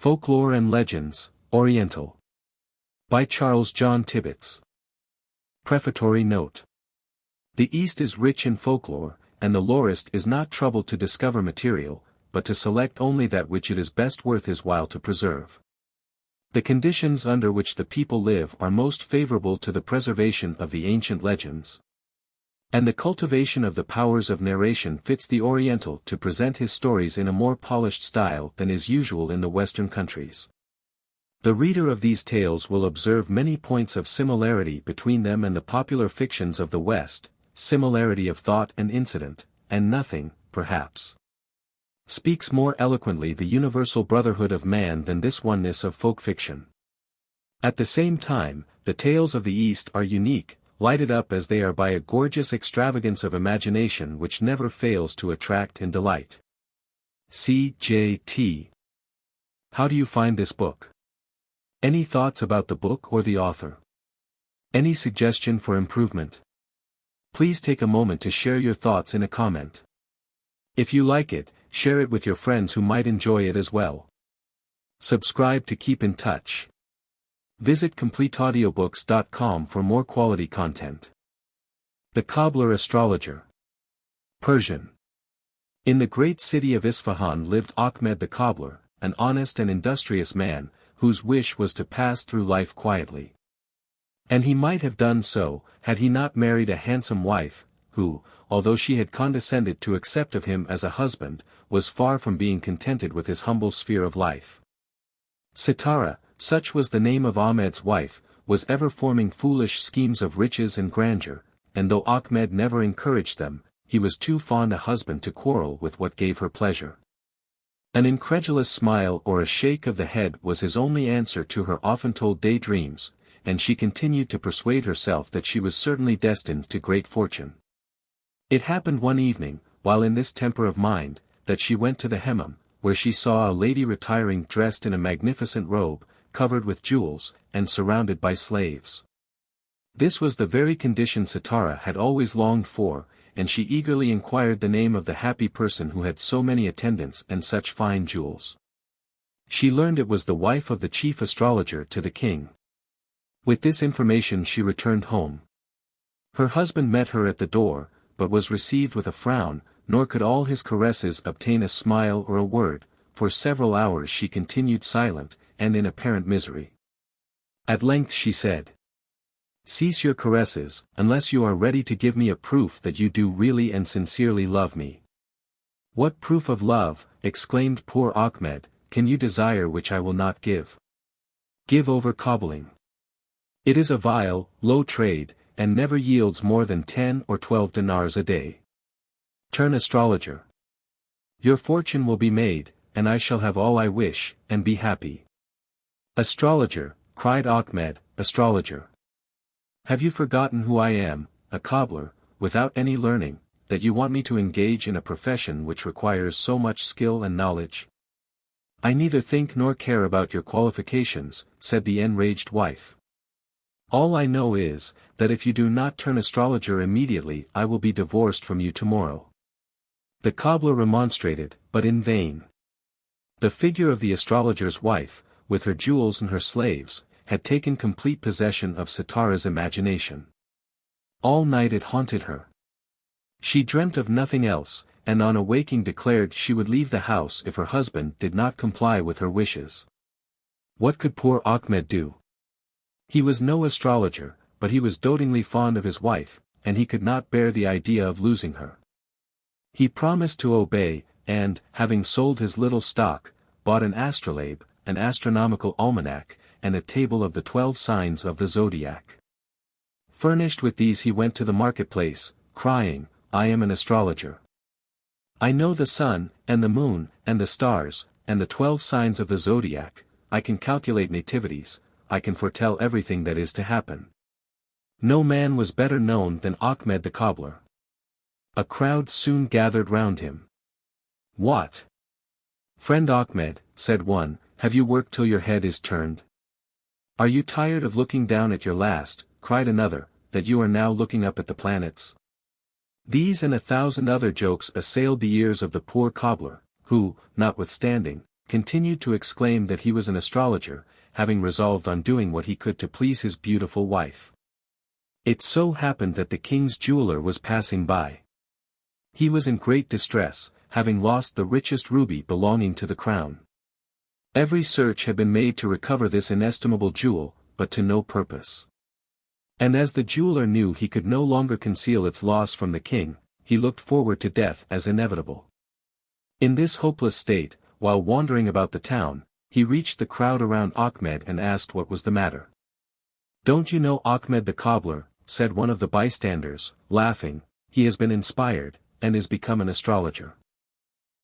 Folklore and Legends, Oriental. By Charles John Tibbitts. Prefatory Note. The East is rich in folklore, and the lorist is not troubled to discover material, but to select only that which it is best worth his while to preserve. The conditions under which the people live are most favorable to the preservation of the ancient legends. And the cultivation of the powers of narration fits the Oriental to present his stories in a more polished style than is usual in the Western countries. The reader of these tales will observe many points of similarity between them and the popular fictions of the West, similarity of thought and incident, and nothing, perhaps, speaks more eloquently the universal brotherhood of man than this oneness of folk fiction. At the same time, the tales of the East are unique, lighted up as they are by a gorgeous extravagance of imagination which never fails to attract and delight. C.J.T. How do you find this book? Any thoughts about the book or the author? Any suggestion for improvement? Please take a moment to share your thoughts in a comment. If you like it, share it with your friends who might enjoy it as well. Subscribe to keep in touch. Visit CompleteAudiobooks.com for more quality content. The Cobbler Astrologer. Persian. In the great city of Isfahan lived Ahmed the Cobbler, an honest and industrious man, whose wish was to pass through life quietly. And he might have done so, had he not married a handsome wife, who, although she had condescended to accept of him as a husband, was far from being contented with his humble sphere of life. Sitara, such was the name of Ahmed's wife, was ever forming foolish schemes of riches and grandeur, and though Ahmed never encouraged them, he was too fond a husband to quarrel with what gave her pleasure. An incredulous smile or a shake of the head was his only answer to her often-told daydreams, and she continued to persuade herself that she was certainly destined to great fortune. It happened one evening, while in this temper of mind, that she went to the hammam, where she saw a lady retiring dressed in a magnificent robe, covered with jewels, and surrounded by slaves. This was the very condition Sitara had always longed for, and she eagerly inquired the name of the happy person who had so many attendants and such fine jewels. She learned it was the wife of the chief astrologer to the king. With this information she returned home. Her husband met her at the door, but was received with a frown, nor could all his caresses obtain a smile or a word. For several hours she continued silent, and in apparent misery. At length she said, "Cease your caresses, unless you are ready to give me a proof that you do really and sincerely love me." "What proof of love," exclaimed poor Ahmed, "can you desire which I will not give? Give over cobbling. It is a vile, low trade, and never yields more than 10 or 12 dinars a day. Turn astrologer. Your fortune will be made, and I shall have all I wish, and be happy." "Astrologer," cried Ahmed, "astrologer. Have you forgotten who I am, a cobbler, without any learning, that you want me to engage in a profession which requires so much skill and knowledge?" "I neither think nor care about your qualifications," said the enraged wife. "All I know is, that if you do not turn astrologer immediately I will be divorced from you tomorrow." The cobbler remonstrated, but in vain. The figure of the astrologer's wife, with her jewels and her slaves, had taken complete possession of Sitara's imagination. All night it haunted her. She dreamt of nothing else, and on awaking declared she would leave the house if her husband did not comply with her wishes. What could poor Ahmed do? He was no astrologer, but he was dotingly fond of his wife, and he could not bear the idea of losing her. He promised to obey, and, having sold his little stock, bought an astrolabe, an astronomical almanac, and a table of the 12 signs of the zodiac. Furnished with these he went to the marketplace, crying, "I am an astrologer. I know the sun, and the moon, and the stars, and the 12 signs of the zodiac. I can calculate nativities, I can foretell everything that is to happen." No man was better known than Ahmed the Cobbler. A crowd soon gathered round him. "What? Friend Ahmed," said one, "have you worked till your head is turned? Are you tired of looking down at your last," cried another, "that you are now looking up at the planets?" These and 1,000 other jokes assailed the ears of the poor cobbler, who, notwithstanding, continued to exclaim that he was an astrologer, having resolved on doing what he could to please his beautiful wife. It so happened that the king's jeweler was passing by. He was in great distress, having lost the richest ruby belonging to the crown. Every search had been made to recover this inestimable jewel, but to no purpose. And as the jeweler knew he could no longer conceal its loss from the king, he looked forward to death as inevitable. In this hopeless state, while wandering about the town, he reached the crowd around Ahmed and asked what was the matter. "Don't you know Ahmed the cobbler?" said one of the bystanders, laughing. "He has been inspired, and is become an astrologer.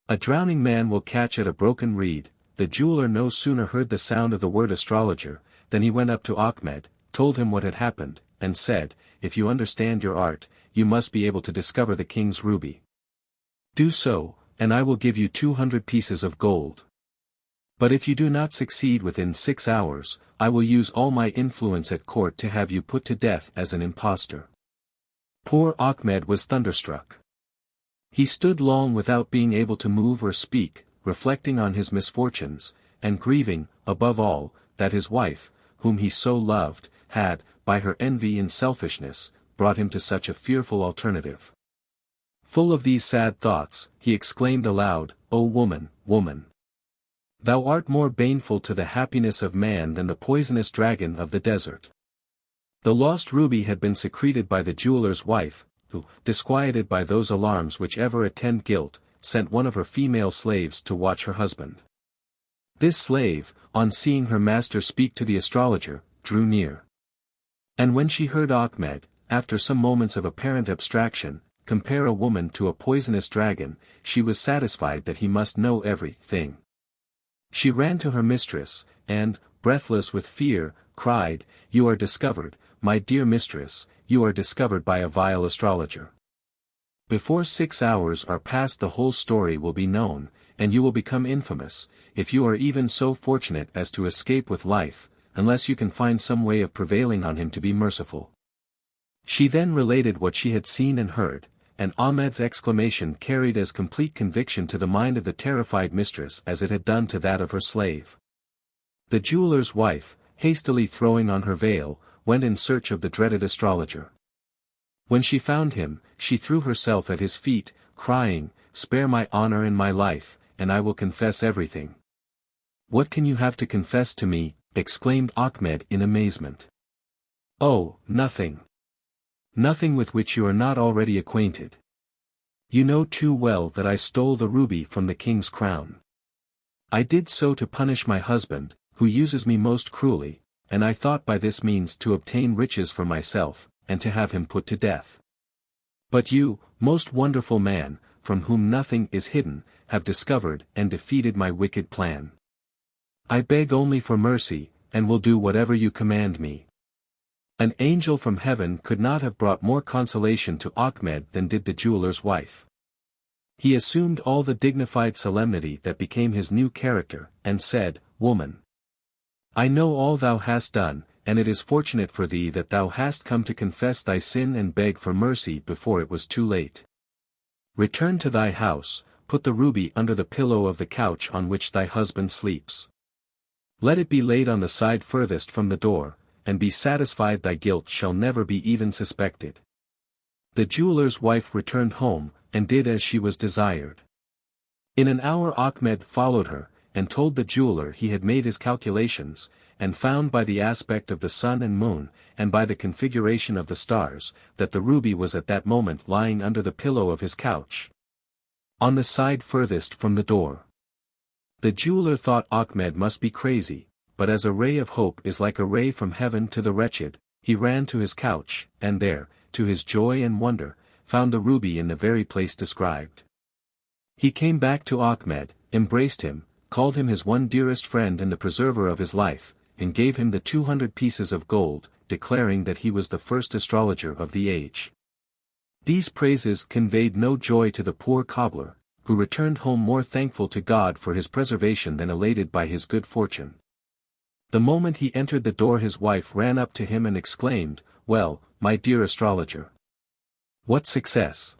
A drowning man will catch at a broken reed." The jeweler no sooner heard the sound of the word astrologer, than he went up to Ahmed, told him what had happened, and said, "If you understand your art, you must be able to discover the king's ruby. Do so, and I will give you 200 pieces of gold. But if you do not succeed within 6 hours, I will use all my influence at court to have you put to death as an impostor." Poor Ahmed was thunderstruck. He stood long without being able to move or speak, reflecting on his misfortunes, and grieving, above all, that his wife, whom he so loved, had, by her envy and selfishness, brought him to such a fearful alternative. Full of these sad thoughts, he exclaimed aloud, "O woman, woman! Thou art more baneful to the happiness of man than the poisonous dragon of the desert." The lost ruby had been secreted by the jeweller's wife, who, disquieted by those alarms which ever attend guilt, sent one of her female slaves to watch her husband. This slave, on seeing her master speak to the astrologer, drew near. And when she heard Ahmed, after some moments of apparent abstraction, compare a woman to a poisonous dragon, she was satisfied that he must know everything. She ran to her mistress, and, breathless with fear, cried, "You are discovered, my dear mistress, you are discovered by a vile astrologer. Before 6 hours are past the whole story will be known, and you will become infamous, if you are even so fortunate as to escape with life, unless you can find some way of prevailing on him to be merciful." She then related what she had seen and heard, and Ahmed's exclamation carried as complete conviction to the mind of the terrified mistress as it had done to that of her slave. The jeweller's wife, hastily throwing on her veil, went in search of the dreaded astrologer. When she found him, she threw herself at his feet, crying, "Spare my honor and my life, and I will confess everything." "What can you have to confess to me?" exclaimed Ahmed in amazement. "Oh, nothing. Nothing with which you are not already acquainted. You know too well that I stole the ruby from the king's crown. I did so to punish my husband, who uses me most cruelly, and I thought by this means to obtain riches for myself, and to have him put to death. But you, most wonderful man, from whom nothing is hidden, have discovered and defeated my wicked plan. I beg only for mercy, and will do whatever you command me." An angel from heaven could not have brought more consolation to Ahmed than did the jeweller's wife. He assumed all the dignified solemnity that became his new character, and said, "Woman, I know all thou hast done, and it is fortunate for thee that thou hast come to confess thy sin and beg for mercy before it was too late. Return to thy house, put the ruby under the pillow of the couch on which thy husband sleeps. Let it be laid on the side furthest from the door, and be satisfied thy guilt shall never be even suspected." The jeweller's wife returned home, and did as she was desired. In an hour Ahmed followed her, and told the jeweller he had made his calculations, and found by the aspect of the sun and moon, and by the configuration of the stars, that the ruby was at that moment lying under the pillow of his couch, on the side furthest from the door. The jeweller thought Ahmed must be crazy, but as a ray of hope is like a ray from heaven to the wretched, he ran to his couch, and there, to his joy and wonder, found the ruby in the very place described. He came back to Ahmed, embraced him, called him his one dearest friend and the preserver of his life, and gave him the 200 pieces of gold, declaring that he was the first astrologer of the age. These praises conveyed no joy to the poor cobbler, who returned home more thankful to God for his preservation than elated by his good fortune. The moment he entered the door his wife ran up to him and exclaimed, "Well, my dear astrologer, what success?"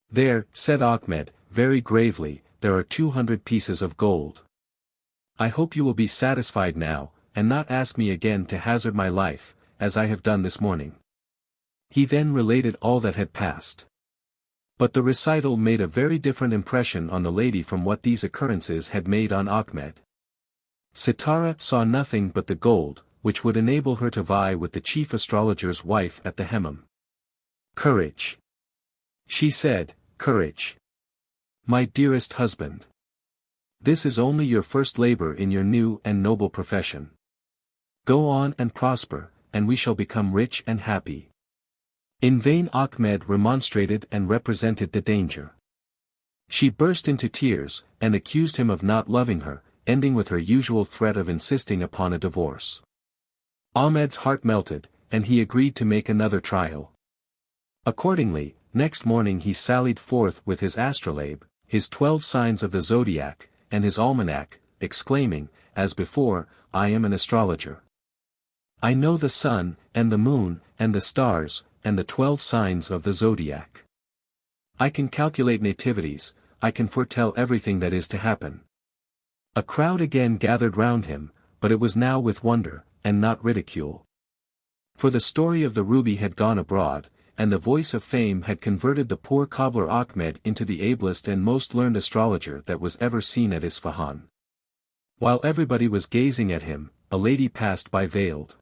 "There," said Ahmed, very gravely, "there are 200 pieces of gold. I hope you will be satisfied now, and not ask me again to hazard my life, as I have done this morning." He then related all that had passed. But the recital made a very different impression on the lady from what these occurrences had made on Ahmed. Sitara saw nothing but the gold, which would enable her to vie with the chief astrologer's wife at the Hammam. "Courage," she said, "courage. My dearest husband. This is only your first labor in your new and noble profession. Go on and prosper, and we shall become rich and happy." In vain Ahmed remonstrated and represented the danger. She burst into tears, and accused him of not loving her, ending with her usual threat of insisting upon a divorce. Ahmed's heart melted, and he agreed to make another trial. Accordingly, next morning he sallied forth with his astrolabe, his 12 signs of the zodiac, and his almanac, exclaiming, as before, "I am an astrologer. I know the sun, and the moon, and the stars, and the 12 signs of the zodiac. I can calculate nativities, I can foretell everything that is to happen." A crowd again gathered round him, but it was now with wonder, and not ridicule. For the story of the ruby had gone abroad, and the voice of fame had converted the poor cobbler Ahmed into the ablest and most learned astrologer that was ever seen at Isfahan. While everybody was gazing at him, a lady passed by veiled.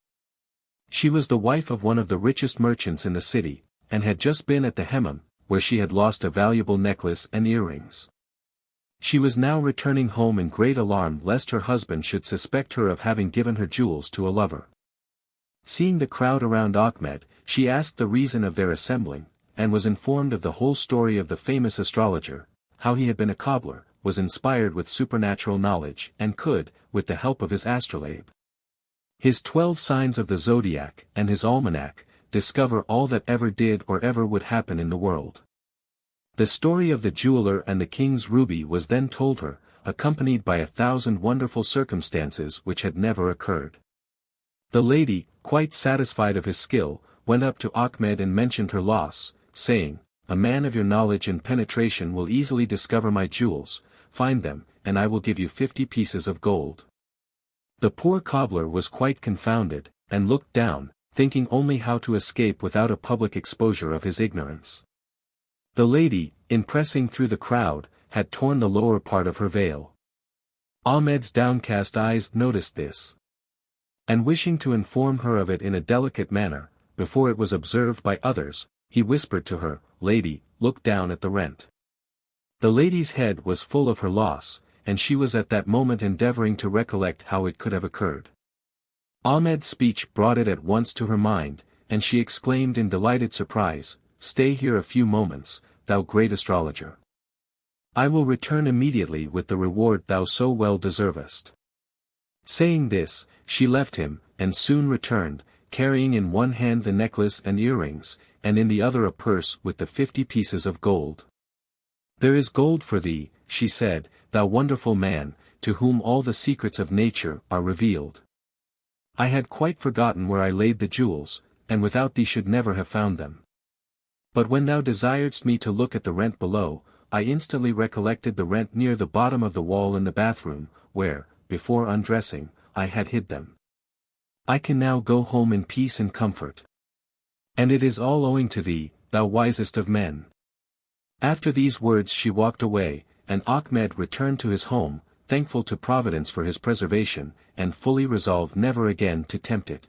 She was the wife of one of the richest merchants in the city, and had just been at the Hammam, where she had lost a valuable necklace and earrings. She was now returning home in great alarm lest her husband should suspect her of having given her jewels to a lover. Seeing the crowd around Ahmed, she asked the reason of their assembling, and was informed of the whole story of the famous astrologer, how he had been a cobbler, was inspired with supernatural knowledge, and could, with the help of his astrolabe, his 12 signs of the zodiac, and his almanac, discover all that ever did or ever would happen in the world. The story of the jeweler and the king's ruby was then told her, accompanied by 1,000 wonderful circumstances which had never occurred. The lady, quite satisfied of his skill, went up to Ahmed and mentioned her loss, saying, "A man of your knowledge and penetration will easily discover my jewels, find them, and I will give you 50 pieces of gold." The poor cobbler was quite confounded, and looked down, thinking only how to escape without a public exposure of his ignorance. The lady, in pressing through the crowd, had torn the lower part of her veil. Ahmed's downcast eyes noticed this. And wishing to inform her of it in a delicate manner, before it was observed by others, he whispered to her, "Lady, look down at the rent." The lady's head was full of her loss, and she was at that moment endeavoring to recollect how it could have occurred. Ahmed's speech brought it at once to her mind, and she exclaimed in delighted surprise, "Stay here a few moments, thou great astrologer. I will return immediately with the reward thou so well deservest." Saying this, she left him, and soon returned, carrying in one hand the necklace and earrings, and in the other a purse with the 50 pieces of gold. "There is gold for thee," she said, "thou wonderful man, to whom all the secrets of nature are revealed. I had quite forgotten where I laid the jewels, and without thee should never have found them. But when thou desiredst me to look at the rent below, I instantly recollected the rent near the bottom of the wall in the bathroom, where, before undressing, I had hid them. I can now go home in peace and comfort. And it is all owing to thee, thou wisest of men." After these words she walked away, and Ahmed returned to his home, thankful to Providence for his preservation, and fully resolved never again to tempt it.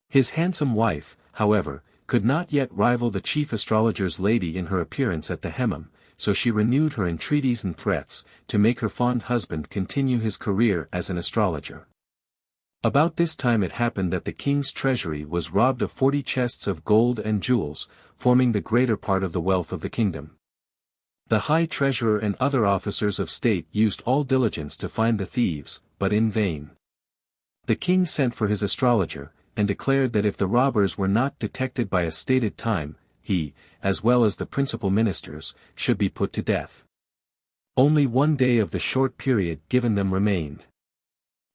His handsome wife, however, could not yet rival the chief astrologer's lady in her appearance at the Hammam, so she renewed her entreaties and threats, to make her fond husband continue his career as an astrologer. About this time it happened that the king's treasury was robbed of 40 chests of gold and jewels, forming the greater part of the wealth of the kingdom. The high treasurer and other officers of state used all diligence to find the thieves, but in vain. The king sent for his astrologer, and declared that if the robbers were not detected by a stated time, he, as well as the principal ministers, should be put to death. Only 1 day of the short period given them remained.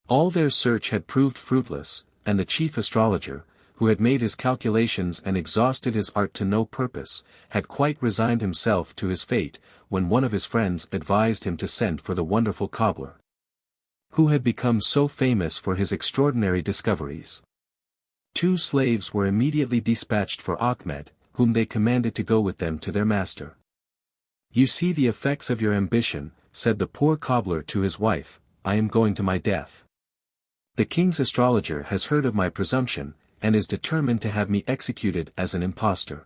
All their search had proved fruitless, and the chief astrologer, who had made his calculations and exhausted his art to no purpose, had quite resigned himself to his fate, when one of his friends advised him to send for the wonderful cobbler, who had become so famous for his extraordinary discoveries. 2 slaves were immediately dispatched for Ahmed, whom they commanded to go with them to their master. "You see the effects of your ambition," said the poor cobbler to his wife, "I am going to my death. The king's astrologer has heard of my presumption, and is determined to have me executed as an impostor."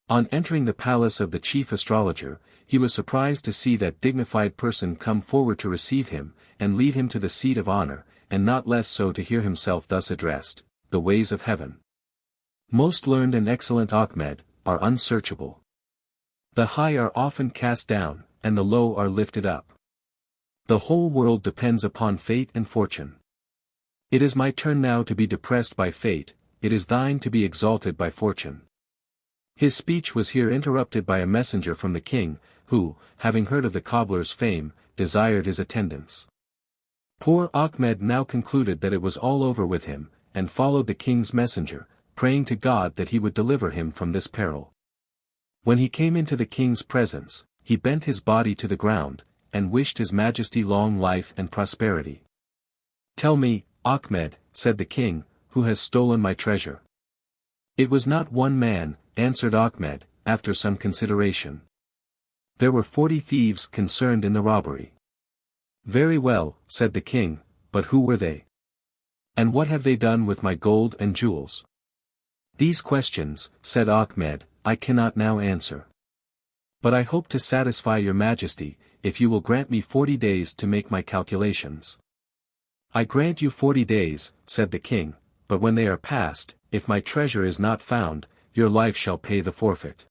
On entering the palace of the chief astrologer, he was surprised to see that dignified person come forward to receive him, and lead him to the seat of honor, and not less so to hear himself thus addressed: "The ways of heaven, most learned and excellent Ahmed, are unsearchable. The high are often cast down, and the low are lifted up. The whole world depends upon fate and fortune. It is my turn now to be depressed by fate, it is thine to be exalted by fortune." His speech was here interrupted by a messenger from the king, who, having heard of the cobbler's fame, desired his attendance. Poor Ahmed now concluded that it was all over with him, and followed the king's messenger, praying to God that he would deliver him from this peril. When he came into the king's presence, he bent his body to the ground, and wished his majesty long life and prosperity. "Tell me, Ahmed," said the king, "who has stolen my treasure?" "It was not one man," answered Ahmed, after some consideration. "There were 40 thieves concerned in the robbery." "Very well," said the king, "but who were they? And what have they done with my gold and jewels?" "These questions," said Ahmed, "I cannot now answer. But I hope to satisfy your majesty, if you will grant me 40 days to make my calculations." "I grant you 40 days," said the king, "but when they are past, if my treasure is not found, your life shall pay the forfeit."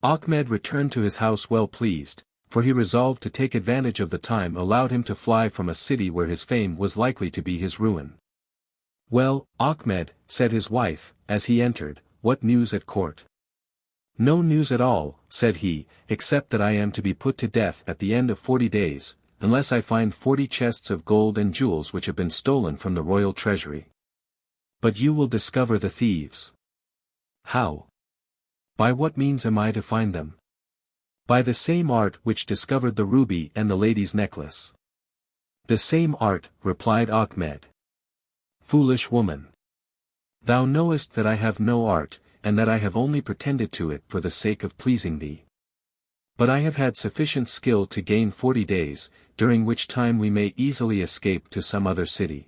Ahmed returned to his house well pleased, for he resolved to take advantage of the time allowed him to fly from a city where his fame was likely to be his ruin. "Well, Ahmed," said his wife, as he entered, "what news at court?" "No news at all," said he, "except that I am to be put to death at the end of 40 days, unless I find 40 chests of gold and jewels which have been stolen from the royal treasury." "But you will discover the thieves." "How? By what means am I to find them?" "By the same art which discovered the ruby and the lady's necklace." "The same art," replied Ahmed. "Foolish woman! Thou knowest that I have no art, and that I have only pretended to it for the sake of pleasing thee. But I have had sufficient skill to gain 40 days, during which time we may easily escape to some other city.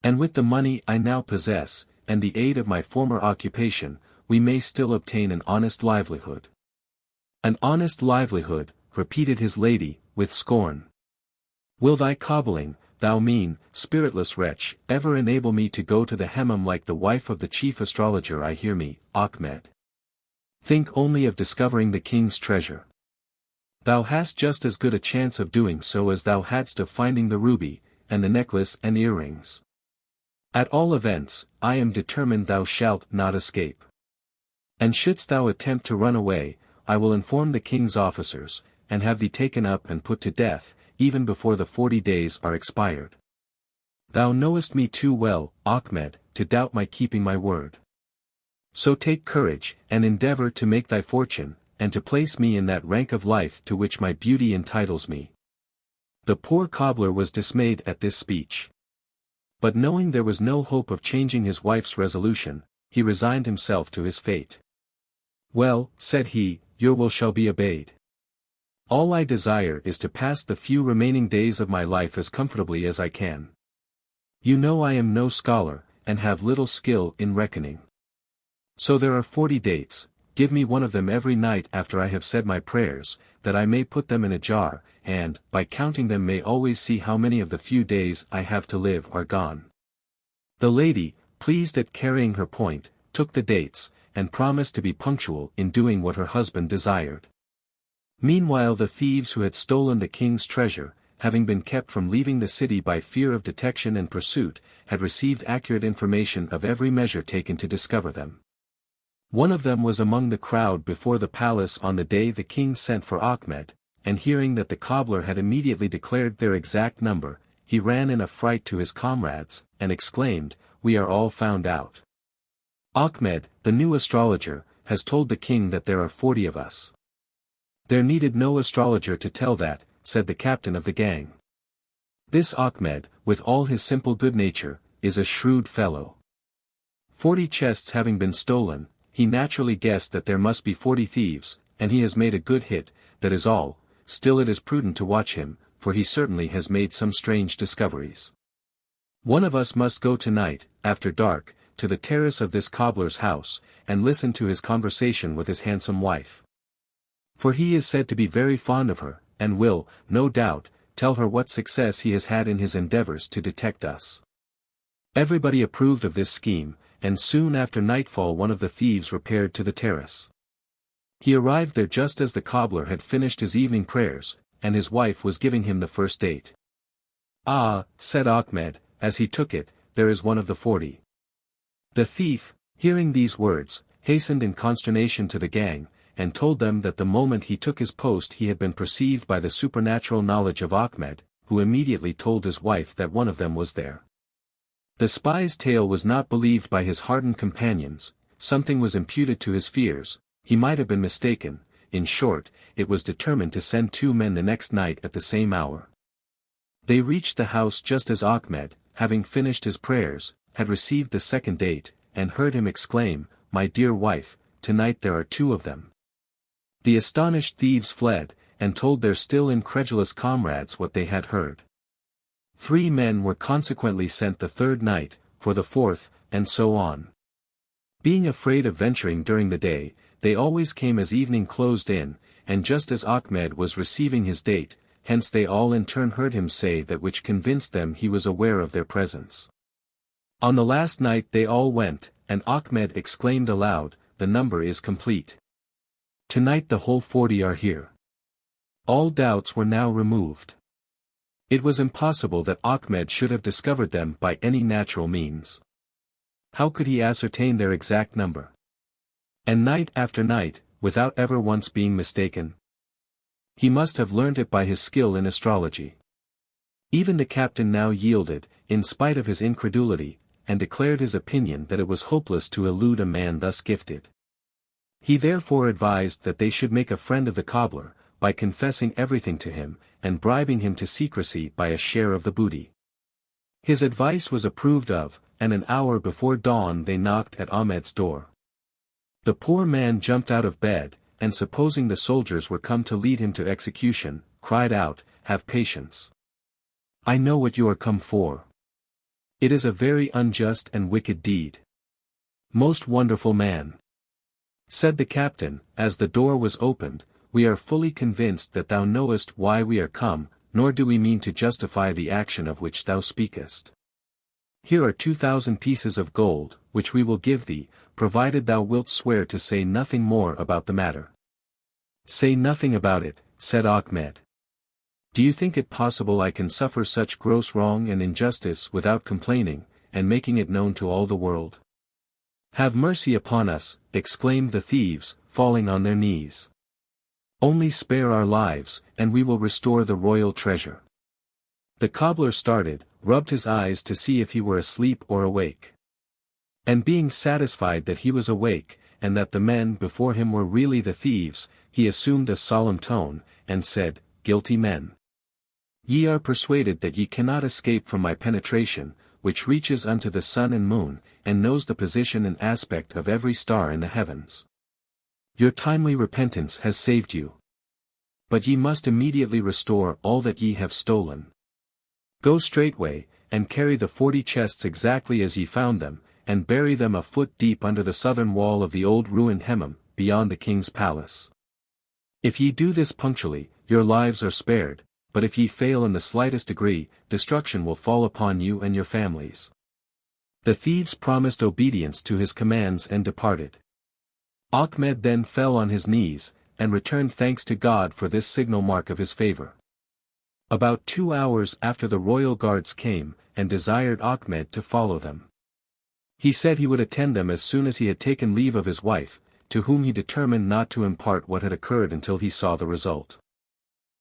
And with the money I now possess, and the aid of my former occupation, we may still obtain an honest livelihood." "An honest livelihood," repeated his lady, with scorn. "Will thy cobbling, thou mean, spiritless wretch, ever enable me to go to the Hammam like the wife of the chief astrologer? I hear me, Ahmed. Think only of discovering the king's treasure. Thou hast just as good a chance of doing so as thou hadst of finding the ruby, and the necklace and earrings. At all events, I am determined thou shalt not escape. And shouldst thou attempt to run away, I will inform the king's officers, and have thee taken up and put to death, even before the 40 days are expired. Thou knowest me too well, Ahmed, to doubt my keeping my word. So take courage, and endeavor to make thy fortune, and to place me in that rank of life to which my beauty entitles me." The poor cobbler was dismayed at this speech. But knowing there was no hope of changing his wife's resolution, he resigned himself to his fate. "Well," said he, "your will shall be obeyed. All I desire is to pass the few remaining days of my life as comfortably as I can. You know I am no scholar, and have little skill in reckoning. So there are 40 dates, give me one of them every night after I have said my prayers, that I may put them in a jar, and, by counting them, may always see how many of the few days I have to live are gone." The lady, pleased at carrying her point, took the dates, and promised to be punctual in doing what her husband desired. Meanwhile the thieves who had stolen the king's treasure, having been kept from leaving the city by fear of detection and pursuit, had received accurate information of every measure taken to discover them. One of them was among the crowd before the palace on the day the king sent for Ahmed, and hearing that the cobbler had immediately declared their exact number, he ran in a fright to his comrades, and exclaimed, "We are all found out. Ahmed, the new astrologer, has told the king that there are 40 of us." "There needed no astrologer to tell that," said the captain of the gang. This Ahmed, with all his simple good nature, is a shrewd fellow. 40 chests having been stolen, he naturally guessed that there must be 40 thieves, and he has made a good hit, that is all. Still it is prudent to watch him, for he certainly has made some strange discoveries. One of us must go tonight, after dark, to the terrace of this cobbler's house, and listen to his conversation with his handsome wife. For he is said to be very fond of her, and will, no doubt, tell her what success he has had in his endeavors to detect us. Everybody approved of this scheme, and soon after nightfall one of the thieves repaired to the terrace. He arrived there just as the cobbler had finished his evening prayers, and his wife was giving him the first date. "Ah," said Ahmed, as he took it, "there is one of the 40. The thief, hearing these words, hastened in consternation to the gang, and told them that the moment he took his post he had been perceived by the supernatural knowledge of Ahmed, who immediately told his wife that one of them was there. The spy's tale was not believed by his hardened companions, something was imputed to his fears, he might have been mistaken. In short, it was determined to send 2 men the next night at the same hour. They reached the house just as Ahmed, having finished his prayers, had received the second date, and heard him exclaim, "My dear wife, tonight there are 2 of them." The astonished thieves fled, and told their still incredulous comrades what they had heard. 3 men were consequently sent the 3rd night, for the 4th, and so on. Being afraid of venturing during the day, they always came as evening closed in, and just as Ahmed was receiving his date, hence they all in turn heard him say that which convinced them he was aware of their presence. On the last night they all went, and Ahmed exclaimed aloud, "The number is complete. Tonight the whole 40 are here." All doubts were now removed. It was impossible that Ahmed should have discovered them by any natural means. How could he ascertain their exact number? And night after night, without ever once being mistaken? He must have learnt it by his skill in astrology. Even the captain now yielded, in spite of his incredulity, and declared his opinion that it was hopeless to elude a man thus gifted. He therefore advised that they should make a friend of the cobbler, by confessing everything to him, and bribing him to secrecy by a share of the booty. His advice was approved of, and an hour before dawn they knocked at Ahmed's door. The poor man jumped out of bed, and supposing the soldiers were come to lead him to execution, cried out, "Have patience. I know what you are come for. It is a very unjust and wicked deed." "Most wonderful man," said the captain, as the door was opened, "we are fully convinced that thou knowest why we are come, nor do we mean to justify the action of which thou speakest. Here are 2,000 pieces of gold, which we will give thee, provided thou wilt swear to say nothing more about the matter." "Say nothing about it," said Ahmed. "Do you think it possible I can suffer such gross wrong and injustice without complaining, and making it known to all the world?" "Have mercy upon us," exclaimed the thieves, falling on their knees. "Only spare our lives, and we will restore the royal treasure." The cobbler started, rubbed his eyes to see if he were asleep or awake. And being satisfied that he was awake, and that the men before him were really the thieves, he assumed a solemn tone, and said, "Guilty men, ye are persuaded that ye cannot escape from my penetration, which reaches unto the sun and moon, and knows the position and aspect of every star in the heavens. Your timely repentance has saved you. But ye must immediately restore all that ye have stolen. Go straightway, and carry the 40 chests exactly as ye found them, and bury them a foot deep under the southern wall of the old ruined Hammam, beyond the king's palace. If ye do this punctually, your lives are spared, but if ye fail in the slightest degree, destruction will fall upon you and your families." The thieves promised obedience to his commands and departed. Ahmed then fell on his knees, and returned thanks to God for this signal mark of his favor. About 2 hours after the royal guards came, and desired Ahmed to follow them. He said he would attend them as soon as he had taken leave of his wife, to whom he determined not to impart what had occurred until he saw the result.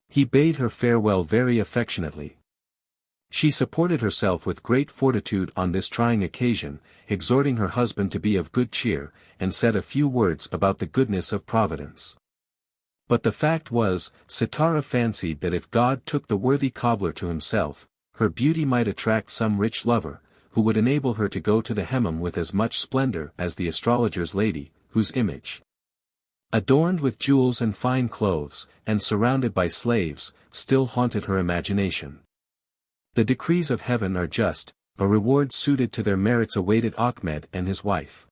He bade her farewell very affectionately. She supported herself with great fortitude on this trying occasion, exhorting her husband to be of good cheer, and said a few words about the goodness of Providence. But the fact was, Sitara fancied that if God took the worthy cobbler to himself, her beauty might attract some rich lover, who would enable her to go to the Hammam with as much splendor as the astrologer's lady, whose image, adorned with jewels and fine clothes, and surrounded by slaves, still haunted her imagination. The decrees of heaven are just, a reward suited to their merits awaited Ahmed and his wife.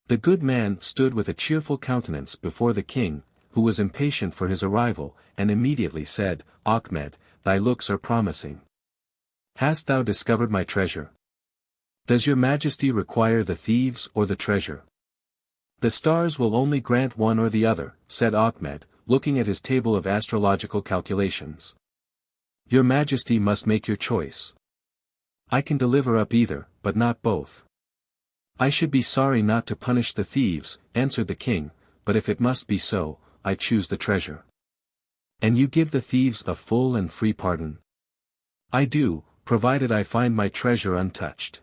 The good man stood with a cheerful countenance before the king, who was impatient for his arrival, and immediately said, "Ahmed, thy looks are promising. Hast thou discovered my treasure? Does your majesty require the thieves or the treasure?" "The stars will only grant one or the other," said Ahmed, looking at his table of astrological calculations. "Your majesty must make your choice." "I can deliver up either, but not both." "I should be sorry not to punish the thieves," answered the king, "but if it must be so, I choose the treasure." "And you give the thieves a full and free pardon?" "I do, provided I find my treasure untouched."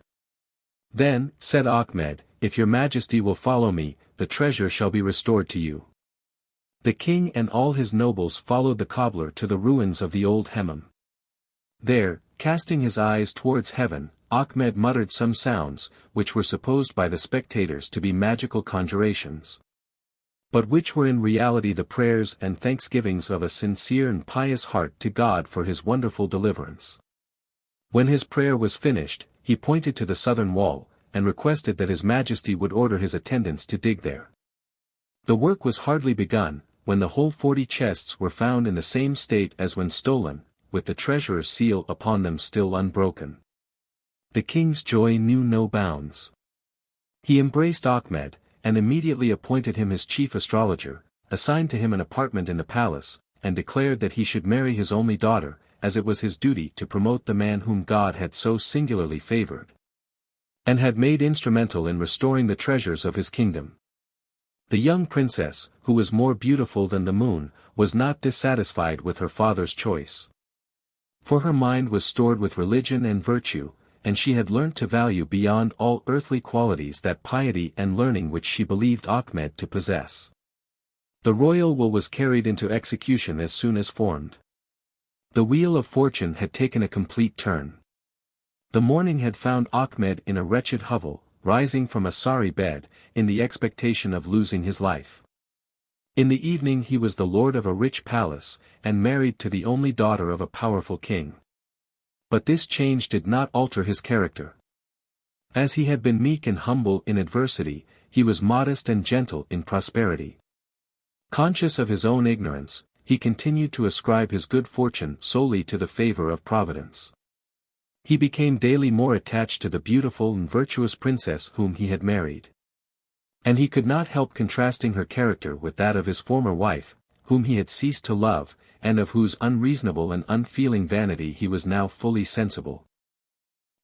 "Then," said Ahmed, "if your majesty will follow me, the treasure shall be restored to you." The king and all his nobles followed the cobbler to the ruins of the old Hammam. There, casting his eyes towards heaven, Ahmed muttered some sounds, which were supposed by the spectators to be magical conjurations, but which were in reality the prayers and thanksgivings of a sincere and pious heart to God for his wonderful deliverance. When his prayer was finished, he pointed to the southern wall, and requested that his majesty would order his attendants to dig there. The work was hardly begun, when the whole 40 chests were found in the same state as when stolen, with the treasurer's seal upon them still unbroken. The king's joy knew no bounds. He embraced Ahmed, and immediately appointed him his chief astrologer, assigned to him an apartment in the palace, and declared that he should marry his only daughter, as it was his duty to promote the man whom God had so singularly favored, and had made instrumental in restoring the treasures of his kingdom. The young princess, who was more beautiful than the moon, was not dissatisfied with her father's choice. For her mind was stored with religion and virtue, and she had learnt to value beyond all earthly qualities that piety and learning which she believed Ahmed to possess. The royal will was carried into execution as soon as formed. The wheel of fortune had taken a complete turn. The morning had found Ahmed in a wretched hovel, rising from a sorry bed, in the expectation of losing his life. In the evening he was the lord of a rich palace, and married to the only daughter of a powerful king. But this change did not alter his character. As he had been meek and humble in adversity, he was modest and gentle in prosperity. Conscious of his own ignorance, he continued to ascribe his good fortune solely to the favor of Providence. He became daily more attached to the beautiful and virtuous princess whom he had married. And he could not help contrasting her character with that of his former wife, whom he had ceased to love, and of whose unreasonable and unfeeling vanity he was now fully sensible.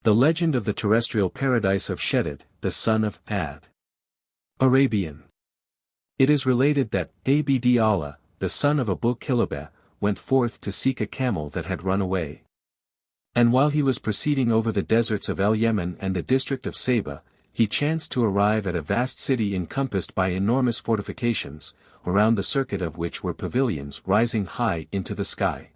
The legend of the terrestrial paradise of Sheddád, the son of Ad. Arabian. It is related that Abd Allah, the son of Abu Kilabeh, went forth to seek a camel that had run away. And while he was proceeding over the deserts of El Yemen and the district of Saba, he chanced to arrive at a vast city encompassed by enormous fortifications, around the circuit of which were pavilions rising high into the sky.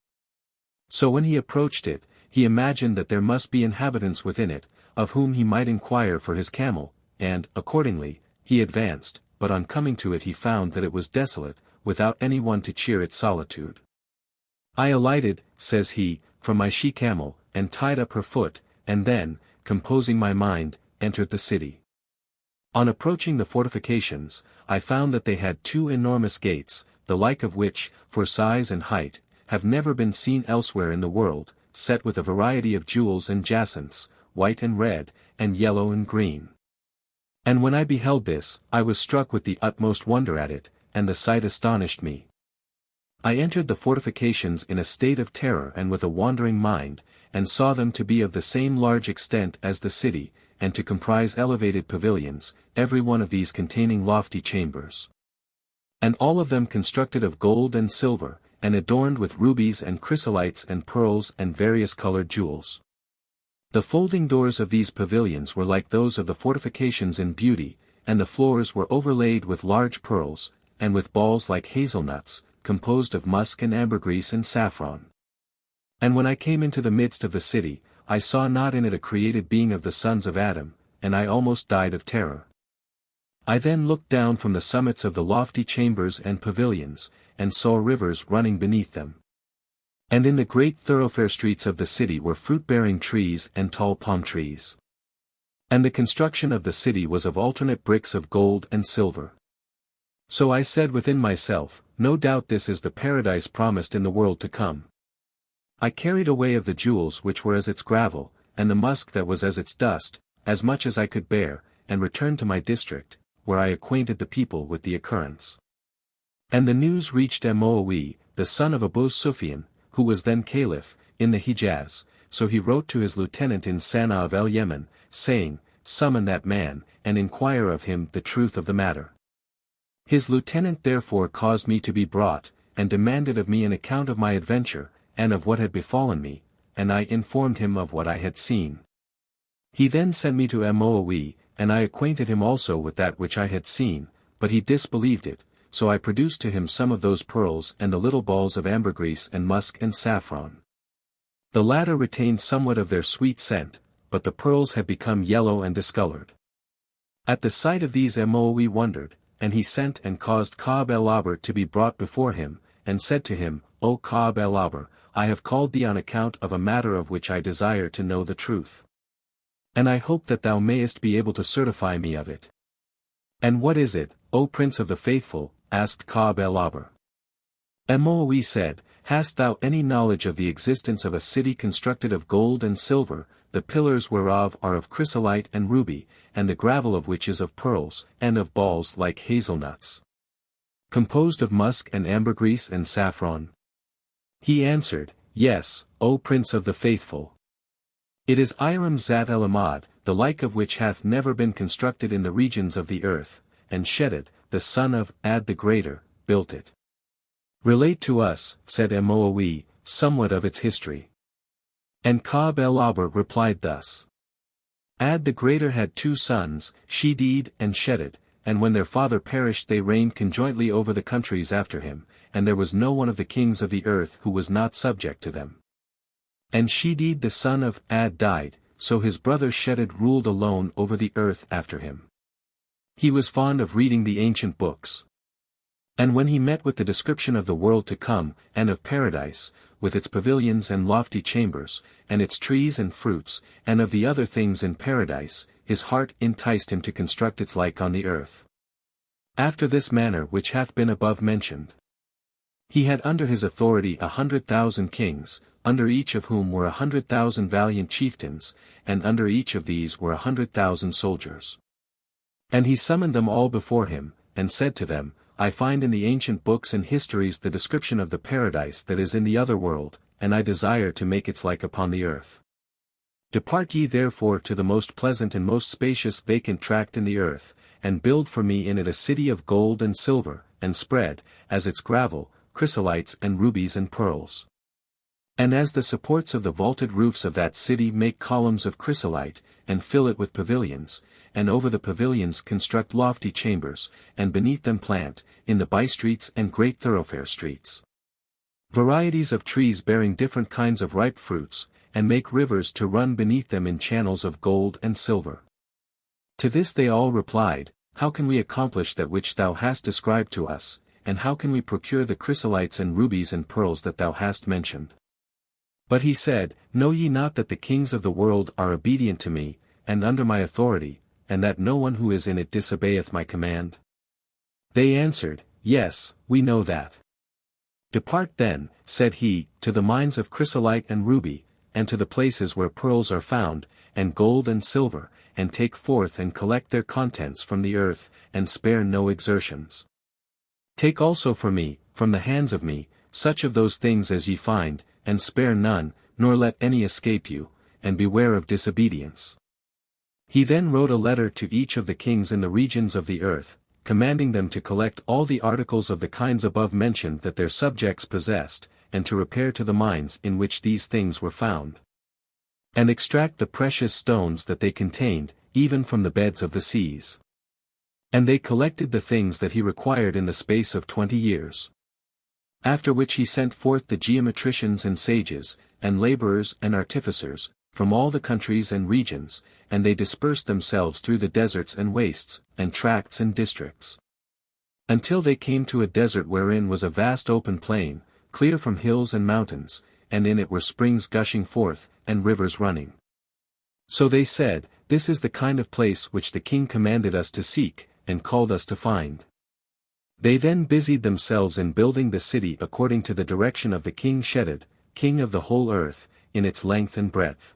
So when he approached it, he imagined that there must be inhabitants within it, of whom he might inquire for his camel, and, accordingly, he advanced, but on coming to it he found that it was desolate, without any one to cheer its solitude. "I alighted," says he, "from my she-camel, and tied up her foot, and then, composing my mind, entered the city. On approaching the fortifications, I found that they had 2 enormous gates, the like of which, for size and height, have never been seen elsewhere in the world, set with a variety of jewels and jacinths, white and red, and yellow and green. And when I beheld this, I was struck with the utmost wonder at it, and the sight astonished me. I entered the fortifications in a state of terror and with a wandering mind, and saw them to be of the same large extent as the city, and to comprise elevated pavilions, every one of these containing lofty chambers, and all of them constructed of gold and silver, and adorned with rubies and chrysolites and pearls and various colored jewels. The folding doors of these pavilions were like those of the fortifications in beauty, and the floors were overlaid with large pearls, and with balls like hazelnuts, composed of musk and ambergris and saffron. And when I came into the midst of the city, I saw not in it a created being of the sons of Adam, and I almost died of terror. I then looked down from the summits of the lofty chambers and pavilions, and saw rivers running beneath them. And in the great thoroughfare streets of the city were fruit-bearing trees and tall palm trees. And the construction of the city was of alternate bricks of gold and silver. So I said within myself, no doubt this is the paradise promised in the world to come. I carried away of the jewels which were as its gravel, and the musk that was as its dust, as much as I could bear, and returned to my district, where I acquainted the people with the occurrence. And the news reached Muawiyah, the son of Abu Sufyan, who was then caliph, in the Hijaz, so he wrote to his lieutenant in Sana'a of el-Yemen, saying, Summon that man, and inquire of him the truth of the matter. His lieutenant therefore caused me to be brought, and demanded of me an account of my adventure, and of what had befallen me, and I informed him of what I had seen. He then sent me to Muawiyah, and I acquainted him also with that which I had seen, but he disbelieved it, so I produced to him some of those pearls and the little balls of ambergris and musk and saffron. The latter retained somewhat of their sweet scent, but the pearls had become yellow and discolored. At the sight of these Muawiyah wondered, and he sent and caused Ka'b el-Ahbar to be brought before him, and said to him, O Ka'b el-Ahbar, I have called thee on account of a matter of which I desire to know the truth. And I hope that thou mayest be able to certify me of it. And what is it, O Prince of the Faithful? Asked Ka'b el-Ahbar. Muawiyah said, Hast thou any knowledge of the existence of a city constructed of gold and silver, the pillars whereof are of chrysolite and ruby, and the gravel of which is of pearls, and of balls like hazelnuts, composed of musk and ambergris and saffron? He answered, Yes, O Prince of the Faithful. It is Iram Zat el-Amad, the like of which hath never been constructed in the regions of the earth, and Sheddád, the son of Ad the Greater, built it. Relate to us, said Muawiyah, somewhat of its history. And Ka'b el-Ahbar replied thus. Ad the Greater had two sons, Sheddád and Sheddád, and when their father perished they reigned conjointly over the countries after him, and there was no one of the kings of the earth who was not subject to them. And Sheddád the son of Ad died, so his brother Sheddád ruled alone over the earth after him. He was fond of reading the ancient books. And when he met with the description of the world to come, and of paradise, with its pavilions and lofty chambers, and its trees and fruits, and of the other things in paradise, his heart enticed him to construct its like on the earth. After this manner which hath been above mentioned. He had under his authority 100,000 kings, under each of whom were 100,000 valiant chieftains, and under each of these were 100,000 soldiers. And he summoned them all before him, and said to them, I find in the ancient books and histories the description of the paradise that is in the other world, and I desire to make its like upon the earth. Depart ye therefore to the most pleasant and most spacious vacant tract in the earth, and build for me in it a city of gold and silver, and spread, as its gravel, chrysolites and rubies and pearls. And as the supports of the vaulted roofs of that city make columns of chrysolite, and fill it with pavilions, and over the pavilions construct lofty chambers, and beneath them plant, in the by-streets and great thoroughfare streets, varieties of trees bearing different kinds of ripe fruits, and make rivers to run beneath them in channels of gold and silver. To this they all replied, How can we accomplish that which thou hast described to us, and how can we procure the chrysolites and rubies and pearls that thou hast mentioned? But he said, Know ye not that the kings of the world are obedient to me, and under my authority, and that no one who is in it disobeyeth my command? They answered, Yes, we know that. Depart then, said he, to the mines of chrysolite and ruby, and to the places where pearls are found, and gold and silver, and take forth and collect their contents from the earth, and spare no exertions. Take also for me, from the hands of me, such of those things as ye find, and spare none, nor let any escape you, and beware of disobedience. He then wrote a letter to each of the kings in the regions of the earth, commanding them to collect all the articles of the kinds above mentioned that their subjects possessed, and to repair to the mines in which these things were found, and extract the precious stones that they contained, even from the beds of the seas. And they collected the things that he required in the space of 20 years. After which he sent forth the geometricians and sages, and laborers and artificers, from all the countries and regions, and they dispersed themselves through the deserts and wastes, and tracts and districts. Until they came to a desert wherein was a vast open plain, clear from hills and mountains, and in it were springs gushing forth, and rivers running. So they said, "This is the kind of place which the king commanded us to seek, and called us to find." They then busied themselves in building the city according to the direction of the king Sheddád, king of the whole earth, in its length and breadth.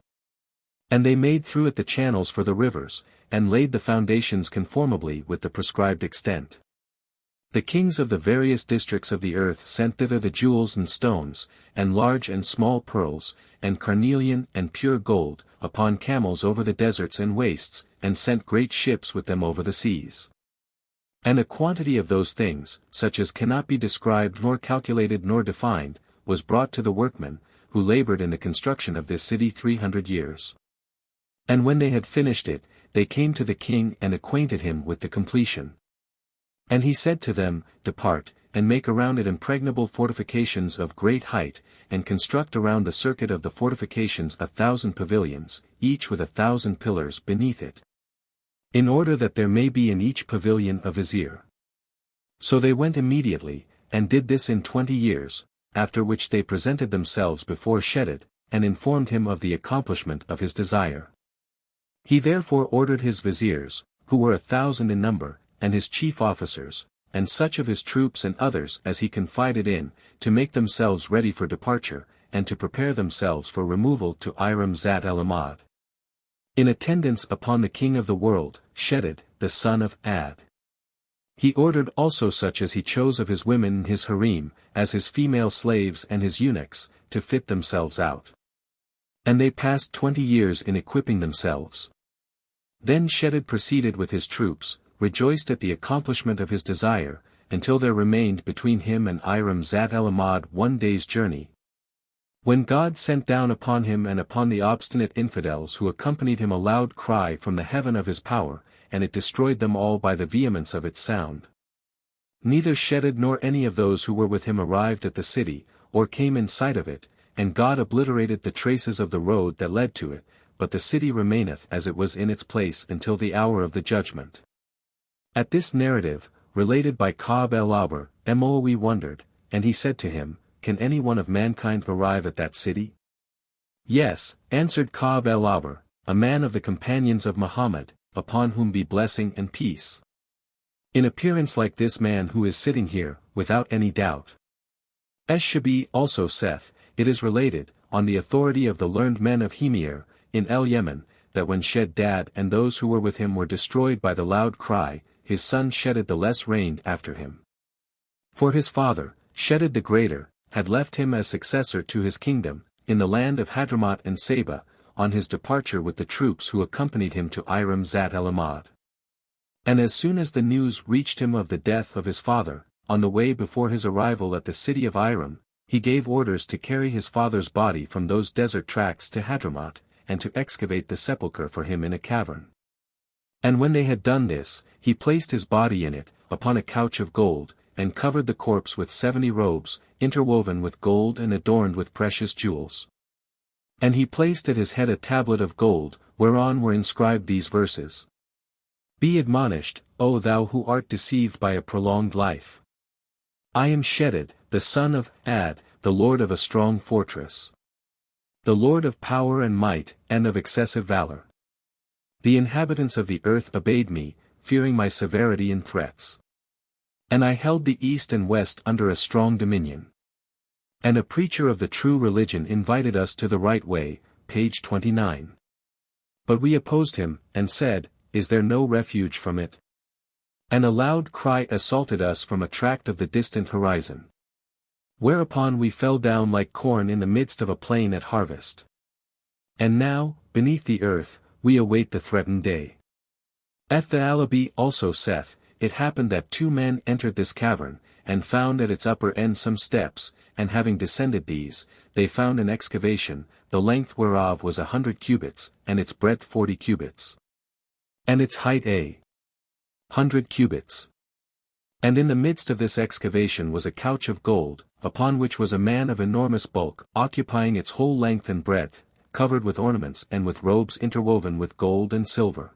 And they made through it the channels for the rivers, and laid the foundations conformably with the prescribed extent. The kings of the various districts of the earth sent thither the jewels and stones, and large and small pearls, and carnelian and pure gold, upon camels over the deserts and wastes, and sent great ships with them over the seas. And a quantity of those things, such as cannot be described nor calculated nor defined, was brought to the workmen, who labored in the construction of this city 300 years. And when they had finished it, they came to the king and acquainted him with the completion. And he said to them, "Depart, and make around it impregnable fortifications of great height, and construct around the circuit of the fortifications 1,000 pavilions, each with 1,000 pillars beneath it. In order that there may be in each pavilion a vizier." So they went immediately, and did this in 20 years, after which they presented themselves before Sheddád, and informed him of the accomplishment of his desire. He therefore ordered his viziers, who were 1,000 in number, and his chief officers, and such of his troops and others as he confided in, to make themselves ready for departure, and to prepare themselves for removal to Iram Zat el-Ahmad. In attendance upon the king of the world, Sheddád, the son of Ad. He ordered also such as he chose of his women in his harem, as his female slaves and his eunuchs, to fit themselves out. And they passed 20 years in equipping themselves. Then Sheddád proceeded with his troops, rejoiced at the accomplishment of his desire, until there remained between him and Iram Zat el-Ahmad 1 day's journey. When God sent down upon him and upon the obstinate infidels who accompanied him a loud cry from the heaven of his power, and it destroyed them all by the vehemence of its sound. Neither Sheddád nor any of those who were with him arrived at the city, or came in sight of it, and God obliterated the traces of the road that led to it, but the city remaineth as it was in its place until the hour of the judgment. At this narrative, related by Ka'b el-Ahbar, Moe wondered, and he said to him, "Can any one of mankind arrive at that city?" "Yes," answered Ka'b el-Ahbar, "a man of the companions of Muhammad, upon whom be blessing and peace. In appearance like this man who is sitting here, without any doubt." Shabi also saith, "It is related, on the authority of the learned men of Himyar, in El-Yemen, that when Sheddád and those who were with him were destroyed by the loud cry, his son Sheddád the less reigned after him. For his father, Sheddád the greater, had left him as successor to his kingdom, in the land of Hadramaut and Saba, on his departure with the troops who accompanied him to Iram Zat el-Ahmad. And as soon as the news reached him of the death of his father, on the way before his arrival at the city of Iram, he gave orders to carry his father's body from those desert tracts to Hadramaut, and to excavate the sepulchre for him in a cavern. And when they had done this, he placed his body in it, upon a couch of gold, and covered the corpse with 70 robes, interwoven with gold and adorned with precious jewels. And he placed at his head a tablet of gold, whereon were inscribed these verses. "Be admonished, O thou who art deceived by a prolonged life. I am Sheddád, the son of Ad, the lord of a strong fortress. The lord of power and might, and of excessive valor. The inhabitants of the earth obeyed me, fearing my severity and threats. And I held the east and west under a strong dominion. And a preacher of the true religion invited us to the right way," page 29. "But we opposed him, and said, Is there no refuge from it? And a loud cry assaulted us from a tract of the distant horizon. Whereupon we fell down like corn in the midst of a plain at harvest. And now, beneath the earth, we await the threatened day." The-Alabi also saith, "It happened that 2 men entered this cavern, and found at its upper end some steps, and having descended these, they found an excavation, the length whereof was 100 cubits, and its breadth 40 cubits. And its height 100 cubits. And in the midst of this excavation was a couch of gold, upon which was a man of enormous bulk, occupying its whole length and breadth, covered with ornaments and with robes interwoven with gold and silver.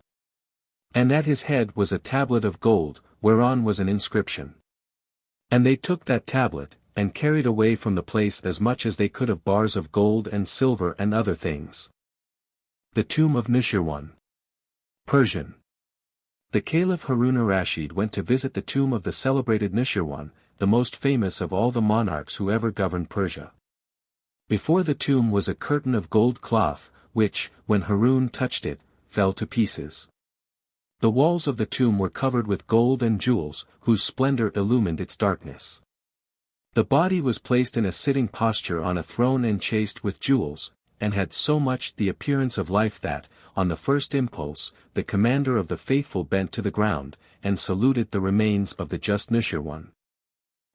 And at his head was a tablet of gold, whereon was an inscription. And they took that tablet, and carried away from the place as much as they could of bars of gold and silver and other things. The Tomb of Noosheerwan. Persian. The Caliph Harun ar-Rashid went to visit the tomb of the celebrated Noosheerwan, the most famous of all the monarchs who ever governed Persia. Before the tomb was a curtain of gold cloth, which, when Harun touched it, fell to pieces. The walls of the tomb were covered with gold and jewels, whose splendor illumined its darkness. The body was placed in a sitting posture on a throne enchased with jewels, and had so much the appearance of life that, on the first impulse, the commander of the faithful bent to the ground, and saluted the remains of the just Noosheerwan.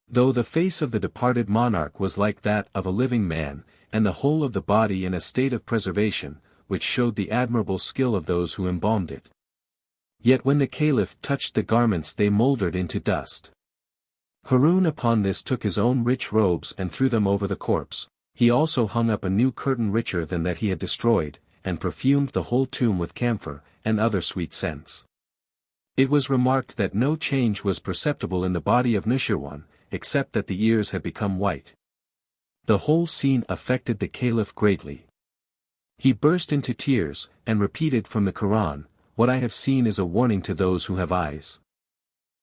Though the face of the departed monarch was like that of a living man, and the whole of the body in a state of preservation, which showed the admirable skill of those who embalmed it. Yet when the caliph touched the garments they mouldered into dust. Harun upon this took his own rich robes and threw them over the corpse. He also hung up a new curtain richer than that he had destroyed, and perfumed the whole tomb with camphor, and other sweet scents. It was remarked that no change was perceptible in the body of Noosheerwan, except that the ears had become white. The whole scene affected the caliph greatly. He burst into tears, and repeated from the Quran, "What I have seen is a warning to those who have eyes."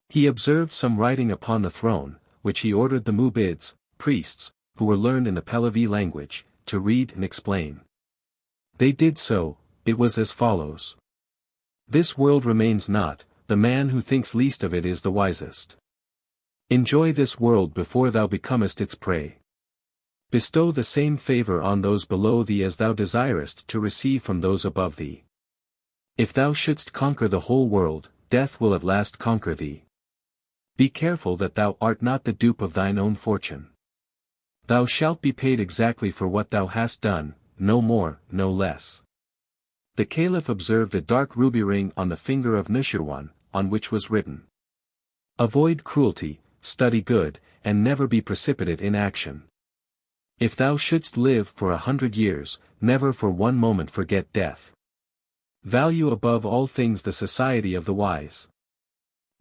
He observed some writing upon the throne, which he ordered the Mubidds, priests, who were learned in the Pahlavi language, to read and explain. They did so. It was as follows. "This world remains not, the man who thinks least of it is the wisest. Enjoy this world before thou becomest its prey. Bestow the same favor on those below thee as thou desirest to receive from those above thee. If thou shouldst conquer the whole world, death will at last conquer thee. Be careful that thou art not the dupe of thine own fortune. Thou shalt be paid exactly for what thou hast done, no more, no less." The caliph observed a dark ruby ring on the finger of Noosheerwan, on which was written, "Avoid cruelty, study good, and never be precipitate in action. If thou shouldst live for 100 years, never for one moment forget death. Value above all things the society of the wise."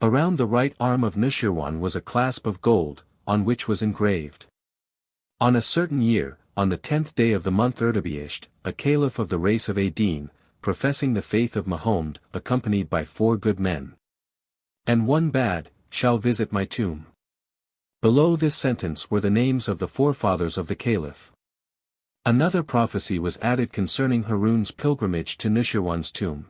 Around the right arm of Noosheerwan was a clasp of gold, on which was engraved, "On a certain year, on the 10th day of the month Erdebiisht, a caliph of the race of Adin, professing the faith of Mahomed, accompanied by 4 good men, and 1 bad, shall visit my tomb." Below this sentence were the names of the forefathers of the caliph. Another prophecy was added concerning Harun's pilgrimage to Noosheerwan's tomb.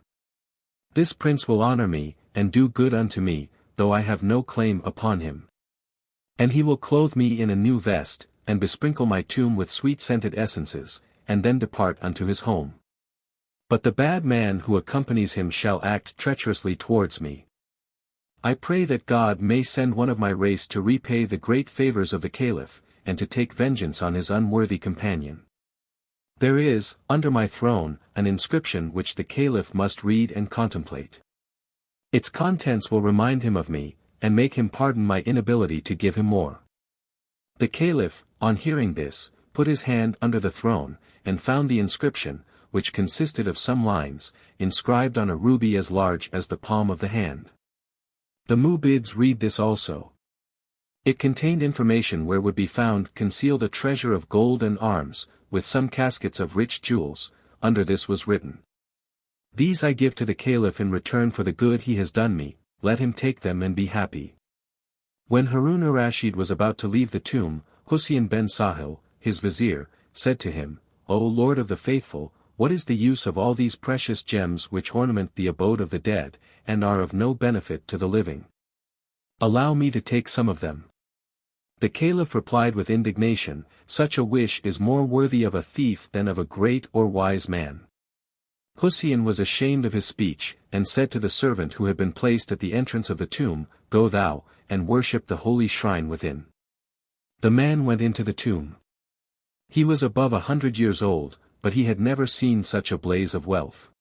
"This prince will honor me, and do good unto me, though I have no claim upon him. And he will clothe me in a new vest, and besprinkle my tomb with sweet-scented essences, and then depart unto his home. But the bad man who accompanies him shall act treacherously towards me. I pray that God may send one of my race to repay the great favors of the caliph, and to take vengeance on his unworthy companion. There is, under my throne, an inscription which the caliph must read and contemplate. Its contents will remind him of me, and make him pardon my inability to give him more." The caliph, on hearing this, put his hand under the throne, and found the inscription, which consisted of some lines, inscribed on a ruby as large as the palm of the hand. The Mubidds read this also. It contained information where would be found concealed a treasure of gold and arms, with some caskets of rich jewels. Under this was written, "These I give to the caliph in return for the good he has done me, let him take them and be happy." When Harun ar-Rashid was about to leave the tomb, Husayn ben Sahil, his vizier, said to him, "O Lord of the faithful, what is the use of all these precious gems which ornament the abode of the dead, and are of no benefit to the living? Allow me to take some of them." The caliph replied with indignation, "Such a wish is more worthy of a thief than of a great or wise man." Husayn was ashamed of his speech, and said to the servant who had been placed at the entrance of the tomb, "Go thou, and worship the holy shrine within." The man went into the tomb. He was above 100 years old, but he had never seen such a blaze of wealth.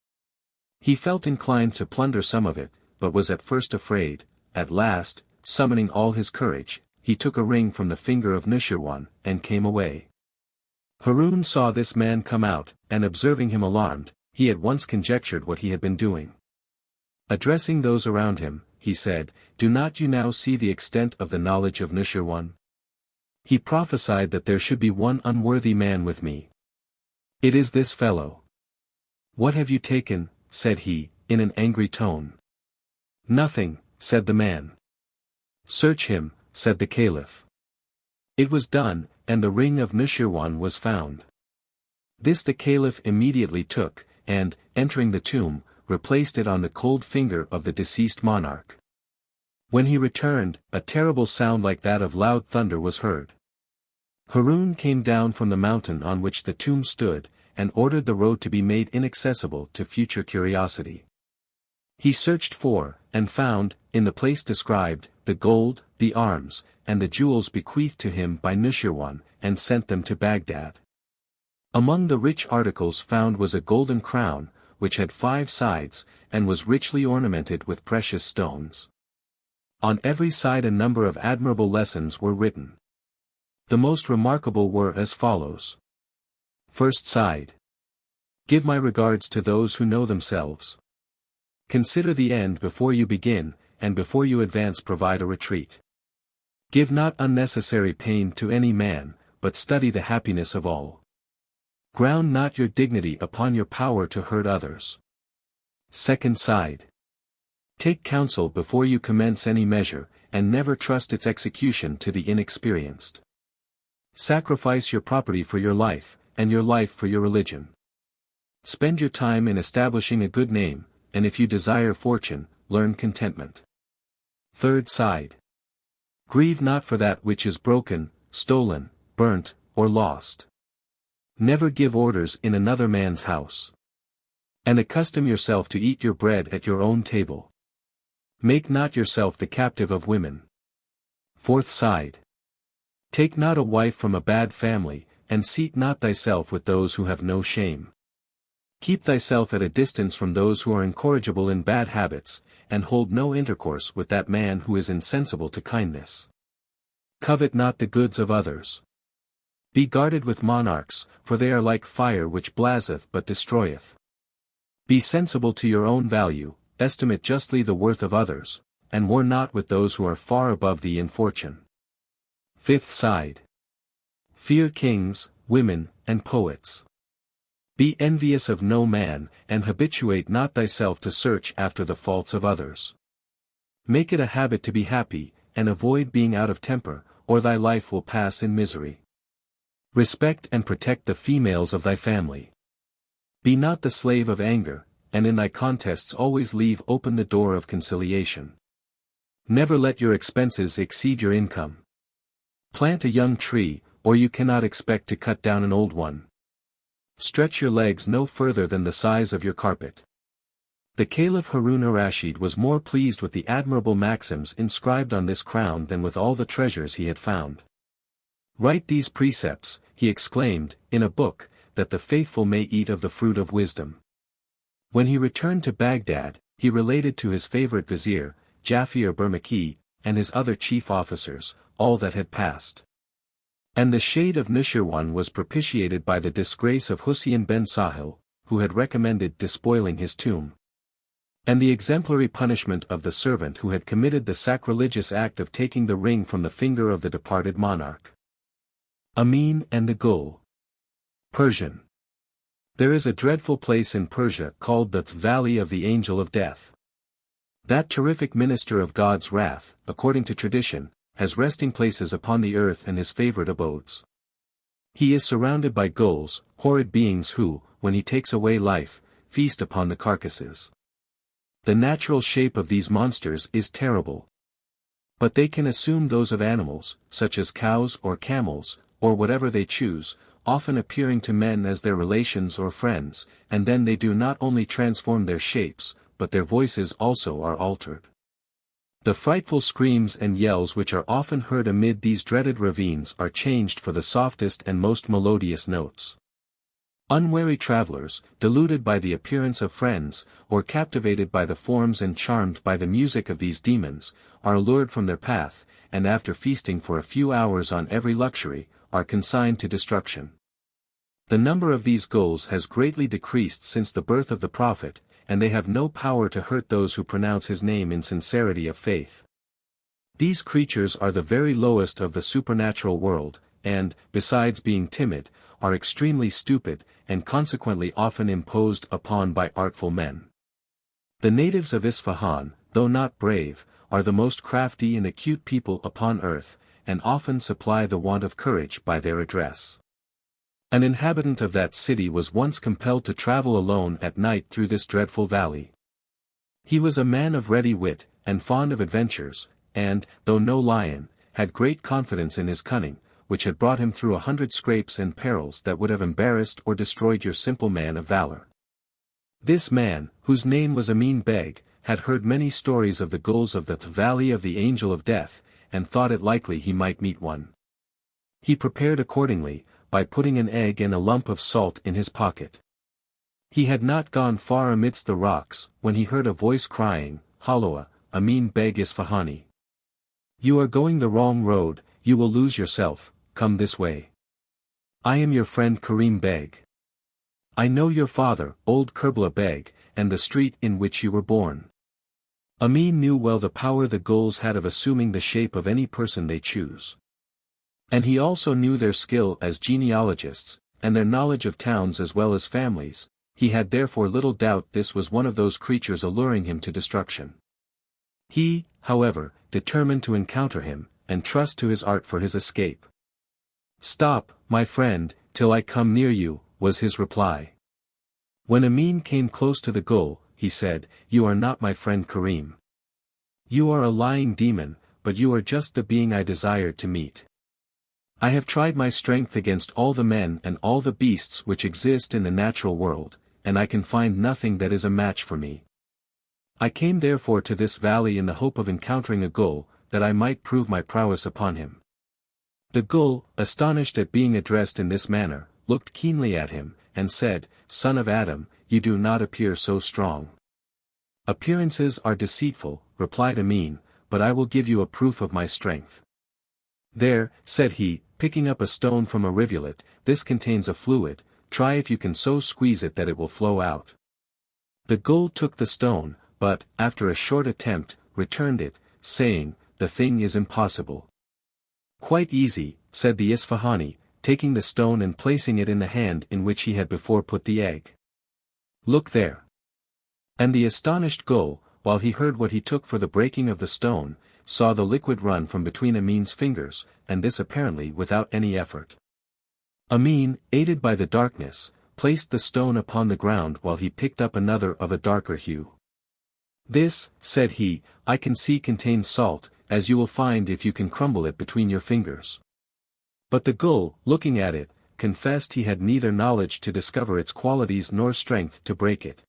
He felt inclined to plunder some of it, but was at first afraid. At last, summoning all his courage, he took a ring from the finger of Noosheerwan, and came away. Harun saw this man come out, and observing him alarmed, he at once conjectured what he had been doing. Addressing those around him, he said, "Do not you now see the extent of the knowledge of Noosheerwan? He prophesied that there should be one unworthy man with me. It is this fellow." "What have you taken?" said he, in an angry tone. "Nothing," said the man. "Search him," said the Caliph. It was done, and the ring of Noosheerwan was found. This the Caliph immediately took, and, entering the tomb, replaced it on the cold finger of the deceased monarch. When he returned, a terrible sound like that of loud thunder was heard. Harun came down from the mountain on which the tomb stood, and ordered the road to be made inaccessible to future curiosity. He searched for, and found, in the place described, the gold, the arms, and the jewels bequeathed to him by Noosheerwan, and sent them to Baghdad. Among the rich articles found was a golden crown, which had 5 sides, and was richly ornamented with precious stones. On every side a number of admirable lessons were written. The most remarkable were as follows. First side. Give my regards to those who know themselves. Consider the end before you begin, and before you advance provide a retreat. Give not unnecessary pain to any man, but study the happiness of all. Ground not your dignity upon your power to hurt others. Second side. Take counsel before you commence any measure, and never trust its execution to the inexperienced. Sacrifice your property for your life, and your life for your religion. Spend your time in establishing a good name, and if you desire fortune, learn contentment. Third side. Grieve not for that which is broken, stolen, burnt, or lost. Never give orders in another man's house. And accustom yourself to eat your bread at your own table. Make not yourself the captive of women. Fourth side. Take not a wife from a bad family, and seat not thyself with those who have no shame. Keep thyself at a distance from those who are incorrigible in bad habits, and hold no intercourse with that man who is insensible to kindness. Covet not the goods of others. Be guarded with monarchs, for they are like fire which blazeth but destroyeth. Be sensible to your own value, estimate justly the worth of others, and war not with those who are far above thee in fortune. Fifth side. Fear kings, women, and poets. Be envious of no man, and habituate not thyself to search after the faults of others. Make it a habit to be happy, and avoid being out of temper, or thy life will pass in misery. Respect and protect the females of thy family. Be not the slave of anger, and in thy contests always leave open the door of conciliation. Never let your expenses exceed your income. Plant a young tree, or you cannot expect to cut down an old one. Stretch your legs no further than the size of your carpet. The Caliph Harun ar-Rashid was more pleased with the admirable maxims inscribed on this crown than with all the treasures he had found. Write these precepts, he exclaimed, in a book, that the faithful may eat of the fruit of wisdom. When he returned to Baghdad, he related to his favorite vizier, Jafir Burmaki, and his other chief officers, all that had passed. And the shade of Noosheerwan was propitiated by the disgrace of Husayn ben Sahil, who had recommended despoiling his tomb. And the exemplary punishment of the servant who had committed the sacrilegious act of taking the ring from the finger of the departed monarch. Ameen and the Ghool. Persian. There is a dreadful place in Persia called the Valley of the Angel of Death. That terrific minister of God's wrath, according to tradition, has resting places upon the earth and his favorite abodes. He is surrounded by ghouls, horrid beings who, when he takes away life, feast upon the carcasses. The natural shape of these monsters is terrible. But they can assume those of animals, such as cows or camels, or whatever they choose, often appearing to men as their relations or friends, and then they do not only transform their shapes, but their voices also are altered. The frightful screams and yells which are often heard amid these dreaded ravines are changed for the softest and most melodious notes. Unwary travelers, deluded by the appearance of friends, or captivated by the forms and charmed by the music of these demons, are lured from their path, and after feasting for a few hours on every luxury, are consigned to destruction. The number of these ghouls has greatly decreased since the birth of the Prophet, and they have no power to hurt those who pronounce his name in sincerity of faith. These creatures are the very lowest of the supernatural world, and, besides being timid, are extremely stupid, and consequently often imposed upon by artful men. The natives of Isfahan, though not brave, are the most crafty and acute people upon earth, and often supply the want of courage by their address. An inhabitant of that city was once compelled to travel alone at night through this dreadful valley. He was a man of ready wit, and fond of adventures, and, though no lion, had great confidence in his cunning, which had brought him through 100 scrapes and perils that would have embarrassed or destroyed your simple man of valor. This man, whose name was Ameen Beg, had heard many stories of the ghouls of the Valley of the Angel of Death, and thought it likely he might meet one. He prepared accordingly, by putting an egg and a lump of salt in his pocket. He had not gone far amidst the rocks, when he heard a voice crying, "Halloa, Ameen Beg Isfahani. You are going the wrong road, you will lose yourself, come this way. I am your friend Karim Beg. I know your father, old Kurbla Beg, and the street in which you were born." Ameen knew well the power the ghouls had of assuming the shape of any person they choose. And he also knew their skill as genealogists, and their knowledge of towns as well as families. He had therefore little doubt this was one of those creatures alluring him to destruction. He, however, determined to encounter him, and trust to his art for his escape. "Stop, my friend, till I come near you," was his reply. When Ameen came close to the ghoul, he said, "You are not my friend Karim. You are a lying demon, but you are just the being I desired to meet. I have tried my strength against all the men and all the beasts which exist in the natural world, and I can find nothing that is a match for me. I came therefore to this valley in the hope of encountering a ghoul, that I might prove my prowess upon him." The ghoul, astonished at being addressed in this manner, looked keenly at him, and said, "Son of Adam, you do not appear so strong." "Appearances are deceitful," replied Ameen, "but I will give you a proof of my strength." "There," said he, picking up a stone from a rivulet, "this contains a fluid, try if you can so squeeze it that it will flow out." The ghoul took the stone, but, after a short attempt, returned it, saying, "The thing is impossible." "Quite easy," said the Isfahani, taking the stone and placing it in the hand in which he had before put the egg. "Look there." And the astonished ghoul, while he heard what he took for the breaking of the stone, saw the liquid run from between Ameen's fingers, and this apparently without any effort. Ameen, aided by the darkness, placed the stone upon the ground while he picked up another of a darker hue. "This," said he, "I can see contains salt, as you will find if you can crumble it between your fingers." But the ghoul, looking at it, confessed he had neither knowledge to discover its qualities nor strength to break it.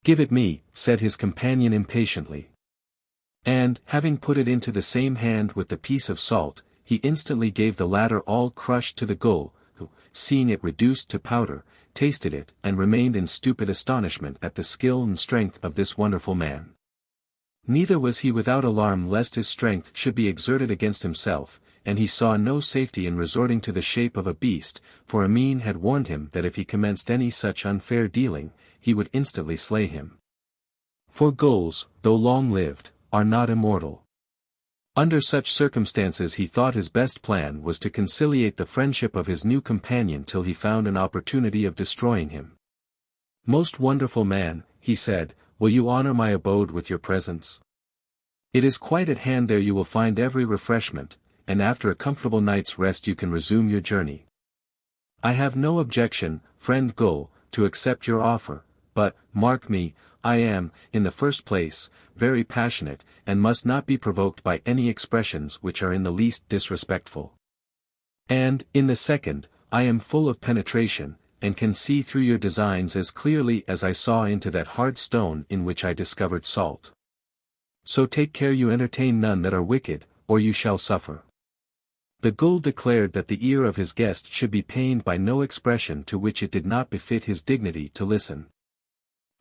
"Give it me," said his companion impatiently. And, having put it into the same hand with the piece of salt, he instantly gave the latter all crushed to the ghoul, who, seeing it reduced to powder, tasted it and remained in stupid astonishment at the skill and strength of this wonderful man. Neither was he without alarm lest his strength should be exerted against himself, and he saw no safety in resorting to the shape of a beast, for Ameen had warned him that if he commenced any such unfair dealing, he would instantly slay him. For ghouls, though long-lived, are not immortal. Under such circumstances he thought his best plan was to conciliate the friendship of his new companion till he found an opportunity of destroying him. "Most wonderful man," he said, "will you honor my abode with your presence? It is quite at hand, there you will find every refreshment, and after a comfortable night's rest you can resume your journey. I have no objection, friend ghoul, to accept your offer, but, mark me, I am, in the first place, very passionate, and must not be provoked by any expressions which are in the least disrespectful. And, in the second, I am full of penetration, and can see through your designs as clearly as I saw into that hard stone in which I discovered salt. So take care you entertain none that are wicked, or you shall suffer." The ghoul declared that the ear of his guest should be pained by no expression to which it did not befit his dignity to listen.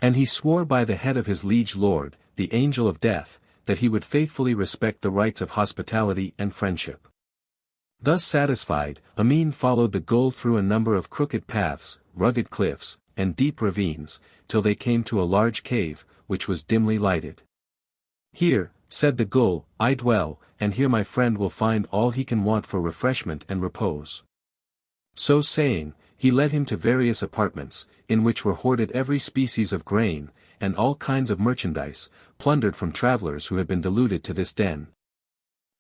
And he swore by the head of his liege lord, the Angel of Death, that he would faithfully respect the rights of hospitality and friendship. Thus satisfied, Ameen followed the ghoul through a number of crooked paths, rugged cliffs, and deep ravines, till they came to a large cave, which was dimly lighted. "Here," said the ghoul, "I dwell, and here my friend will find all he can want for refreshment and repose." So saying, he led him to various apartments, in which were hoarded every species of grain, and all kinds of merchandise, plundered from travelers who had been deluded to this den,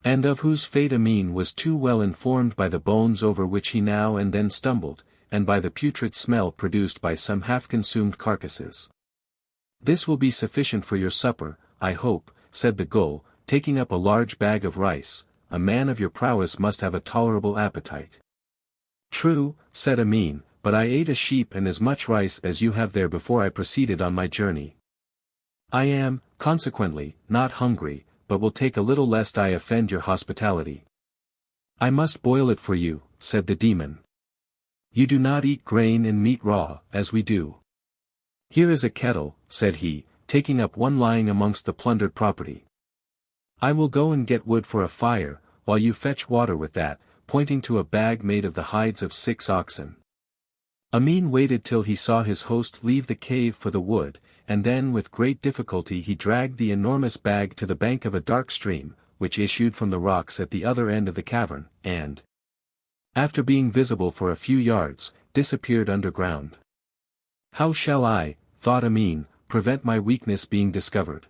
and of whose fate Ameen was too well informed by the bones over which he now and then stumbled, and by the putrid smell produced by some half-consumed carcasses. "This will be sufficient for your supper, I hope," said the ghoul, taking up a large bag of rice. "A man of your prowess must have a tolerable appetite." "True," said Ameen, "but I ate a sheep and as much rice as you have there before I proceeded on my journey. I am, consequently, not hungry, but will take a little lest I offend your hospitality." "I must boil it for you," said the demon. "You do not eat grain and meat raw, as we do." "Here is a kettle," said he, taking up one lying amongst the plundered property. "I will go and get wood for a fire, while you fetch water with that," pointing to a bag made of the hides of 6 oxen. Ameen waited till he saw his host leave the cave for the wood, and then with great difficulty he dragged the enormous bag to the bank of a dark stream, which issued from the rocks at the other end of the cavern, and, after being visible for a few yards, disappeared underground. "How shall I," thought Ameen, "prevent my weakness being discovered?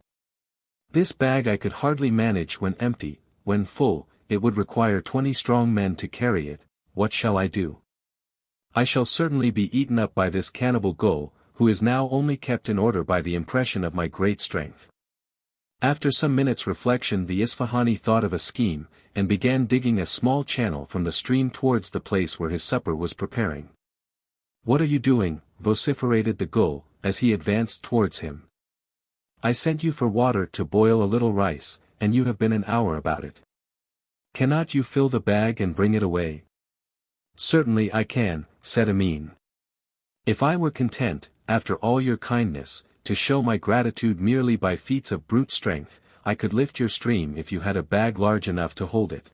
This bag I could hardly manage when empty; when full, it would require 20 strong men to carry it. What shall I do? I shall certainly be eaten up by this cannibal ghoul, who is now only kept in order by the impression of my great strength." After some minutes' reflection the Isfahani thought of a scheme, and began digging a small channel from the stream towards the place where his supper was preparing. "What are you doing?" vociferated the ghoul, as he advanced towards him. "I sent you for water to boil a little rice, and you have been an hour about it. Cannot you fill the bag and bring it away?" "Certainly I can," said Ameen. "If I were content, after all your kindness, to show my gratitude merely by feats of brute strength, I could lift your stream if you had a bag large enough to hold it.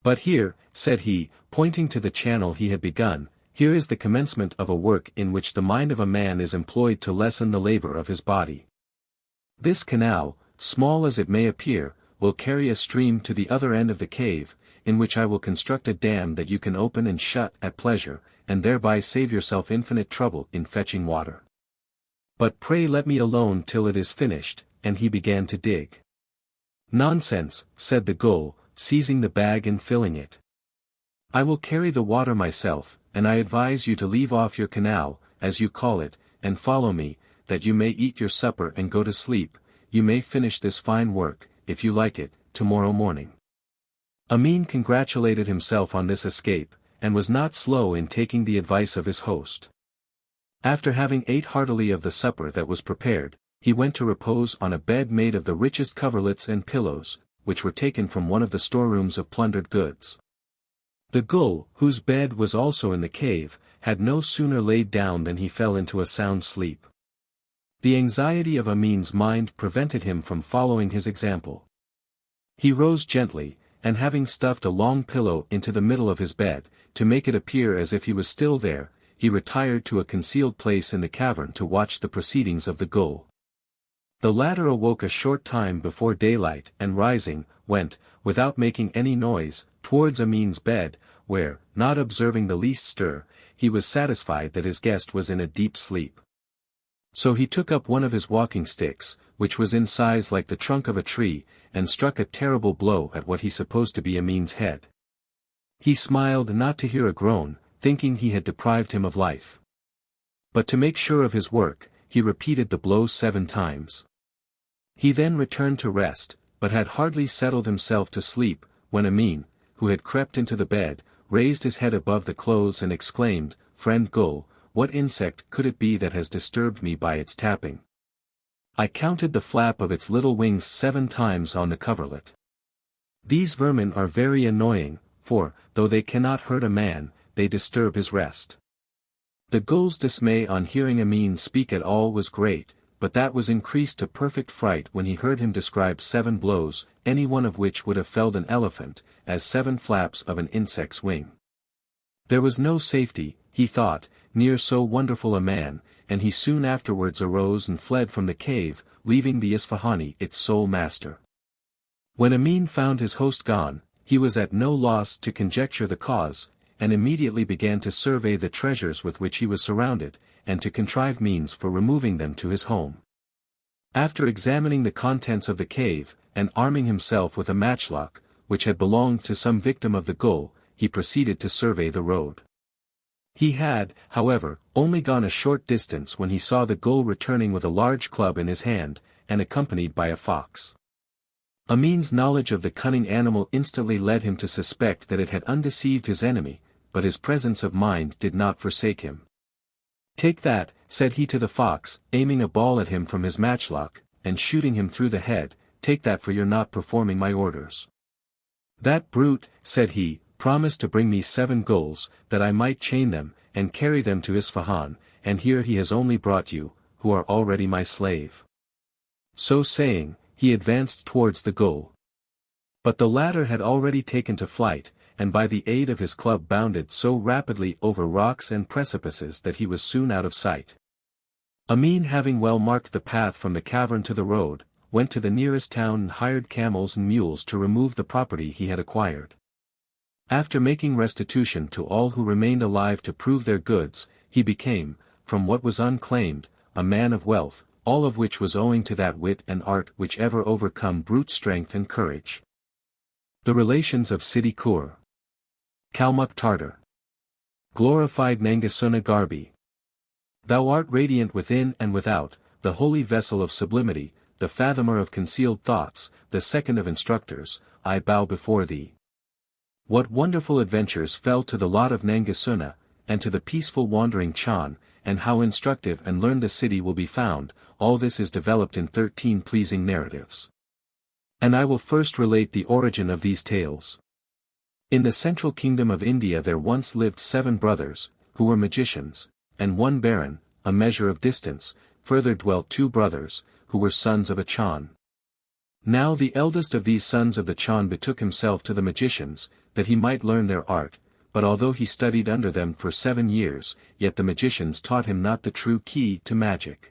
But here," said he, pointing to the channel he had begun, "here is the commencement of a work in which the mind of a man is employed to lessen the labor of his body. This canal, small as it may appear, will carry a stream to the other end of the cave, in which I will construct a dam that you can open and shut at pleasure, and thereby save yourself infinite trouble in fetching water. But pray let me alone till it is finished," and he began to dig. "Nonsense," said the ghoul, seizing the bag and filling it. "I will carry the water myself, and I advise you to leave off your canal, as you call it, and follow me, that you may eat your supper and go to sleep. You may finish this fine work, if you like it, tomorrow morning." Ameen congratulated himself on this escape, and was not slow in taking the advice of his host. After having ate heartily of the supper that was prepared, he went to repose on a bed made of the richest coverlets and pillows, which were taken from one of the storerooms of plundered goods. The ghoul, whose bed was also in the cave, had no sooner laid down than he fell into a sound sleep. The anxiety of Ameen's mind prevented him from following his example. He rose gently, and having stuffed a long pillow into the middle of his bed, to make it appear as if he was still there, he retired to a concealed place in the cavern to watch the proceedings of the ghoul. The latter awoke a short time before daylight and rising, went, without making any noise, towards Ameen's bed, where, not observing the least stir, he was satisfied that his guest was in a deep sleep. So he took up one of his walking sticks, which was in size like the trunk of a tree, and struck a terrible blow at what he supposed to be Ameen's head. He smiled not to hear a groan, thinking he had deprived him of life. But to make sure of his work, he repeated the blow 7 times. He then returned to rest, but had hardly settled himself to sleep, when Ameen, who had crept into the bed, raised his head above the clothes and exclaimed, "Friend ghoul, what insect could it be that has disturbed me by its tapping? I counted the flap of its little wings 7 times on the coverlet. These vermin are very annoying, for, though they cannot hurt a man, they disturb his rest. The Ghoul's dismay on hearing Ameen speak at all was great, but that was increased to perfect fright when he heard him describe 7 blows, any one of which would have felled an elephant, as 7 flaps of an insect's wing. There was no safety, he thought, near so wonderful a man, and he soon afterwards arose and fled from the cave, leaving the Isfahani its sole master. When Ameen found his host gone, he was at no loss to conjecture the cause, and immediately began to survey the treasures with which he was surrounded, and to contrive means for removing them to his home. After examining the contents of the cave, and arming himself with a matchlock, which had belonged to some victim of the Ghoul, he proceeded to survey the road. He had, however, only gone a short distance when he saw the Ghoul returning with a large club in his hand, and accompanied by a fox. Ameen's knowledge of the cunning animal instantly led him to suspect that it had undeceived his enemy, but his presence of mind did not forsake him. "Take that," said he to the fox, aiming a ball at him from his matchlock, and shooting him through the head, "take that for your not performing my orders." "That brute," said he, "promised to bring me 7 ghouls, that I might chain them, and carry them to Isfahan, and here he has only brought you, who are already my slave." So saying, he advanced towards the Ghoul. But the latter had already taken to flight, and by the aid of his club bounded so rapidly over rocks and precipices that he was soon out of sight. Ameen, having well marked the path from the cavern to the road, went to the nearest town and hired camels and mules to remove the property he had acquired. After making restitution to all who remained alive to prove their goods, he became, from what was unclaimed, a man of wealth, all of which was owing to that wit and art which ever overcome brute strength and courage. The Relations of Ssidi Kur. Kalmyk Tartar. Glorified Nangasuna Garbi. Thou art radiant within and without, the holy vessel of sublimity, the fathomer of concealed thoughts, the second of instructors, I bow before thee. What wonderful adventures fell to the lot of Nangasuna, and to the peaceful wandering Chan, and how instructive and learned the city will be found, all this is developed in 13 pleasing narratives. And I will first relate the origin of these tales. In the central kingdom of India there once lived 7 brothers, who were magicians, and 1 baron, a measure of distance, further dwelt 2 brothers, who were sons of a Chan. Now the eldest of these sons of the Chan betook himself to the magicians, that he might learn their art, but although he studied under them for 7 years, yet the magicians taught him not the true key to magic.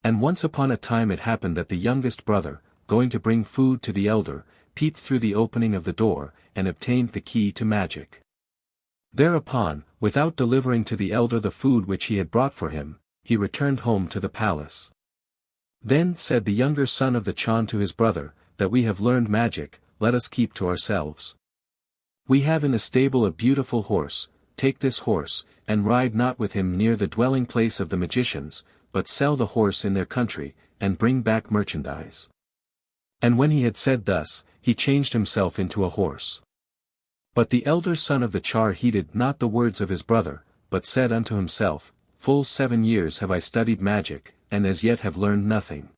And once upon a time it happened that the youngest brother, going to bring food to the elder, peeped through the opening of the door, and obtained the key to magic. Thereupon, without delivering to the elder the food which he had brought for him, he returned home to the palace. Then said the younger son of the Chan to his brother, that we have learned magic, let us keep to ourselves. We have in the stable a beautiful horse, take this horse, and ride not with him near the dwelling place of the magicians, but sell the horse in their country, and bring back merchandise. And when he had said thus, he changed himself into a horse. But the elder son of the Char heeded not the words of his brother, but said unto himself, Full 7 years have I studied magic, and as yet have learned nothing.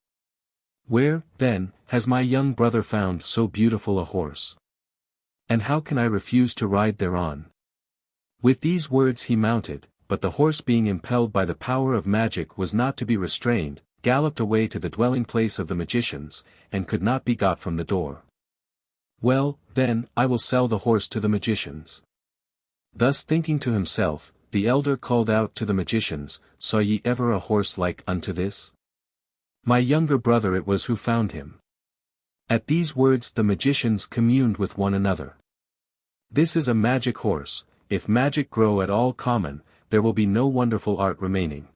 Where, then, has my young brother found so beautiful a horse? And how can I refuse to ride thereon? With these words he mounted, but the horse being impelled by the power of magic was not to be restrained, galloped away to the dwelling place of the magicians, and could not be got from the door. Well, then, I will sell the horse to the magicians. Thus thinking to himself, the elder called out to the magicians, Saw ye ever a horse like unto this? My younger brother it was who found him. At these words the magicians communed with one another. This is a magic horse, if magic grow at all common, there will be no wonderful art remaining.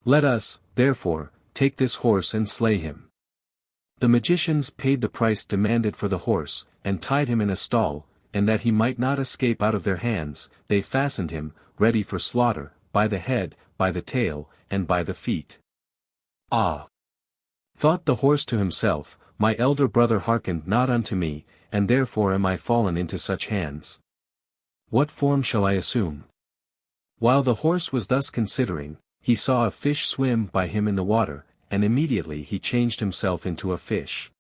Let us, therefore, take this horse and slay him. The magicians paid the price demanded for the horse, and tied him in a stall, and that he might not escape out of their hands, they fastened him, ready for slaughter, by the head, by the tail, and by the feet. Ah! Thought the horse to himself, my elder brother hearkened not unto me, and therefore am I fallen into such hands. What form shall I assume? While the horse was thus considering, he saw a fish swim by him in the water, and immediately he changed himself into a fish.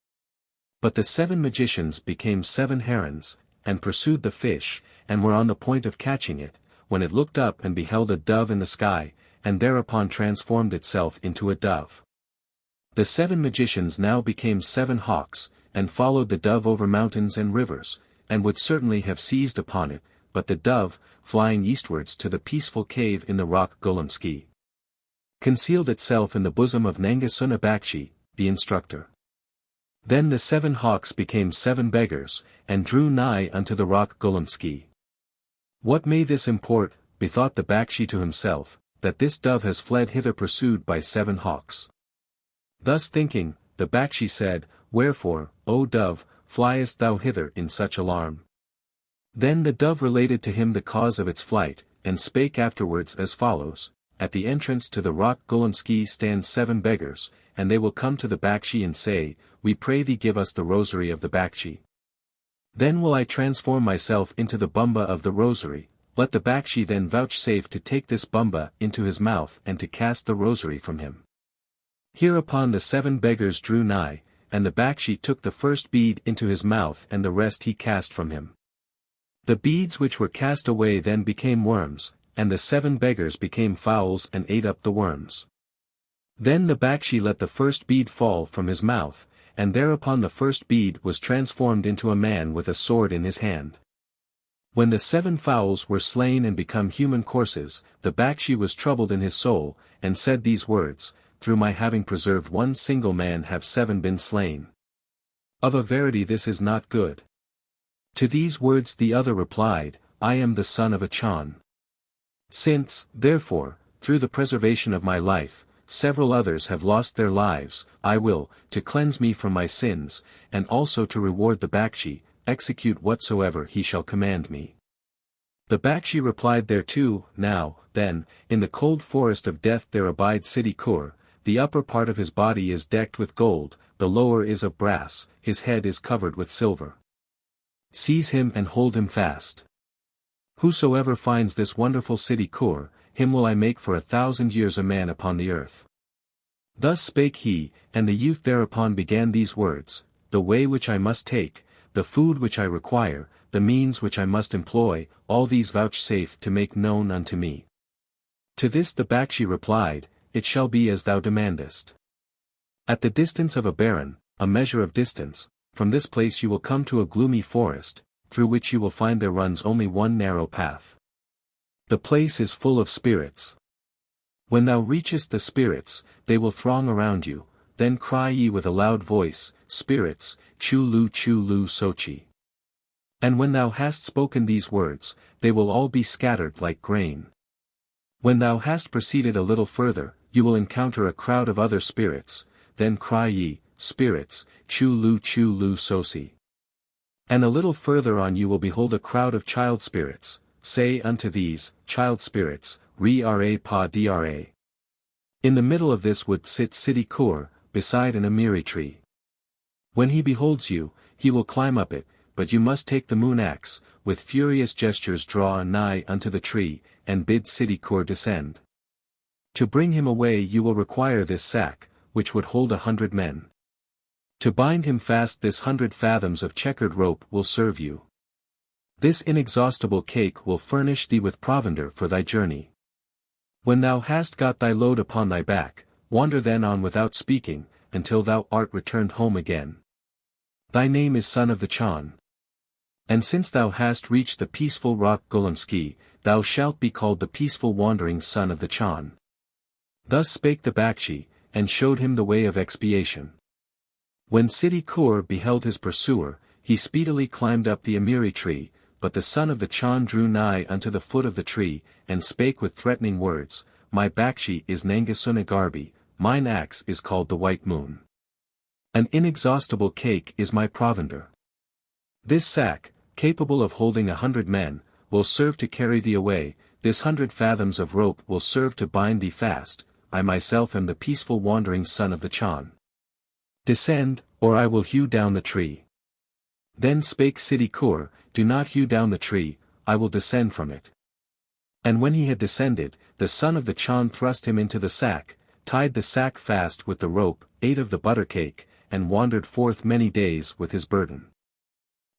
But the 7 magicians became 7 herons, and pursued the fish, and were on the point of catching it, when it looked up and beheld a dove in the sky, and thereupon transformed itself into a dove. The 7 magicians now became 7 hawks, and followed the dove over mountains and rivers, and would certainly have seized upon it, but the dove, flying eastwards to the peaceful cave in the rock Dhurrumnath, concealed itself in the bosom of Nanga Sunabakshi, the instructor. Then the 7 hawks became 7 beggars, and drew nigh unto the rock Dhurrumnath. What may this import, bethought the Bakshi to himself, that this dove has fled hither pursued by 7 hawks? Thus thinking, the Bakshi said, Wherefore, O dove, fliest thou hither in such alarm? Then the dove related to him the cause of its flight, and spake afterwards as follows: At the entrance to the rock Dhurrumnath stand 7 beggars, and they will come to the Bakshi and say, We pray thee give us the rosary of the Bakshi. Then will I transform myself into the Bumba of the rosary, let the Bakshi then vouchsafe to take this Bumba into his mouth and to cast the rosary from him. Hereupon the 7 beggars drew nigh, and the Bakshi took the first bead into his mouth and the rest he cast from him. The beads which were cast away then became worms, and the 7 beggars became fowls and ate up the worms. Then the Bakshi let the first bead fall from his mouth, and thereupon the first bead was transformed into a man with a sword in his hand. When the 7 fowls were slain and become human corpses, the Bakshi was troubled in his soul, and said these words, Through my having preserved one single man have 7 been slain. Of a verity this is not good. To these words the other replied, I am the son of a Chan. Since, therefore, through the preservation of my life, several others have lost their lives, I will, to cleanse me from my sins, and also to reward the Bakshi, execute whatsoever he shall command me. The Bakshi replied thereto, Now, then, in the cold forest of death there abides Ssidi Kur, the upper part of his body is decked with gold, the lower is of brass, his head is covered with silver. Seize him and hold him fast. Whosoever finds this wonderful Ssidi Kur, him will I make for 1,000 years a man upon the earth. Thus spake he, and the youth thereupon began these words, The way which I must take, the food which I require, the means which I must employ, all these vouchsafe to make known unto me. To this the Bakshi replied, It shall be as thou demandest. At the distance of a baron, a measure of distance, from this place you will come to a gloomy forest, through which you will find there runs only one narrow path. The place is full of spirits. When thou reachest the spirits, they will throng around you, then cry ye with a loud voice, Spirits, Chulu Sochi. And when thou hast spoken these words, they will all be scattered like grain. When thou hast proceeded a little further, you will encounter a crowd of other spirits, then cry ye, Spirits, Chulu Sosi. And a little further on you will behold a crowd of child spirits, say unto these, Child spirits, Re-ra pa dra. In the middle of this would sit Ssidi Kur, beside an amiri tree. When he beholds you, he will climb up it, but you must take the moon axe, with furious gestures draw nigh unto the tree, and bid Ssidi Kur descend. To bring him away you will require this sack, which would hold 100 men. To bind him fast this 100 fathoms of checkered rope will serve you. This inexhaustible cake will furnish thee with provender for thy journey. When thou hast got thy load upon thy back, wander then on without speaking, until thou art returned home again. Thy name is Son of the Chan. And since thou hast reached the peaceful rock Dhurrumnath, thou shalt be called the peaceful wandering son of the Chan. Thus spake the Bakshi, and showed him the way of expiation. When Ssidi Kur beheld his pursuer, he speedily climbed up the amiri tree, but the son of the Chan drew nigh unto the foot of the tree, and spake with threatening words, My Bakshi is Nanga Sunabakshi, mine axe is called the White Moon. An inexhaustible cake is my provender. This sack, capable of holding 100 men, will serve to carry thee away, this 100 fathoms of rope will serve to bind thee fast, I myself am the peaceful wandering son of the Chan. Descend, or I will hew down the tree. Then spake Ssidi Kur, Do not hew down the tree, I will descend from it. And when he had descended, the son of the Chan thrust him into the sack, tied the sack fast with the rope, ate of the butter cake, and wandered forth many days with his burden.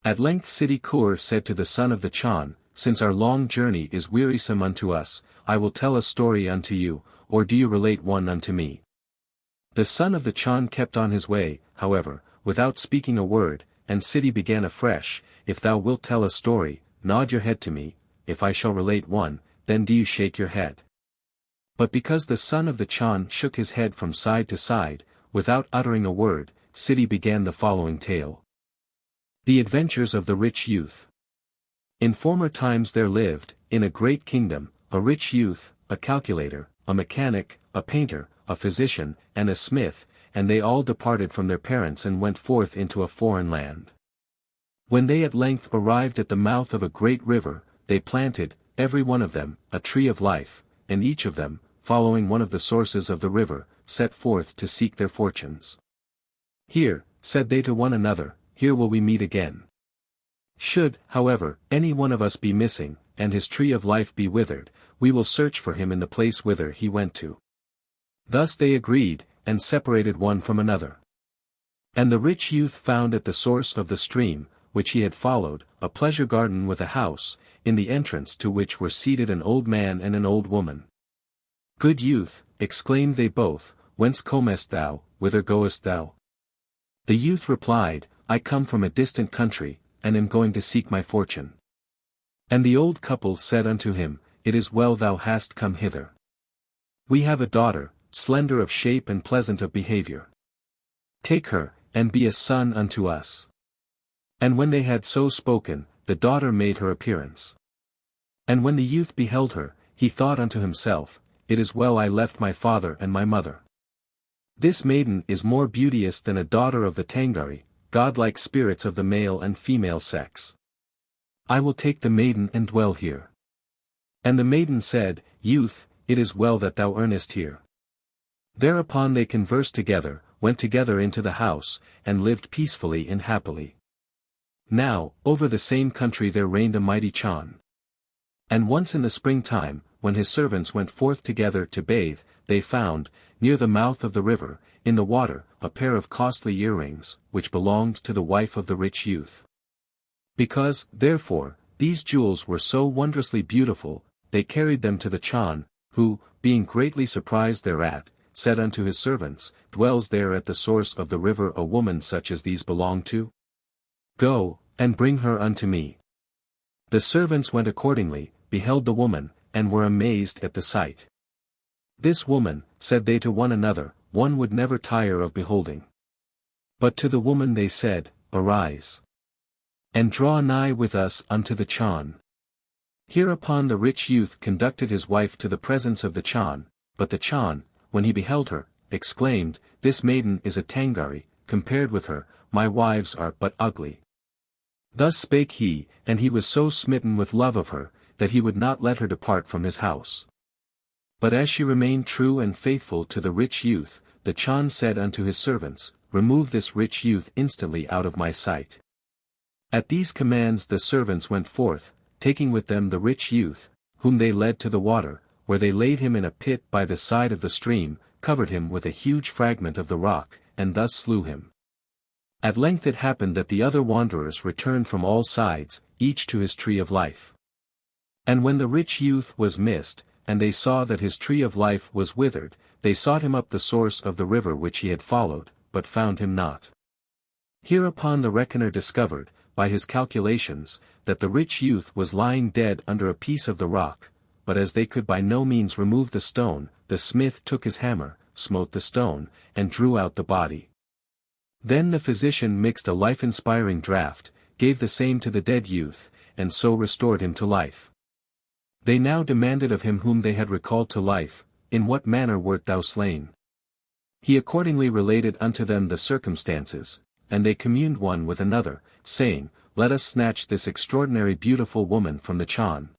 At length Ssidi Kur said to the son of the Chan, "Since our long journey is wearisome unto us, I will tell a story unto you, or do you relate one unto me?" The son of the Chan kept on his way, however, without speaking a word, and Ssidi began afresh, "If thou wilt tell a story, nod your head to me, if I shall relate one, then do you shake your head." But because the son of the Chan shook his head from side to side, without uttering a word, Ssidi began the following tale. The Adventures of the Rich Youth. In former times there lived, in a great kingdom, a rich youth, a calculator, a mechanic, a painter, a physician, and a smith, and they all departed from their parents and went forth into a foreign land. When they at length arrived at the mouth of a great river, they planted, every one of them, a tree of life, and each of them, following one of the sources of the river, set forth to seek their fortunes. "Here," said they to one another, "here will we meet again. Should, however, any one of us be missing, and his tree of life be withered, we will search for him in the place whither he went to." Thus they agreed, and separated one from another. And the rich youth found at the source of the stream, which he had followed, a pleasure garden with a house, in the entrance to which were seated an old man and an old woman. "Good youth," exclaimed they both, "whence comest thou, whither goest thou?" The youth replied, "I come from a distant country, and am going to seek my fortune." And the old couple said unto him, "It is well thou hast come hither. We have a daughter, slender of shape and pleasant of behavior. Take her, and be a son unto us." And when they had so spoken, the daughter made her appearance. And when the youth beheld her, he thought unto himself, "It is well I left my father and my mother. This maiden is more beauteous than a daughter of the Tangari, godlike spirits of the male and female sex. I will take the maiden and dwell here." And the maiden said, "Youth, it is well that thou earnest here." Thereupon they conversed together, went together into the house, and lived peacefully and happily. Now, over the same country there reigned a mighty Chan. And once in the springtime, when his servants went forth together to bathe, they found, near the mouth of the river, in the water, a pair of costly earrings, which belonged to the wife of the rich youth. Because, therefore, these jewels were so wondrously beautiful, they carried them to the Chan, who, being greatly surprised thereat, said unto his servants, "Dwells there at the source of the river a woman such as these belong to? Go, and bring her unto me." The servants went accordingly, beheld the woman, and were amazed at the sight. "This woman," said they to one another, "one would never tire of beholding." But to the woman they said, "Arise, and draw nigh with us unto the Chan." Hereupon the rich youth conducted his wife to the presence of the Chan, but the Chan, when he beheld her, exclaimed, "This maiden is a Tangari, compared with her, my wives are but ugly." Thus spake he, and he was so smitten with love of her, that he would not let her depart from his house. But as she remained true and faithful to the rich youth, the Chan said unto his servants, "Remove this rich youth instantly out of my sight." At these commands the servants went forth, taking with them the rich youth, whom they led to the water, where they laid him in a pit by the side of the stream, covered him with a huge fragment of the rock, and thus slew him. At length it happened that the other wanderers returned from all sides, each to his tree of life. And when the rich youth was missed, and they saw that his tree of life was withered, they sought him up the source of the river which he had followed, but found him not. Hereupon the reckoner discovered, by his calculations, that the rich youth was lying dead under a piece of the rock, but as they could by no means remove the stone, the smith took his hammer, smote the stone, and drew out the body. Then the physician mixed a life-inspiring draught, gave the same to the dead youth, and so restored him to life. They now demanded of him whom they had recalled to life, "In what manner wert thou slain?" He accordingly related unto them the circumstances, and they communed one with another, saying, "Let us snatch this extraordinary beautiful woman from the Chan."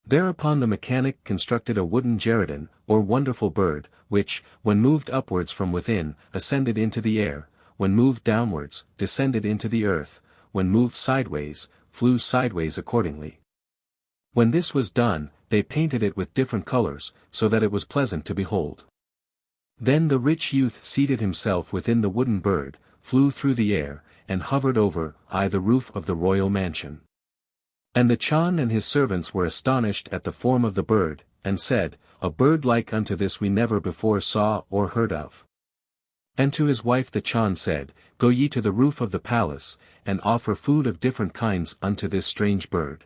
Thereupon the mechanic constructed a wooden gerudin, or wonderful bird, which, when moved upwards from within, ascended into the air, when moved downwards, descended into the earth, when moved sideways, flew sideways accordingly. When this was done, they painted it with different colors, so that it was pleasant to behold. Then the rich youth seated himself within the wooden bird, flew through the air, and hovered over the roof of the royal mansion. And the Chan and his servants were astonished at the form of the bird, and said, "A bird like unto this we never before saw or heard of." And to his wife the Chan said, "Go ye to the roof of the palace, and offer food of different kinds unto this strange bird."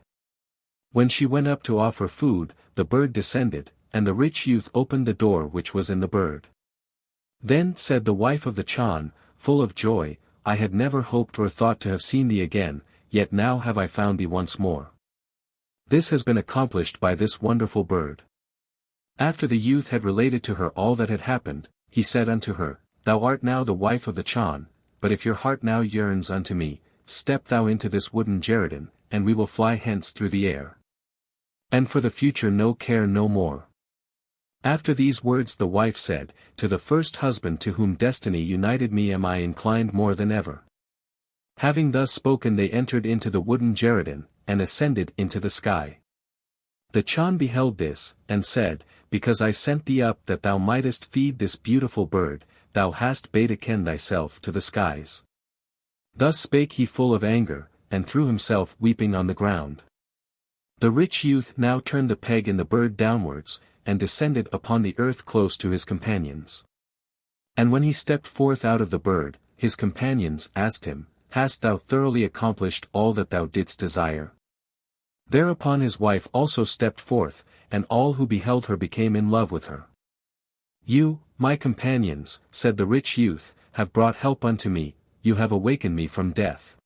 When she went up to offer food, the bird descended, and the rich youth opened the door which was in the bird. Then said the wife of the Chan, full of joy, "I had never hoped or thought to have seen thee again, yet now have I found thee once more. This has been accomplished by this wonderful bird." After the youth had related to her all that had happened, he said unto her, "Thou art now the wife of the Chan, but if your heart now yearns unto me, step thou into this wooden gerudin, and we will fly hence through the air. And for the future no care no more." After these words the wife said, "To the first husband to whom destiny united me am I inclined more than ever." Having thus spoken they entered into the wooden gerudin, and ascended into the sky. The Chan beheld this, and said, "Because I sent thee up that thou mightest feed this beautiful bird, thou hast betaken thyself to the skies." Thus spake he full of anger, and threw himself weeping on the ground. The rich youth now turned the peg in the bird downwards, and descended upon the earth close to his companions. And when he stepped forth out of the bird, his companions asked him, "Hast thou thoroughly accomplished all that thou didst desire?" Thereupon his wife also stepped forth, and all who beheld her became in love with her. "You, my companions," said the rich youth, "have brought help unto me, you have awakened me from death.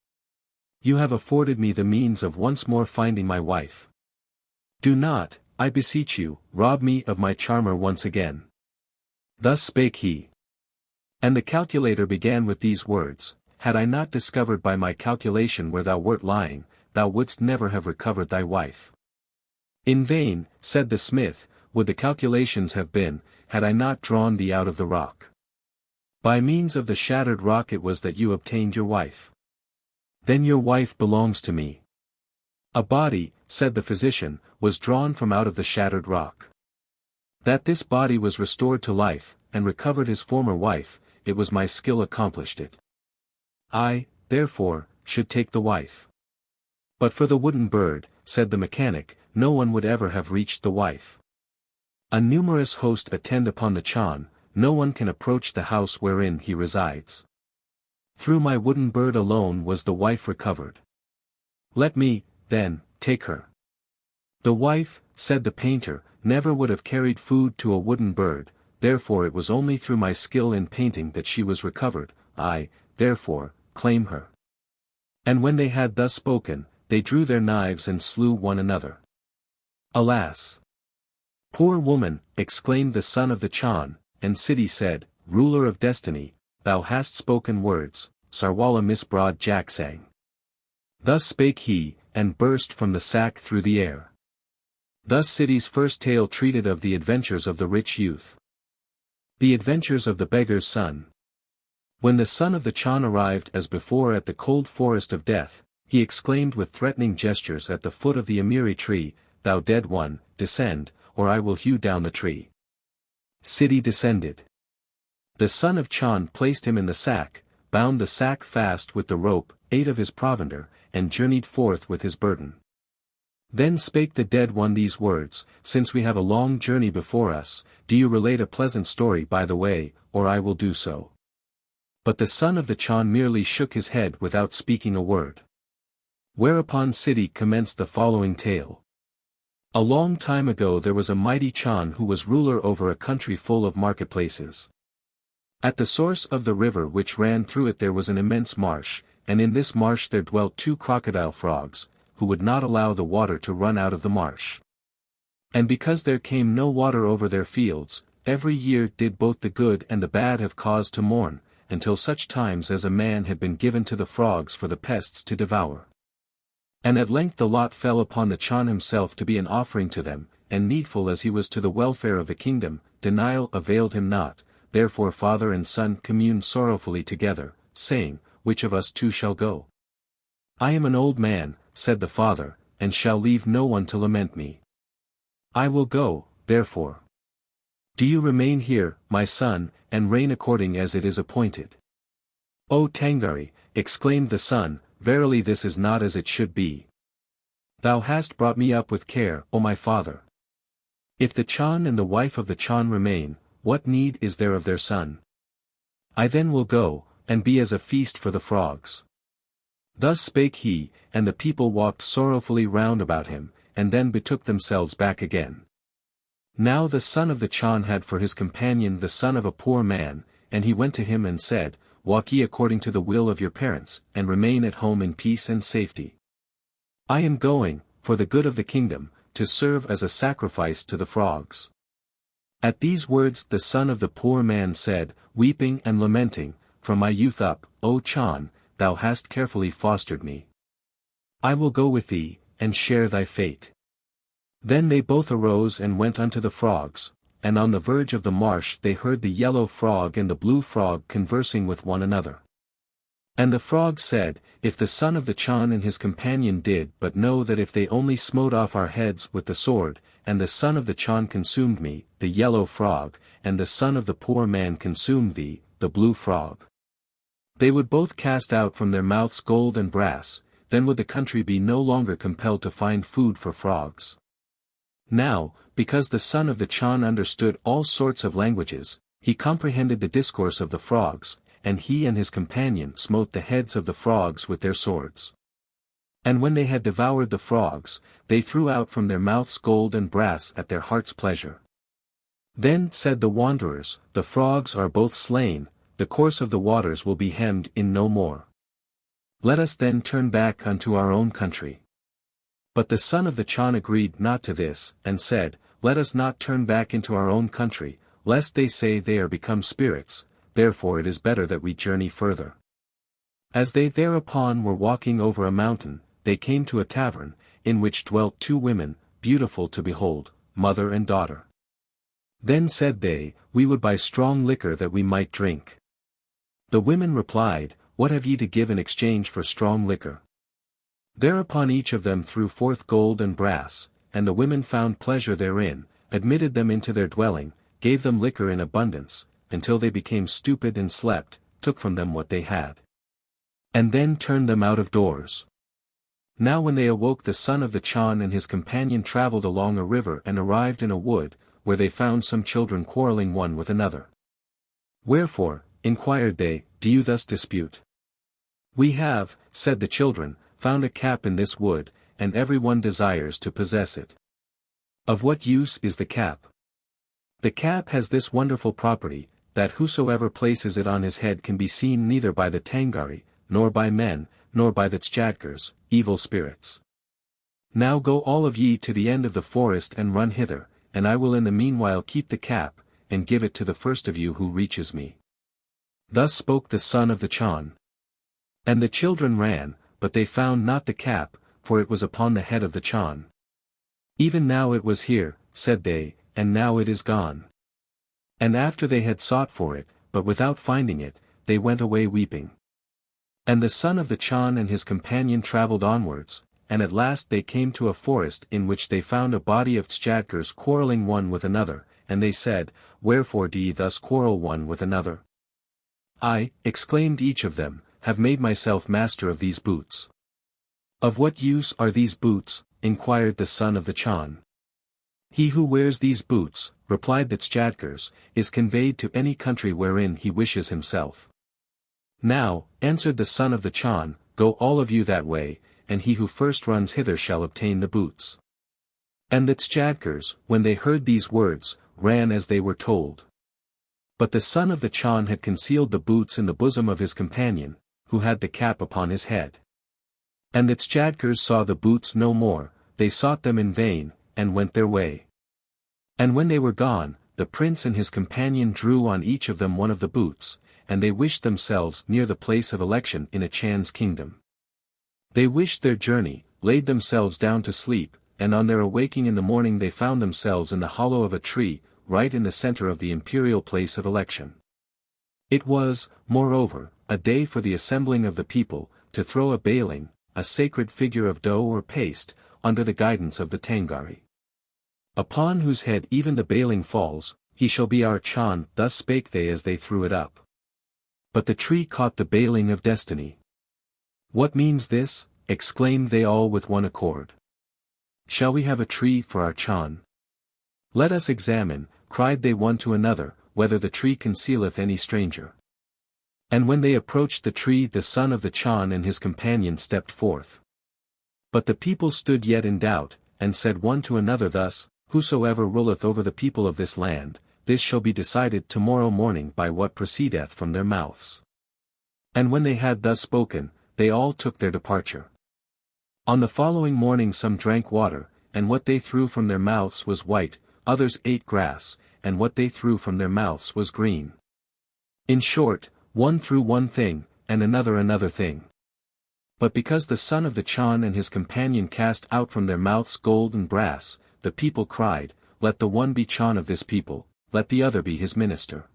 You have afforded me the means of once more finding my wife. Do not, I beseech you, rob me of my charmer once again." Thus spake he. And the calculator began with these words, "Had I not discovered by my calculation where thou wert lying, thou wouldst never have recovered thy wife." "In vain," said the smith, "would the calculations have been, had I not drawn thee out of the rock. By means of the shattered rock it was that you obtained your wife. Then your wife belongs to me." "A body," said the physician, "was drawn from out of the shattered rock. That this body was restored to life, and recovered his former wife, it was my skill accomplished it. I, therefore, should take the wife. But for the wooden bird," said the mechanic, "no one would ever have reached the wife. A numerous host attend upon the Chan, no one can approach the house wherein he resides. Through my wooden bird alone was the wife recovered. Let me, then, take her." "The wife," said the painter, "never would have carried food to a wooden bird, therefore it was only through my skill in painting that she was recovered, I, therefore, claim her." And when they had thus spoken, they drew their knives and slew one another. "Alas! Poor woman," exclaimed the son of the Chan, and Ssidi said, "Ruler of destiny, thou hast spoken words, Sarwala misbroad jacksang." Thus spake he, and burst from the sack through the air. Thus Ssidi's first tale treated of the adventures of the rich youth. The adventures of the beggar's son. When the son of the Chan arrived as before at the cold forest of death, he exclaimed with threatening gestures at the foot of the Amiri tree, "Thou dead one, descend, or I will hew down the tree." Ssidi descended. The son of Chan placed him in the sack, bound the sack fast with the rope, ate of his provender, and journeyed forth with his burden. Then spake the dead one these words, "Since we have a long journey before us, do you relate a pleasant story by the way, or I will do so." But the son of the Chan merely shook his head without speaking a word. Whereupon Ssidi commenced the following tale. A long time ago there was a mighty Chan who was ruler over a country full of marketplaces. At the source of the river which ran through it there was an immense marsh, and in this marsh there dwelt two crocodile frogs, who would not allow the water to run out of the marsh. And because there came no water over their fields, every year did both the good and the bad have cause to mourn, until such times as a man had been given to the frogs for the pests to devour. And at length the lot fell upon the Chan himself to be an offering to them, and needful as he was to the welfare of the kingdom, denial availed him not, therefore father and son communed sorrowfully together, saying, "Which of us two shall go? I am an old man," said the father, "and shall leave no one to lament me. I will go, therefore. Do you remain here, my son, and reign according as it is appointed." "O Tangari," exclaimed the son, "verily this is not as it should be. Thou hast brought me up with care, O my father. If the Chan and the wife of the Chan remain, what need is there of their son? I then will go, and be as a feast for the frogs." Thus spake he, and the people walked sorrowfully round about him, and then betook themselves back again. Now the son of the Chan had for his companion the son of a poor man, and he went to him and said, "Walk ye according to the will of your parents, and remain at home in peace and safety. I am going, for the good of the kingdom, to serve as a sacrifice to the frogs." At these words the son of the poor man said, weeping and lamenting, "From my youth up, O Chan, thou hast carefully fostered me. I will go with thee, and share thy fate." Then they both arose and went unto the frogs, and on the verge of the marsh they heard the yellow frog and the blue frog conversing with one another. And the frog said, "If the son of the Chan and his companion did but know that if they only smote off our heads with the sword, and the son of the Chan consumed me, the yellow frog, and the son of the poor man consumed thee, the blue frog, they would both cast out from their mouths gold and brass, then would the country be no longer compelled to find food for frogs." Now, because the son of the Chan understood all sorts of languages, he comprehended the discourse of the frogs, and he and his companion smote the heads of the frogs with their swords. And when they had devoured the frogs, they threw out from their mouths gold and brass at their heart's pleasure. Then said the wanderers, "The frogs are both slain, the course of the waters will be hemmed in no more. Let us then turn back unto our own country." But the son of the Chan agreed not to this, and said, "Let us not turn back into our own country, lest they say they are become spirits, therefore it is better that we journey further." As they thereupon were walking over a mountain, they came to a tavern, in which dwelt two women, beautiful to behold, mother and daughter. Then said they, "We would buy strong liquor that we might drink." The women replied, "What have ye to give in exchange for strong liquor?" Thereupon each of them threw forth gold and brass, and the women found pleasure therein, admitted them into their dwelling, gave them liquor in abundance, until they became stupid and slept, took from them what they had, and then turned them out of doors. Now when they awoke the son of the Chan and his companion travelled along a river and arrived in a wood, where they found some children quarrelling one with another. "Wherefore," inquired they, "do you thus dispute?" "We have," said the children, "found a cap in this wood, and every one desires to possess it." "Of what use is the cap?" "The cap has this wonderful property, that whosoever places it on his head can be seen neither by the Tangari, nor by men, nor by the Tschadkars, evil spirits. Now go all of ye to the end of the forest and run hither, and I will in the meanwhile keep the cap, and give it to the first of you who reaches me." Thus spoke the son of the Chan. And the children ran, but they found not the cap, for it was upon the head of the Chan. "Even now it was here," said they, "and now it is gone." And after they had sought for it, but without finding it, they went away weeping. And the son of the Chan and his companion travelled onwards, and at last they came to a forest in which they found a body of Tschadkars quarrelling one with another, and they said, "Wherefore do ye thus quarrel one with another?" "I," exclaimed each of them, "have made myself master of these boots." "Of what use are these boots?" inquired the son of the Chan. "He who wears these boots," replied the Tschadkars, "is conveyed to any country wherein he wishes himself." "Now," answered the son of the Chan, "go all of you that way, and he who first runs hither shall obtain the boots." And the Tschadkars, when they heard these words, ran as they were told. But the son of the Chan had concealed the boots in the bosom of his companion, who had the cap upon his head. And the Tschadkars saw the boots no more, they sought them in vain, and went their way. And when they were gone, the prince and his companion drew on each of them one of the boots, and they wished themselves near the place of election in a Chan's kingdom. They wished their journey, laid themselves down to sleep, and on their awaking in the morning they found themselves in the hollow of a tree, right in the center of the imperial place of election. It was, moreover, a day for the assembling of the people, to throw a baling, a sacred figure of dough or paste, under the guidance of the Tangari. Upon whose head even the baling falls, he shall be our Chan, thus spake they as they threw it up. But the tree caught the bailing of destiny. "What means this?" exclaimed they all with one accord. "Shall we have a tree for our Chan?" "Let us examine," cried they one to another, "whether the tree concealeth any stranger." And when they approached the tree, the son of the Chan and his companion stepped forth. But the people stood yet in doubt, and said one to another thus, "Whosoever ruleth over the people of this land, this shall be decided tomorrow morning by what proceedeth from their mouths." And when they had thus spoken, they all took their departure. On the following morning some drank water, and what they threw from their mouths was white, others ate grass, and what they threw from their mouths was green. In short, one threw one thing, and another another thing. But because the son of the Chan and his companion cast out from their mouths gold and brass, the people cried, "Let the one be Chan of this people, let the other be his minister."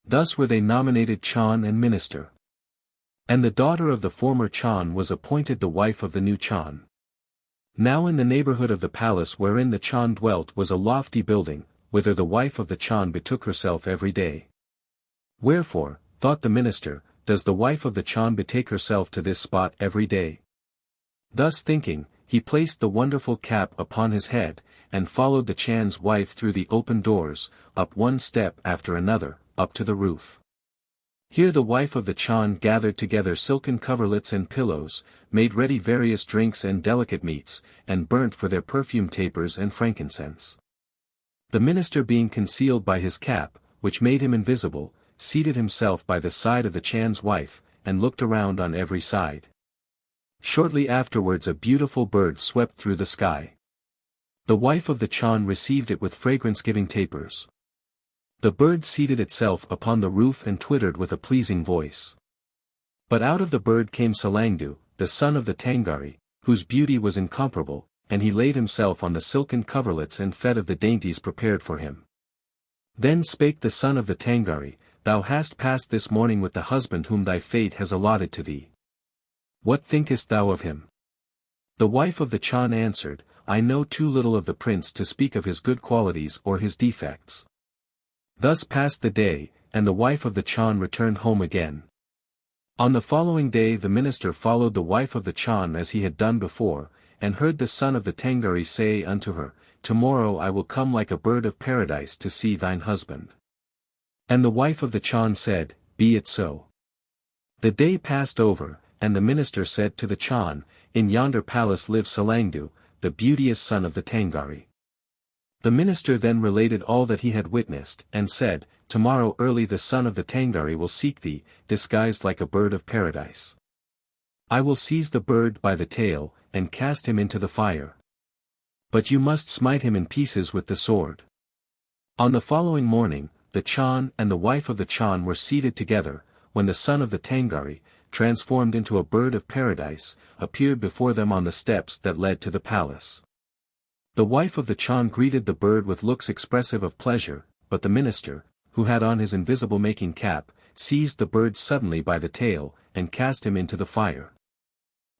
Thus were they nominated Chan and minister. And the daughter of the former Chan was appointed the wife of the new Chan. Now in the neighborhood of the palace wherein the Chan dwelt was a lofty building, whither the wife of the Chan betook herself every day. Wherefore, thought the minister, does the wife of the Chan betake herself to this spot every day? Thus thinking, he placed the wonderful cap upon his head, and followed the Chan's wife through the open doors, up one step after another, up to the roof. Here the wife of the Chan gathered together silken coverlets and pillows, made ready various drinks and delicate meats, and burnt for their perfume tapers and frankincense. The minister being concealed by his cap, which made him invisible, seated himself by the side of the Chan's wife, and looked around on every side. Shortly afterwards a beautiful bird swept through the sky. The wife of the Chan received it with fragrance-giving tapers. The bird seated itself upon the roof and twittered with a pleasing voice. But out of the bird came Salangdu, the son of the Tangari, whose beauty was incomparable, and he laid himself on the silken coverlets and fed of the dainties prepared for him. Then spake the son of the Tangari, "Thou hast passed this morning with the husband whom thy fate has allotted to thee. What thinkest thou of him?" The wife of the Chan answered, "I know too little of the prince to speak of his good qualities or his defects." Thus passed the day, and the wife of the Chan returned home again. On the following day the minister followed the wife of the Chan as he had done before, and heard the son of the Tangari say unto her, "Tomorrow I will come like a bird of paradise to see thine husband." And the wife of the Chan said, "Be it so." The day passed over, and the minister said to the Chan, "In yonder palace lives Salangdu, the beauteous son of the Tangari." The minister then related all that he had witnessed, and said, "Tomorrow early the son of the Tangari will seek thee, disguised like a bird of paradise. I will seize the bird by the tail, and cast him into the fire. But you must smite him in pieces with the sword." On the following morning, the Chan and the wife of the Chan were seated together, when the son of the Tangari, transformed into a bird of paradise, appeared before them on the steps that led to the palace. The wife of the Chan greeted the bird with looks expressive of pleasure, but the minister, who had on his invisible-making cap, seized the bird suddenly by the tail, and cast him into the fire.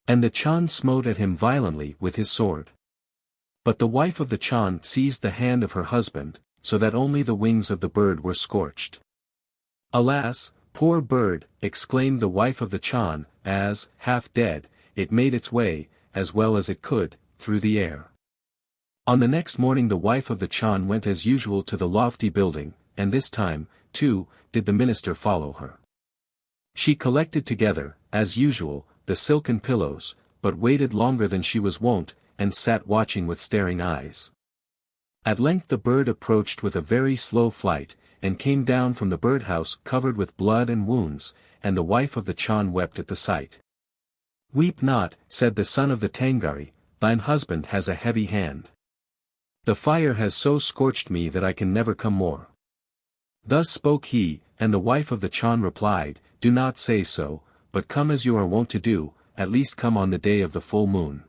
And the Chan smote at him violently with his sword. But the wife of the Chan seized the hand of her husband, so that only the wings of the bird were scorched. "Alas, poor bird," exclaimed the wife of the Chan, as, half dead, it made its way, as well as it could, through the air. On the next morning the wife of the Chan went as usual to the lofty building, and this time, too, did the minister follow her. She collected together, as usual, the silken pillows, but waited longer than she was wont, and sat watching with staring eyes. At length the bird approached with a very slow flight, and came down from the birdhouse covered with blood and wounds, and the wife of the Chan wept at the sight. "Weep not," said the son of the Tangari, "thine husband has a heavy hand. The fire has so scorched me that I can never come more." Thus spoke he, and the wife of the Chan replied, "Do not say so, but come as you are wont to do, at least come on the day of the full moon."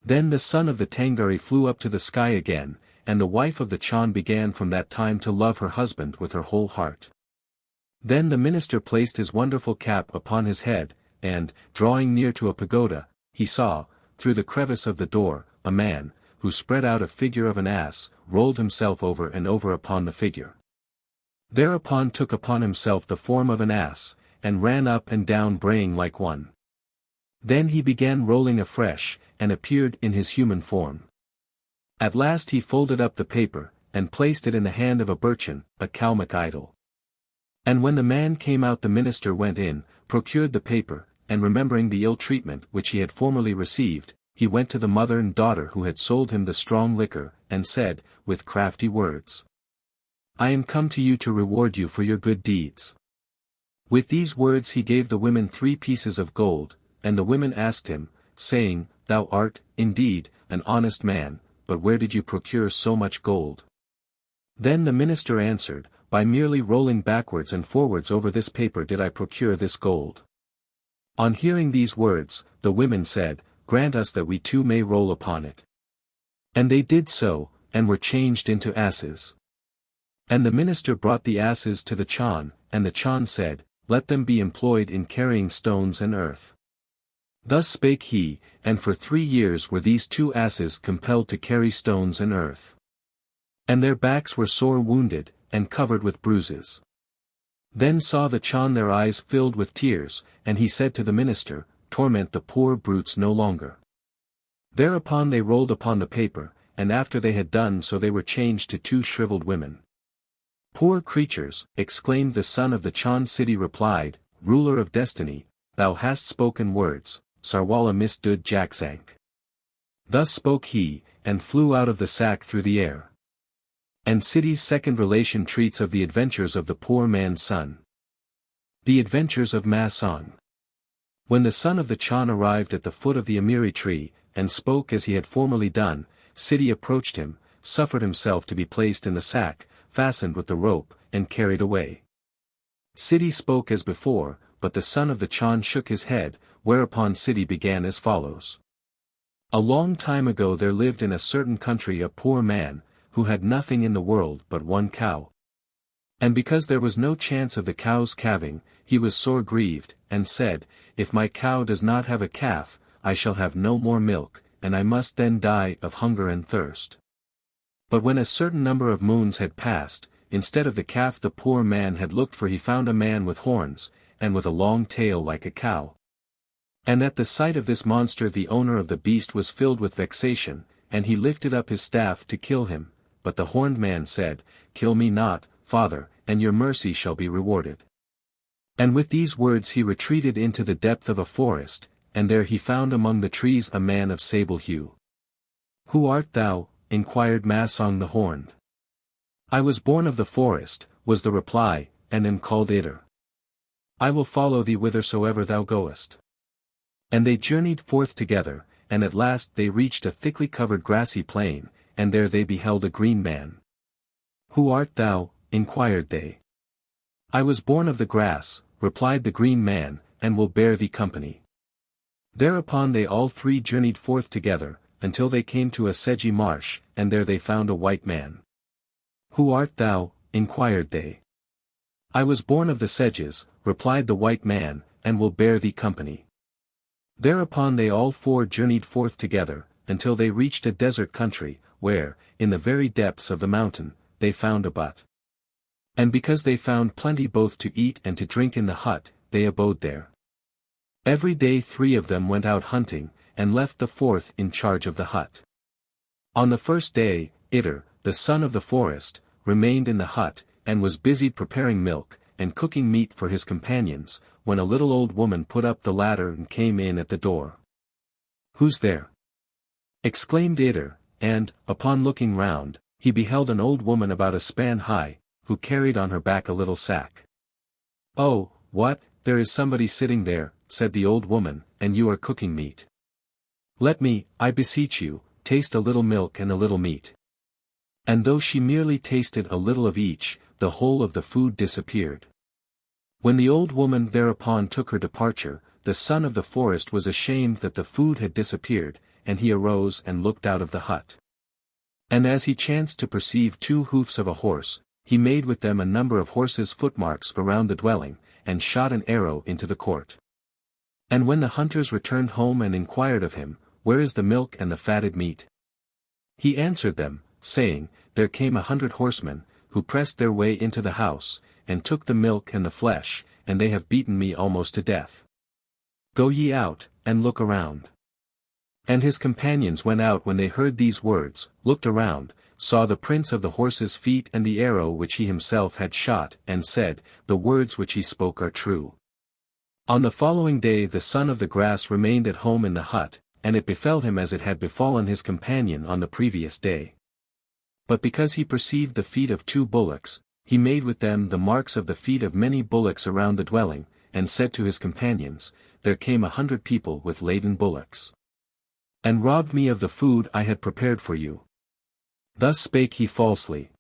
Then the son of the Tangari flew up to the sky again, and the wife of the Chan began from that time to love her husband with her whole heart. Then the minister placed his wonderful cap upon his head, and, drawing near to a pagoda, he saw, through the crevice of the door, a man, who spread out a figure of an ass, rolled himself over and over upon the figure. Thereupon took upon himself the form of an ass, and ran up and down braying like one. Then he began rolling afresh, and appeared in his human form. At last he folded up the paper, and placed it in the hand of a Burchan, a Kalmyk idol. And when the man came out, the minister went in, procured the paper, and remembering the ill treatment which he had formerly received, he went to the mother and daughter who had sold him the strong liquor, and said, with crafty words, "I am come to you to reward you for your good deeds." With these words he gave the women 3 pieces of gold, and the women asked him, saying, "Thou art, indeed, an honest man, but where did you procure so much gold?" Then the minister answered, "By merely rolling backwards and forwards over this paper did I procure this gold." On hearing these words, the women said, "Grant us that we too may roll upon it." And they did so, and were changed into asses. And the minister brought the asses to the Chan, and the Chan said, "Let them be employed in carrying stones and earth." Thus spake he, and for 3 years were these 2 asses compelled to carry stones and earth. And their backs were sore wounded, and covered with bruises. Then saw the Chan their eyes filled with tears, and he said to the minister, "Torment the poor brutes no longer." Thereupon they rolled upon the paper, and after they had done so they were changed to 2 shriveled women. "Poor creatures," exclaimed the son of the Chan. Ssidi replied, "Ruler of destiny, thou hast spoken words, Sarwala misdud jaksank." Thus spoke he, and flew out of the sack through the air. And Ssidi's second relation treats of the adventures of the poor man's son. The Adventures of Massang. When the son of the Chan arrived at the foot of the Amiri tree, and spoke as he had formerly done, Ssidi approached him, suffered himself to be placed in the sack, fastened with the rope, and carried away. Ssidi spoke as before, but the son of the Chan shook his head, whereupon Ssidi began as follows. A long time ago there lived in a certain country a poor man, who had nothing in the world but 1 cow. And because there was no chance of the cow's calving, he was sore grieved, and said, "If my cow does not have a calf, I shall have no more milk, and I must then die of hunger and thirst." But when a certain number of moons had passed, instead of the calf the poor man had looked for he found a man with horns, and with a long tail like a cow. And at the sight of this monster the owner of the beast was filled with vexation, and he lifted up his staff to kill him, but the horned man said, "Kill me not, father, and your mercy shall be rewarded." And with these words he retreated into the depth of a forest, and there he found among the trees a man of sable hue. "Who art thou?" inquired Massang the horned. "I was born of the forest," was the reply, "and am called Idr. I will follow thee whithersoever thou goest." And they journeyed forth together, and at last they reached a thickly covered grassy plain, and there they beheld a green man. "Who art thou?" inquired they. "I was born of the grass," replied the green man, "and will bear thee company." Thereupon they all 3 journeyed forth together, until they came to a sedgy marsh, and there they found a white man. "Who art thou?" inquired they. "I was born of the sedges," replied the white man, "and will bear thee company." Thereupon they all 4 journeyed forth together, until they reached a desert country, where, in the very depths of the mountain, they found a butt. And because they found plenty both to eat and to drink in the hut, they abode there. Every day 3 of them went out hunting, and left the 4th in charge of the hut. On the first day, Idr, the son of the forest, remained in the hut, and was busy preparing milk, and cooking meat for his companions, when a little old woman put up the ladder and came in at the door. "Who's there?" exclaimed Idr, and, upon looking round, he beheld an old woman about a span high, who carried on her back a little sack. "Oh, what, there is somebody sitting there," said the old woman, "and you are cooking meat. Let me, I beseech you, taste a little milk and a little meat." And though she merely tasted a little of each, the whole of the food disappeared. When the old woman thereupon took her departure, the son of the forest was ashamed that the food had disappeared, and he arose and looked out of the hut. And as he chanced to perceive 2 hoofs of a horse, he made with them a number of horses' footmarks around the dwelling, and shot an arrow into the court. And when the hunters returned home and inquired of him, "Where is the milk and the fatted meat?" he answered them, saying, "There came 100 horsemen, who pressed their way into the house, and took the milk and the flesh, and they have beaten me almost to death. Go ye out, and look around. And his companions went out when they heard these words, looked around, saw the prints of the horse's feet and the arrow which he himself had shot, and said, the words which he spoke are true. On the following day the son of the grass remained at home in the hut, and it befell him as it had befallen his companion on the previous day. But because he perceived the feet of 2 bullocks, he made with them the marks of the feet of many bullocks around the dwelling, and said to his companions, there came 100 people with laden bullocks, and robbed me of the food I had prepared for you. Thus spake he falsely.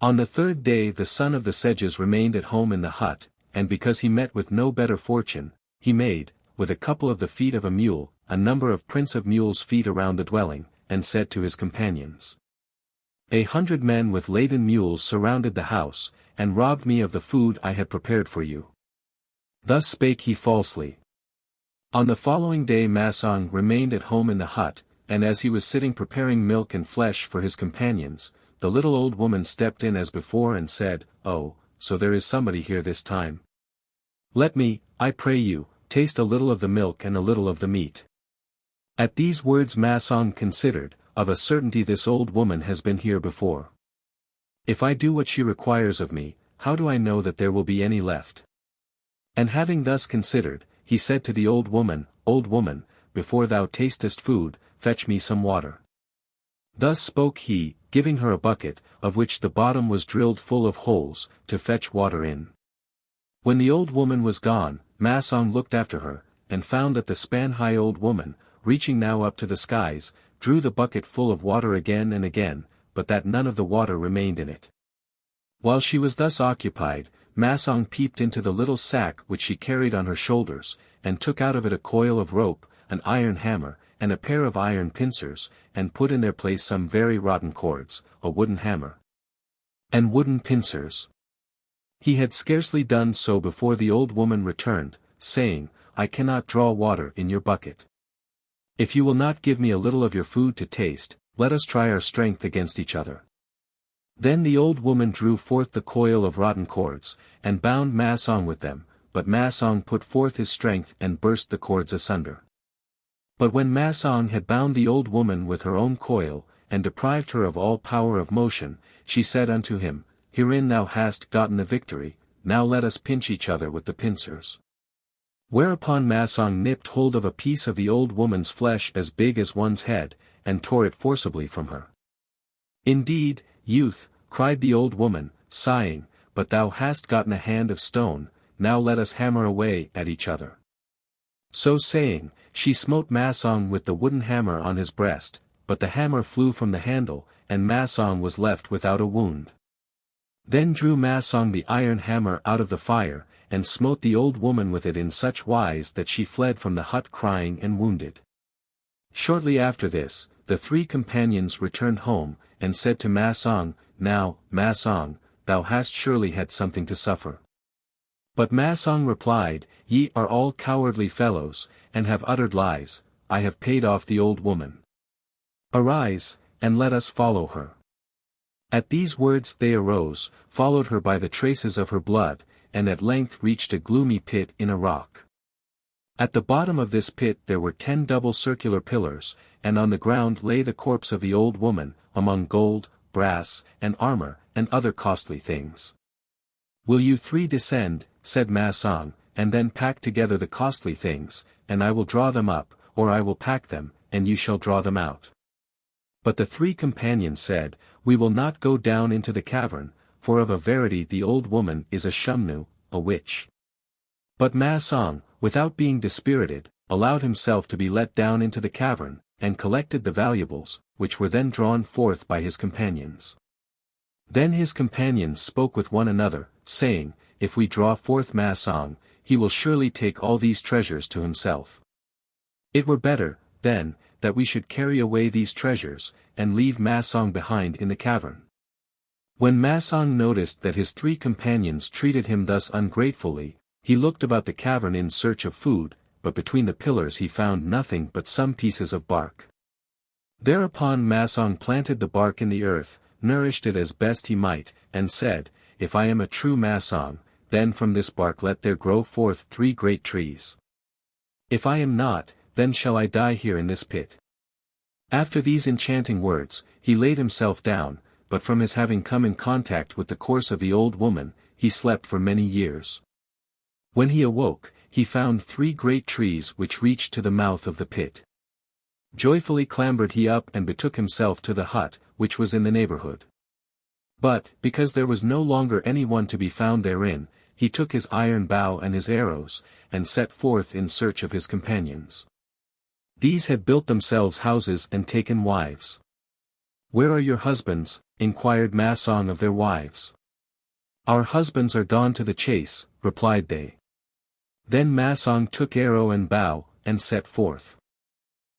On the 3rd day the son of the sedges remained at home in the hut, and because he met with no better fortune, he made, with a couple of the feet of a mule, a number of prints of mules' feet around the dwelling, and said to his companions, 100 men with laden mules surrounded the house, and robbed me of the food I had prepared for you. Thus spake he falsely. On the following day Massang remained at home in the hut, and as he was sitting preparing milk and flesh for his companions, the little old woman stepped in as before and said, oh, so there is somebody here this time. Let me, I pray you, taste a little of the milk and a little of the meat. At these words Massang considered, of a certainty this old woman has been here before. If I do what she requires of me, how do I know that there will be any left? And having thus considered, he said to the old woman, before thou tastest food, fetch me some water. Thus spoke he, giving her a bucket, of which the bottom was drilled full of holes, to fetch water in. When the old woman was gone, Massang looked after her, and found that the span-high old woman, reaching now up to the skies, drew the bucket full of water again and again, but that none of the water remained in it. While she was thus occupied, Massang peeped into the little sack which she carried on her shoulders, and took out of it a coil of rope, an iron hammer, and a pair of iron pincers, and put in their place some very rotten cords, a wooden hammer, and wooden pincers. He had scarcely done so before the old woman returned, saying, I cannot draw water in your bucket. If you will not give me a little of your food to taste, let us try our strength against each other. Then the old woman drew forth the coil of rotten cords, and bound Massang with them, but Massang put forth his strength and burst the cords asunder. But when Massang had bound the old woman with her own coil, and deprived her of all power of motion, she said unto him, Herein thou hast gotten the victory, now let us pinch each other with the pincers. Whereupon Massang nipped hold of a piece of the old woman's flesh as big as one's head, and tore it forcibly from her. Indeed, youth, cried the old woman, sighing, but thou hast gotten a hand of stone, now let us hammer away at each other. So saying, she smote Massang with the wooden hammer on his breast, but the hammer flew from the handle, and Massang was left without a wound. Then drew Massang the iron hammer out of the fire, and smote the old woman with it in such wise that she fled from the hut crying and wounded. Shortly after this, the 3 companions returned home, and said to Massang, Now, Massang, thou hast surely had something to suffer. But Massang replied, Ye are all cowardly fellows, and have uttered lies, I have paid off the old woman. Arise, and let us follow her. At these words they arose, followed her by the traces of her blood, and at length reached a gloomy pit in a rock. At the bottom of this pit there were 10 double circular pillars, and on the ground lay the corpse of the old woman, among gold, brass, and armor, and other costly things. Will you 3 descend, said Massang, and then pack together the costly things, and I will draw them up, or I will pack them, and you shall draw them out. But the 3 companions said, We will not go down into the cavern, for of a verity the old woman is a shumnu, a witch. But Massang, without being dispirited, allowed himself to be let down into the cavern, and collected the valuables, which were then drawn forth by his companions. Then his companions spoke with one another, saying, If we draw forth Massang, he will surely take all these treasures to himself. It were better, then, that we should carry away these treasures, and leave Massang behind in the cavern. When Massang noticed that his 3 companions treated him thus ungratefully, he looked about the cavern in search of food, but between the pillars he found nothing but some pieces of bark. Thereupon Massang planted the bark in the earth, nourished it as best he might, and said, "If I am a true Massang, then from this bark let there grow forth 3 great trees. If I am not, then shall I die here in this pit." After these enchanting words, he laid himself down, but from his having come in contact with the corpse of the old woman, he slept for many years. When he awoke, he found 3 great trees which reached to the mouth of the pit. Joyfully clambered he up and betook himself to the hut, which was in the neighborhood. But, because there was no longer any one to be found therein, he took his iron bow and his arrows, and set forth in search of his companions. These had built themselves houses and taken wives. "Where are your husbands?" inquired Massang of their wives. "Our husbands are gone to the chase," replied they. Then Massang took arrow and bow, and set forth.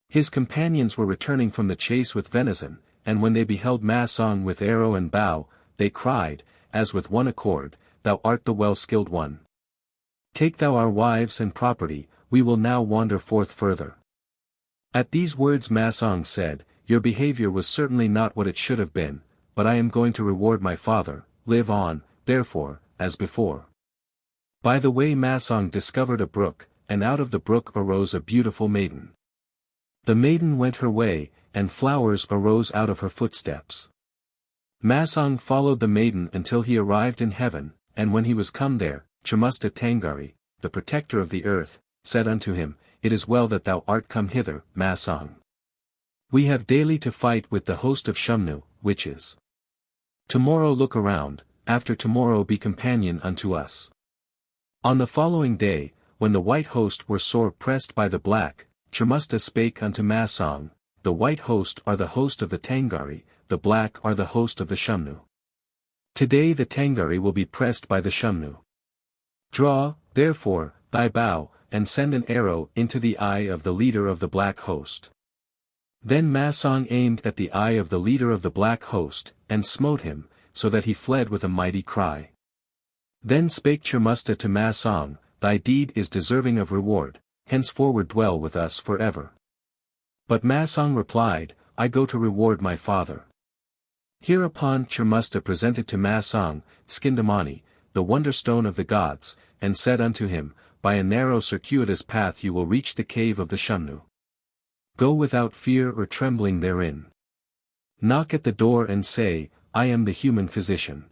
His companions were returning from the chase with venison, and when they beheld Massang with arrow and bow, they cried, as with one accord, "Thou art the well-skilled one. Take thou our wives and property, we will now wander forth further." At these words Massang said, "Your behavior was certainly not what it should have been, but I am going to reward my father. Live on, therefore, as before." By the way Massang discovered a brook, and out of the brook arose a beautiful maiden. The maiden went her way, and flowers arose out of her footsteps. Massang followed the maiden until he arrived in heaven, and when he was come there, Tangari, the protector of the earth, said unto him, "It is well that thou art come hither, Massang. We have daily to fight with the host of Shumnu, witches. Tomorrow look around, after tomorrow be companion unto us." On the following day, when the white host were sore pressed by the black, Churmusta spake unto Massang, "The white host are the host of the Tangari, the black are the host of the Shumnu. Today the Tangari will be pressed by the Shumnu. Draw, therefore, thy bow, and send an arrow into the eye of the leader of the black host." Then Massang aimed at the eye of the leader of the black host, and smote him, so that he fled with a mighty cry. Then spake Churmusta to Massang, "Thy deed is deserving of reward, henceforward dwell with us forever." But Massang replied, "I go to reward my father." Hereupon Churmusta presented to Massang, Skindamani, the wonderstone of the gods, and said unto him, "By a narrow circuitous path you will reach the cave of the Shumnu. Go without fear or trembling therein. Knock at the door and say, 'I am the human physician.'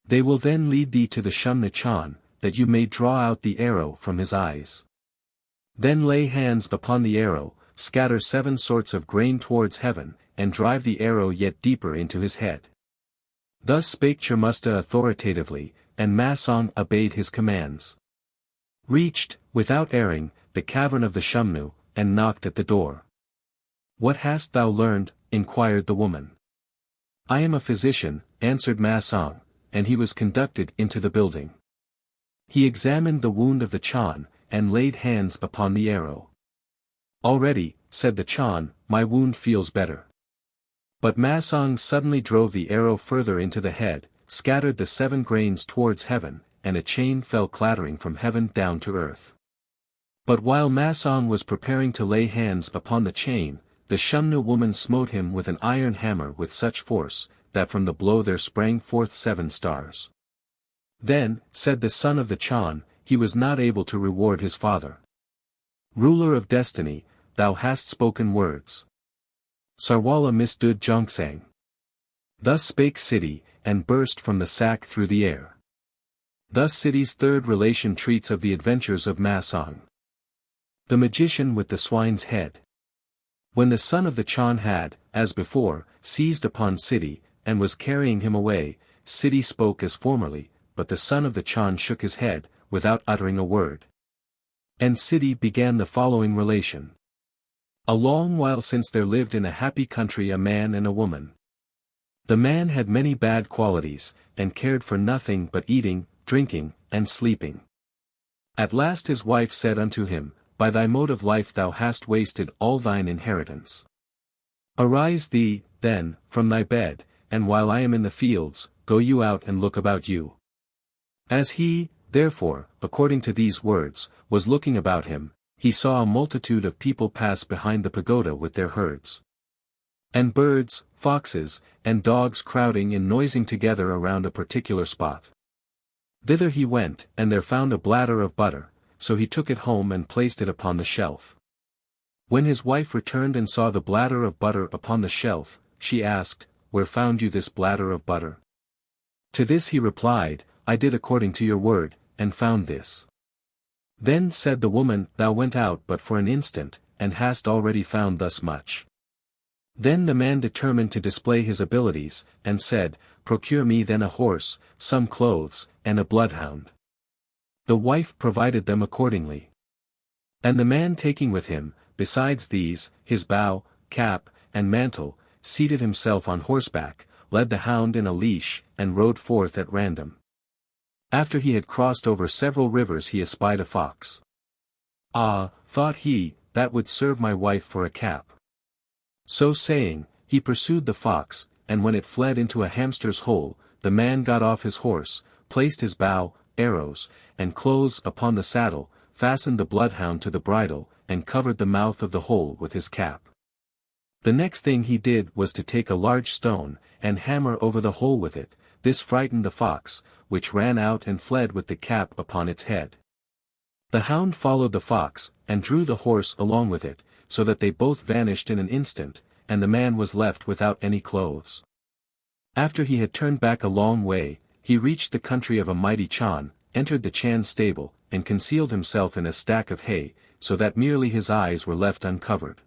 They will then lead thee to the Shumnu Chan, that you may draw out the arrow from his eyes. Then lay hands upon the arrow, scatter 7 sorts of grain towards heaven, and drive the arrow yet deeper into his head." Thus spake Churmusta authoritatively, and Massang obeyed his commands. Reached, without erring, the cavern of the Shumnu, and knocked at the door. "What hast thou learned?" inquired the woman. "I am a physician," answered Massang, and he was conducted into the building. He examined the wound of the Chan, and laid hands upon the arrow. "Already," said the Chan, "my wound feels better." But Massang suddenly drove the arrow further into the head, scattered the 7 grains towards heaven, and a chain fell clattering from heaven down to earth. But while Massang was preparing to lay hands upon the chain, the Shumnu woman smote him with an iron hammer with such force, that from the blow there sprang forth 7 stars. Then, said the son of the Chan, he was not able to reward his father. "Ruler of destiny, thou hast spoken words. Sarwala misdud Jongsang." Thus spake Ssidi, and burst from the sack through the air. Thus Ssidi's 3rd relation treats of the adventures of Massang. The magician with the swine's head. When the son of the Chan had, as before, seized upon Ssidi, and was carrying him away, Ssidi spoke as formerly, but the son of the Chan shook his head, without uttering a word. And Ssidi began the following relation. A long while since there lived in a happy country a man and a woman. The man had many bad qualities, and cared for nothing but eating, drinking, and sleeping. At last his wife said unto him, "By thy mode of life thou hast wasted all thine inheritance. Arise thee, then, from thy bed, and while I am in the fields, go you out and look about you." As he, therefore, according to these words, was looking about him, he saw a multitude of people pass behind the pagoda with their herds. And birds, foxes, and dogs crowding and noising together around a particular spot. Thither he went, and there found a bladder of butter, so he took it home and placed it upon the shelf. When his wife returned and saw the bladder of butter upon the shelf, she asked, "Where found you this bladder of butter?" To this he replied, "I did according to your word, and found this." Then said the woman, "Thou went out but for an instant, and hast already found thus much." Then the man determined to display his abilities, and said, "Procure me then a horse, some clothes, and a bloodhound." The wife provided them accordingly. And the man taking with him, besides these, his bow, cap, and mantle, seated himself on horseback, led the hound in a leash, and rode forth at random. After he had crossed over several rivers he espied a fox. "Ah," thought he, "that would serve my wife for a cap." So saying, he pursued the fox, and when it fled into a hamster's hole, the man got off his horse, placed his bow, arrows, and clothes upon the saddle, fastened the bloodhound to the bridle, and covered the mouth of the hole with his cap. The next thing he did was to take a large stone, and hammer over the hole with it. This frightened the fox, which ran out and fled with the cap upon its head. The hound followed the fox, and drew the horse along with it, so that they both vanished in an instant, and the man was left without any clothes. After he had turned back a long way, he reached the country of a mighty Chan, entered the Chan's stable, and concealed himself in a stack of hay, so that merely his eyes were left uncovered.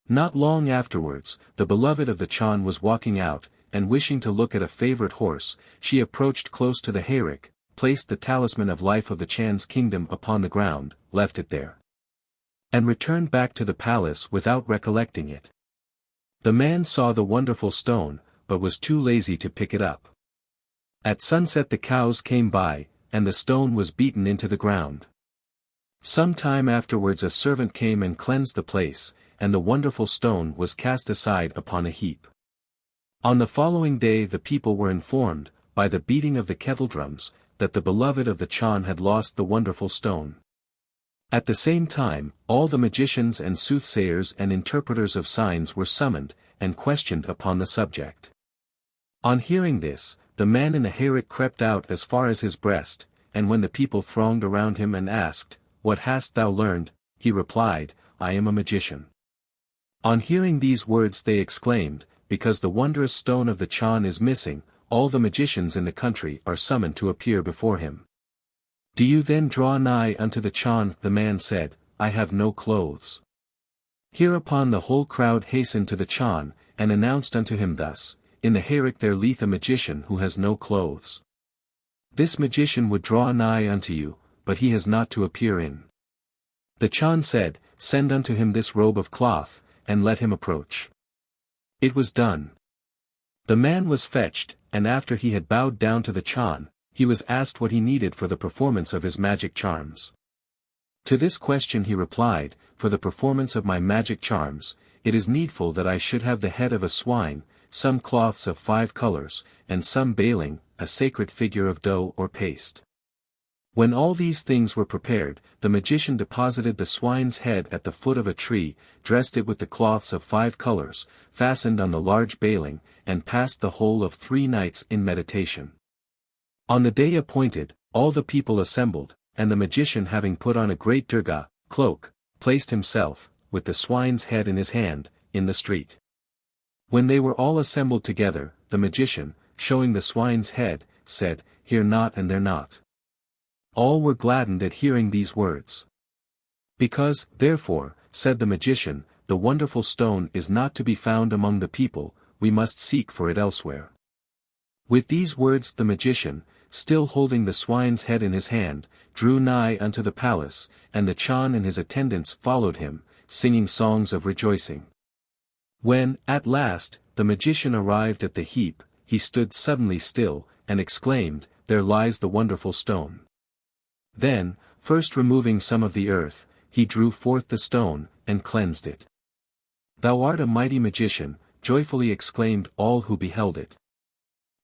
Not long afterwards, the beloved of the Chan was walking out, and wishing to look at a favorite horse, she approached close to the hayrick, placed the talisman of life of the Chan's kingdom upon the ground, left it there, and returned back to the palace without recollecting it. The man saw the wonderful stone, but was too lazy to pick it up. At sunset the cows came by, and the stone was beaten into the ground. Some time afterwards a servant came and cleansed the place, and the wonderful stone was cast aside upon a heap. On the following day the people were informed, by the beating of the kettledrums, that the beloved of the Chan had lost the wonderful stone. At the same time, all the magicians and soothsayers and interpreters of signs were summoned, and questioned upon the subject. On hearing this, the man in the hayrick crept out as far as his breast, and when the people thronged around him and asked, "What hast thou learned?" he replied, "I am a magician." On hearing these words they exclaimed, "Because the wondrous stone of the Chan is missing, all the magicians in the country are summoned to appear before him." "Do you then draw nigh unto the Chan?" the man said, "I have no clothes." Hereupon the whole crowd hastened to the Chan, and announced unto him thus, "In the hayrick there lieth a magician who has no clothes. This magician would draw nigh unto you, but he has not to appear in." The Chan said, "Send unto him this robe of cloth, and let him approach." It was done. The man was fetched, and after he had bowed down to the Chan, he was asked what he needed for the performance of his magic charms. To this question he replied, "For the performance of my magic charms, it is needful that I should have the head of a swine, some cloths of 5 colors, and some baling, a sacred figure of dough or paste." When all these things were prepared, the magician deposited the swine's head at the foot of a tree, dressed it with the cloths of 5 colors, fastened on the large baling, and passed the whole of 3 nights in meditation. On the day appointed, all the people assembled, and the magician having put on a great durga, cloak, placed himself, with the swine's head in his hand, in the street. When they were all assembled together, the magician, showing the swine's head, said, "Here not and there not." All were gladdened at hearing these words. "Because, therefore," said the magician, "the wonderful stone is not to be found among the people, we must seek for it elsewhere." With these words the magician, still holding the swine's head in his hand, drew nigh unto the palace, and the Chan and his attendants followed him, singing songs of rejoicing. When, at last, the magician arrived at the heap, he stood suddenly still, and exclaimed, "There lies the wonderful stone." Then, first removing some of the earth, he drew forth the stone, and cleansed it. "Thou art a mighty magician," joyfully exclaimed all who beheld it.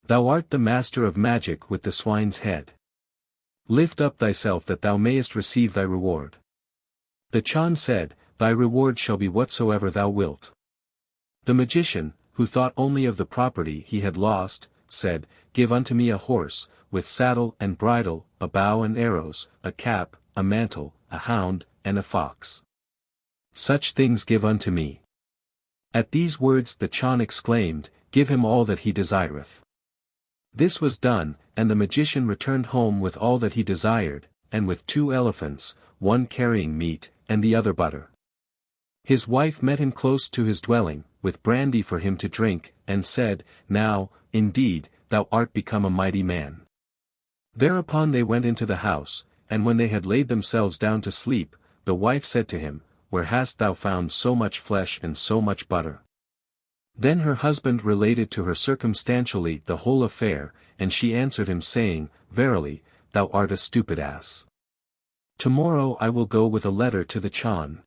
"Thou art the master of magic with the swine's head. Lift up thyself that thou mayest receive thy reward." The Chan said, "Thy reward shall be whatsoever thou wilt." The magician, who thought only of the property he had lost, said, "Give unto me a horse, with saddle and bridle, a bow and arrows, a cap, a mantle, a hound, and a fox. Such things give unto me." At these words the Chan exclaimed, "Give him all that he desireth." This was done, and the magician returned home with all that he desired, and with 2 elephants, one carrying meat, and the other butter. His wife met him close to his dwelling, with brandy for him to drink, and said, "Now, indeed, thou art become a mighty man." Thereupon they went into the house, and when they had laid themselves down to sleep, the wife said to him, "Where hast thou found so much flesh and so much butter?" Then her husband related to her circumstantially the whole affair, and she answered him saying, "Verily, thou art a stupid ass. Tomorrow I will go with a letter to the Chan."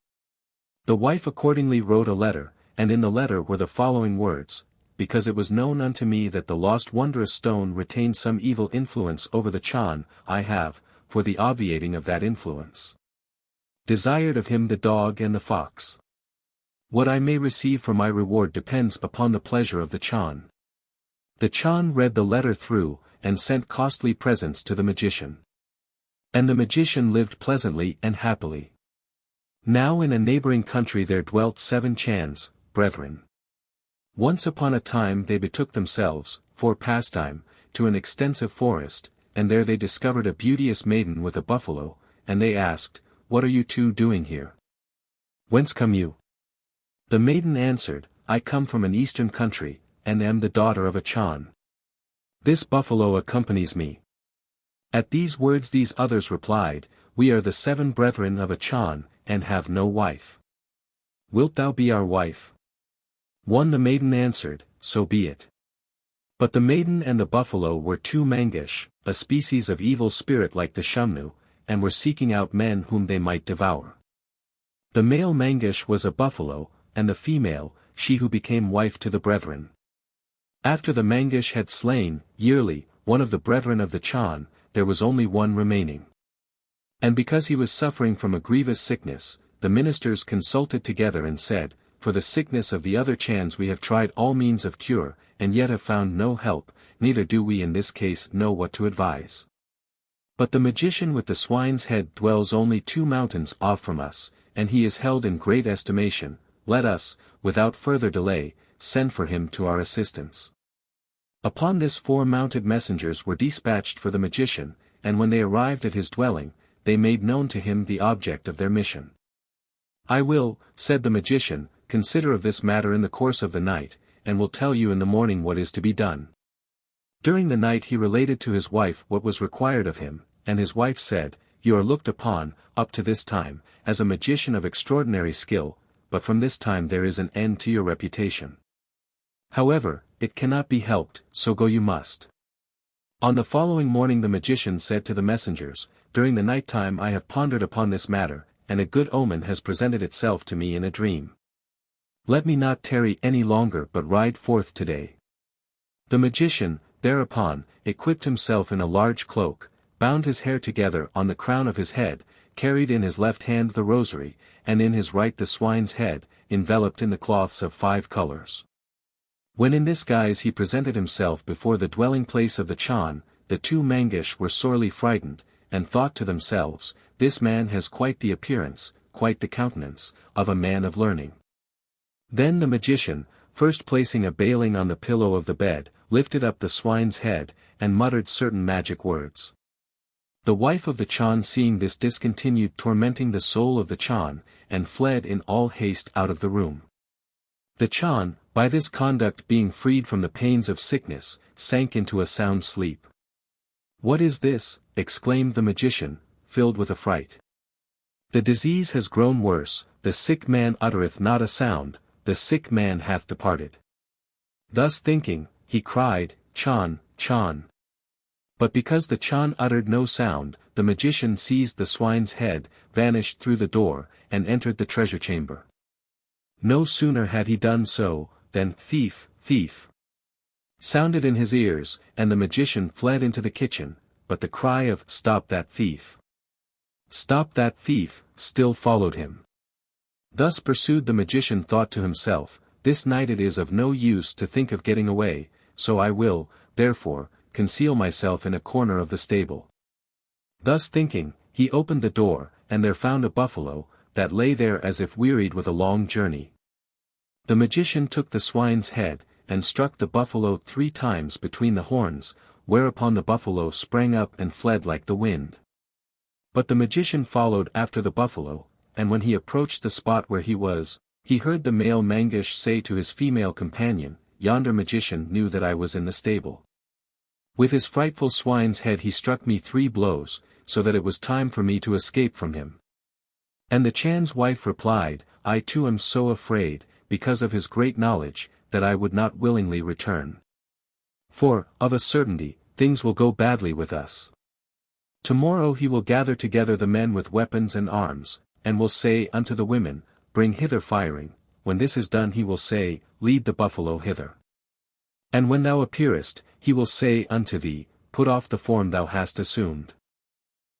The wife accordingly wrote a letter, and in the letter were the following words: "Because it was known unto me that the lost wondrous stone retained some evil influence over the Chan, I have, for the obviating of that influence, desired of him the dog and the fox. What I may receive for my reward depends upon the pleasure of the Chan." The Chan read the letter through, and sent costly presents to the magician. And the magician lived pleasantly and happily. Now in a neighboring country there dwelt 7 Chans, brethren. Once upon a time they betook themselves, for pastime, to an extensive forest, and there they discovered a beauteous maiden with a buffalo, and they asked, "What are you 2 doing here? Whence come you?" The maiden answered, "I come from an eastern country, and am the daughter of a Chan. This buffalo accompanies me." At these words these others replied, "We are the 7 brethren of a Chan, and have no wife. Wilt thou be our wife?" One the maiden answered, "So be it." But the maiden and the buffalo were 2 mangish, a species of evil spirit like the shumnu, and were seeking out men whom they might devour. The male mangish was a buffalo, and the female, she who became wife to the brethren. After the mangish had slain, yearly, one of the brethren of the Chan, there was only one remaining. And because he was suffering from a grievous sickness, the ministers consulted together and said, "For the sickness of the other Chans we have tried all means of cure, and yet have found no help, neither do we in this case know what to advise. But the magician with the swine's head dwells only 2 mountains off from us, and he is held in great estimation. Let us, without further delay, send for him to our assistance." Upon this 4 mounted messengers were dispatched for the magician, and when they arrived at his dwelling, they made known to him the object of their mission. "I will," said the magician, "consider of this matter in the course of the night, and will tell you in the morning what is to be done." During the night he related to his wife what was required of him, and his wife said, "You are looked upon, up to this time, as a magician of extraordinary skill, but from this time there is an end to your reputation. However, it cannot be helped, so go you must." On the following morning the magician said to the messengers, "During the night time I have pondered upon this matter, and a good omen has presented itself to me in a dream. Let me not tarry any longer but ride forth today." The magician, thereupon, equipped himself in a large cloak, bound his hair together on the crown of his head, carried in his left hand the rosary, and in his right the swine's head, enveloped in the cloths of 5 colors. When in this guise he presented himself before the dwelling place of the Chan, the 2 mangish were sorely frightened, and thought to themselves, "This man has quite the appearance, quite the countenance, of a man of learning." Then the magician, first placing a baling on the pillow of the bed, lifted up the swine's head, and muttered certain magic words. The wife of the Chan seeing this discontinued tormenting the soul of the Chan, and fled in all haste out of the room. The Chan, by this conduct being freed from the pains of sickness, sank into a sound sleep. "What is this?" exclaimed the magician, filled with affright. "The disease has grown worse, the sick man uttereth not a sound, the sick man hath departed." Thus thinking, he cried, "Chan, Chan." But because the Chan uttered no sound, the magician seized the swine's head, vanished through the door, and entered the treasure chamber. No sooner had he done so, than "Thief, thief!" sounded in his ears, and the magician fled into the kitchen, but the cry of "Stop that thief! Stop that thief!" still followed him. Thus pursued the magician thought to himself, this night it is of no use to think of getting away, so I will, therefore, conceal myself in a corner of the stable. Thus thinking, he opened the door, and there found a buffalo, that lay there as if wearied with a long journey. The magician took the swine's head, and struck the buffalo 3 times between the horns, whereupon the buffalo sprang up and fled like the wind. But the magician followed after the buffalo, and when he approached the spot where he was, he heard the male Mangush say to his female companion, "Yonder magician knew that I was in the stable. With his frightful swine's head he struck me 3 blows, so that it was time for me to escape from him." And the Chan's wife replied, "I too am so afraid, because of his great knowledge, that I would not willingly return. For, of a certainty, things will go badly with us. Tomorrow he will gather together the men with weapons and arms, and will say unto the women, Bring hither firing. When this is done he will say, Lead the buffalo hither. And when thou appearest, he will say unto thee, Put off the form thou hast assumed.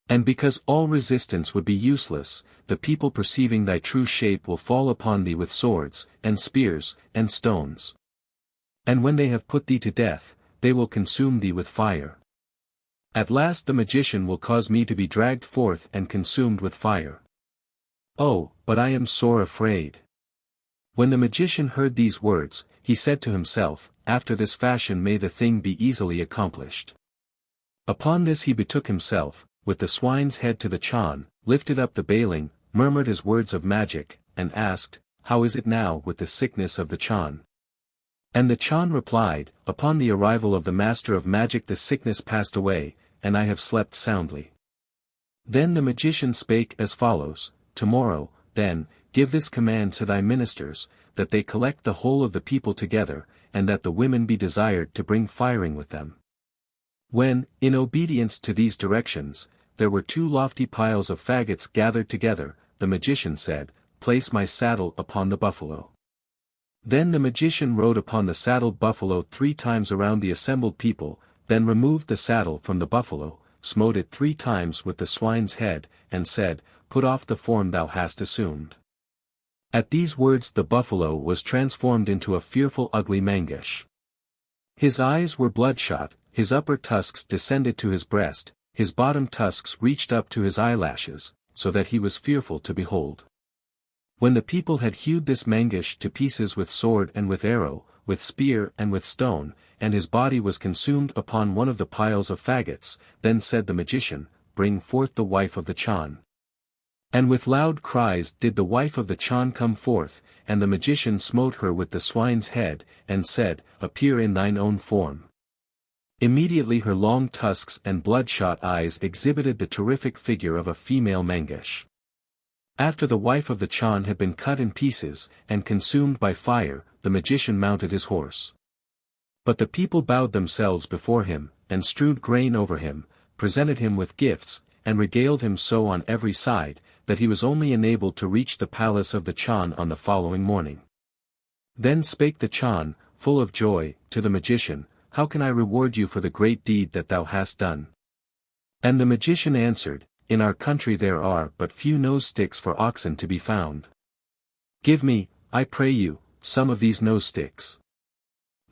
And because all resistance would be useless, the people perceiving thy true shape will fall upon thee with swords, and spears, and stones. And when they have put thee to death, they will consume thee with fire. At last the magician will cause me to be dragged forth and consumed with fire. Oh, but I am sore afraid." When the magician heard these words, he said to himself, After this fashion may the thing be easily accomplished. Upon this he betook himself, with the swine's head to the Chan, lifted up the baling, murmured his words of magic, and asked, How is it now with the sickness of the Chan? And the Chan replied, Upon the arrival of the master of magic the sickness passed away, and I have slept soundly. Then the magician spake as follows, Tomorrow, then, give this command to thy ministers, that they collect the whole of the people together, and that the women be desired to bring firing with them. When, in obedience to these directions, there were 2 lofty piles of faggots gathered together, the magician said, Place my saddle upon the buffalo. Then the magician rode upon the saddled buffalo 3 times around the assembled people, then removed the saddle from the buffalo, smote it 3 times with the swine's head, and said, Put off the form thou hast assumed. At these words the buffalo was transformed into a fearful ugly Mangush. His eyes were bloodshot, his upper tusks descended to his breast, his bottom tusks reached up to his eyelashes, so that he was fearful to behold. When the people had hewed this Mangush to pieces with sword and with arrow, with spear and with stone, and his body was consumed upon one of the piles of faggots, then said the magician, Bring forth the wife of the Chan. And with loud cries did the wife of the Chan come forth, and the magician smote her with the swine's head, and said, Appear in thine own form. Immediately her long tusks and bloodshot eyes exhibited the terrific figure of a female Mangush. After the wife of the Chan had been cut in pieces, and consumed by fire, the magician mounted his horse. But the people bowed themselves before him, and strewed grain over him, presented him with gifts, and regaled him so on every side, that he was only enabled to reach the palace of the Chan on the following morning. Then spake the Chan, full of joy, to the magician, How can I reward you for the great deed that thou hast done? And the magician answered, In our country there are but few nose sticks for oxen to be found. Give me, I pray you, some of these nose sticks.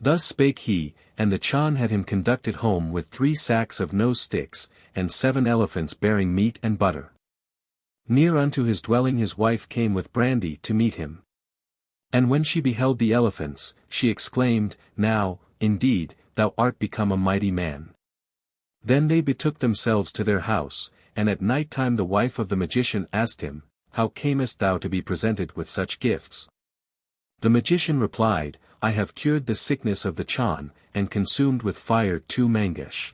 Thus spake he, and the Chan had him conducted home with 3 sacks of nose sticks, and 7 elephants bearing meat and butter. Near unto his dwelling his wife came with brandy to meet him. And when she beheld the elephants, she exclaimed, Now, indeed, thou art become a mighty man. Then they betook themselves to their house, and at night time the wife of the magician asked him, How camest thou to be presented with such gifts? The magician replied, I have cured the sickness of the Chan, and consumed with fire 2 Mangush.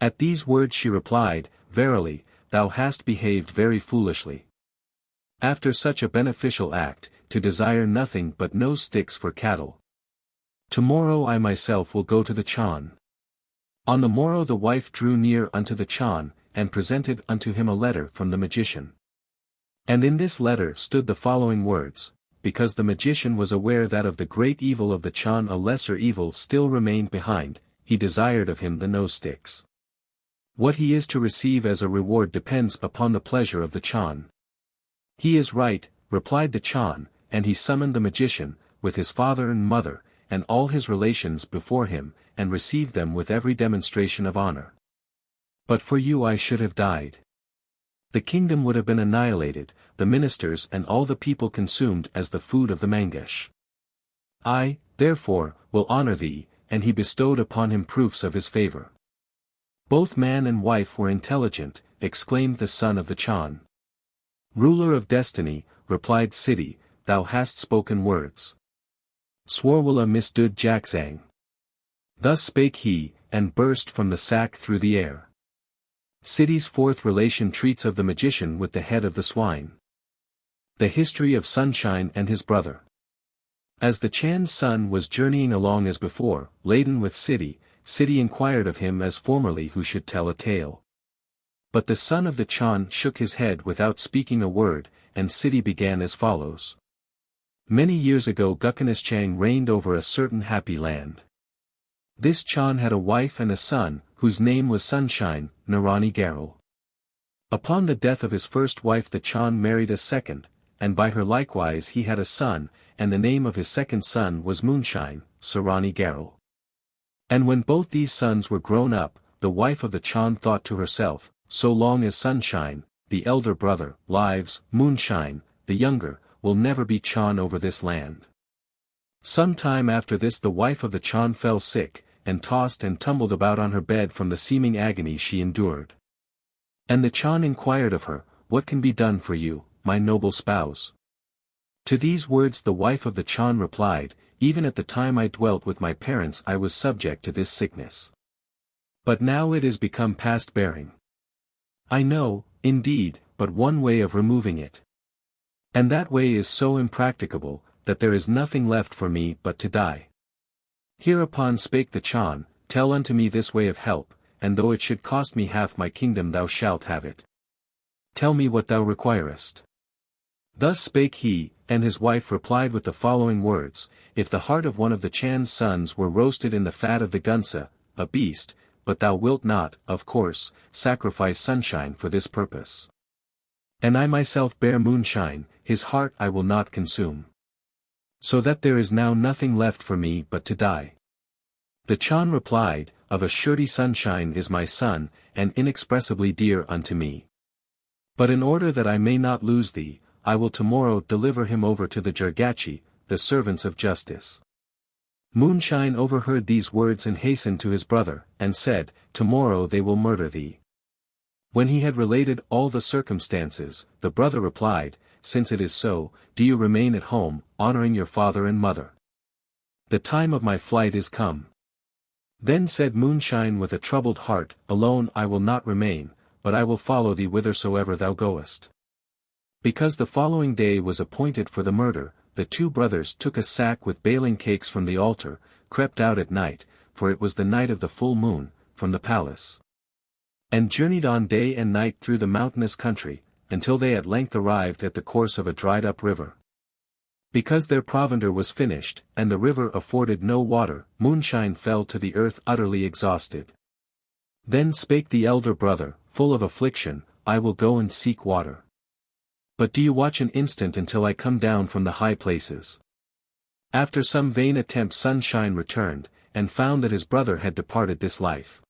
At these words she replied, Verily, thou hast behaved very foolishly. After such a beneficial act, to desire nothing but nose sticks for cattle. Tomorrow I myself will go to the Chan. On the morrow the wife drew near unto the Chan, and presented unto him a letter from the magician. And in this letter stood the following words, Because the magician was aware that of the great evil of the Chan a lesser evil still remained behind, he desired of him the nose sticks. What he is to receive as a reward depends upon the pleasure of the Chan. He is right, replied the Chan, and he summoned the magician, with his father and mother, and all his relations before him, and received them with every demonstration of honor. But for you I should have died. The kingdom would have been annihilated, the ministers and all the people consumed as the food of the Mangesh. I, therefore, will honor thee," and he bestowed upon him proofs of his favor. "Both man and wife were intelligent," exclaimed the son of the Chan. "Ruler of destiny," replied Ssidi, "thou hast spoken words. Swarwala misdud jaxang." Thus spake he, and burst from the sack through the air. Ssidi's fourth relation treats of the magician with the head of the swine. The history of Sunshine and his brother. As the Chan's son was journeying along as before, laden with Ssidi, Ssidi inquired of him as formerly who should tell a tale. But the son of the Chan shook his head without speaking a word, and Ssidi began as follows. Many years ago Gukanischang reigned over a certain happy land. This Chan had a wife and a son, whose name was Sunshine, Narani Garul. Upon the death of his first wife the Chan married a second, and by her likewise he had a son, and the name of his second son was Moonshine, Sarani Garul. And when both these sons were grown up, the wife of the Chan thought to herself, so long as Sunshine, the elder brother, lives, Moonshine, the younger, will never be Chan over this land. Some time after this the wife of the Chan fell sick, and tossed and tumbled about on her bed from the seeming agony she endured. And the Chan inquired of her, "What can be done for you, my noble spouse?" To these words the wife of the Chan replied, "Even at the time I dwelt with my parents I was subject to this sickness. But now it is become past bearing. I know, indeed, but one way of removing it. And that way is so impracticable, that there is nothing left for me but to die." Hereupon spake the Chan, "Tell unto me this way of help, and though it should cost me half my kingdom thou shalt have it. Tell me what thou requirest." Thus spake he, and his wife replied with the following words, "If the heart of one of the Chan's sons were roasted in the fat of the gunsa, a beast, but thou wilt not, of course, sacrifice Sunshine for this purpose. And I myself bear Moonshine, his heart I will not consume. So that there is now nothing left for me but to die." The Chan replied, "Of a surety Sunshine is my son, and inexpressibly dear unto me. But in order that I may not lose thee, I will tomorrow deliver him over to the Jargachi, the servants of justice." Moonshine overheard these words and hastened to his brother, and said, "Tomorrow they will murder thee." When he had related all the circumstances, the brother replied, "Since it is so, do you remain at home, honoring your father and mother. The time of my flight is come." Then said Moonshine with a troubled heart, "Alone I will not remain, but I will follow thee whithersoever thou goest." Because the following day was appointed for the murder, the two brothers took a sack with baling cakes from the altar, crept out at night, for it was the night of the full moon, from the palace. And journeyed on day and night through the mountainous country, until they at length arrived at the course of a dried-up river. Because their provender was finished, and the river afforded no water, Moonshine fell to the earth utterly exhausted. Then spake the elder brother, full of affliction, "I will go and seek water. But do you watch an instant until I come down from the high places." After some vain attempt Sunshine returned, and found that his brother had departed this life.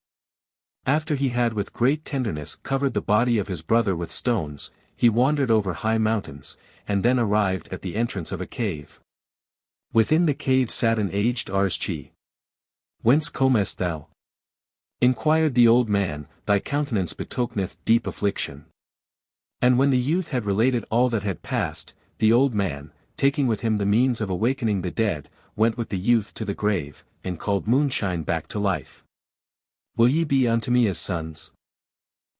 After he had with great tenderness covered the body of his brother with stones, he wandered over high mountains, and then arrived at the entrance of a cave. Within the cave sat an aged Arschi. "Whence comest thou?" inquired the old man, "Thy countenance betokeneth deep affliction." And when the youth had related all that had passed, the old man, taking with him the means of awakening the dead, went with the youth to the grave, and called Moonshine back to life. "Will ye be unto me as sons?"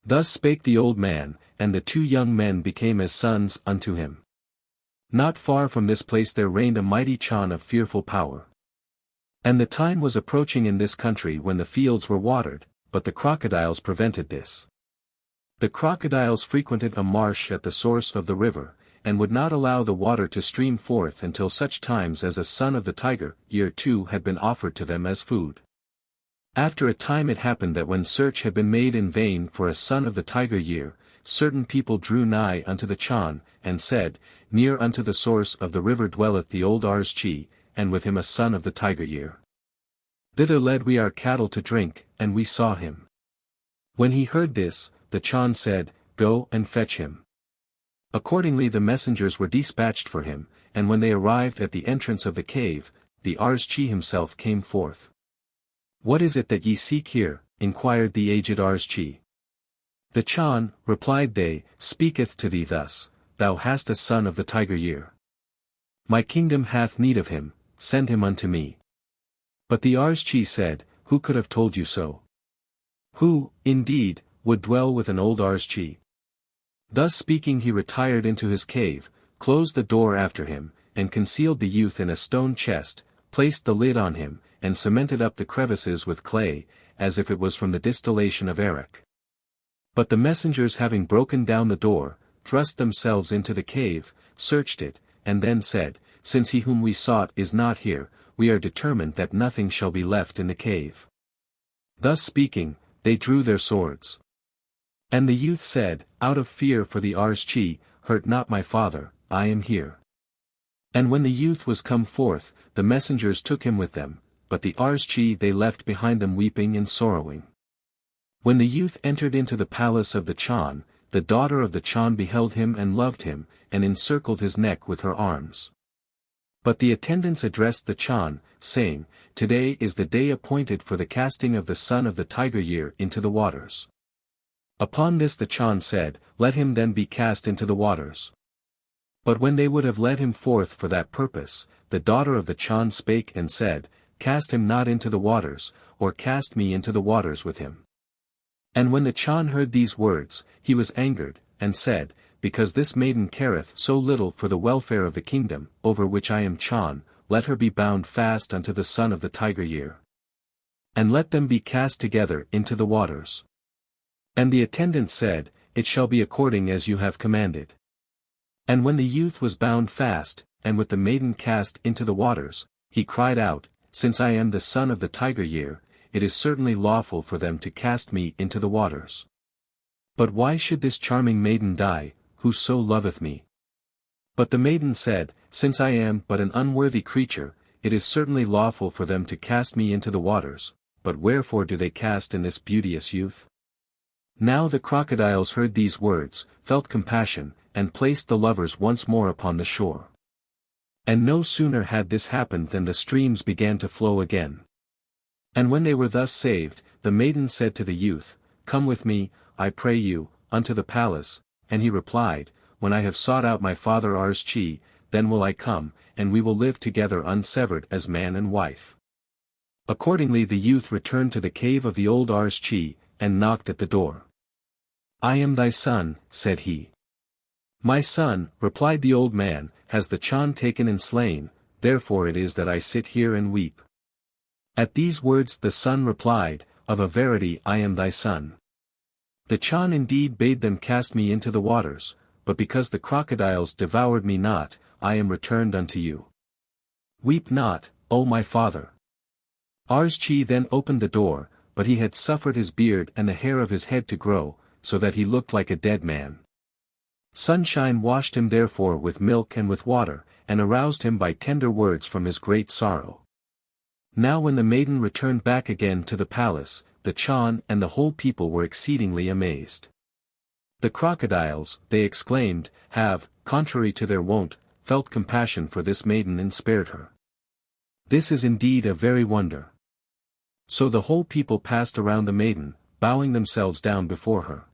Thus spake the old man, and the two young men became as sons unto him. Not far from this place there reigned a mighty Chan of fearful power. And the time was approaching in this country when the fields were watered, but the crocodiles prevented this. The crocodiles frequented a marsh at the source of the river, and would not allow the water to stream forth until such times as a son of the tiger, year 2, had been offered to them as food. After a time it happened that when search had been made in vain for a son of the tiger year, certain people drew nigh unto the Chan, and said, "Near unto the source of the river dwelleth the old Arschi, and with him a son of the tiger year. Thither led we our cattle to drink, and we saw him. When he heard this, the Chan said, Go and fetch him. Accordingly the messengers were dispatched for him, and when they arrived at the entrance of the cave, the Arschi himself came forth. What is it that ye seek here? Inquired the aged Arschi. The Chan, replied they, speaketh to thee thus, Thou hast a son of the tiger year. My kingdom hath need of him, send him unto me. But the Arschi said, Who could have told you so? Who, indeed, would dwell with an old Arschi? Thus speaking he retired into his cave, closed the door after him, and concealed the youth in a stone chest, placed the lid on him, and cemented up the crevices with clay, as if it was from the distillation of arrack. But the messengers having broken down the door, thrust themselves into the cave, searched it, and then said, Since he whom we sought is not here, we are determined that nothing shall be left in the cave. Thus speaking, they drew their swords. And the youth said, Out of fear for the Arschi, hurt not my father, I am here. And when the youth was come forth, the messengers took him with them, but the Arschi they left behind them weeping and sorrowing. When the youth entered into the palace of the Chan, the daughter of the Chan beheld him and loved him, and encircled his neck with her arms. But the attendants addressed the Chan, saying, Today is the day appointed for the casting of the son of the tiger year into the waters. Upon this the Chan said, Let him then be cast into the waters. But when they would have led him forth for that purpose, the daughter of the Chan spake and said, Cast him not into the waters, or cast me into the waters with him. And when the Chan heard these words, he was angered, and said, Because this maiden careth so little for the welfare of the kingdom, over which I am Chan, let her be bound fast unto the son of the tiger year. And let them be cast together into the waters. And the attendant said, It shall be according as you have commanded. And when the youth was bound fast, and with the maiden cast into the waters, he cried out, Since I am the son of the tiger year, it is certainly lawful for them to cast me into the waters. But why should this charming maiden die, who so loveth me? But the maiden said, Since I am but an unworthy creature, it is certainly lawful for them to cast me into the waters, but wherefore do they cast in this beauteous youth? Now the crocodiles heard these words, felt compassion, and placed the lovers once more upon the shore. And no sooner had this happened than the streams began to flow again. And when they were thus saved, the maiden said to the youth, Come with me, I pray you, unto the palace, and he replied, When I have sought out my father Arschi, then will I come, and we will live together unsevered as man and wife. Accordingly the youth returned to the cave of the old Arschi, and knocked at the door. I am thy son, said he. My son, replied the old man, has the Chan taken and slain, therefore it is that I sit here and weep. At these words the son replied, Of a verity I am thy son. The Chan indeed bade them cast me into the waters, but because the crocodiles devoured me not, I am returned unto you. Weep not, O my father. Arschi then opened the door, but he had suffered his beard and the hair of his head to grow, so that he looked like a dead man. Sunshine washed him therefore with milk and with water, and aroused him by tender words from his great sorrow. Now when the maiden returned back again to the palace, the Chan and the whole people were exceedingly amazed. The crocodiles, they exclaimed, have, contrary to their wont, felt compassion for this maiden and spared her. This is indeed a very wonder. So the whole people passed around the maiden, bowing themselves down before her.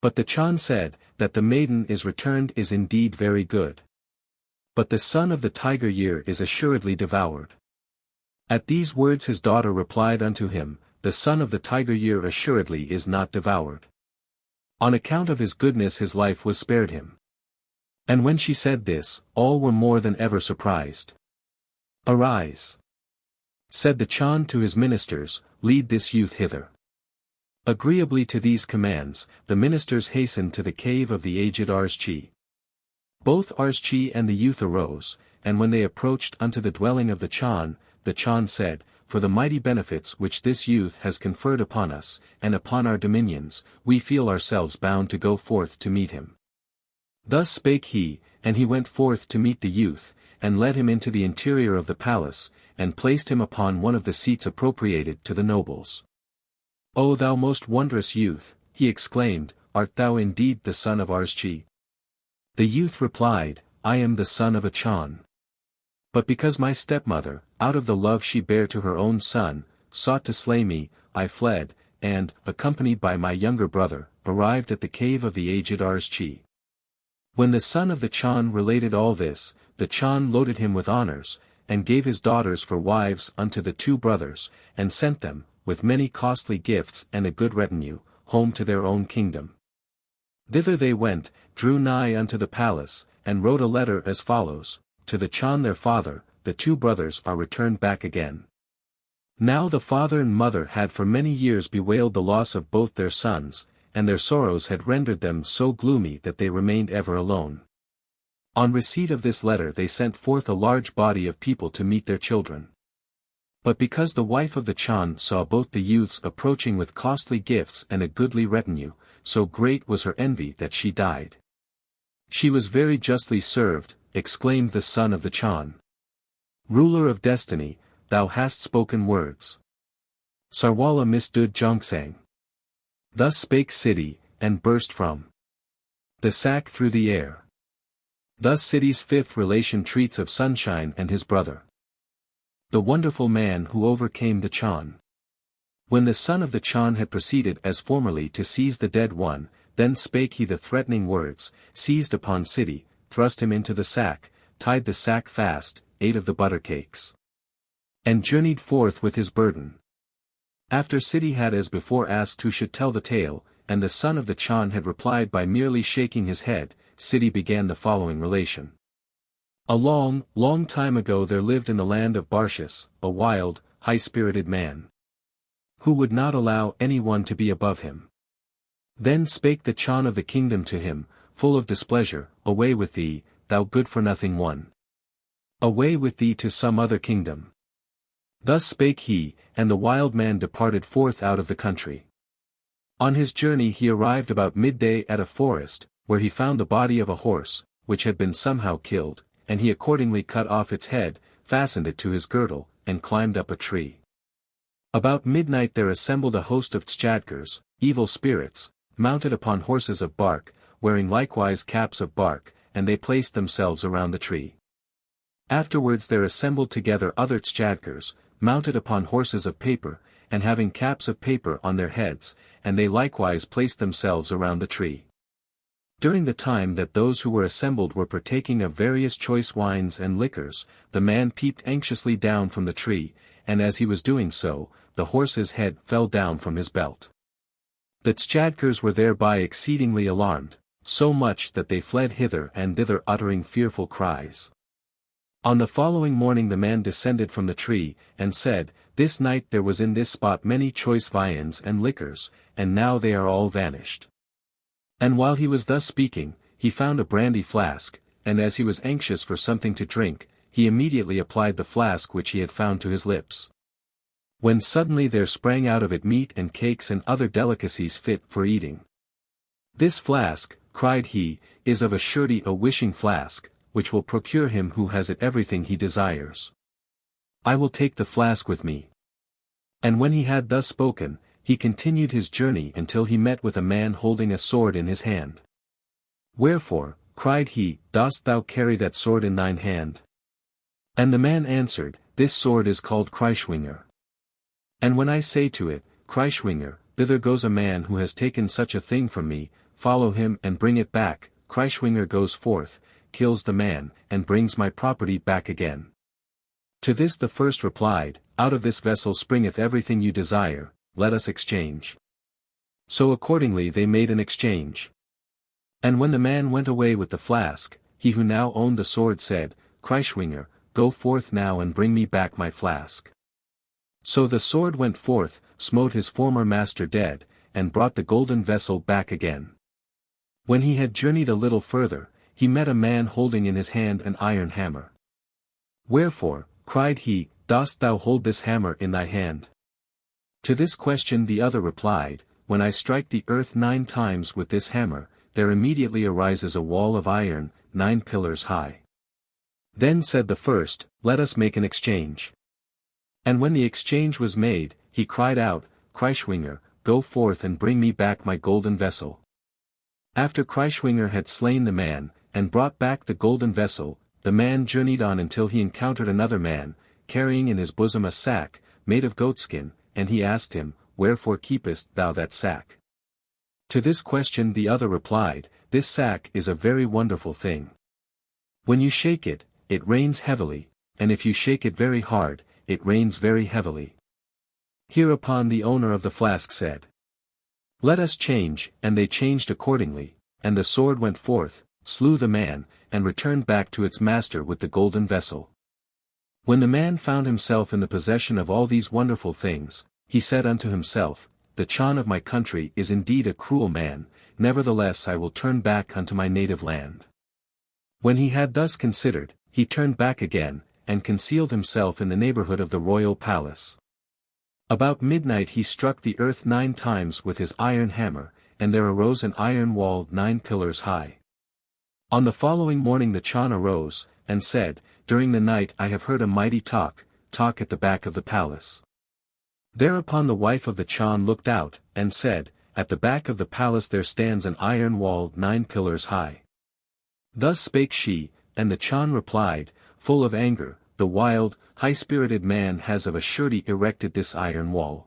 But the Chan said, that the maiden is returned is indeed very good. But the son of the tiger year is assuredly devoured. At these words his daughter replied unto him, The son of the tiger year assuredly is not devoured. On account of his goodness his life was spared him. And when she said this, all were more than ever surprised. Arise, said the Chan to his ministers, lead this youth hither. Agreeably to these commands, the ministers hastened to the cave of the aged Arschi. Both Arschi and the youth arose, and when they approached unto the dwelling of the Chan said, For the mighty benefits which this youth has conferred upon us, and upon our dominions, we feel ourselves bound to go forth to meet him. Thus spake he, and he went forth to meet the youth, and led him into the interior of the palace, and placed him upon one of the seats appropriated to the nobles. "O thou most wondrous youth," he exclaimed, "art thou indeed the son of Arschi?" The youth replied, "I am the son of a Chan. But because my stepmother, out of the love she bare to her own son, sought to slay me, I fled, and, accompanied by my younger brother, arrived at the cave of the aged Arschi." When the son of the Chan related all this, the Chan loaded him with honors, and gave his daughters for wives unto the two brothers, and sent them, with many costly gifts and a good retinue, home to their own kingdom. Thither they went, drew nigh unto the palace, and wrote a letter as follows: "To the Chan their father, the two brothers are returned back again." Now the father and mother had for many years bewailed the loss of both their sons, and their sorrows had rendered them so gloomy that they remained ever alone. On receipt of this letter they sent forth a large body of people to meet their children. But because the wife of the Chan saw both the youths approaching with costly gifts and a goodly retinue, so great was her envy that she died. "She was very justly served," exclaimed the son of the Chan. "Ruler of destiny, thou hast spoken words. Sarwala misdud jongsang." Thus spake Ssidi, and burst from the sack through the air. Thus Ssidi's fifth relation treats of Sunshine and his brother, the wonderful man who overcame the Chan. When the son of the Chan had proceeded as formerly to seize the dead one, then spake he the threatening words, seized upon Ssidi, thrust him into the sack, tied the sack fast, ate of the butter cakes, and journeyed forth with his burden. After Ssidi had as before asked who should tell the tale, and the son of the Chan had replied by merely shaking his head, Ssidi began the following relation. A long, long time ago there lived in the land of Barshas, a wild, high-spirited man, who would not allow anyone to be above him. Then spake the Chan of the kingdom to him, full of displeasure, "Away with thee, thou good-for-nothing one. Away with thee to some other kingdom." Thus spake he, and the wild man departed forth out of the country. On his journey he arrived about midday at a forest, where he found the body of a horse, which had been somehow killed, and he accordingly cut off its head, fastened it to his girdle, and climbed up a tree. About midnight there assembled a host of Tschadkurs, evil spirits, mounted upon horses of bark, wearing likewise caps of bark, and they placed themselves around the tree. Afterwards there assembled together other Tschadkurs, mounted upon horses of paper, and having caps of paper on their heads, and they likewise placed themselves around the tree. During the time that those who were assembled were partaking of various choice wines and liquors, the man peeped anxiously down from the tree, and as he was doing so, the horse's head fell down from his belt. The Tschadkurs were thereby exceedingly alarmed, so much that they fled hither and thither uttering fearful cries. On the following morning the man descended from the tree, and said, "This night there was in this spot many choice viands and liquors, and now they are all vanished." And while he was thus speaking, he found a brandy flask, and as he was anxious for something to drink, he immediately applied the flask which he had found to his lips. When suddenly there sprang out of it meat and cakes and other delicacies fit for eating. "This flask," cried he, "is of a surety a wishing flask, which will procure him who has it everything he desires. I will take the flask with me." And when he had thus spoken, he continued his journey until he met with a man holding a sword in his hand. "Wherefore," cried he, "dost thou carry that sword in thine hand?" And the man answered, "This sword is called Kreischwinger. And when I say to it, Kreischwinger, thither goes a man who has taken such a thing from me, follow him and bring it back, Kreischwinger goes forth, kills the man, and brings my property back again." To this the first replied, "Out of this vessel springeth everything you desire, let us exchange." So accordingly they made an exchange. And when the man went away with the flask, he who now owned the sword said, "Kreischwinger, go forth now and bring me back my flask." So the sword went forth, smote his former master dead, and brought the golden vessel back again. When he had journeyed a little further, he met a man holding in his hand an iron hammer. "Wherefore," cried he, "dost thou hold this hammer in thy hand?" To this question the other replied, "When I strike the earth 9 times with this hammer, there immediately arises a wall of iron, 9 pillars high. Then said the first, Let us make an exchange. And when the exchange was made, he cried out, Kreishwinger, go forth and bring me back my golden vessel. After Kreishwinger had slain the man, and brought back the golden vessel, the man journeyed on until he encountered another man, carrying in his bosom a sack, made of goatskin, and he asked him, Wherefore keepest thou that sack? To this question the other replied, This sack is a very wonderful thing. When you shake it, it rains heavily, and if you shake it very hard, it rains very heavily. Hereupon the owner of the flask said, Let us change, and they changed accordingly, and the sword went forth, slew the man, and returned back to its master with the golden vessel. When the man found himself in the possession of all these wonderful things, he said unto himself, The Chan of my country is indeed a cruel man, nevertheless I will turn back unto my native land. When he had thus considered, he turned back again, and concealed himself in the neighborhood of the royal palace. About midnight he struck the earth 9 times with his iron hammer, and there arose an iron wall 9 pillars high. On the following morning the Chan arose, and said, During the night I have heard a mighty talk at the back of the palace. Thereupon the wife of the Chan looked out, and said, At the back of the palace there stands an iron wall 9 pillars high. Thus spake she, and the Chan replied, full of anger, The wild, high-spirited man has of a surety erected this iron wall.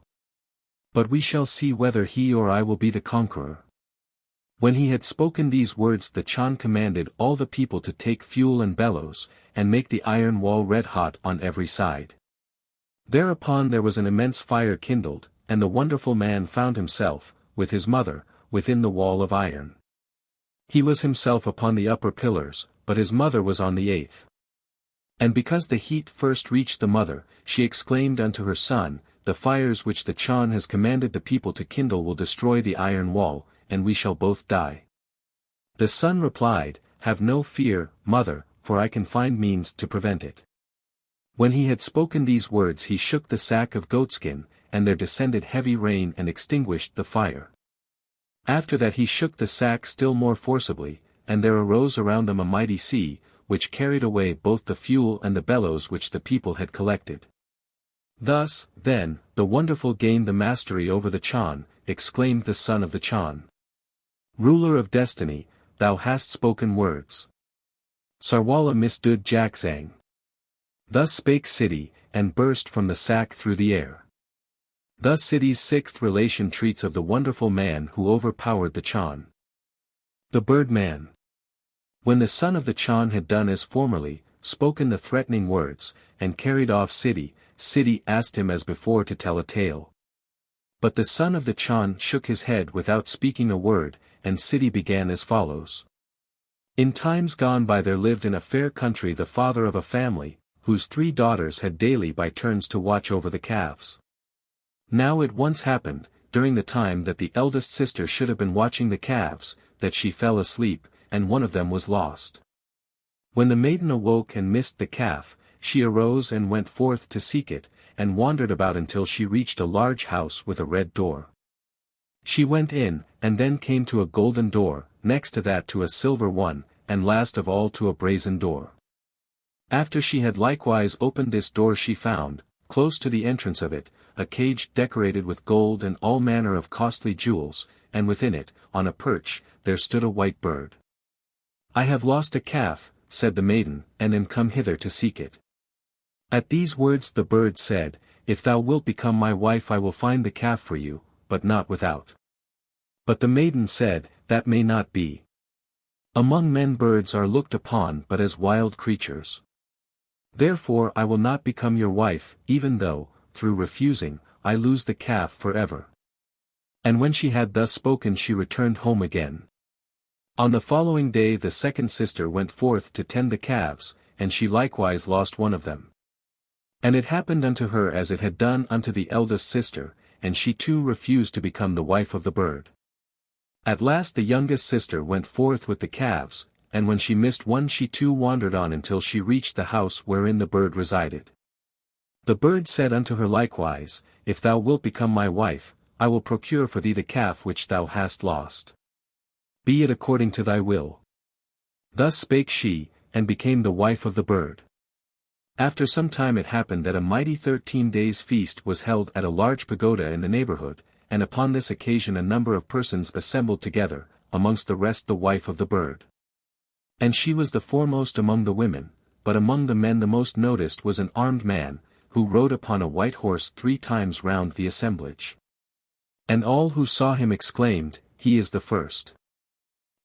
But we shall see whether he or I will be the conqueror. When he had spoken these words the Chan commanded all the people to take fuel and bellows, and make the iron wall red hot on every side. Thereupon there was an immense fire kindled, and the wonderful man found himself, with his mother, within the wall of iron. He was himself upon the upper pillars, but his mother was on the 8th. And because the heat first reached the mother, she exclaimed unto her son, The fires which the Chan has commanded the people to kindle will destroy the iron wall, and we shall both die. The son replied, Have no fear, mother, for I can find means to prevent it. When he had spoken these words he shook the sack of goatskin, and there descended heavy rain and extinguished the fire. After that he shook the sack still more forcibly, and there arose around them a mighty sea, which carried away both the fuel and the bellows which the people had collected. Thus, then, the wonderful gained the mastery over the Chan, exclaimed the son of the Chan. Ruler of destiny, thou hast spoken words. Sarwala misdud jakzang. Thus spake Ssidi, and burst from the sack through the air. Thus Ssidi's 6th relation treats of the wonderful man who overpowered the Chan. The Birdman. When the son of the Chan had done as formerly, spoken the threatening words, and carried off Ssidi, Ssidi asked him as before to tell a tale. But the son of the Chan shook his head without speaking a word, and Ssidi began as follows. In times gone by there lived in a fair country the father of a family, whose 3 daughters had daily by turns to watch over the calves. Now it once happened, during the time that the eldest sister should have been watching the calves, that she fell asleep, and one of them was lost. When the maiden awoke and missed the calf, she arose and went forth to seek it, and wandered about until she reached a large house with a red door. She went in, and then came to a golden door, next to that to a silver one, and last of all to a brazen door. After she had likewise opened this door she found, close to the entrance of it, a cage decorated with gold and all manner of costly jewels, and within it, on a perch, there stood a white bird. I have lost a calf, said the maiden, and am come hither to seek it. At these words the bird said, If thou wilt become my wife I will find the calf for you, but not without. But the maiden said, That may not be. Among men birds are looked upon but as wild creatures. Therefore I will not become your wife, even though, through refusing, I lose the calf forever. And when she had thus spoken she returned home again. On the following day the second sister went forth to tend the calves, and she likewise lost one of them. And it happened unto her as it had done unto the eldest sister, and she too refused to become the wife of the bird. At last the youngest sister went forth with the calves, and when she missed one she too wandered on until she reached the house wherein the bird resided. The bird said unto her likewise, If thou wilt become my wife, I will procure for thee the calf which thou hast lost. Be it according to thy will. Thus spake she, and became the wife of the bird. After some time it happened that a mighty 13 days feast was held at a large pagoda in the neighborhood, and upon this occasion a number of persons assembled together, amongst the rest the wife of the bird. And she was the foremost among the women, but among the men the most noticed was an armed man, who rode upon a white horse 3 times round the assemblage. And all who saw him exclaimed, "He is the first."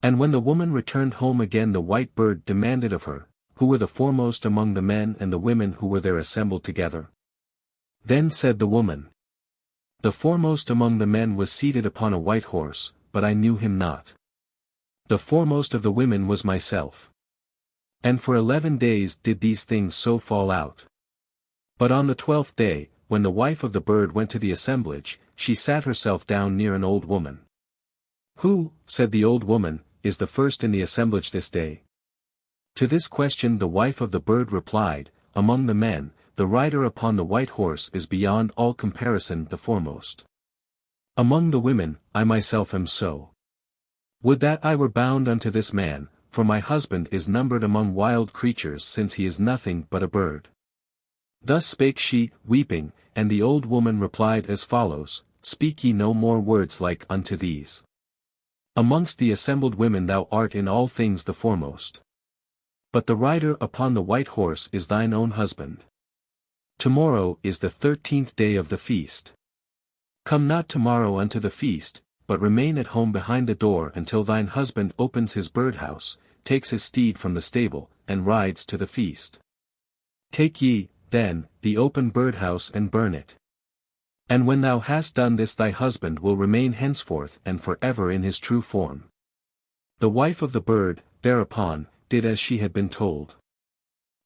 And when the woman returned home again the white bird demanded of her, who were the foremost among the men and the women who were there assembled together. Then said the woman, "The foremost among the men was seated upon a white horse, but I knew him not. The foremost of the women was myself. And for 11 days did these things so fall out. But on the 12th day, when the wife of the bird went to the assemblage, she sat herself down near an old woman. 'Who,' said the old woman, 'is the first in the assemblage this day?' To this question the wife of the bird replied, 'Among the men, the rider upon the white horse is beyond all comparison the foremost. Among the women, I myself am so. Would that I were bound unto this man, for my husband is numbered among wild creatures since he is nothing but a bird.' Thus spake she, weeping, and the old woman replied as follows, 'Speak ye no more words like unto these. Amongst the assembled women thou art in all things the foremost. But the rider upon the white horse is thine own husband. Tomorrow is the 13th day of the feast. Come not tomorrow unto the feast, but remain at home behind the door until thine husband opens his birdhouse, takes his steed from the stable, and rides to the feast. Take ye, then, the open birdhouse and burn it. And when thou hast done this thy husband will remain henceforth and for ever in his true form.' The wife of the bird, thereupon, did as she had been told.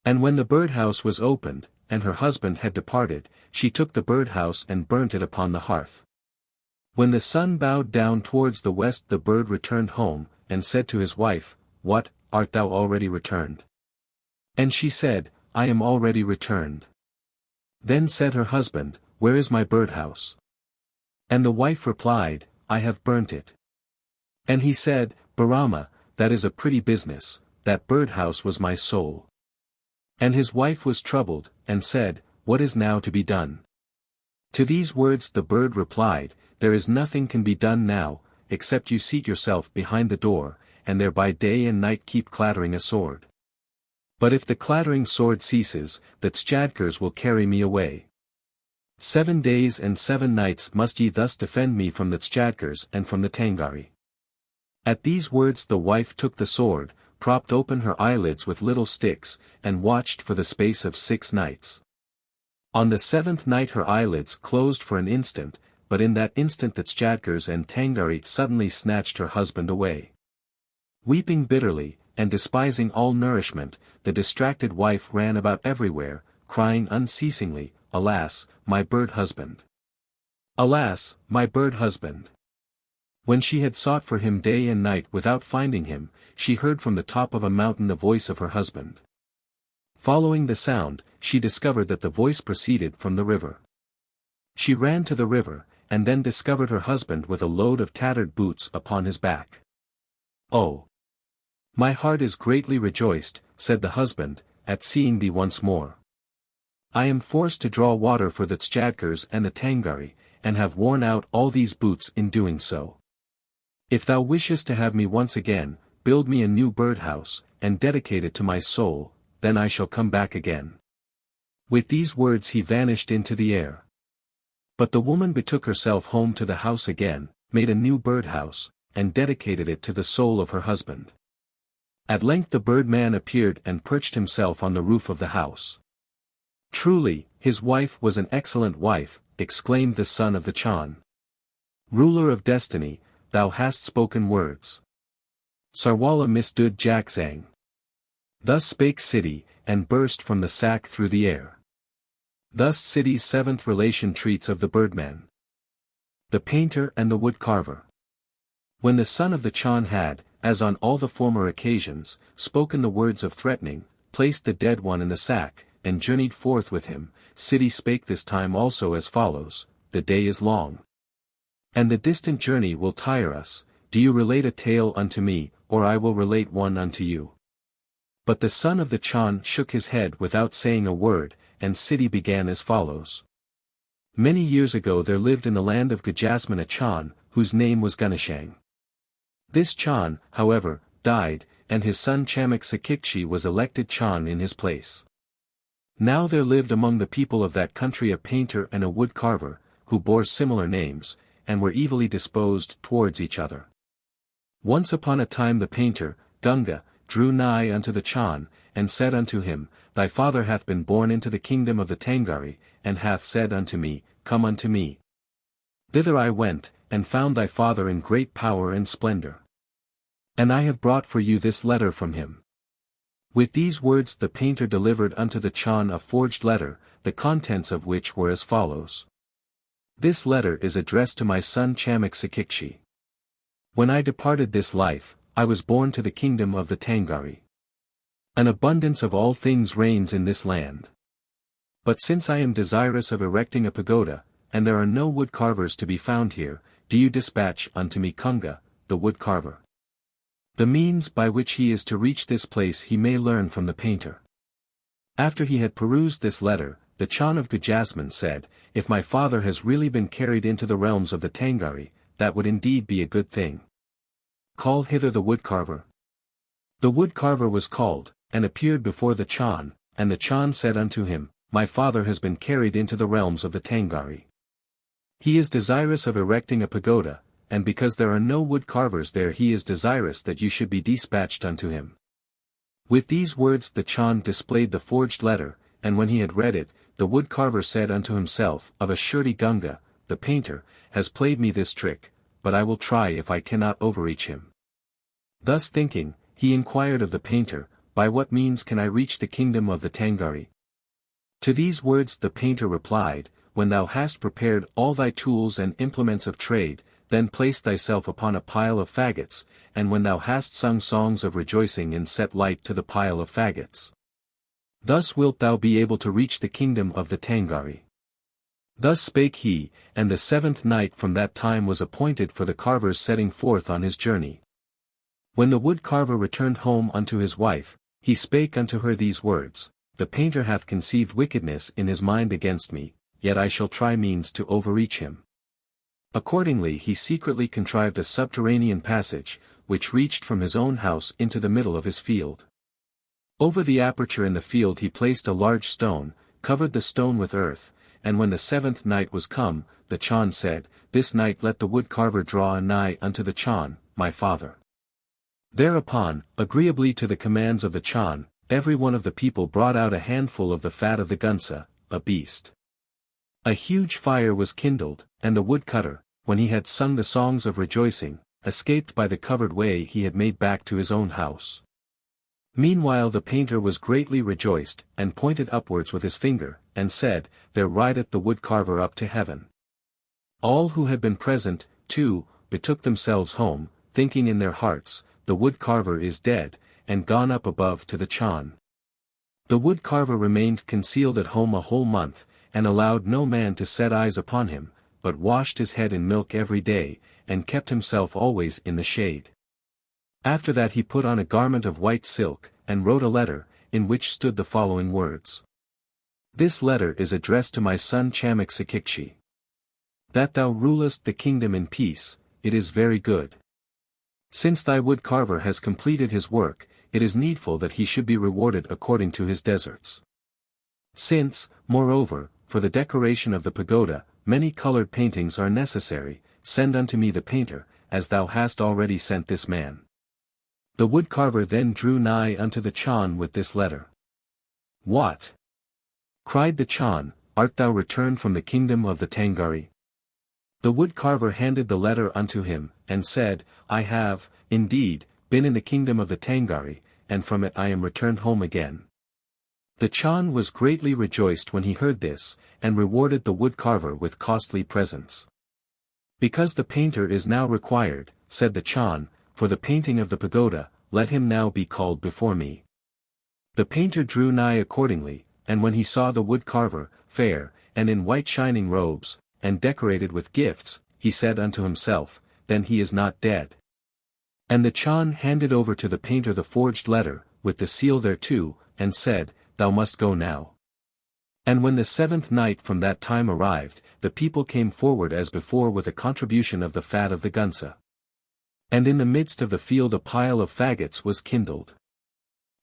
And when the birdhouse was opened, and her husband had departed, she took the birdhouse and burnt it upon the hearth. When the sun bowed down towards the west the bird returned home, and said to his wife, 'What, art thou already returned?' And she said, 'I am already returned.' Then said her husband, 'Where is my birdhouse?' And the wife replied, 'I have burnt it.' And he said, 'Barama, that is a pretty business, that birdhouse was my soul.' And his wife was troubled, and said, 'What is now to be done?' To these words the bird replied, 'There is nothing can be done now, except you seat yourself behind the door, and there by day and night keep clattering a sword. But if the clattering sword ceases, the Tschadkurs will carry me away. 7 days and 7 nights must ye thus defend me from the Tschadkurs and from the Tangari.' At these words the wife took the sword, propped open her eyelids with little sticks, and watched for the space of 6 nights. On the 7th night her eyelids closed for an instant, but in that instant the Tschadkurs and Tangari suddenly snatched her husband away. Weeping bitterly, and despising all nourishment, the distracted wife ran about everywhere, crying unceasingly, 'Alas, my bird husband! Alas, my bird husband!' When she had sought for him day and night without finding him, she heard from the top of a mountain the voice of her husband. Following the sound, she discovered that the voice proceeded from the river. She ran to the river, and then discovered her husband with a load of tattered boots upon his back. 'Oh! My heart is greatly rejoiced,' said the husband, 'at seeing thee once more. I am forced to draw water for the Tschadkurs and the Tangari, and have worn out all these boots in doing so. If thou wishest to have me once again, build me a new birdhouse, and dedicate it to my soul, then I shall come back again.' With these words he vanished into the air. But the woman betook herself home to the house again, made a new birdhouse, and dedicated it to the soul of her husband. At length the birdman appeared and perched himself on the roof of the house. 'Truly, his wife was an excellent wife,' exclaimed the son of the Chan. 'Ruler of destiny, thou hast spoken words. Sarwala misdud Jakzang.' Thus spake Ssidi, and burst from the sack through the air. Thus Ssidi's 7th relation treats of the birdman. The Painter and the Wood-Carver. When the son of the Chan had, as on all the former occasions, spoken the words of threatening, placed the dead one in the sack, and journeyed forth with him, Ssidi spake this time also as follows, 'The day is long. And the distant journey will tire us, do you relate a tale unto me, or I will relate one unto you. But the son of the Chan shook his head without saying a word, and Ssidi began as follows. Many years ago there lived in the land of Gajasman a Chan, whose name was Ganeshang. This Chan, however, died, and his son Chamik Sakikchi was elected Chan in his place. Now there lived among the people of that country a painter and a wood-carver, who bore similar names, and were evilly disposed towards each other. Once upon a time the painter, Gunga, drew nigh unto the Chan, and said unto him, Thy father hath been born into the kingdom of the Tangari, and hath said unto me, Come unto me. Thither I went, and found thy father in great power and splendor. And I have brought for you this letter from him. With these words the painter delivered unto the Chan a forged letter, the contents of which were as follows. This letter is addressed to my son Chamik Sakikchi. When I departed this life, I was born to the kingdom of the Tangari. An abundance of all things reigns in this land. But since I am desirous of erecting a pagoda, and there are no wood-carvers to be found here, do you dispatch unto me Kunga, the wood-carver. The means by which he is to reach this place he may learn from the painter. After he had perused this letter, the Chan of Gajasman said, If my father has really been carried into the realms of the Tangari, that would indeed be a good thing. Call hither the wood-carver. The wood-carver was called, and appeared before the Chan, and the Chan said unto him, My father has been carried into the realms of the Tangari. He is desirous of erecting a pagoda, and because there are no wood-carvers there he is desirous that you should be dispatched unto him. With these words the Chan displayed the forged letter, and when he had read it, the wood-carver said unto himself, Of a surety Gunga, the painter, has played me this trick, but I will try if I cannot overreach him. Thus thinking, he inquired of the painter, By what means can I reach the kingdom of the Tangari? To these words the painter replied, When thou hast prepared all thy tools and implements of trade, then place thyself upon a pile of faggots, and when thou hast sung songs of rejoicing and set light to the pile of faggots. Thus wilt thou be able to reach the kingdom of the Tangari. Thus spake he, and the 7th night from that time was appointed for the carver's setting forth on his journey. When the wood-carver returned home unto his wife, he spake unto her these words, The painter hath conceived wickedness in his mind against me, yet I shall try means to overreach him. Accordingly he secretly contrived a subterranean passage, which reached from his own house into the middle of his field. Over the aperture in the field he placed a large stone, covered the stone with earth, and when the 7th night was come, the Chan said, This night let the wood-carver draw nigh unto the Chan, my father. Thereupon, agreeably to the commands of the Chan, every one of the people brought out a handful of the fat of the gunsa, a beast. A huge fire was kindled, and the woodcutter, when he had sung the songs of rejoicing, escaped by the covered way he had made back to his own house. Meanwhile the painter was greatly rejoiced, and pointed upwards with his finger, and said, There rideth the wood-carver up to heaven. All who had been present, too, betook themselves home, thinking in their hearts, The wood-carver is dead, and gone up above to the Chan. The wood-carver remained concealed at home a whole month, and allowed no man to set eyes upon him, but washed his head in milk every day, and kept himself always in the shade. After that he put on a garment of white silk, and wrote a letter, in which stood the following words. This letter is addressed to my son Chamik Sakikchi. That thou rulest the kingdom in peace, it is very good. Since thy wood-carver has completed his work, it is needful that he should be rewarded according to his deserts. Since, moreover, for the decoration of the pagoda, many colored paintings are necessary, send unto me the painter, as thou hast already sent this man. The wood-carver then drew nigh unto the Chan with this letter. What? Cried the Chan, Art thou returned from the kingdom of the Tangari? The wood-carver handed the letter unto him, and said, I have, indeed, been in the kingdom of the Tangari, and from it I am returned home again. The Chan was greatly rejoiced when he heard this, and rewarded the wood-carver with costly presents. Because the painter is now required, said the Chan, for the painting of the pagoda, let him now be called before me. The painter drew nigh accordingly, and when he saw the wood-carver, fair, and in white shining robes, and decorated with gifts, he said unto himself, Then he is not dead. And the Chan handed over to the painter the forged letter, with the seal thereto, and said, Thou must go now. And when the 7th night from that time arrived, the people came forward as before with a contribution of the fat of the gunsa. And in the midst of the field a pile of faggots was kindled.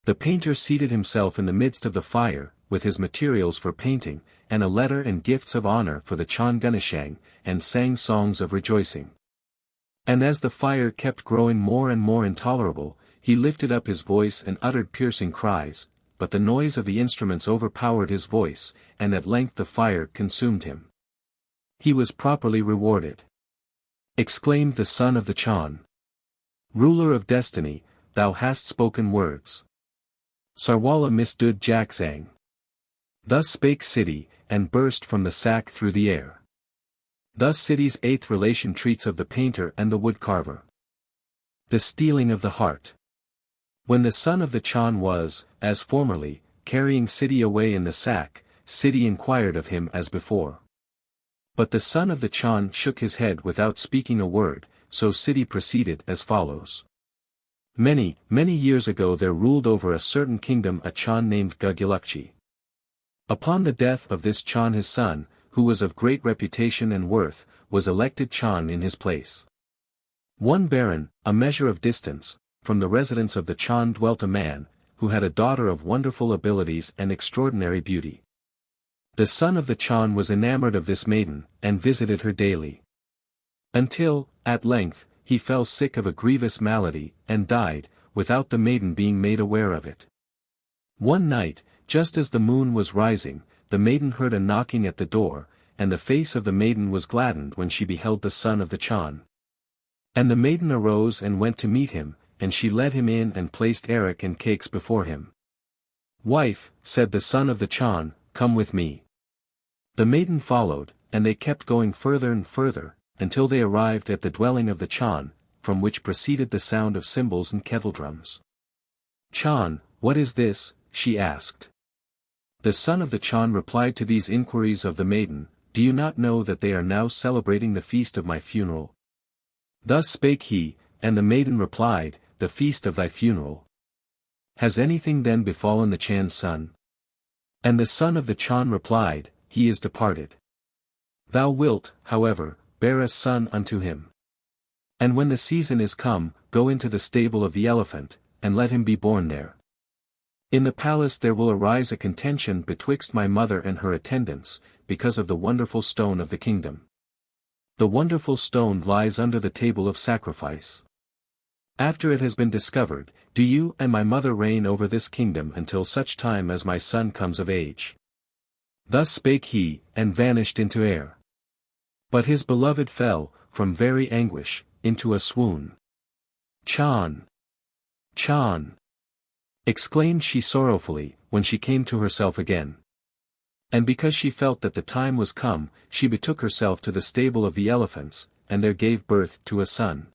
The painter seated himself in the midst of the fire, with his materials for painting, and a letter and gifts of honor for the Chan Gunashang, and sang songs of rejoicing. And as the fire kept growing more and more intolerable, he lifted up his voice and uttered piercing cries, but the noise of the instruments overpowered his voice, and at length the fire consumed him. He was properly rewarded. Exclaimed the son of the Chan. Ruler of destiny, thou hast spoken words. Sarwala misdood Jackzang. Thus spake Ssidi, and burst from the sack through the air. Thus Ssidi's 8th relation treats of the painter and the wood-carver. The stealing of the heart. When the son of the Chan was, as formerly, carrying Ssidi away in the sack, Ssidi inquired of him as before. But the son of the Chan shook his head without speaking a word, so Ssidi proceeded as follows. Many, many years ago there ruled over a certain kingdom a Chan named Gugulukchi. Upon the death of this Chan his son, who was of great reputation and worth, was elected Chan in his place. One baron, a measure of distance, from the residence of the Chan dwelt a man, who had a daughter of wonderful abilities and extraordinary beauty. The son of the Chan was enamored of this maiden, and visited her daily. Until, at length, he fell sick of a grievous malady, and died, without the maiden being made aware of it. One night, just as the moon was rising, the maiden heard a knocking at the door, and the face of the maiden was gladdened when she beheld the son of the Chan. And the maiden arose and went to meet him, and she led him in and placed arrack and cakes before him. Wife, said the son of the Chan, come with me. The maiden followed, and they kept going further and further, until they arrived at the dwelling of the Chan, from which proceeded the sound of cymbals and kettledrums. Chan, what is this? She asked. The son of the Chan replied to these inquiries of the maiden, Do you not know that they are now celebrating the feast of my funeral? Thus spake he, and the maiden replied, The feast of thy funeral. Has anything then befallen the Chan's son? And the son of the Chan replied, He is departed. Thou wilt, however, bear a son unto him. And when the season is come, go into the stable of the elephant, and let him be born there. In the palace there will arise a contention betwixt my mother and her attendants, because of the wonderful stone of the kingdom. The wonderful stone lies under the table of sacrifice. After it has been discovered, do you and my mother reign over this kingdom until such time as my son comes of age. Thus spake he, and vanished into air. But his beloved fell, from very anguish, into a swoon. Chan! Chan! Exclaimed she sorrowfully, when she came to herself again. And because she felt that the time was come, she betook herself to the stable of the elephants, and there gave birth to a son.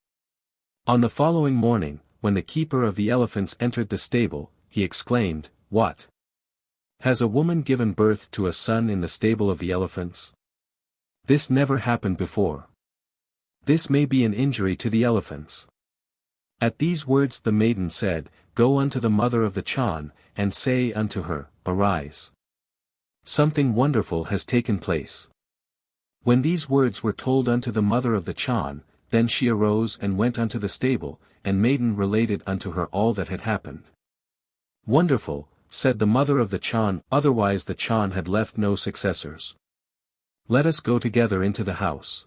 On the following morning, when the keeper of the elephants entered the stable, he exclaimed, What? Has a woman given birth to a son in the stable of the elephants? This never happened before. This may be an injury to the elephants. At these words the maiden said, Go unto the mother of the Chan, and say unto her, Arise. Something wonderful has taken place. When these words were told unto the mother of the Chan, then she arose and went unto the stable, and maiden related unto her all that had happened. Wonderful, said the mother of the Chan, otherwise the Chan had left no successors. Let us go together into the house.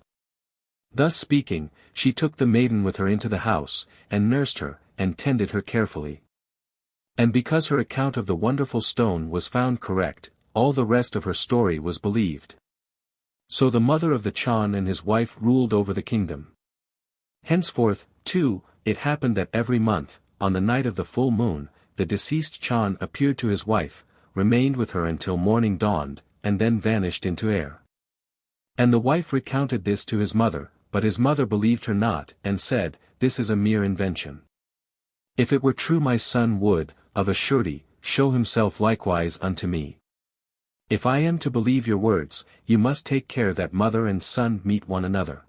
Thus speaking, she took the maiden with her into the house, and nursed her, and tended her carefully. And because her account of the wonderful stone was found correct, all the rest of her story was believed. So the mother of the Chan and his wife ruled over the kingdom. Henceforth, too, it happened that every month, on the night of the full moon, the deceased Chan appeared to his wife, remained with her until morning dawned, and then vanished into air. And the wife recounted this to his mother, but his mother believed her not, and said, This is a mere invention. If it were true my son would, of a surety, show himself likewise unto me. If I am to believe your words, you must take care that mother and son meet one another.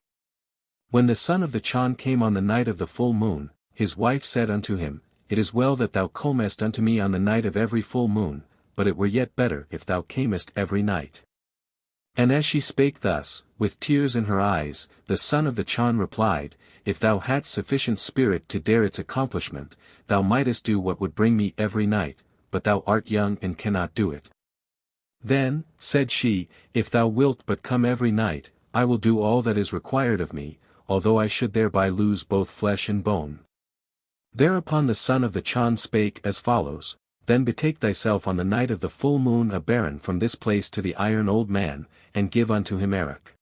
When the son of the Chan came on the night of the full moon, his wife said unto him, it is well that thou comest unto me on the night of every full moon, but it were yet better if thou camest every night. And as she spake thus, with tears in her eyes, the son of the Chan replied, If thou hadst sufficient spirit to dare its accomplishment, thou mightest do what would bring me every night, but thou art young and cannot do it. Then, said she, if thou wilt but come every night, I will do all that is required of me, although I should thereby lose both flesh and bone. Thereupon the son of the Chan spake as follows, Then betake thyself on the night of the full moon a baron from this place to the iron old man, and give unto him arrack.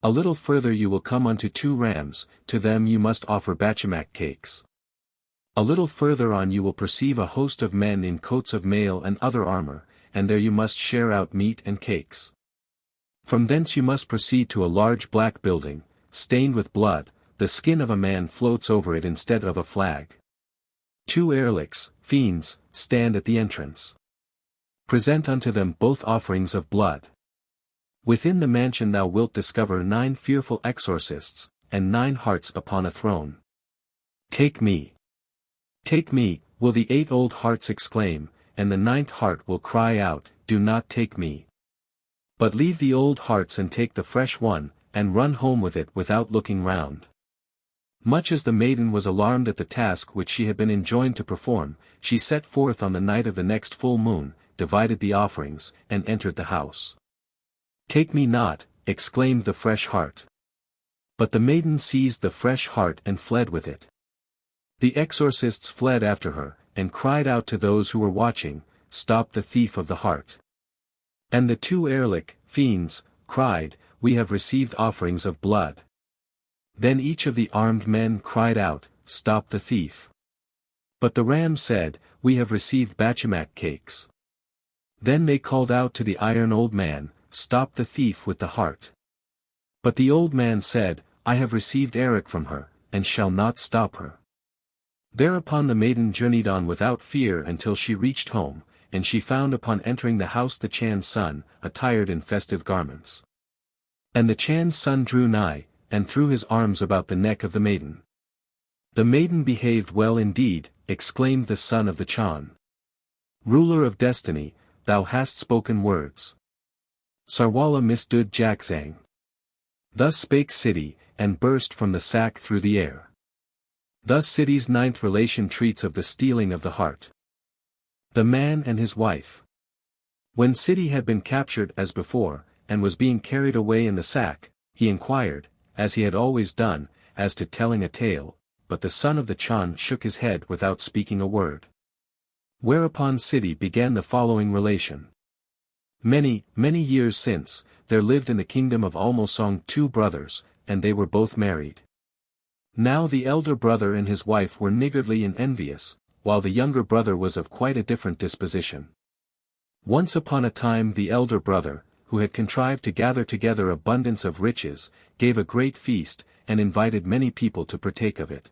A little further you will come unto 2 rams, to them you must offer bachamak cakes. A little further on you will perceive a host of men in coats of mail and other armor, and there you must share out meat and cakes. From thence you must proceed to a large black building, stained with blood, the skin of a man floats over it instead of a flag. 2 erliks, fiends, stand at the entrance. Present unto them both offerings of blood. Within the mansion thou wilt discover 9 fearful exorcists, and 9 hearts upon a throne. Take me. Take me, will the 8 old hearts exclaim, and the 9th heart will cry out, Do not take me. But leave the old hearts and take the fresh one, and run home with it without looking round. Much as the maiden was alarmed at the task which she had been enjoined to perform, she set forth on the night of the next full moon, divided the offerings, and entered the house. Take me not, exclaimed the fresh heart. But the maiden seized the fresh heart and fled with it. The exorcists fled after her, and cried out to those who were watching, Stop the thief of the heart. And the 2 erlik, fiends, cried, We have received offerings of blood. Then each of the armed men cried out, Stop the thief. But the ram said, We have received bachamak cakes. Then they called out to the iron old man, Stop the thief with the heart. But the old man said, I have received arrack from her, and shall not stop her. Thereupon the maiden journeyed on without fear until she reached home, and she found upon entering the house the Chan's son, attired in festive garments. And the Chan's son drew nigh, and threw his arms about the neck of the maiden. The maiden behaved well indeed, exclaimed the son of the Chan. Ruler of destiny, thou hast spoken words. Sarwala misdud jaxang. Thus spake Ssidi, and burst from the sack through the air. Thus Ssidi's 9th relation treats of the stealing of the heart. The man and his wife. When Ssidi had been captured as before, and was being carried away in the sack, he inquired, as he had always done, as to telling a tale, but the son of the Chan shook his head without speaking a word. Whereupon Ssidi began the following relation. Many, many years since, there lived in the kingdom of Almosong 2 brothers, and they were both married. Now the elder brother and his wife were niggardly and envious, while the younger brother was of quite a different disposition. Once upon a time the elder brother, who had contrived to gather together abundance of riches, gave a great feast, and invited many people to partake of it.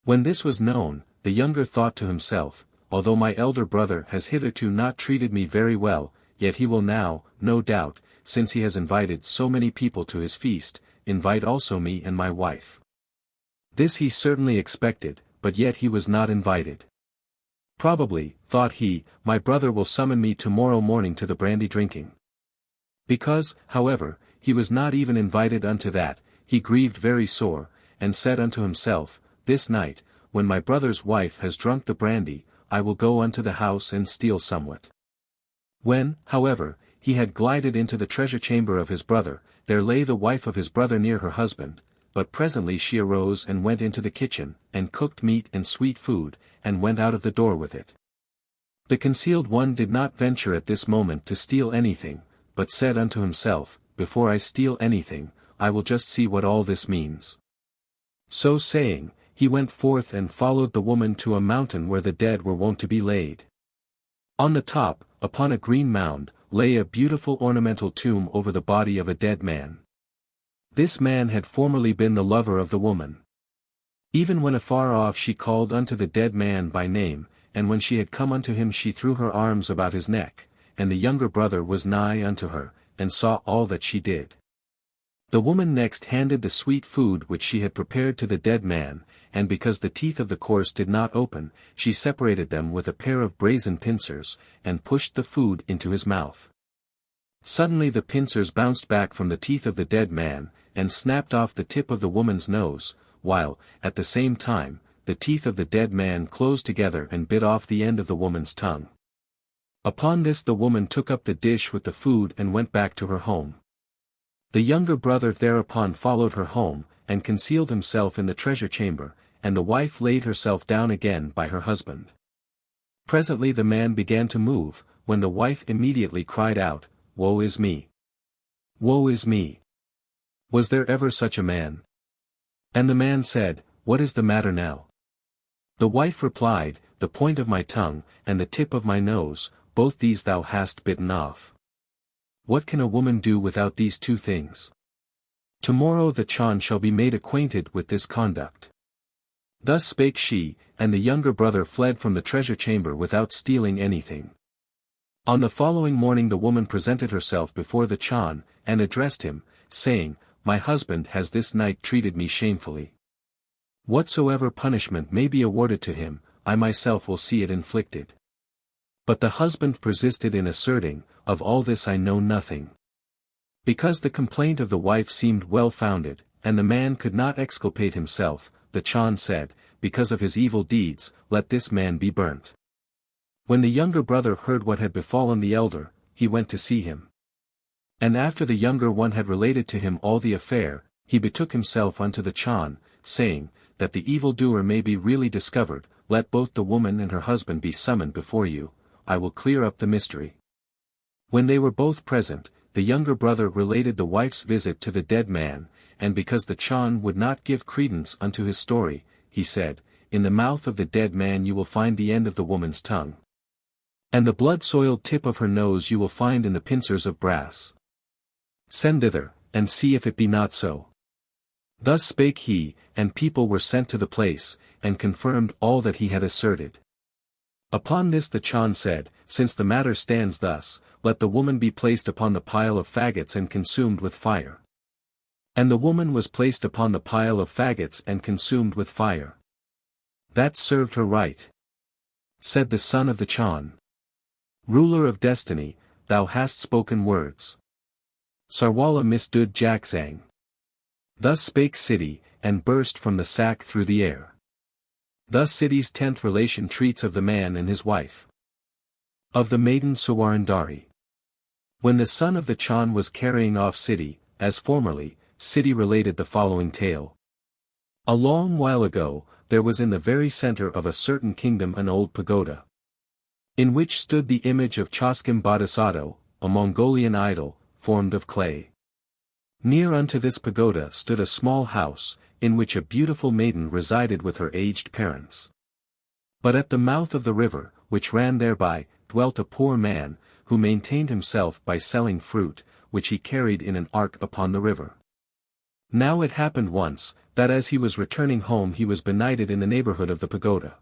When this was known, the younger thought to himself, Although my elder brother has hitherto not treated me very well, yet he will now, no doubt, since he has invited so many people to his feast, invite also me and my wife. This he certainly expected, but yet he was not invited. Probably, thought he, my brother will summon me tomorrow morning to the brandy drinking. Because, however, he was not even invited unto that, he grieved very sore, and said unto himself, This night, when my brother's wife has drunk the brandy, I will go unto the house and steal somewhat. When, however, he had glided into the treasure chamber of his brother, there lay the wife of his brother near her husband, but presently she arose and went into the kitchen, and cooked meat and sweet food, and went out of the door with it. The concealed one did not venture at this moment to steal anything, but said unto himself, Before I steal anything, I will just see what all this means. So saying, he went forth and followed the woman to a mountain where the dead were wont to be laid. On the top, upon a green mound, lay a beautiful ornamental tomb over the body of a dead man. This man had formerly been the lover of the woman. Even when afar off she called unto the dead man by name, and when she had come unto him she threw her arms about his neck, and the younger brother was nigh unto her, and saw all that she did. The woman next handed the sweet food which she had prepared to the dead man, and because the teeth of the course did not open, she separated them with a pair of brazen pincers, and pushed the food into his mouth. Suddenly the pincers bounced back from the teeth of the dead man, and snapped off the tip of the woman's nose, while, at the same time, the teeth of the dead man closed together and bit off the end of the woman's tongue. Upon this the woman took up the dish with the food and went back to her home. The younger brother thereupon followed her home, and concealed himself in the treasure chamber, and the wife laid herself down again by her husband. Presently the man began to move, when the wife immediately cried out, "Woe is me! Woe is me! Was there ever such a man?" And the man said, "What is the matter now?" The wife replied, "The point of my tongue, and the tip of my nose, both these thou hast bitten off. What can a woman do without these two things? Tomorrow the Chan shall be made acquainted with this conduct." Thus spake she, and the younger brother fled from the treasure chamber without stealing anything. On the following morning the woman presented herself before the Chan, and addressed him, saying, "My husband has this night treated me shamefully. Whatsoever punishment may be awarded to him, I myself will see it inflicted." But the husband persisted in asserting, "Of all this I know nothing." Because the complaint of the wife seemed well-founded, and the man could not exculpate himself, the Chan said, "Because of his evil deeds, let this man be burnt." When the younger brother heard what had befallen the elder, he went to see him. And after the younger one had related to him all the affair, he betook himself unto the Chan, saying, "That the evildoer may be really discovered, let both the woman and her husband be summoned before you, I will clear up the mystery." When they were both present, the younger brother related the wife's visit to the dead man, and because the Chan would not give credence unto his story, he said, "In the mouth of the dead man you will find the end of the woman's tongue. And the blood-soiled tip of her nose you will find in the pincers of brass. Send thither, and see if it be not so." Thus spake he, and people were sent to the place, and confirmed all that he had asserted. Upon this the Chan said, "Since the matter stands thus, let the woman be placed upon the pile of faggots and consumed with fire." And the woman was placed upon the pile of faggots and consumed with fire. "That served her right," said the son of the Chan. "Ruler of destiny, thou hast spoken words. Sarwala misdud Jackzang." Thus spake Ssidi, and burst from the sack through the air. Thus Ssidi's 10th relation treats of the man and his wife. Of the Maiden Ssuwarandari. When the son of the Chan was carrying off Ssidi, as formerly, Ssidi related the following tale. A long while ago, there was in the very center of a certain kingdom an old pagoda, in which stood the image of Choskim Bodhisattva, a Mongolian idol, formed of clay. Near unto this pagoda stood a small house, in which a beautiful maiden resided with her aged parents. But at the mouth of the river, which ran thereby, dwelt a poor man, who maintained himself by selling fruit, which he carried in an ark upon the river. Now it happened once, that as he was returning home he was benighted in the neighborhood of the pagoda.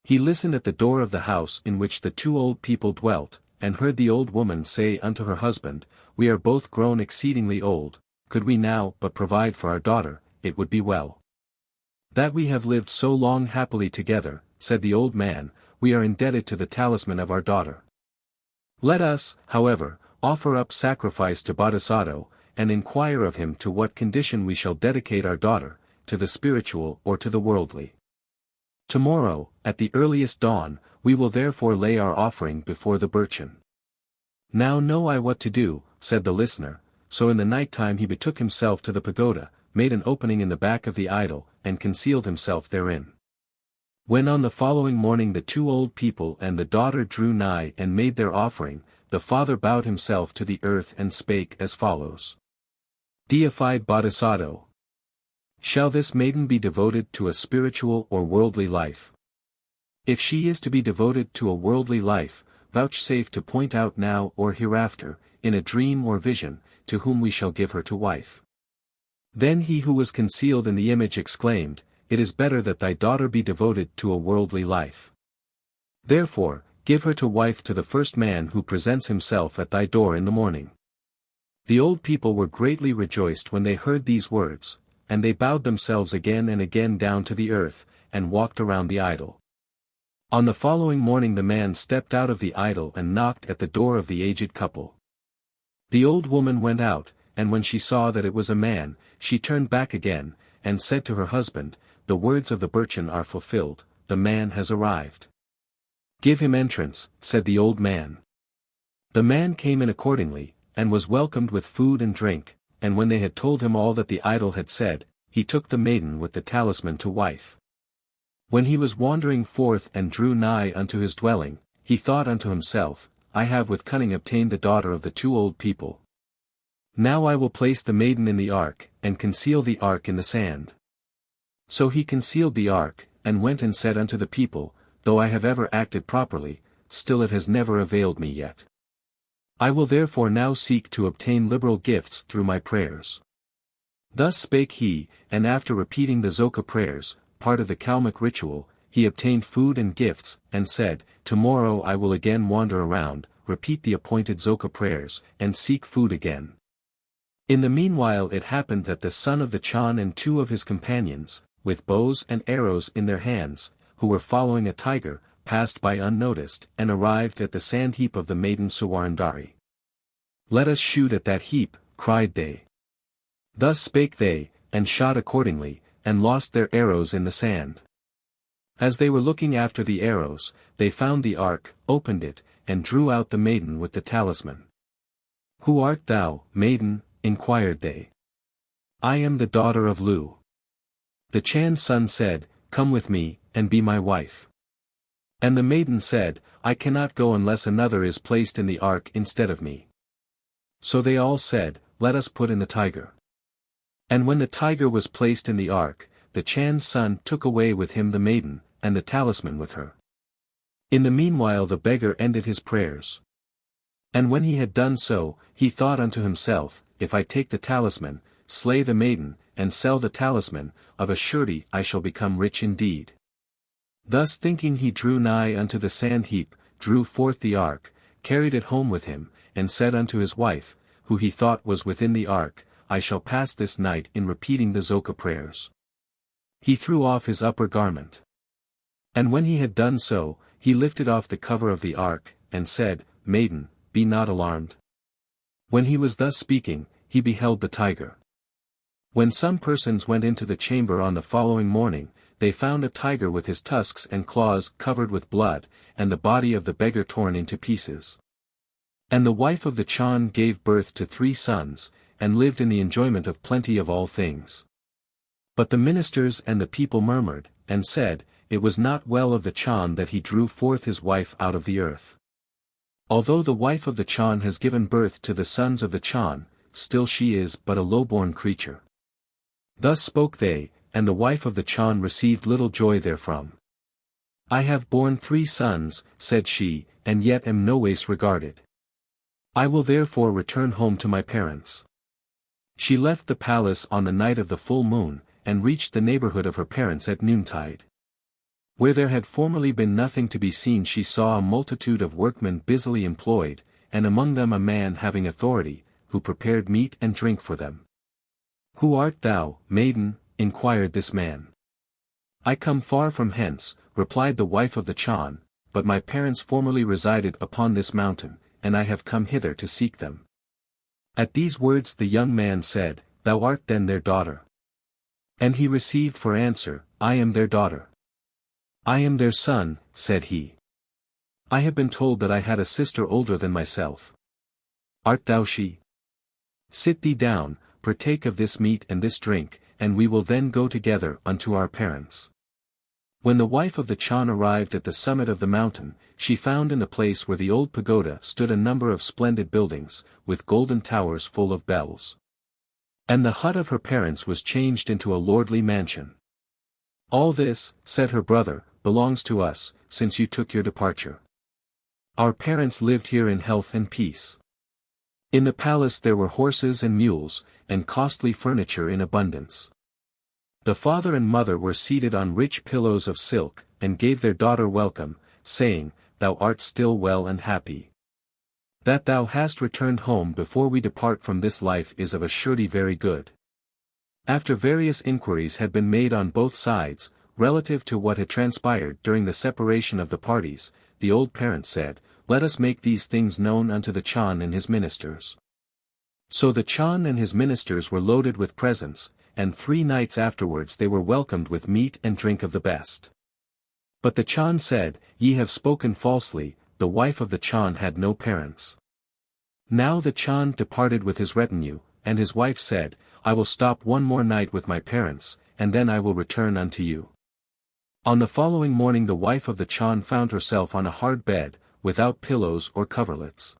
He listened at the door of the house in which the two old people dwelt, and heard the old woman say unto her husband, "We are both grown exceedingly old, could we now but provide for our daughter, it would be well. That we have lived so long happily together," said the old man, "we are indebted to the talisman of our daughter. Let us, however, offer up sacrifice to Bodhisattva, and inquire of him to what condition we shall dedicate our daughter, to the spiritual or to the worldly. Tomorrow, at the earliest dawn, we will therefore lay our offering before the birchen." "Now know I what to do," said the listener, so in the night time he betook himself to the pagoda, made an opening in the back of the idol, and concealed himself therein. When on the following morning the two old people and the daughter drew nigh and made their offering, the father bowed himself to the earth and spake as follows. "Deified Bodhisattva, shall this maiden be devoted to a spiritual or worldly life? If she is to be devoted to a worldly life, vouchsafe to point out now or hereafter, in a dream or vision, to whom we shall give her to wife." Then he who was concealed in the image exclaimed, "It is better that thy daughter be devoted to a worldly life. Therefore, give her to wife to the first man who presents himself at thy door in the morning." The old people were greatly rejoiced when they heard these words, and they bowed themselves again and again down to the earth, and walked around the idol. On the following morning the man stepped out of the idol and knocked at the door of the aged couple. The old woman went out, and when she saw that it was a man, she turned back again, and said to her husband, "The words of the Burchan are fulfilled, the man has arrived." "Give him entrance," said the old man. The man came in accordingly, and was welcomed with food and drink, and when they had told him all that the idol had said, he took the maiden with the talisman to wife. When he was wandering forth and drew nigh unto his dwelling, he thought unto himself, "I have with cunning obtained the daughter of the two old people. Now I will place the maiden in the ark, and conceal the ark in the sand." So he concealed the ark, and went and said unto the people, "Though I have ever acted properly, still it has never availed me yet. I will therefore now seek to obtain liberal gifts through my prayers." Thus spake he, and after repeating the Zoka prayers, part of the Kalmyk ritual, he obtained food and gifts, and said, "Tomorrow I will again wander around, repeat the appointed Zoka prayers, and seek food again." In the meanwhile it happened that the son of the Chan and two of his companions, with bows and arrows in their hands, who were following a tiger, passed by unnoticed, and arrived at the sand heap of the Maiden Ssuwarandari. "Let us shoot at that heap," cried they. Thus spake they, and shot accordingly, and lost their arrows in the sand. As they were looking after the arrows, they found the ark, opened it, and drew out the maiden with the talisman. "Who art thou, maiden?" inquired they. "I am the daughter of Lu." The Chan's son said, "Come with me, and be my wife." And the maiden said, "I cannot go unless another is placed in the ark instead of me." So they all said, "Let us put in the tiger." And when the tiger was placed in the ark, the Chan's son took away with him the maiden, and the talisman with her. In the meanwhile the beggar ended his prayers. And when he had done so, he thought unto himself, "If I take the talisman, slay the maiden, and sell the talisman, of a surety I shall become rich indeed." Thus thinking he drew nigh unto the sand heap, drew forth the ark, carried it home with him, and said unto his wife, who he thought was within the ark, "I shall pass this night in repeating the Zoka prayers." He threw off his upper garment. And when he had done so, he lifted off the cover of the ark, and said, "Maiden, be not alarmed." When he was thus speaking, he beheld the tiger. When some persons went into the chamber on the following morning, they found a tiger with his tusks and claws covered with blood, and the body of the beggar torn into pieces. And the wife of the Chan gave birth to 3 sons, and lived in the enjoyment of plenty of all things. But the ministers and the people murmured, and said, "It was not well of the Chan that he drew forth his wife out of the earth. Although the wife of the Chan has given birth to the sons of the Chan, still she is but a low-born creature." Thus spoke they, and the wife of the Chan received little joy therefrom. "I have borne 3 sons," said she, "and yet am noways regarded. I will therefore return home to my parents." She left the palace on the night of the full moon, and reached the neighborhood of her parents at noontide. Where there had formerly been nothing to be seen she saw a multitude of workmen busily employed, and among them a man having authority, who prepared meat and drink for them. "Who art thou, maiden?" inquired this man. "I come far from hence," replied the wife of the Chan, "but my parents formerly resided upon this mountain, and I have come hither to seek them." At these words the young man said, "Thou art then their daughter?" And he received for answer, "I am their daughter." "I am their son," said he. "I have been told that I had a sister older than myself. Art thou she? Sit thee down, partake of this meat and this drink, and we will then go together unto our parents." When the wife of the Chan arrived at the summit of the mountain, she found in the place where the old pagoda stood a number of splendid buildings, with golden towers full of bells. And the hut of her parents was changed into a lordly mansion. "All this," said her brother, "belongs to us, since you took your departure. Our parents lived here in health and peace. In the palace there were horses and mules, and costly furniture in abundance. The father and mother were seated on rich pillows of silk, and gave their daughter welcome, saying, 'Thou art still well and happy. That thou hast returned home before we depart from this life is of a surety very good. After various inquiries had been made on both sides, relative to what had transpired during the separation of the parties, the old parent said, "Let us make these things known unto the Chan and his ministers." So the Chan and his ministers were loaded with presents, and 3 nights afterwards they were welcomed with meat and drink of the best. But the Chan said, "Ye have spoken falsely, the wife of the Chan had no parents." Now the Chan departed with his retinue, and his wife said, "I will stop one more night with my parents, and then I will return unto you." On the following morning the wife of the Chan found herself on a hard bed, without pillows or coverlets.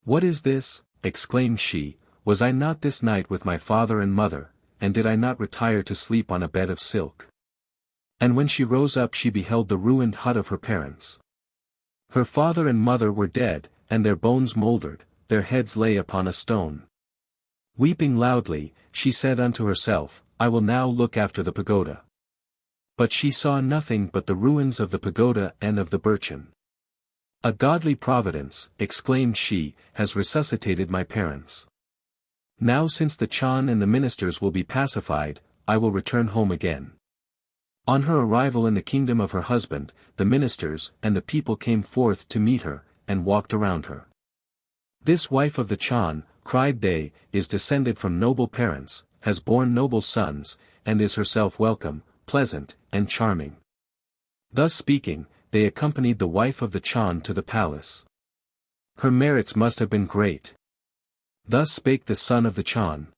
"What is this?" exclaimed she, "was I not this night with my father and mother, and did I not retire to sleep on a bed of silk?" And when she rose up she beheld the ruined hut of her parents. Her father and mother were dead, and their bones mouldered, their heads lay upon a stone. Weeping loudly, she said unto herself, "I will now look after the pagoda." But she saw nothing but the ruins of the pagoda and of the birchen. "A godly providence," exclaimed she, "has resuscitated my parents. Now since the Chan and the ministers will be pacified, I will return home again." On her arrival in the kingdom of her husband, the ministers and the people came forth to meet her, and walked around her. "This wife of the Chan," cried they, "is descended from noble parents, has borne noble sons, and is herself welcome, pleasant, and charming." Thus speaking, they accompanied the wife of the Chan to the palace. "Her merits must have been great." Thus spake the son of the Chan.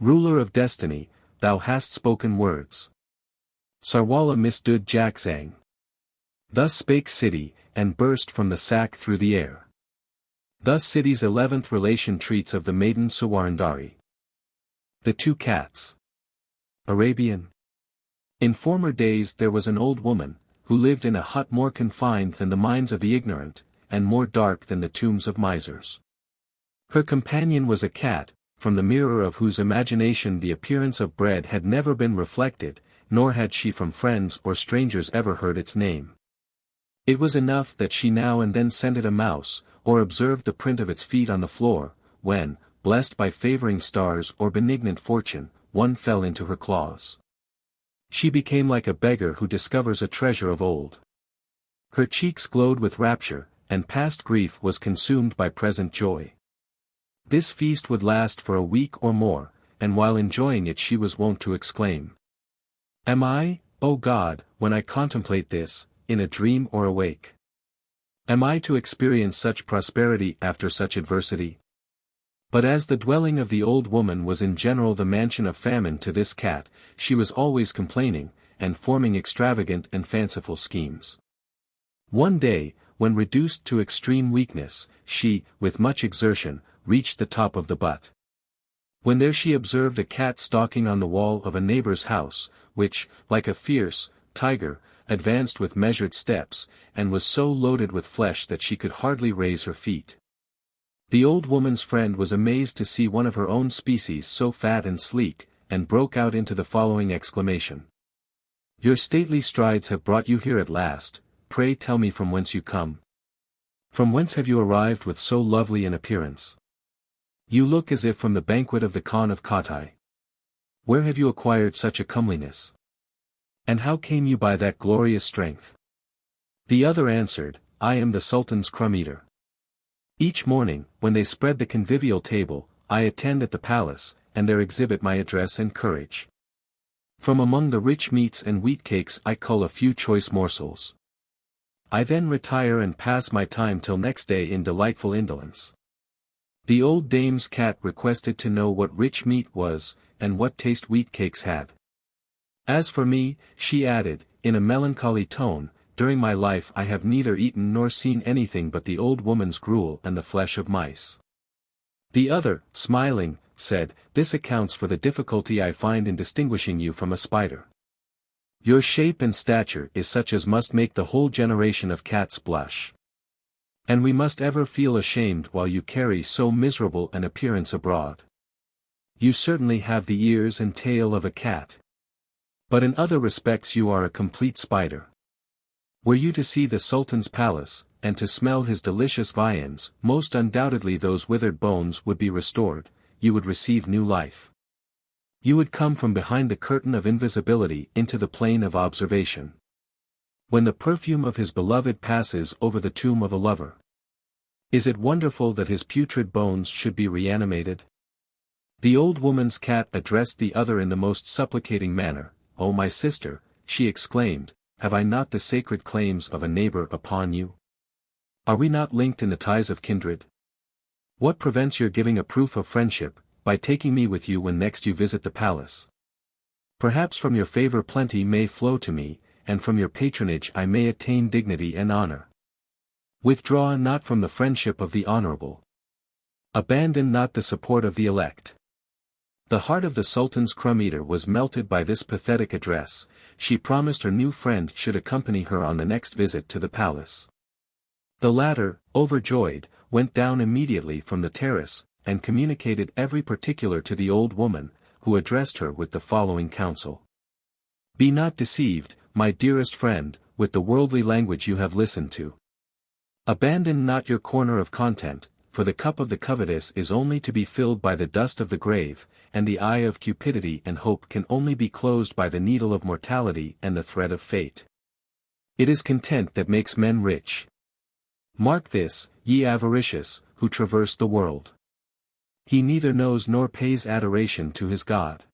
"Ruler of destiny, thou hast spoken words. Sarwala misdud Jakzang." Thus spake Ssidi, and burst from the sack through the air. Thus Ssidi's 11th relation treats of the Maiden Ssuwarandari. The 2 cats. Arabian. In former days there was an old woman, who lived in a hut more confined than the minds of the ignorant, and more dark than the tombs of misers. Her companion was a cat, from the mirror of whose imagination the appearance of bread had never been reflected, nor had she from friends or strangers ever heard its name. It was enough that she now and then scented a mouse, or observed the print of its feet on the floor, when, blessed by favoring stars or benignant fortune, one fell into her claws. She became like a beggar who discovers a treasure of old. Her cheeks glowed with rapture, and past grief was consumed by present joy. This feast would last for a week or more, and while enjoying it she was wont to exclaim, "Am I, O God, when I contemplate this, in a dream or awake? Am I to experience such prosperity after such adversity?" But as the dwelling of the old woman was in general the mansion of famine to this cat, she was always complaining, and forming extravagant and fanciful schemes. One day, when reduced to extreme weakness, she, with much exertion, reached the top of the butt. When there she observed a cat stalking on the wall of a neighbor's house, which, like a fierce tiger, advanced with measured steps, and was so loaded with flesh that she could hardly raise her feet. The old woman's friend was amazed to see one of her own species so fat and sleek, and broke out into the following exclamation. "Your stately strides have brought you here at last, pray tell me from whence you come. From whence have you arrived with so lovely an appearance? You look as if from the banquet of the Khan of Katai. Where have you acquired such a comeliness? And how came you by that glorious strength?" The other answered, "I am the Sultan's crumb-eater. Each morning, when they spread the convivial table, I attend at the palace, and there exhibit my address and courage. From among the rich meats and wheat cakes I cull a few choice morsels. I then retire and pass my time till next day in delightful indolence." The old dame's cat requested to know what rich meat was, and what taste wheat cakes had. "As for me," she added, in a melancholy tone, "during my life I have neither eaten nor seen anything but the old woman's gruel and the flesh of mice." The other, smiling, said, "This accounts for the difficulty I find in distinguishing you from a spider. Your shape and stature is such as must make the whole generation of cats blush. And we must ever feel ashamed while you carry so miserable an appearance abroad. You certainly have the ears and tail of a cat. But in other respects you are a complete spider. Were you to see the Sultan's palace, and to smell his delicious viands, most undoubtedly those withered bones would be restored, you would receive new life. You would come from behind the curtain of invisibility into the plane of observation. When the perfume of his beloved passes over the tomb of a lover. Is it wonderful that his putrid bones should be reanimated? The old woman's cat addressed the other in the most supplicating manner. "O my sister," she exclaimed, "have I not the sacred claims of a neighbor upon you? Are we not linked in the ties of kindred? What prevents your giving a proof of friendship, by taking me with you when next you visit the palace? Perhaps from your favor plenty may flow to me, and from your patronage I may attain dignity and honor. Withdraw not from the friendship of the honorable. Abandon not the support of the elect." The heart of the Sultan's crumb-eater was melted by this pathetic address. She promised her new friend should accompany her on the next visit to the palace. The latter, overjoyed, went down immediately from the terrace, and communicated every particular to the old woman, who addressed her with the following counsel. "Be not deceived, my dearest friend, with the worldly language you have listened to. Abandon not your corner of content, for the cup of the covetous is only to be filled by the dust of the grave, and the eye of cupidity and hope can only be closed by the needle of mortality and the thread of fate. It is content that makes men rich. Mark this, ye avaricious, who traverse the world. He neither knows nor pays adoration to his God.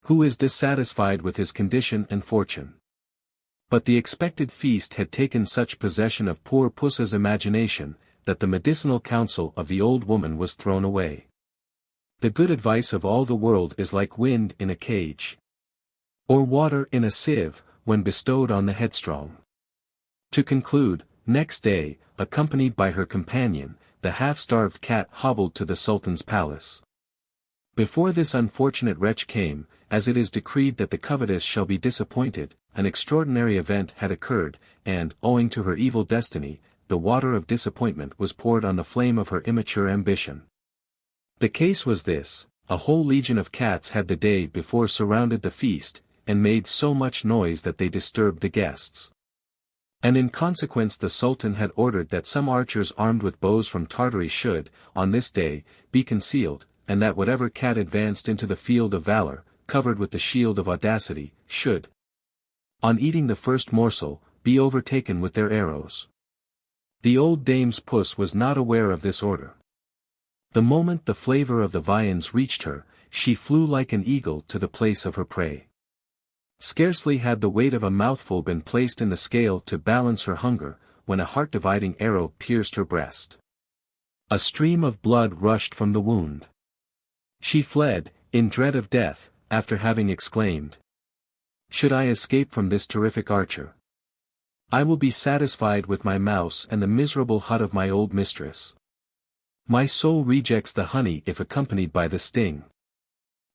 Who is dissatisfied with his condition and fortune. But the expected feast had taken such possession of poor Pussa's imagination, that the medicinal counsel of the old woman was thrown away. The good advice of all the world is like wind in a cage, or water in a sieve, when bestowed on the headstrong. To conclude, next day, accompanied by her companion, the half-starved cat hobbled to the Sultan's palace. Before this unfortunate wretch came, as it is decreed that the covetous shall be disappointed, an extraordinary event had occurred, and, owing to her evil destiny, the water of disappointment was poured on the flame of her immature ambition. The case was this: a whole legion of cats had the day before surrounded the feast, and made so much noise that they disturbed the guests. And in consequence the Sultan had ordered that some archers armed with bows from Tartary should, on this day, be concealed, and that whatever cat advanced into the field of valor, covered with the shield of audacity, should, on eating the first morsel, be overtaken with their arrows. The old dame's puss was not aware of this order. The moment the flavor of the viands reached her, she flew like an eagle to the place of her prey. Scarcely had the weight of a mouthful been placed in the scale to balance her hunger, when a heart-dividing arrow pierced her breast. A stream of blood rushed from the wound. She fled, in dread of death, after having exclaimed, "Should I escape from this terrific archer? I will be satisfied with my mouse and the miserable hut of my old mistress. My soul rejects the honey if accompanied by the sting.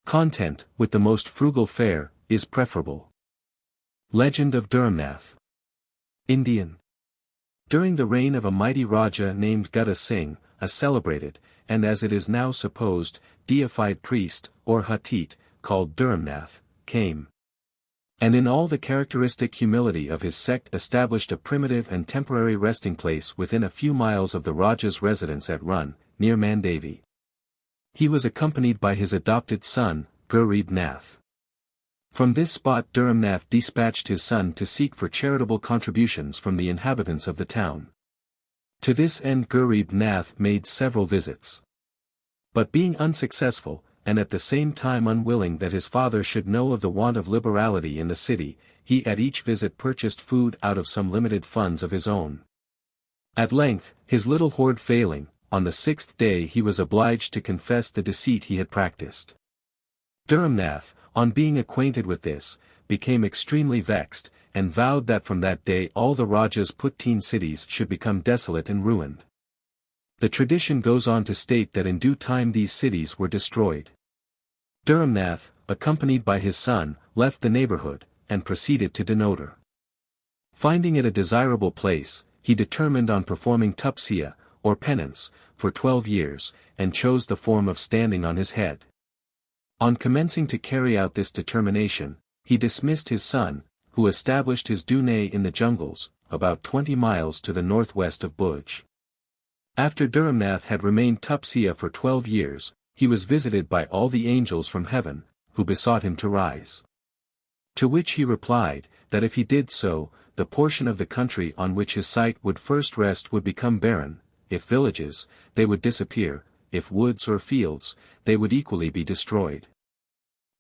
Content, with the most frugal fare, is preferable." Legend of Dhurrumnath. Indian. During the reign of a mighty Raja named Gutta Singh, a celebrated, and as it is now supposed, deified priest, or Hatit, called Dhurrumnath, came. And in all the characteristic humility of his sect established a primitive and temporary resting place within a few miles of the Raja's residence at Run, near Mandavi. He was accompanied by his adopted son, Dhurrumnath. From this spot Dhurrumnath dispatched his son to seek for charitable contributions from the inhabitants of the town. To this end Dhurrumnath made several visits. But being unsuccessful, and at the same time unwilling that his father should know of the want of liberality in the city, he at each visit purchased food out of some limited funds of his own. At length, his little hoard failing, on the 6th day he was obliged to confess the deceit he had practiced. Dhurrumnath, on being acquainted with this, became extremely vexed, and vowed that from that day all the Raja's Putteen cities should become desolate and ruined. The tradition goes on to state that in due time these cities were destroyed. Dhurrumnath, accompanied by his son, left the neighborhood, and proceeded to Denotor. Finding it a desirable place, he determined on performing tupsiya, or penance, for 12 years, and chose the form of standing on his head. On commencing to carry out this determination, he dismissed his son, who established his dunay in the jungles, about 20 miles to the northwest of Bhuj. After Dhurrumnath had remained tupsiya for 12 years, he was visited by all the angels from heaven, who besought him to rise. To which he replied, that if he did so, the portion of the country on which his sight would first rest would become barren, if villages, they would disappear, if woods or fields, they would equally be destroyed.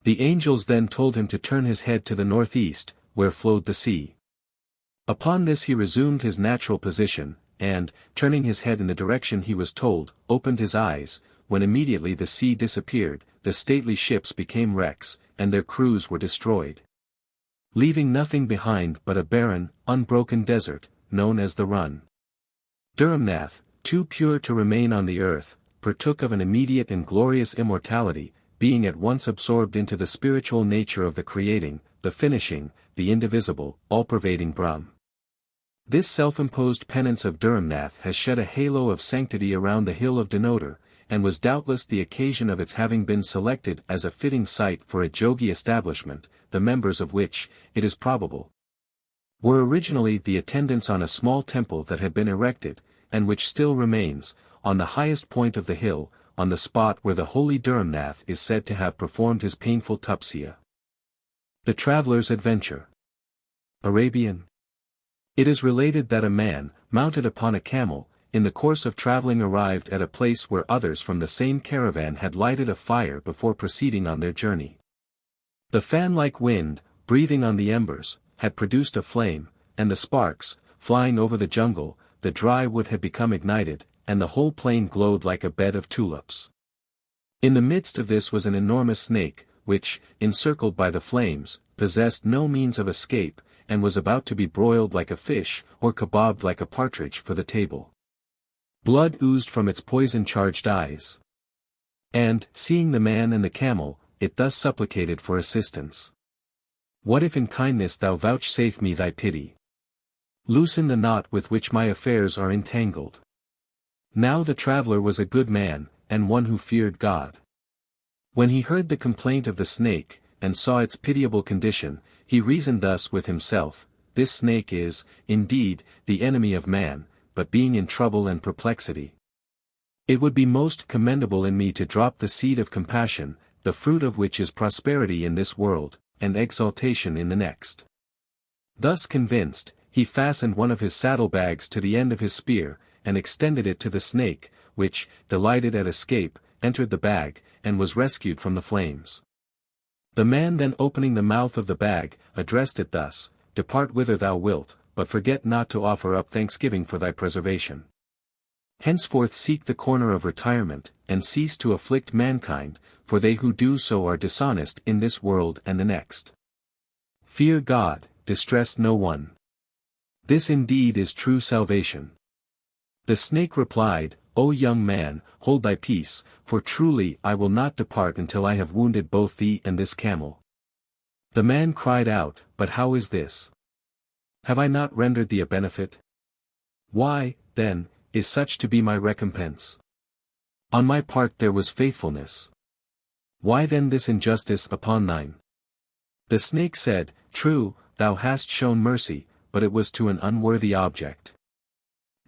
The angels then told him to turn his head to the northeast, where flowed the sea. Upon this he resumed his natural position, and, turning his head in the direction he was told, opened his eyes, when immediately the sea disappeared, the stately ships became wrecks, and their crews were destroyed, leaving nothing behind but a barren, unbroken desert, known as the Run. Dhurrumnath, too pure to remain on the earth, partook of an immediate and glorious immortality, being at once absorbed into the spiritual nature of the creating, the finishing, the indivisible, all-pervading Brahm. This self-imposed penance of Dhurrumnath has shed a halo of sanctity around the hill of Denotor, and was doubtless the occasion of its having been selected as a fitting site for a Jogi establishment, the members of which, it is probable, were originally the attendants on a small temple that had been erected, and which still remains, on the highest point of the hill, on the spot where the holy Dhurrumnath is said to have performed his painful tapasya. The Traveler's Adventure. Arabian. It is related that a man, mounted upon a camel, in the course of traveling arrived at a place where others from the same caravan had lighted a fire before proceeding on their journey. The fan-like wind, breathing on the embers, had produced a flame, and the sparks, flying over the jungle, the dry wood had become ignited, and the whole plain glowed like a bed of tulips. In the midst of this was an enormous snake, which, encircled by the flames, possessed no means of escape, and was about to be broiled like a fish, or kebabbed like a partridge for the table. Blood oozed from its poison-charged eyes. And, seeing the man and the camel, it thus supplicated for assistance. What if in kindness thou vouchsafe me thy pity? Loosen the knot with which my affairs are entangled. Now the traveler was a good man, and one who feared God. When he heard the complaint of the snake, and saw its pitiable condition, he reasoned thus with himself, this snake is, indeed, the enemy of man, but being in trouble and perplexity, it would be most commendable in me to drop the seed of compassion, the fruit of which is prosperity in this world, and exaltation in the next. Thus convinced, he fastened one of his saddlebags to the end of his spear, and extended it to the snake, which, delighted at escape, entered the bag, and was rescued from the flames. The man then opening the mouth of the bag, addressed it thus, Depart whither thou wilt, but forget not to offer up thanksgiving for thy preservation. Henceforth seek the corner of retirement, and cease to afflict mankind, for they who do so are dishonest in this world and the next. Fear God, distress no one. This indeed is true salvation. The snake replied, O young man, hold thy peace, for truly I will not depart until I have wounded both thee and this camel. The man cried out, But how is this? Have I not rendered thee a benefit? Why, then, is such to be my recompense? On my part there was faithfulness. Why then this injustice upon thine? The snake said, True, thou hast shown mercy, but it was to an unworthy object.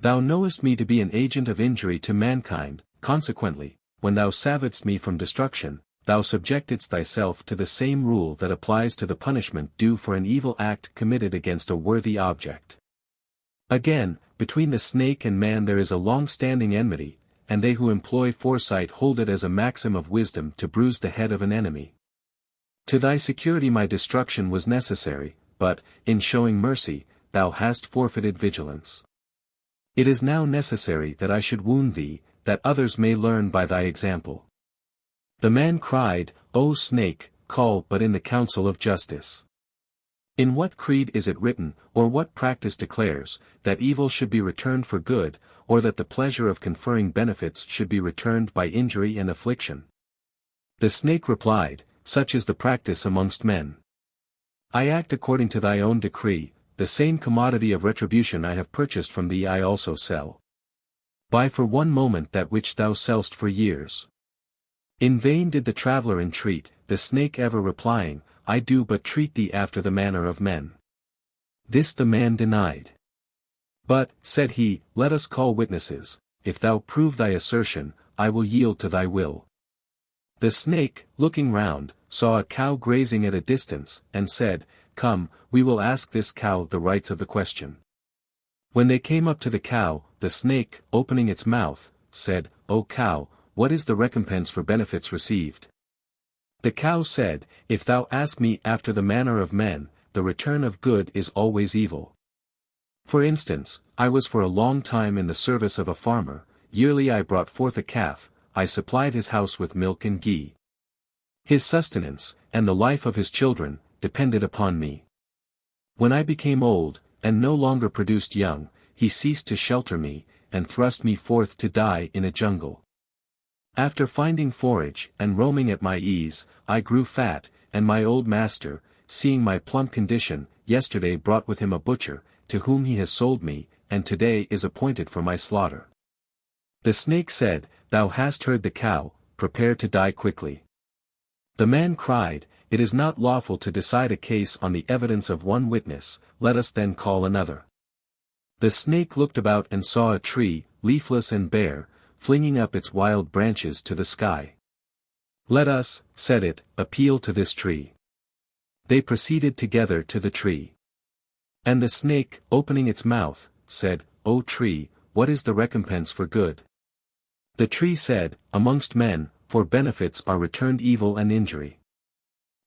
Thou knowest me to be an agent of injury to mankind, consequently, when thou savedst me from destruction, thou subjectedst thyself to the same rule that applies to the punishment due for an evil act committed against a worthy object. Again, between the snake and man there is a long-standing enmity, and they who employ foresight hold it as a maxim of wisdom to bruise the head of an enemy. To thy security my destruction was necessary, but, in showing mercy, thou hast forfeited vigilance. It is now necessary that I should wound thee, that others may learn by thy example. The man cried, O snake, call but in the counsel of justice. In what creed is it written, or what practice declares, that evil should be returned for good, or that the pleasure of conferring benefits should be returned by injury and affliction? The snake replied, Such is the practice amongst men. I act according to thy own decree, the same commodity of retribution I have purchased from thee I also sell. Buy for one moment that which thou sellest for years. In vain did the traveler entreat, the snake ever replying, I do but treat thee after the manner of men. This the man denied. But, said he, let us call witnesses, if thou prove thy assertion, I will yield to thy will. The snake, looking round, saw a cow grazing at a distance, and said, "Come, we will ask this cow the rights of the question." When they came up to the cow, the snake, opening its mouth, said, "O cow, what is the recompense for benefits received?" The cow said, "If thou ask me after the manner of men, the return of good is always evil. For instance, I was for a long time in the service of a farmer, yearly I brought forth a calf, I supplied his house with milk and ghee. His sustenance, and the life of his children, depended upon me. When I became old, and no longer produced young, he ceased to shelter me, and thrust me forth to die in a jungle. After finding forage, and roaming at my ease, I grew fat, and my old master, seeing my plump condition, yesterday brought with him a butcher, to whom he has sold me, and today is appointed for my slaughter." The snake said, "Thou hast heard the cow, prepare to die quickly." The man cried, "It is not lawful to decide a case on the evidence of one witness, let us then call another." The snake looked about and saw a tree, leafless and bare, flinging up its wild branches to the sky. "Let us," said it, "appeal to this tree." They proceeded together to the tree. And the snake, opening its mouth, said, "O tree, what is the recompense for good?" The tree said, "Amongst men, for benefits are returned evil and injury.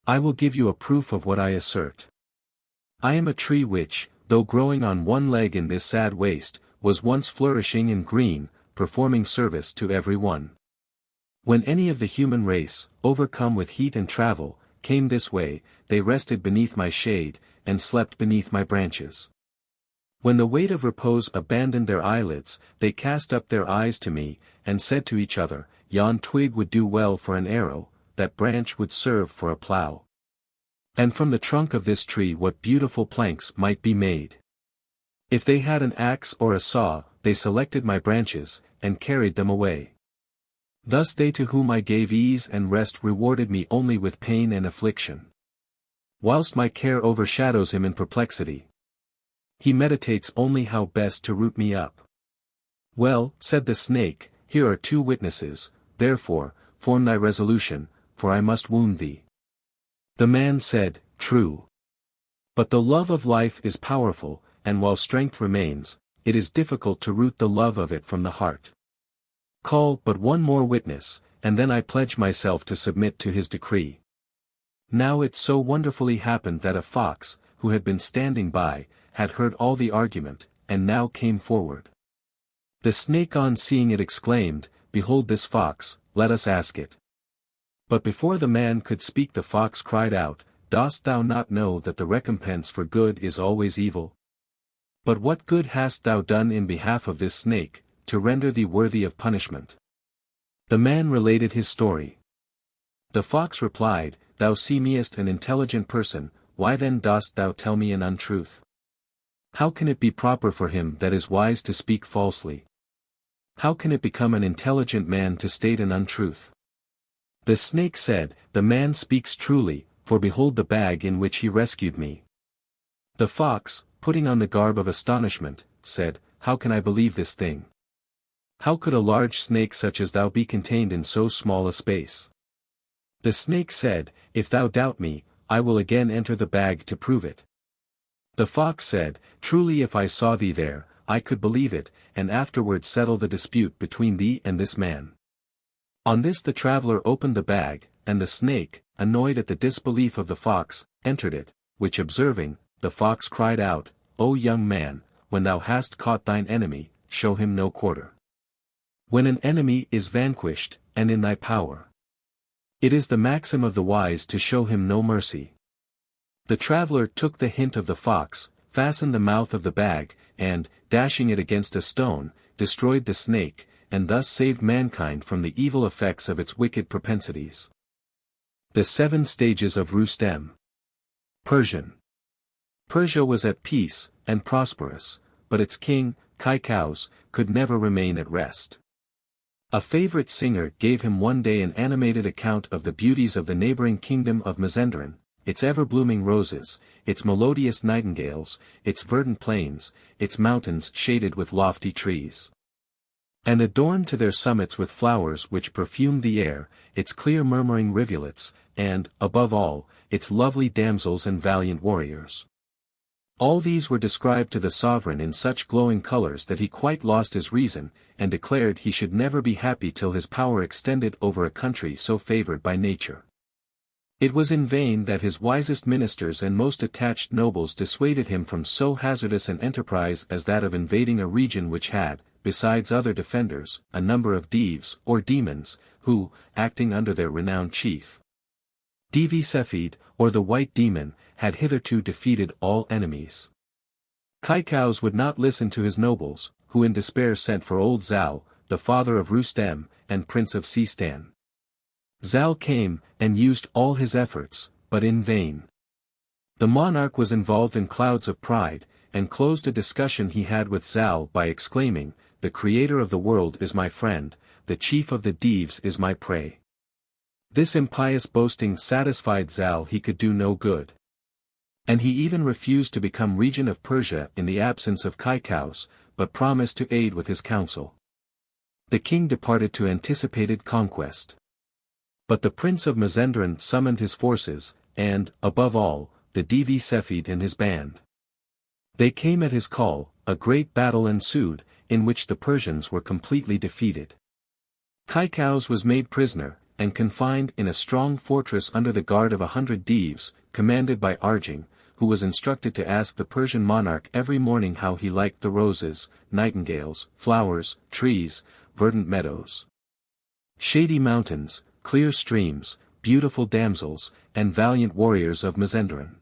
I will give you a proof of what I assert. I am a tree which, though growing on one leg in this sad waste, was once flourishing and green, performing service to every one. When any of the human race, overcome with heat and travel, came this way, they rested beneath my shade, and slept beneath my branches. When the weight of repose abandoned their eyelids, they cast up their eyes to me, and said to each other, Yon twig would do well for an arrow, that branch would serve for a plough. And from the trunk of this tree what beautiful planks might be made. If they had an axe or a saw, they selected my branches, and carried them away. Thus they to whom I gave ease and rest rewarded me only with pain and affliction. Whilst my care overshadows him in perplexity. He meditates only how best to root me up. Well, said the snake, here are 2 witnesses, therefore, form thy resolution, for I must wound thee. The man said, True. But the love of life is powerful, and while strength remains, it is difficult to root the love of it from the heart. Call but one more witness, and then I pledge myself to submit to his decree. Now it so wonderfully happened that a fox, who had been standing by, had heard all the argument, and now came forward. The snake on seeing it exclaimed, Behold this fox, let us ask it. But before the man could speak the fox cried out, Dost thou not know that the recompense for good is always evil? But what good hast thou done in behalf of this snake, to render thee worthy of punishment? The man related his story. The fox replied, Thou seemest an intelligent person, why then dost thou tell me an untruth? How can it be proper for him that is wise to speak falsely? How can it become an intelligent man to state an untruth? The snake said, The man speaks truly, for behold the bag in which he rescued me. The fox, putting on the garb of astonishment, said, How can I believe this thing? How could a large snake such as thou be contained in so small a space? The snake said, If thou doubt me, I will again enter the bag to prove it. The fox said, Truly if I saw thee there, I could believe it, and afterward settle the dispute between thee and this man. On this the traveller opened the bag, and the snake, annoyed at the disbelief of the fox, entered it, which observing, the fox cried out, O young man, when thou hast caught thine enemy, show him no quarter. When an enemy is vanquished, and in thy power, it is the maxim of the wise to show him no mercy. The traveller took the hint of the fox, fastened the mouth of the bag, and, dashing it against a stone, destroyed the snake, and thus saved mankind from the evil effects of its wicked propensities. The 7 Stages of Roostem. Persian. Persia was at peace, and prosperous, but its king, Kaikous, could never remain at rest. A favorite singer gave him one day an animated account of the beauties of the neighboring kingdom of Mazandaran, its ever-blooming roses, its melodious nightingales, its verdant plains, its mountains shaded with lofty trees, and adorned to their summits with flowers which perfumed the air, its clear murmuring rivulets, and, above all, its lovely damsels and valiant warriors. All these were described to the sovereign in such glowing colors that he quite lost his reason, and declared he should never be happy till his power extended over a country so favored by nature. It was in vain that his wisest ministers and most attached nobles dissuaded him from so hazardous an enterprise as that of invading a region which had, besides other defenders, a number of Deevs, or demons, who, acting under their renowned chief, Devi Sefid, or the White Demon, had hitherto defeated all enemies. Kaikous would not listen to his nobles, who in despair sent for old Zal, the father of Roostem, and prince of Seistan. Zal came, and used all his efforts, but in vain. The monarch was involved in clouds of pride, and closed a discussion he had with Zal by exclaiming, "The creator of the world is my friend, the chief of the Deevs is my prey." This impious boasting satisfied Zal he could do no good. And he even refused to become regent of Persia in the absence of Kaikous, but promised to aid with his counsel. The king departed to anticipated conquest. But the prince of Mazandaran summoned his forces, and, above all, the Devi Sefid and his band. They came at his call, a great battle ensued, in which the Persians were completely defeated. Kaikous was made prisoner, and confined in a strong fortress under the guard of 100 Deevs, commanded by Arjun, who was instructed to ask the Persian monarch every morning how he liked the roses, nightingales, flowers, trees, verdant meadows, shady mountains, clear streams, beautiful damsels, and valiant warriors of Mazandaran.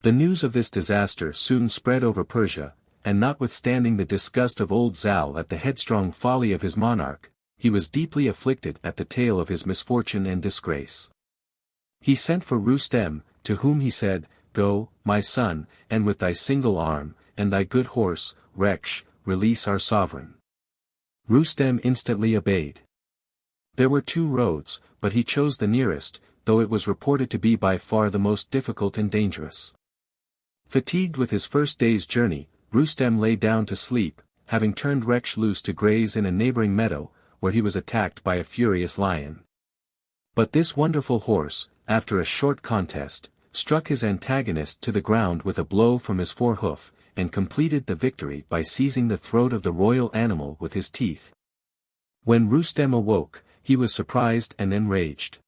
The news of this disaster soon spread over Persia, and notwithstanding the disgust of old Zal at the headstrong folly of his monarch, he was deeply afflicted at the tale of his misfortune and disgrace. He sent for Roostem, to whom he said, "Go, my son, and with thy single arm, and thy good horse, Reksh, release our sovereign." Roostem instantly obeyed. There were 2 roads, but he chose the nearest, though it was reported to be by far the most difficult and dangerous. Fatigued with his first day's journey, Roostem lay down to sleep, having turned Reksh loose to graze in a neighboring meadow, where he was attacked by a furious lion. But this wonderful horse, after a short contest, struck his antagonist to the ground with a blow from his forehoof, and completed the victory by seizing the throat of the royal animal with his teeth. When Roostem awoke, he was surprised and enraged.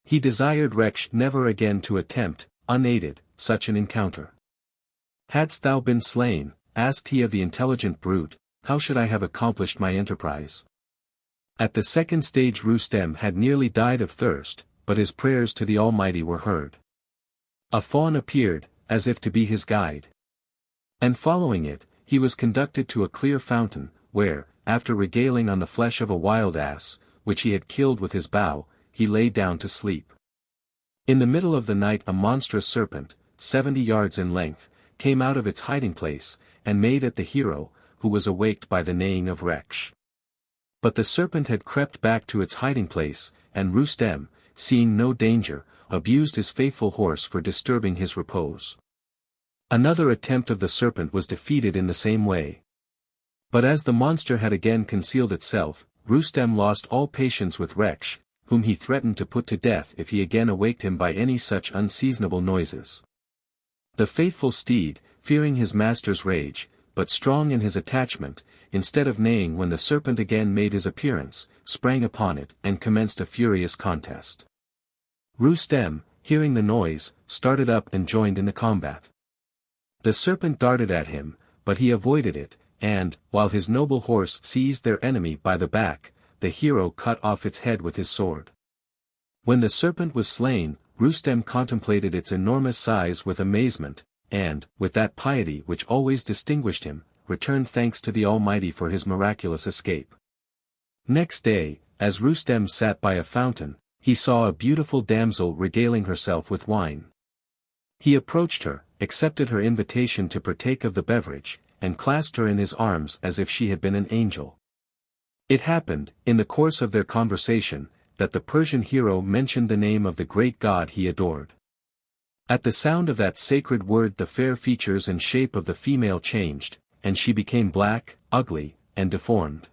He desired Reksh never again to attempt, unaided, such an encounter. "Hadst thou been slain," asked he of the intelligent brute, "how should I have accomplished my enterprise?" At the second stage Roostem had nearly died of thirst, but his prayers to the Almighty were heard. A fawn appeared, as if to be his guide. And following it, he was conducted to a clear fountain, where, after regaling on the flesh of a wild ass, which he had killed with his bow, he lay down to sleep. In the middle of the night a monstrous serpent, 70 yards in length, came out of its hiding place, and made at the hero, who was awaked by the neighing of Reksh. But the serpent had crept back to its hiding place, and Roostem, seeing no danger, abused his faithful horse for disturbing his repose. Another attempt of the serpent was defeated in the same way. But as the monster had again concealed itself, Roostem lost all patience with Reksh, whom he threatened to put to death if he again awaked him by any such unseasonable noises. The faithful steed, fearing his master's rage, but strong in his attachment, instead of neighing when the serpent again made his appearance, sprang upon it and commenced a furious contest. Roostem, hearing the noise, started up and joined in the combat. The serpent darted at him, but he avoided it, and, while his noble horse seized their enemy by the back, the hero cut off its head with his sword. When the serpent was slain, Roostem contemplated its enormous size with amazement, and, with that piety which always distinguished him, returned thanks to the Almighty for his miraculous escape. Next day, as Roostem sat by a fountain, he saw a beautiful damsel regaling herself with wine. He approached her, accepted her invitation to partake of the beverage, and clasped her in his arms as if she had been an angel. It happened, in the course of their conversation, that the Persian hero mentioned the name of the great god he adored. At the sound of that sacred word the fair features and shape of the female changed, and she became black, ugly, and deformed.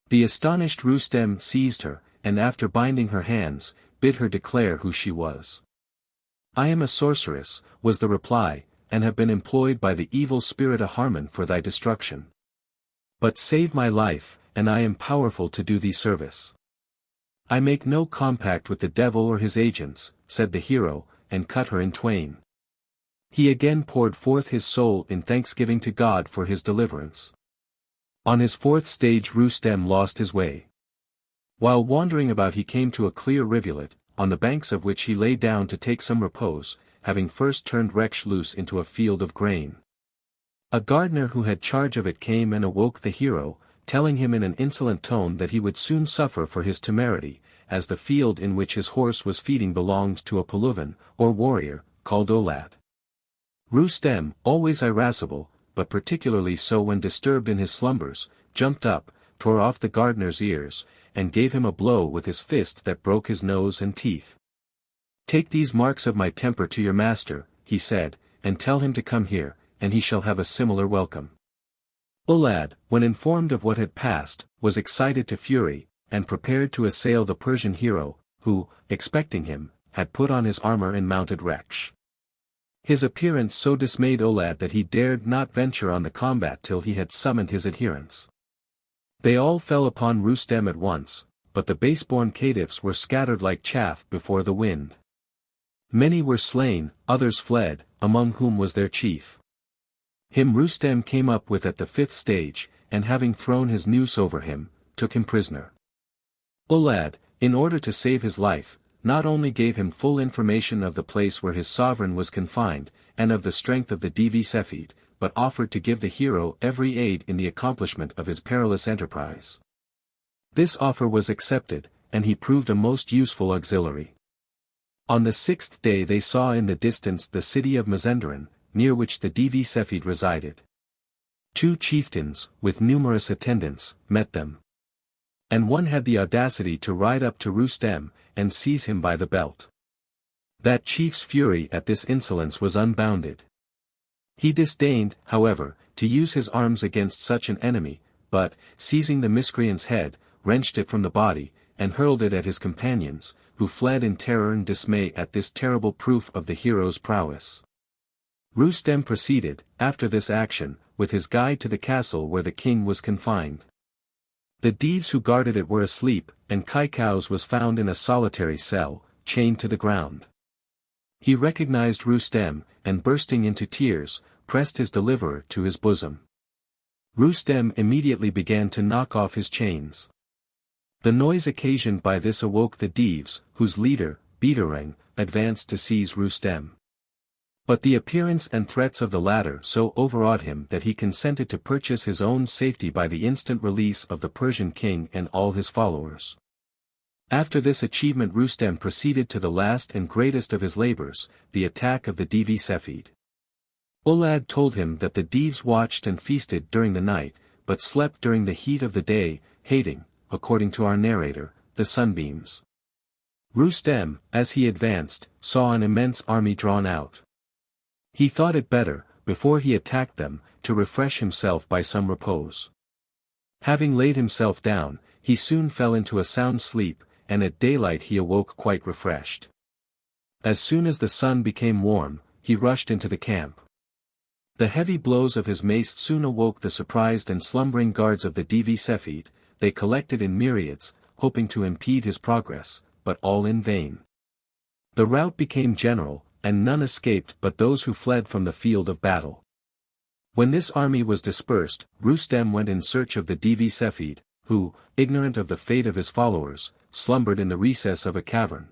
The astonished Roostem seized her, and after binding her hands, bid her declare who she was. "I am a sorceress," was the reply, "and have been employed by the evil spirit Aharman for thy destruction. But save my life, and I am powerful to do thee service." "I make no compact with the devil or his agents," said the hero, and cut her in twain. He again poured forth his soul in thanksgiving to God for his deliverance. On his fourth stage Roostem lost his way. While wandering about he came to a clear rivulet, on the banks of which he lay down to take some repose, having first turned wretch loose into a field of grain. A gardener who had charge of it came and awoke the hero, telling him in an insolent tone that he would soon suffer for his temerity, as the field in which his horse was feeding belonged to a Pahlavan, or warrior, called Olad. Roostem, always irascible, but particularly so when disturbed in his slumbers, jumped up, tore off the gardener's ears, and gave him a blow with his fist that broke his nose and teeth. "Take these marks of my temper to your master," he said, "and tell him to come here, and he shall have a similar welcome." Olad, when informed of what had passed, was excited to fury, and prepared to assail the Persian hero, who, expecting him, had put on his armor and mounted wretch. His appearance so dismayed Olad that he dared not venture on the combat till he had summoned his adherents. They all fell upon Roostem at once, but the base-born caitiffs were scattered like chaff before the wind. Many were slain, others fled, among whom was their chief. Him Roostem came up with at the fifth stage, and having thrown his noose over him, took him prisoner. Olad, in order to save his life, not only gave him full information of the place where his sovereign was confined, and of the strength of the Ssidi, but offered to give the hero every aid in the accomplishment of his perilous enterprise. This offer was accepted, and he proved a most useful auxiliary. On the sixth day they saw in the distance the city of Mazandaran, near which the Ssidi resided. 2 chieftains, with numerous attendants, met them. And one had the audacity to ride up to Roostem, and seize him by the belt. That chief's fury at this insolence was unbounded. He disdained, however, to use his arms against such an enemy, but, seizing the miscreant's head, wrenched it from the body, and hurled it at his companions, who fled in terror and dismay at this terrible proof of the hero's prowess. Roostem proceeded, after this action, with his guide to the castle where the king was confined. The thieves who guarded it were asleep, and Kaikous was found in a solitary cell, chained to the ground. He recognized Roostem, and bursting into tears, pressed his deliverer to his bosom. Roostem immediately began to knock off his chains. The noise occasioned by this awoke the thieves, whose leader, Beggar, advanced to seize Roostem. But the appearance and threats of the latter so overawed him that he consented to purchase his own safety by the instant release of the Persian king and all his followers. After this achievement Roostem proceeded to the last and greatest of his labors, the attack of the Ssidi. Olad told him that the thieves watched and feasted during the night, but slept during the heat of the day, hating, according to our narrator, the sunbeams. Roostem, as he advanced, saw an immense army drawn out. He thought it better, before he attacked them, to refresh himself by some repose. Having laid himself down, he soon fell into a sound sleep, and at daylight he awoke quite refreshed. As soon as the sun became warm, he rushed into the camp. The heavy blows of his mace soon awoke the surprised and slumbering guards of the Ssidi. They collected in myriads, hoping to impede his progress, but all in vain. The rout became general, and none escaped but those who fled from the field of battle. When this army was dispersed, Roostem went in search of the Ssidi, who, ignorant of the fate of his followers, slumbered in the recess of a cavern.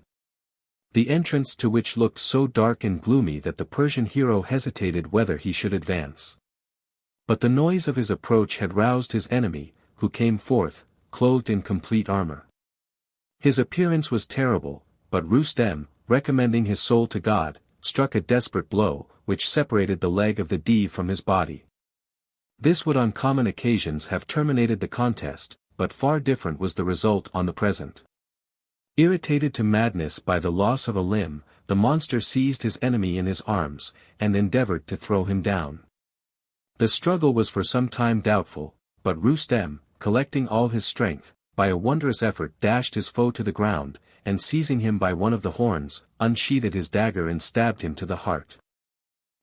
The entrance to which looked so dark and gloomy that the Persian hero hesitated whether he should advance. But the noise of his approach had roused his enemy, who came forth, clothed in complete armor. His appearance was terrible, but Roostem, recommending his soul to God, struck a desperate blow, which separated the leg of the div from his body. This would on common occasions have terminated the contest, but far different was the result on the present. Irritated to madness by the loss of a limb, the monster seized his enemy in his arms, and endeavored to throw him down. The struggle was for some time doubtful, but Roostem, collecting all his strength, by a wondrous effort dashed his foe to the ground, and seizing him by one of the horns, unsheathed his dagger and stabbed him to the heart.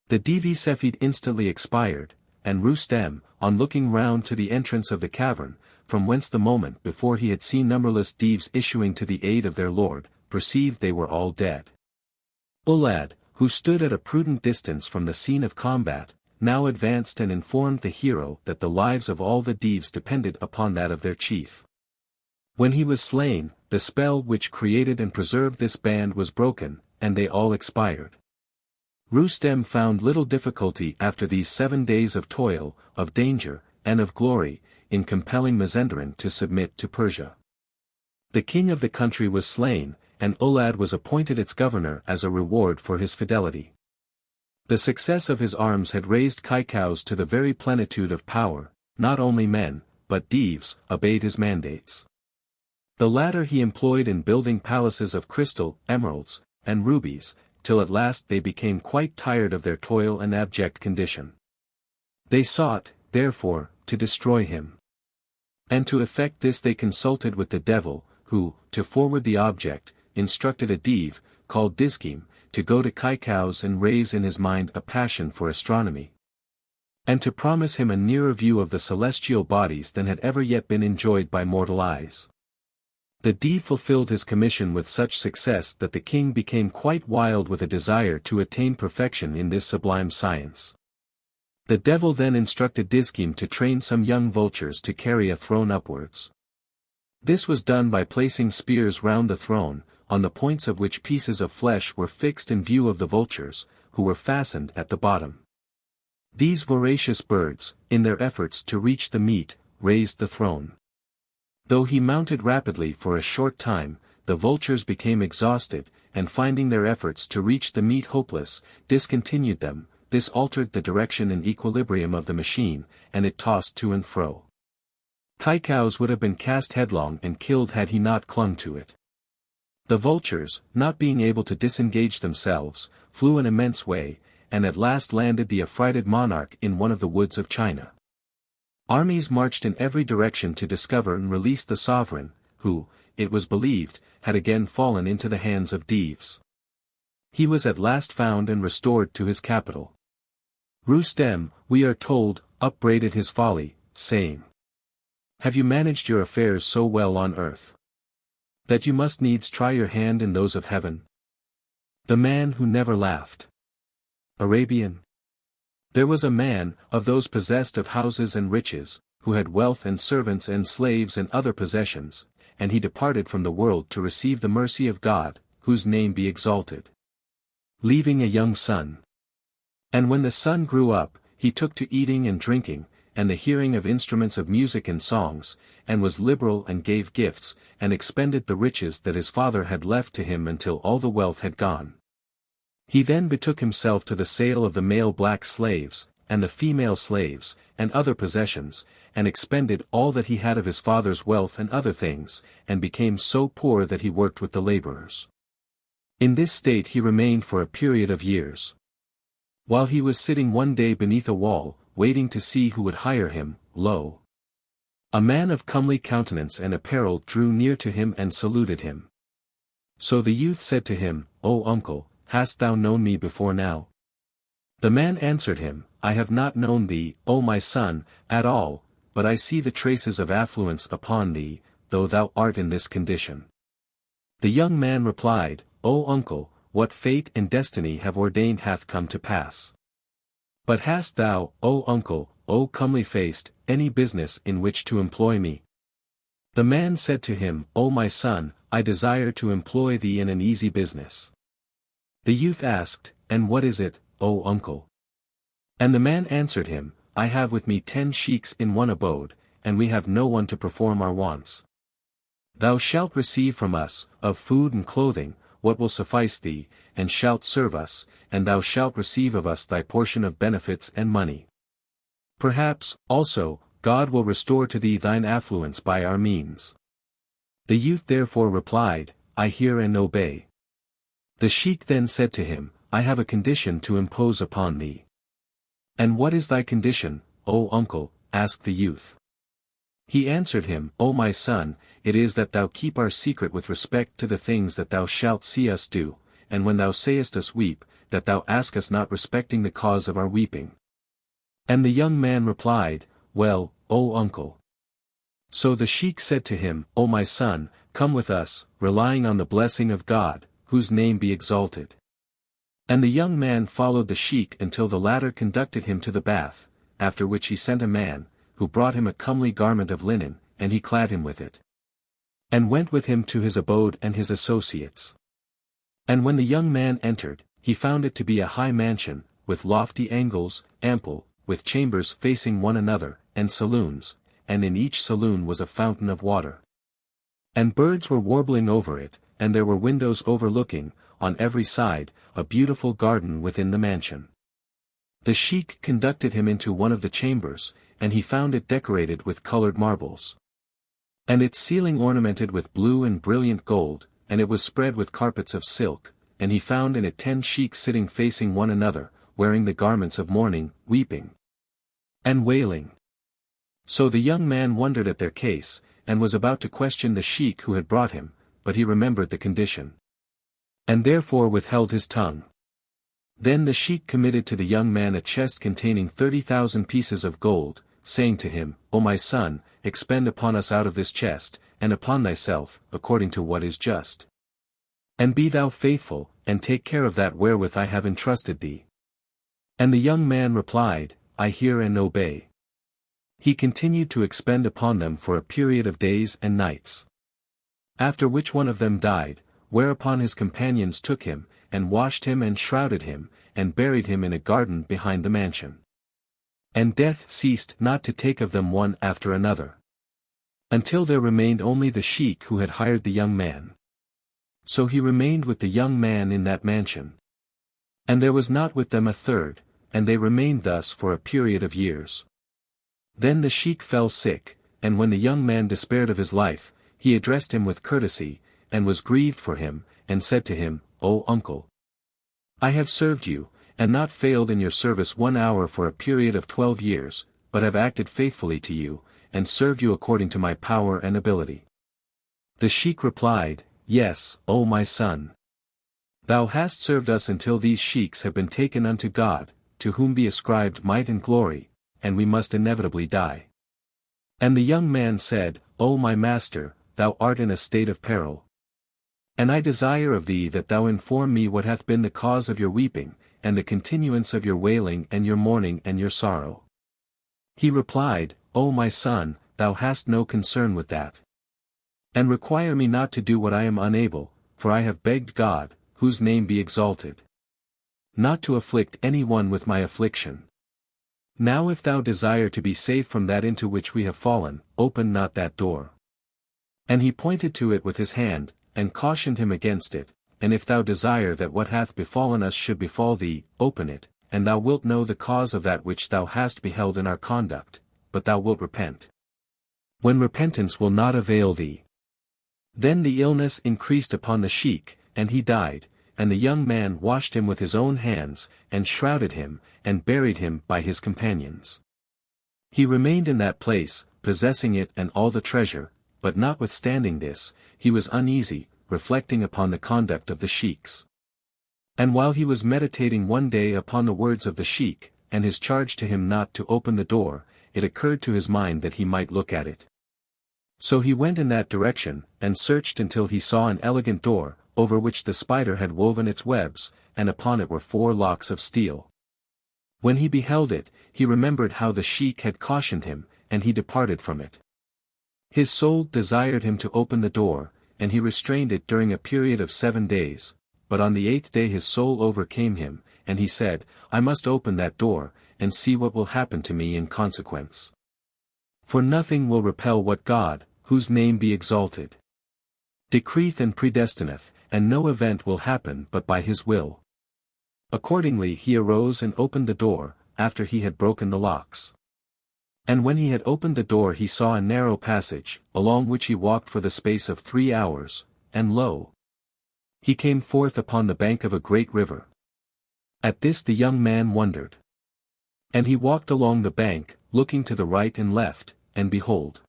The Devi Sefid instantly expired, and Roostem, on looking round to the entrance of the cavern, from whence the moment before he had seen numberless Devs issuing to the aid of their lord, perceived they were all dead. Ulad, who stood at a prudent distance from the scene of combat, now advanced and informed the hero that the lives of all the Devs depended upon that of their chief. When he was slain, the spell which created and preserved this band was broken, and they all expired. Roostem found little difficulty after these 7 days of toil, of danger, and of glory, in compelling Mazandaran to submit to Persia. The king of the country was slain, and Ulad was appointed its governor as a reward for his fidelity. The success of his arms had raised Kaikous to the very plenitude of power. Not only men, but Devs, obeyed his mandates. The latter he employed in building palaces of crystal, emeralds, and rubies, till at last they became quite tired of their toil and abject condition. They sought, therefore, to destroy him. And to effect this they consulted with the devil, who, to forward the object, instructed a Dev, called Dizkim, to go to Kaikous and raise in his mind a passion for astronomy. And to promise him a nearer view of the celestial bodies than had ever yet been enjoyed by mortal eyes. The Dev fulfilled his commission with such success that the king became quite wild with a desire to attain perfection in this sublime science. The devil then instructed Dizkim to train some young vultures to carry a throne upwards. This was done by placing spears round the throne, on the points of which pieces of flesh were fixed in view of the vultures, who were fastened at the bottom. These voracious birds, in their efforts to reach the meat, raised the throne. Though he mounted rapidly for a short time, the vultures became exhausted, and finding their efforts to reach the meat hopeless, discontinued them. This altered the direction and equilibrium of the machine, and it tossed to and fro. Kaikous would have been cast headlong and killed had he not clung to it. The vultures, not being able to disengage themselves, flew an immense way, and at last landed the affrighted monarch in one of the woods of China. Armies marched in every direction to discover and release the sovereign, who, it was believed, had again fallen into the hands of Devs. He was at last found and restored to his capital. Roostem, we are told, upbraided his folly, saying, "Have you managed your affairs so well on earth, that you must needs try your hand in those of heaven?" The man who never laughed. Arabian. There was a man, of those possessed of houses and riches, who had wealth and servants and slaves and other possessions, and he departed from the world to receive the mercy of God, whose name be exalted. Leaving a young son. And when the son grew up, he took to eating and drinking, and the hearing of instruments of music and songs, and was liberal and gave gifts, and expended the riches that his father had left to him until all the wealth had gone. He then betook himself to the sale of the male black slaves, and the female slaves, and other possessions, and expended all that he had of his father's wealth and other things, and became so poor that he worked with the laborers. In this state he remained for a period of years. While he was sitting one day beneath a wall, waiting to see who would hire him, lo! A man of comely countenance and apparel drew near to him and saluted him. So the youth said to him, "O uncle, hast thou known me before now?" The man answered him, "I have not known thee, O my son, at all, but I see the traces of affluence upon thee, though thou art in this condition." The young man replied, "O uncle, what fate and destiny have ordained hath come to pass. But hast thou, O uncle, O comely-faced, any business in which to employ me?" The man said to him, "O my son, I desire to employ thee in an easy business." The youth asked, "And what is it, O uncle?" And the man answered him, "I have with me 10 sheiks in one abode, and we have no one to perform our wants. Thou shalt receive from us, of food and clothing, what will suffice thee, and shalt serve us, and thou shalt receive of us thy portion of benefits and money. Perhaps, also, God will restore to thee thine affluence by our means." The youth therefore replied, "I hear and obey." The sheik then said to him, "I have a condition to impose upon thee." "And what is thy condition, O uncle?" asked the youth. He answered him, O my son, it is that thou keep our secret with respect to the things that thou shalt see us do, and when thou sayest us weep, that thou ask us not respecting the cause of our weeping. And the young man replied, Well, O uncle. So the sheikh said to him, O my son, come with us, relying on the blessing of God, whose name be exalted. And the young man followed the sheikh until the latter conducted him to the bath, after which he sent a man, who brought him a comely garment of linen, and he clad him with it. And went with him to his abode and his associates. And when the young man entered, he found it to be a high mansion, with lofty angles, ample, with chambers facing one another, and saloons, and in each saloon was a fountain of water. And birds were warbling over it, and there were windows overlooking, on every side, a beautiful garden within the mansion. The sheikh conducted him into one of the chambers, and he found it decorated with colored marbles. And its ceiling ornamented with blue and brilliant gold, and it was spread with carpets of silk, and he found in it 10 sheiks sitting facing one another, wearing the garments of mourning, weeping and wailing. So the young man wondered at their case, and was about to question the sheikh who had brought him, but he remembered the condition, and therefore withheld his tongue. Then the sheikh committed to the young man a chest containing 30,000 pieces of gold, saying to him, O my son, expend upon us out of this chest, and upon thyself, according to what is just. And be thou faithful, and take care of that wherewith I have entrusted thee. And the young man replied, I hear and obey. He continued to expend upon them for a period of days and nights. After which one of them died, whereupon his companions took him, and washed him and shrouded him, and buried him in a garden behind the mansion. And death ceased not to take of them one after another, until there remained only the sheikh who had hired the young man. So he remained with the young man in that mansion. And there was not with them a third, and they remained thus for a period of years. Then the sheikh fell sick, and when the young man despaired of his life, he addressed him with courtesy, and was grieved for him, and said to him, O uncle, I have served you, and not failed in your service 1 hour for a period of 12 years, but have acted faithfully to you, and served you according to my power and ability. The sheikh replied, Yes, O my son. Thou hast served us until these sheiks have been taken unto God, to whom be ascribed might and glory, and we must inevitably die. And the young man said, O my master, thou art in a state of peril. And I desire of thee that thou inform me what hath been the cause of your weeping, and the continuance of your wailing and your mourning and your sorrow. He replied, O my son, thou hast no concern with that. And require me not to do what I am unable, for I have begged God, whose name be exalted, not to afflict any one with my affliction. Now if thou desire to be saved from that into which we have fallen, open not that door. And he pointed to it with his hand, and cautioned him against it, and if thou desire that what hath befallen us should befall thee, open it, and thou wilt know the cause of that which thou hast beheld in our conduct, but thou wilt repent, when repentance will not avail thee. Then the illness increased upon the sheikh, and he died, and the young man washed him with his own hands, and shrouded him, and buried him by his companions. He remained in that place, possessing it and all the treasure, but notwithstanding this, he was uneasy, reflecting upon the conduct of the sheiks. And while he was meditating one day upon the words of the sheikh, and his charge to him not to open the door, it occurred to his mind that he might look at it. So he went in that direction, and searched until he saw an elegant door, over which the spider had woven its webs, and upon it were 4 locks of steel. When he beheld it, he remembered how the sheikh had cautioned him, and he departed from it. His soul desired him to open the door, and he restrained it during a period of 7 days, but on the 8th day his soul overcame him, and he said, I must open that door, and see what will happen to me in consequence. For nothing will repel what God, whose name be exalted, decreeth and predestineth, and no event will happen but by his will. Accordingly he arose and opened the door, after he had broken the locks. And when he had opened the door he saw a narrow passage, along which he walked for the space of 3 hours, and lo! He came forth upon the bank of a great river. At this the young man wondered. And he walked along the bank, looking to the right and left, and behold!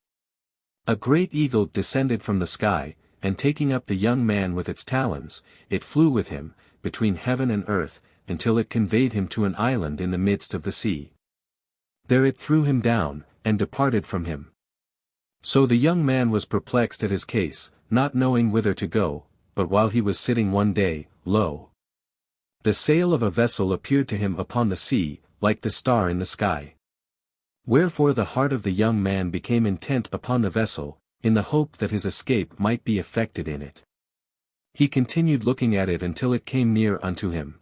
A great eagle descended from the sky, and taking up the young man with its talons, it flew with him, between heaven and earth, until it conveyed him to an island in the midst of the sea. There it threw him down, and departed from him. So the young man was perplexed at his case, not knowing whither to go, but while he was sitting one day, lo! The sail of a vessel appeared to him upon the sea, like the star in the sky. Wherefore the heart of the young man became intent upon the vessel, in the hope that his escape might be effected in it. He continued looking at it until it came near unto him.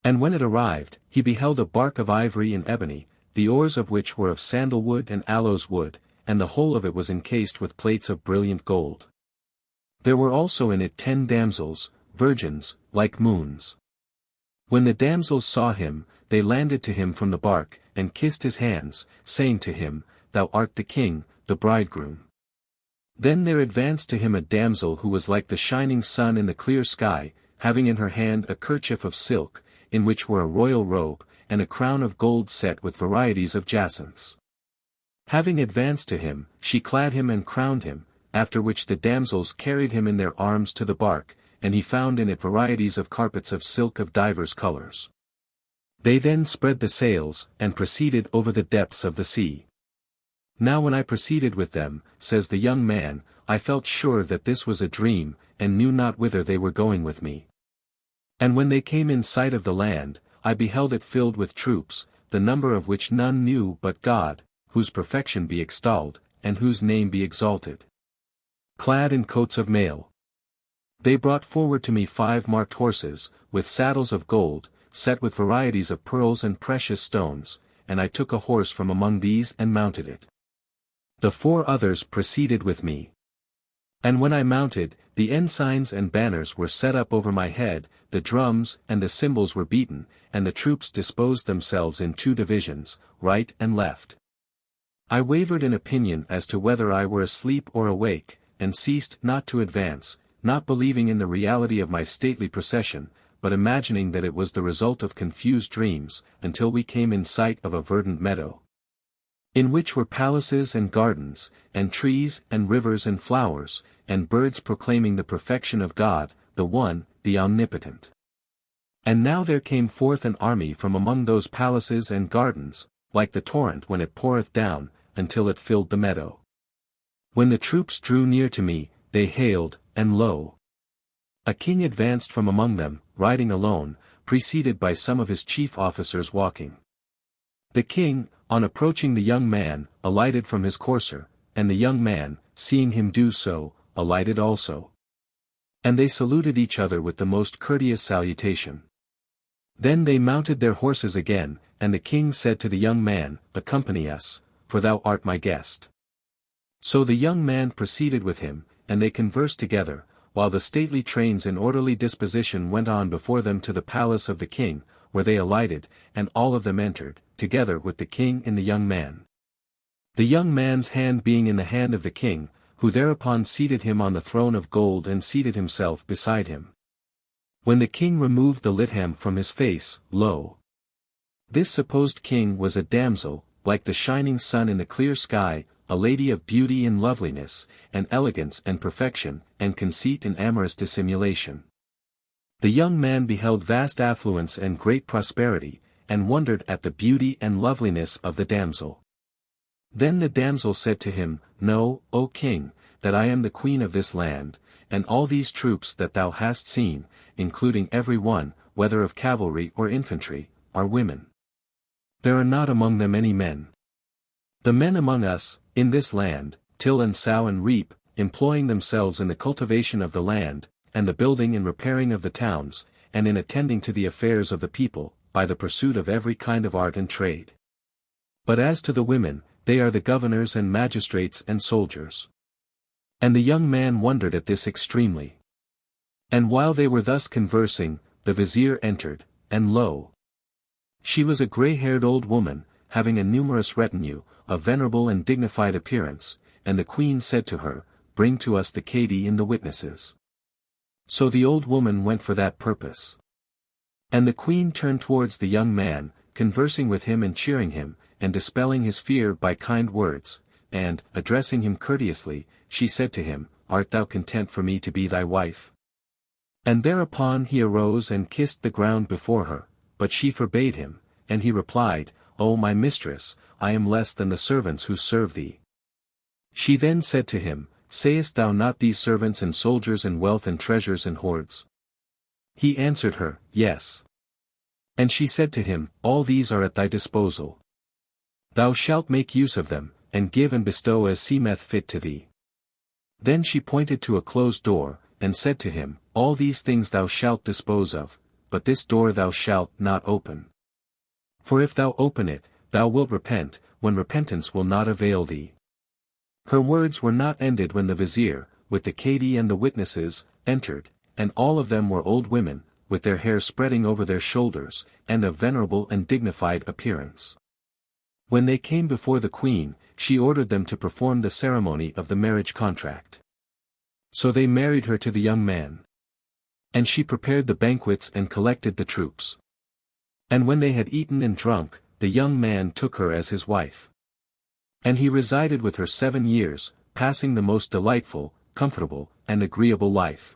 And when it arrived, he beheld a bark of ivory and ebony, the oars of which were of sandalwood and aloes wood, and the whole of it was encased with plates of brilliant gold. There were also in it 10 damsels, virgins, like moons. When the damsels saw him, they landed to him from the bark, and kissed his hands, saying to him, Thou art the king, the bridegroom. Then there advanced to him a damsel who was like the shining sun in the clear sky, having in her hand a kerchief of silk, in which were a royal robe, and a crown of gold set with varieties of jacinths. Having advanced to him, she clad him and crowned him, after which the damsels carried him in their arms to the bark, and he found in it varieties of carpets of silk of divers colors. They then spread the sails, and proceeded over the depths of the sea. Now when I proceeded with them, says the young man, I felt sure that this was a dream, and knew not whither they were going with me. And when they came in sight of the land, I beheld it filled with troops, the number of which none knew but God, whose perfection be extolled, and whose name be exalted. Clad in coats of mail. They brought forward to me 5 marked horses, with saddles of gold, set with varieties of pearls and precious stones, and I took a horse from among these and mounted it. The 4 others proceeded with me. And when I mounted, the ensigns and banners were set up over my head, the drums and the cymbals were beaten, and the troops disposed themselves in 2 divisions, right and left. I wavered in opinion as to whether I were asleep or awake, and ceased not to advance, not believing in the reality of my stately procession, but imagining that it was the result of confused dreams, until we came in sight of a verdant meadow, in which were palaces and gardens, and trees and rivers and flowers, and birds proclaiming the perfection of God, the One, the Omnipotent. And now there came forth an army from among those palaces and gardens, like the torrent when it poureth down, until it filled the meadow. When the troops drew near to me, they hailed, and lo! A king advanced from among them, riding alone, preceded by some of his chief officers walking. The king, on approaching the young man, alighted from his courser, and the young man, seeing him do so, alighted also. And they saluted each other with the most courteous salutation. Then they mounted their horses again, and the king said to the young man, Accompany us, for thou art my guest. So the young man proceeded with him, and they conversed together, while the stately trains in orderly disposition went on before them to the palace of the king, where they alighted, and all of them entered, together with the king and the young man. The young man's hand being in the hand of the king, who thereupon seated him on the throne of gold and seated himself beside him. When the king removed the litham from his face, lo! This supposed king was a damsel, like the shining sun in the clear sky, a lady of beauty and loveliness, and elegance and perfection, and conceit and amorous dissimulation. The young man beheld vast affluence and great prosperity, and wondered at the beauty and loveliness of the damsel. Then the damsel said to him, Know, O king, that I am the queen of this land, and all these troops that thou hast seen, including every one, whether of cavalry or infantry, are women. There are not among them any men. The men among us, in this land, till and sow and reap, employing themselves in the cultivation of the land, and the building and repairing of the towns, and in attending to the affairs of the people, by the pursuit of every kind of art and trade. But as to the women, they are the governors and magistrates and soldiers. And the young man wondered at this extremely. And while they were thus conversing, the vizier entered, and lo! She was a grey-haired old woman, having a numerous retinue, of venerable and dignified appearance, and the queen said to her, Bring to us the cadi and the witnesses. So the old woman went for that purpose. And the queen turned towards the young man, conversing with him and cheering him, and dispelling his fear by kind words, and, addressing him courteously, she said to him, "Art thou content for me to be thy wife?" And thereupon he arose and kissed the ground before her, but she forbade him, and he replied, "O my mistress, I am less than the servants who serve thee." She then said to him, "Sayest thou not these servants and soldiers and wealth and treasures and hoards?" He answered her, "Yes." And she said to him, "All these are at thy disposal. Thou shalt make use of them, and give and bestow as seemeth fit to thee." Then she pointed to a closed door, and said to him, "All these things thou shalt dispose of, but this door thou shalt not open. For if thou open it, thou wilt repent, when repentance will not avail thee." Her words were not ended when the vizier, with the cadi and the witnesses, entered, and all of them were old women, with their hair spreading over their shoulders, and of venerable and dignified appearance. When they came before the queen, she ordered them to perform the ceremony of the marriage contract. So they married her to the young man. And she prepared the banquets and collected the troops. And when they had eaten and drunk, the young man took her as his wife. And he resided with her 7 years, passing the most delightful, comfortable, and agreeable life.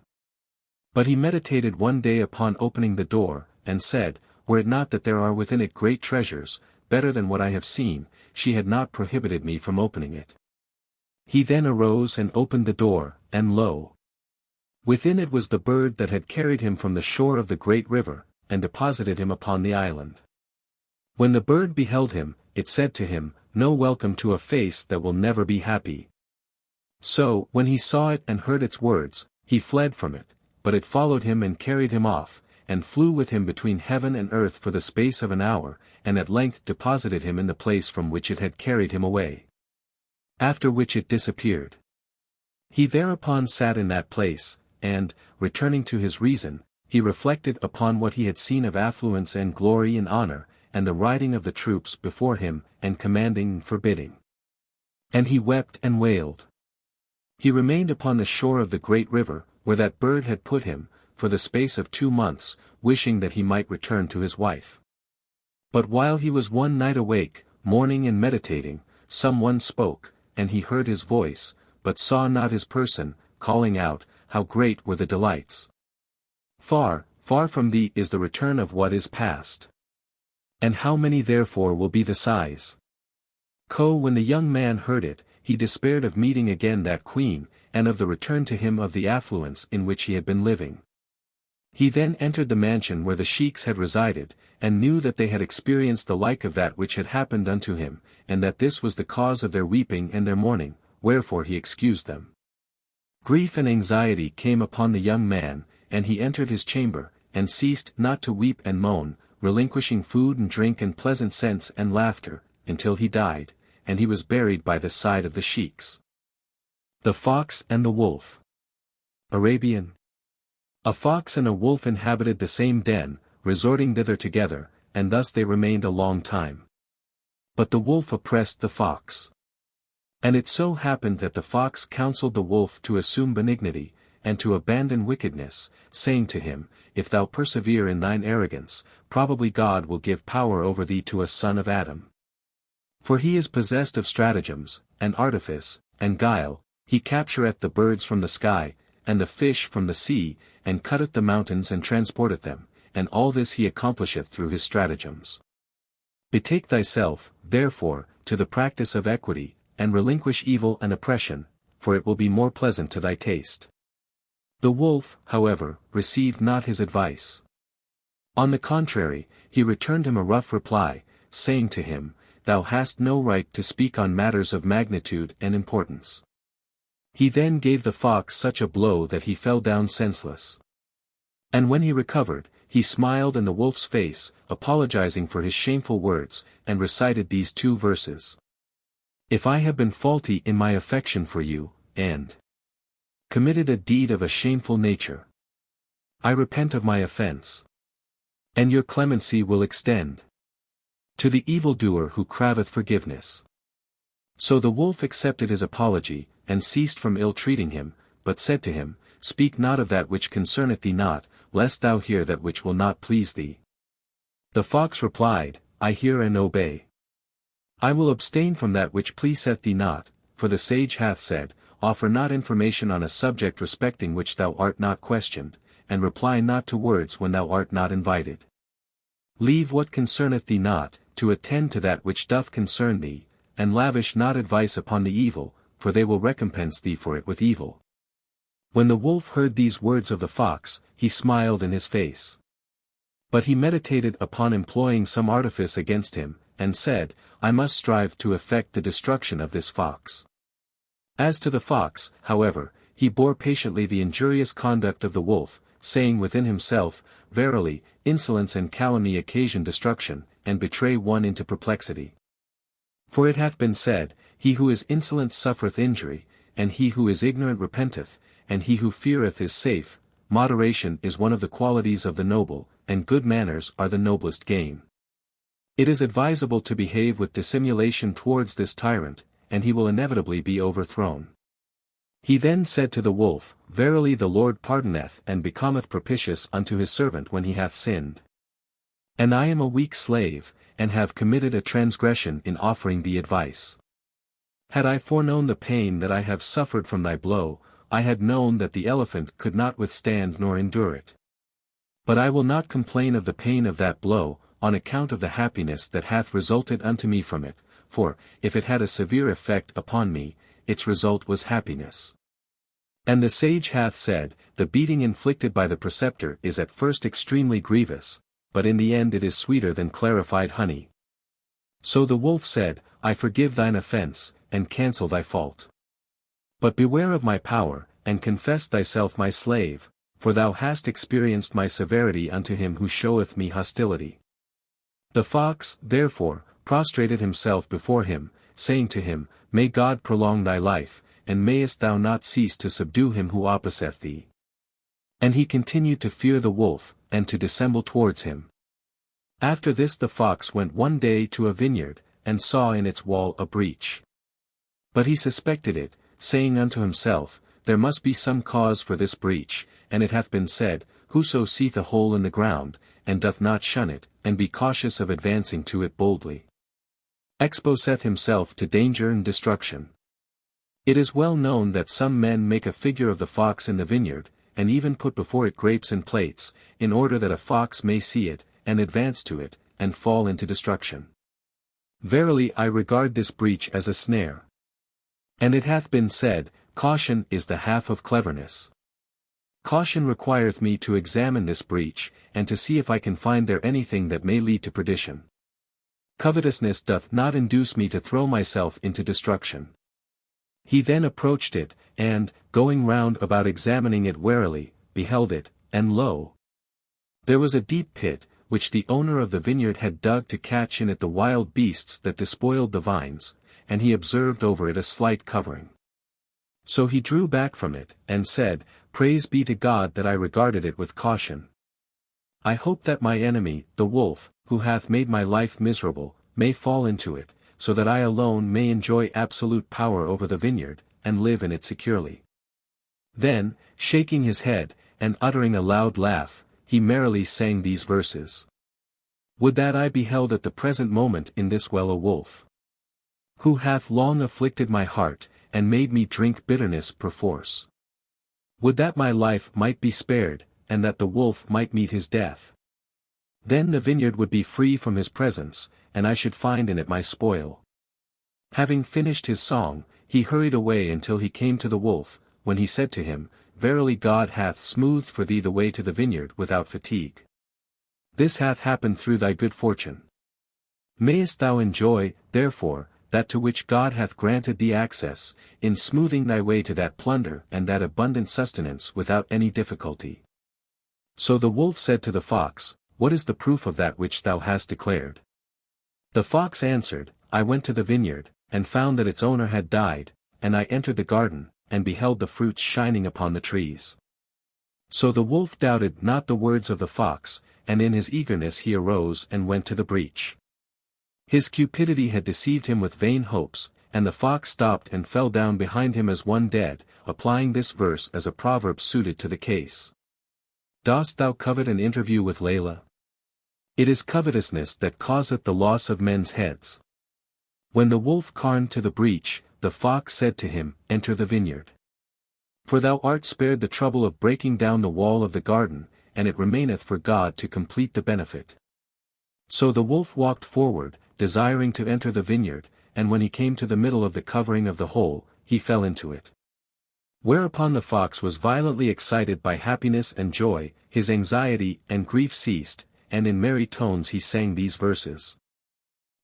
But he meditated one day upon opening the door, and said, "Were it not that there are within it great treasures, better than what I have seen, she had not prohibited me from opening it." He then arose and opened the door, and lo! Within it was the bird that had carried him from the shore of the great river, and deposited him upon the island. When the bird beheld him, it said to him, "No welcome to a face that will never be happy." So, when he saw it and heard its words, he fled from it, but it followed him and carried him off, and flew with him between heaven and earth for the space of an hour, and at length deposited him in the place from which it had carried him away. After which it disappeared. He thereupon sat in that place, and, returning to his reason, he reflected upon what he had seen of affluence and glory and honor, and the riding of the troops before him, and commanding and forbidding. And he wept and wailed. He remained upon the shore of the great river, where that bird had put him, for the space of 2 months, wishing that he might return to his wife. But while he was one night awake, mourning and meditating, some one spoke, and he heard his voice, but saw not his person, calling out, "How great were the delights! Far, far from thee is the return of what is past. And how many therefore will be the sighs?" When the young man heard it, he despaired of meeting again that queen, and of the return to him of the affluence in which he had been living. He then entered the mansion where the sheiks had resided, and knew that they had experienced the like of that which had happened unto him, and that this was the cause of their weeping and their mourning, wherefore he excused them. Grief and anxiety came upon the young man, and he entered his chamber, and ceased not to weep and moan, relinquishing food and drink and pleasant scents and laughter, until he died, and he was buried by the side of the sheiks. The Fox and the Wolf. Arabian. A fox and a wolf inhabited the same den, resorting thither together, and thus they remained a long time. But the wolf oppressed the fox. And it so happened that the fox counseled the wolf to assume benignity, and to abandon wickedness, saying to him, "If thou persevere in thine arrogance, probably God will give power over thee to a son of Adam. For he is possessed of stratagems, and artifice, and guile, he captureth the birds from the sky, and the fish from the sea, and cutteth the mountains and transporteth them, and all this he accomplisheth through his stratagems. Betake thyself, therefore, to the practice of equity, and relinquish evil and oppression, for it will be more pleasant to thy taste." The wolf, however, received not his advice. On the contrary, he returned him a rough reply, saying to him, "Thou hast no right to speak on matters of magnitude and importance." He then gave the fox such a blow that he fell down senseless. And when he recovered, he smiled in the wolf's face, apologizing for his shameful words, and recited these 2 verses. "If I have been faulty in my affection for you, and committed a deed of a shameful nature, I repent of my offense. And your clemency will extend to the evildoer who craveth forgiveness." So the wolf accepted his apology, and ceased from ill-treating him, but said to him, "Speak not of that which concerneth thee not, lest thou hear that which will not please thee." The fox replied, "I hear and obey. I will abstain from that which pleaseth thee not, for the sage hath said, offer not information on a subject respecting which thou art not questioned, and reply not to words when thou art not invited. Leave what concerneth thee not, to attend to that which doth concern thee, and lavish not advice upon the evil, for they will recompense thee for it with evil. When the wolf heard these words of the fox, he smiled in his face. But he meditated upon employing some artifice against him, and said, I must strive to effect the destruction of this fox. As to the fox, however, he bore patiently the injurious conduct of the wolf, saying within himself, Verily, insolence and calumny occasion destruction, and betray one into perplexity. For it hath been said, He who is insolent suffereth injury, and he who is ignorant repenteth, and he who feareth is safe. Moderation is one of the qualities of the noble, and good manners are the noblest game. It is advisable to behave with dissimulation towards this tyrant, and he will inevitably be overthrown. He then said to the wolf, Verily the Lord pardoneth and becometh propitious unto his servant when he hath sinned. And I am a weak slave, and have committed a transgression in offering thee advice. Had I foreknown the pain that I have suffered from thy blow, I had known that the elephant could not withstand nor endure it. But I will not complain of the pain of that blow, on account of the happiness that hath resulted unto me from it, for, if it had a severe effect upon me, its result was happiness. And the sage hath said, The beating inflicted by the preceptor is at first extremely grievous, but in the end it is sweeter than clarified honey. So the wolf said, I forgive thine offence, and cancel thy fault. But beware of my power, and confess thyself my slave, for thou hast experienced my severity unto him who showeth me hostility. The fox, therefore, prostrated himself before him, saying to him, May God prolong thy life, and mayest thou not cease to subdue him who opposeth thee. And he continued to fear the wolf, and to dissemble towards him. After this the fox went one day to a vineyard, and saw in its wall a breach. But he suspected it, saying unto himself, There must be some cause for this breach, and it hath been said, Whoso seeth a hole in the ground, and doth not shun it, and be cautious of advancing to it boldly, exposeth himself to danger and destruction. It is well known that some men make a figure of the fox in the vineyard, and even put before it grapes and plates, in order that a fox may see it, and advance to it, and fall into destruction. Verily I regard this breach as a snare. And it hath been said, Caution is the half of cleverness. Caution requireth me to examine this breach, and to see if I can find there anything that may lead to perdition. Covetousness doth not induce me to throw myself into destruction. He then approached it, and, going round about examining it warily, beheld it, and lo! There was a deep pit, which the owner of the vineyard had dug to catch in it the wild beasts that despoiled the vines, and he observed over it a slight covering. So he drew back from it, and said, Praise be to God that I regarded it with caution. I hope that my enemy, the wolf, who hath made my life miserable, may fall into it, so that I alone may enjoy absolute power over the vineyard, and live in it securely. Then, shaking his head, and uttering a loud laugh, he merrily sang these verses. Would that I beheld at the present moment in this well a wolf, who hath long afflicted my heart, and made me drink bitterness perforce. Would that my life might be spared, and that the wolf might meet his death. Then the vineyard would be free from his presence, and I should find in it my spoil. Having finished his song, he hurried away until he came to the wolf, when he said to him, Verily God hath smoothed for thee the way to the vineyard without fatigue. This hath happened through thy good fortune. Mayest thou enjoy, therefore, that to which God hath granted thee access, in smoothing thy way to that plunder and that abundant sustenance without any difficulty. So the wolf said to the fox, What is the proof of that which thou hast declared? The fox answered, I went to the vineyard, and found that its owner had died, and I entered the garden, and beheld the fruits shining upon the trees. So the wolf doubted not the words of the fox, and in his eagerness he arose and went to the breach. His cupidity had deceived him with vain hopes, and the fox stopped and fell down behind him as one dead, applying this verse as a proverb suited to the case. Dost thou covet an interview with Layla? It is covetousness that causeth the loss of men's heads. When the wolf came to the breach, the fox said to him, Enter the vineyard. For thou art spared the trouble of breaking down the wall of the garden, and it remaineth for God to complete the benefit. So the wolf walked forward, desiring to enter the vineyard, and when he came to the middle of the covering of the hole, he fell into it. Whereupon the fox was violently excited by happiness and joy, his anxiety and grief ceased, and in merry tones he sang these verses.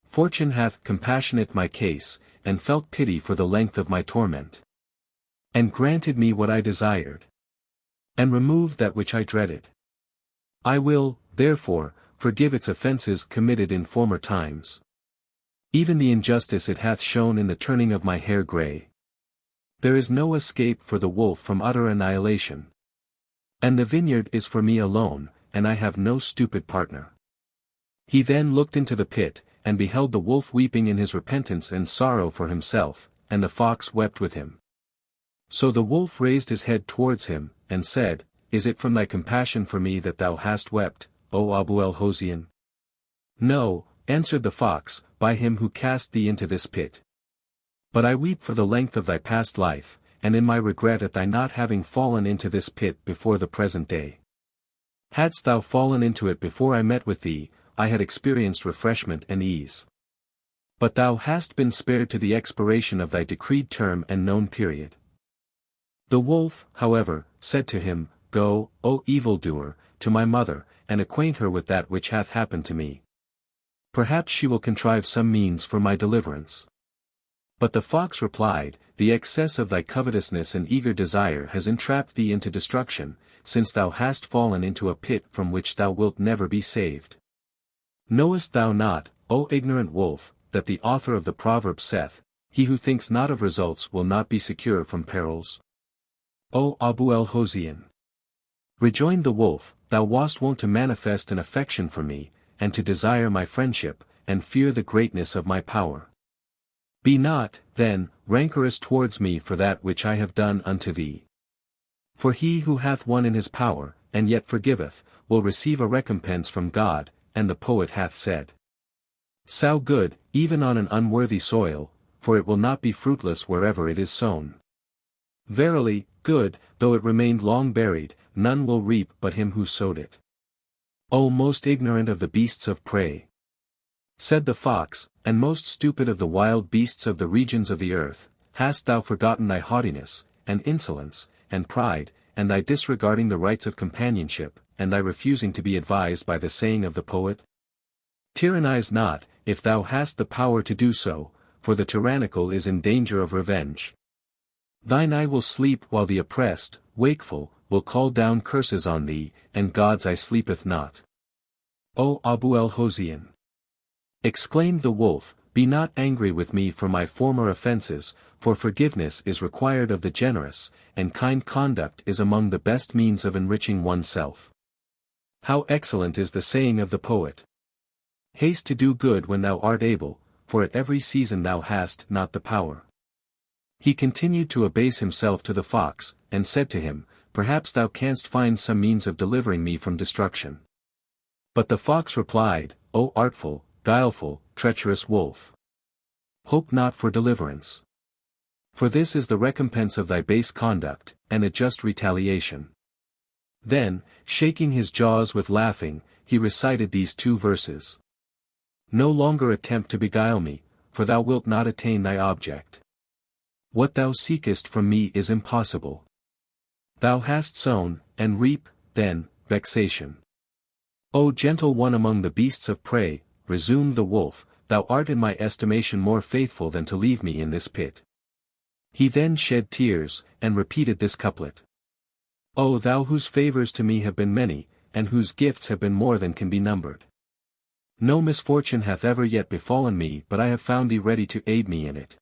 Fortune hath compassionate my case, and felt pity for the length of my torment. And granted me what I desired. And removed that which I dreaded. I will, therefore, forgive its offences committed in former times. Even the injustice it hath shown in the turning of my hair grey. There is no escape for the wolf from utter annihilation. And the vineyard is for me alone, and I have no stupid partner. He then looked into the pit, and beheld the wolf weeping in his repentance and sorrow for himself, and the fox wept with him. So the wolf raised his head towards him, and said, Is it from thy compassion for me that thou hast wept, O Abu el-Hossein? No, answered the fox, by him who cast thee into this pit. But I weep for the length of thy past life, and in my regret at thy not having fallen into this pit before the present day. Hadst thou fallen into it before I met with thee, I had experienced refreshment and ease. But thou hast been spared to the expiration of thy decreed term and known period. The wolf, however, said to him, Go, O evildoer, to my mother, and acquaint her with that which hath happened to me. Perhaps she will contrive some means for my deliverance. But the fox replied, The excess of thy covetousness and eager desire has entrapped thee into destruction, since thou hast fallen into a pit from which thou wilt never be saved. Knowest thou not, O ignorant wolf, that the author of the proverb saith, He who thinks not of results will not be secure from perils? O Abu el-Hossein! Rejoined the wolf, Thou wast wont to manifest an affection for me, and to desire my friendship, and fear the greatness of my power. Be not, then, rancorous towards me for that which I have done unto thee. For he who hath one in his power, and yet forgiveth, will receive a recompense from God, and the poet hath said. Sow good, even on an unworthy soil, for it will not be fruitless wherever it is sown. Verily, good, though it remained long buried, none will reap but him who sowed it. O most ignorant of the beasts of prey! Said the fox, and most stupid of the wild beasts of the regions of the earth, hast thou forgotten thy haughtiness, and insolence, and pride, and thy disregarding the rights of companionship, and thy refusing to be advised by the saying of the poet? Tyrannize not, if thou hast the power to do so, for the tyrannical is in danger of revenge. Thine eye will sleep while the oppressed, wakeful, will call down curses on thee, and God's eye sleepeth not. O Abu el-Hossein! Exclaimed the wolf, Be not angry with me for my former offences, for forgiveness is required of the generous, and kind conduct is among the best means of enriching oneself. How excellent is the saying of the poet! Haste to do good when thou art able, for at every season thou hast not the power. He continued to abase himself to the fox, and said to him, Perhaps thou canst find some means of delivering me from destruction. But the fox replied, O artful, guileful, treacherous wolf! Hope not for deliverance. For this is the recompense of thy base conduct, and a just retaliation. Then, shaking his jaws with laughing, he recited these 2 verses. No longer attempt to beguile me, for thou wilt not attain thy object. What thou seekest from me is impossible. Thou hast sown, and reap, then, vexation. O gentle one among the beasts of prey, resumed the wolf, thou art in my estimation more faithful than to leave me in this pit. He then shed tears, and repeated this couplet. O thou whose favours to me have been many, and whose gifts have been more than can be numbered. No misfortune hath ever yet befallen me but I have found thee ready to aid me in it.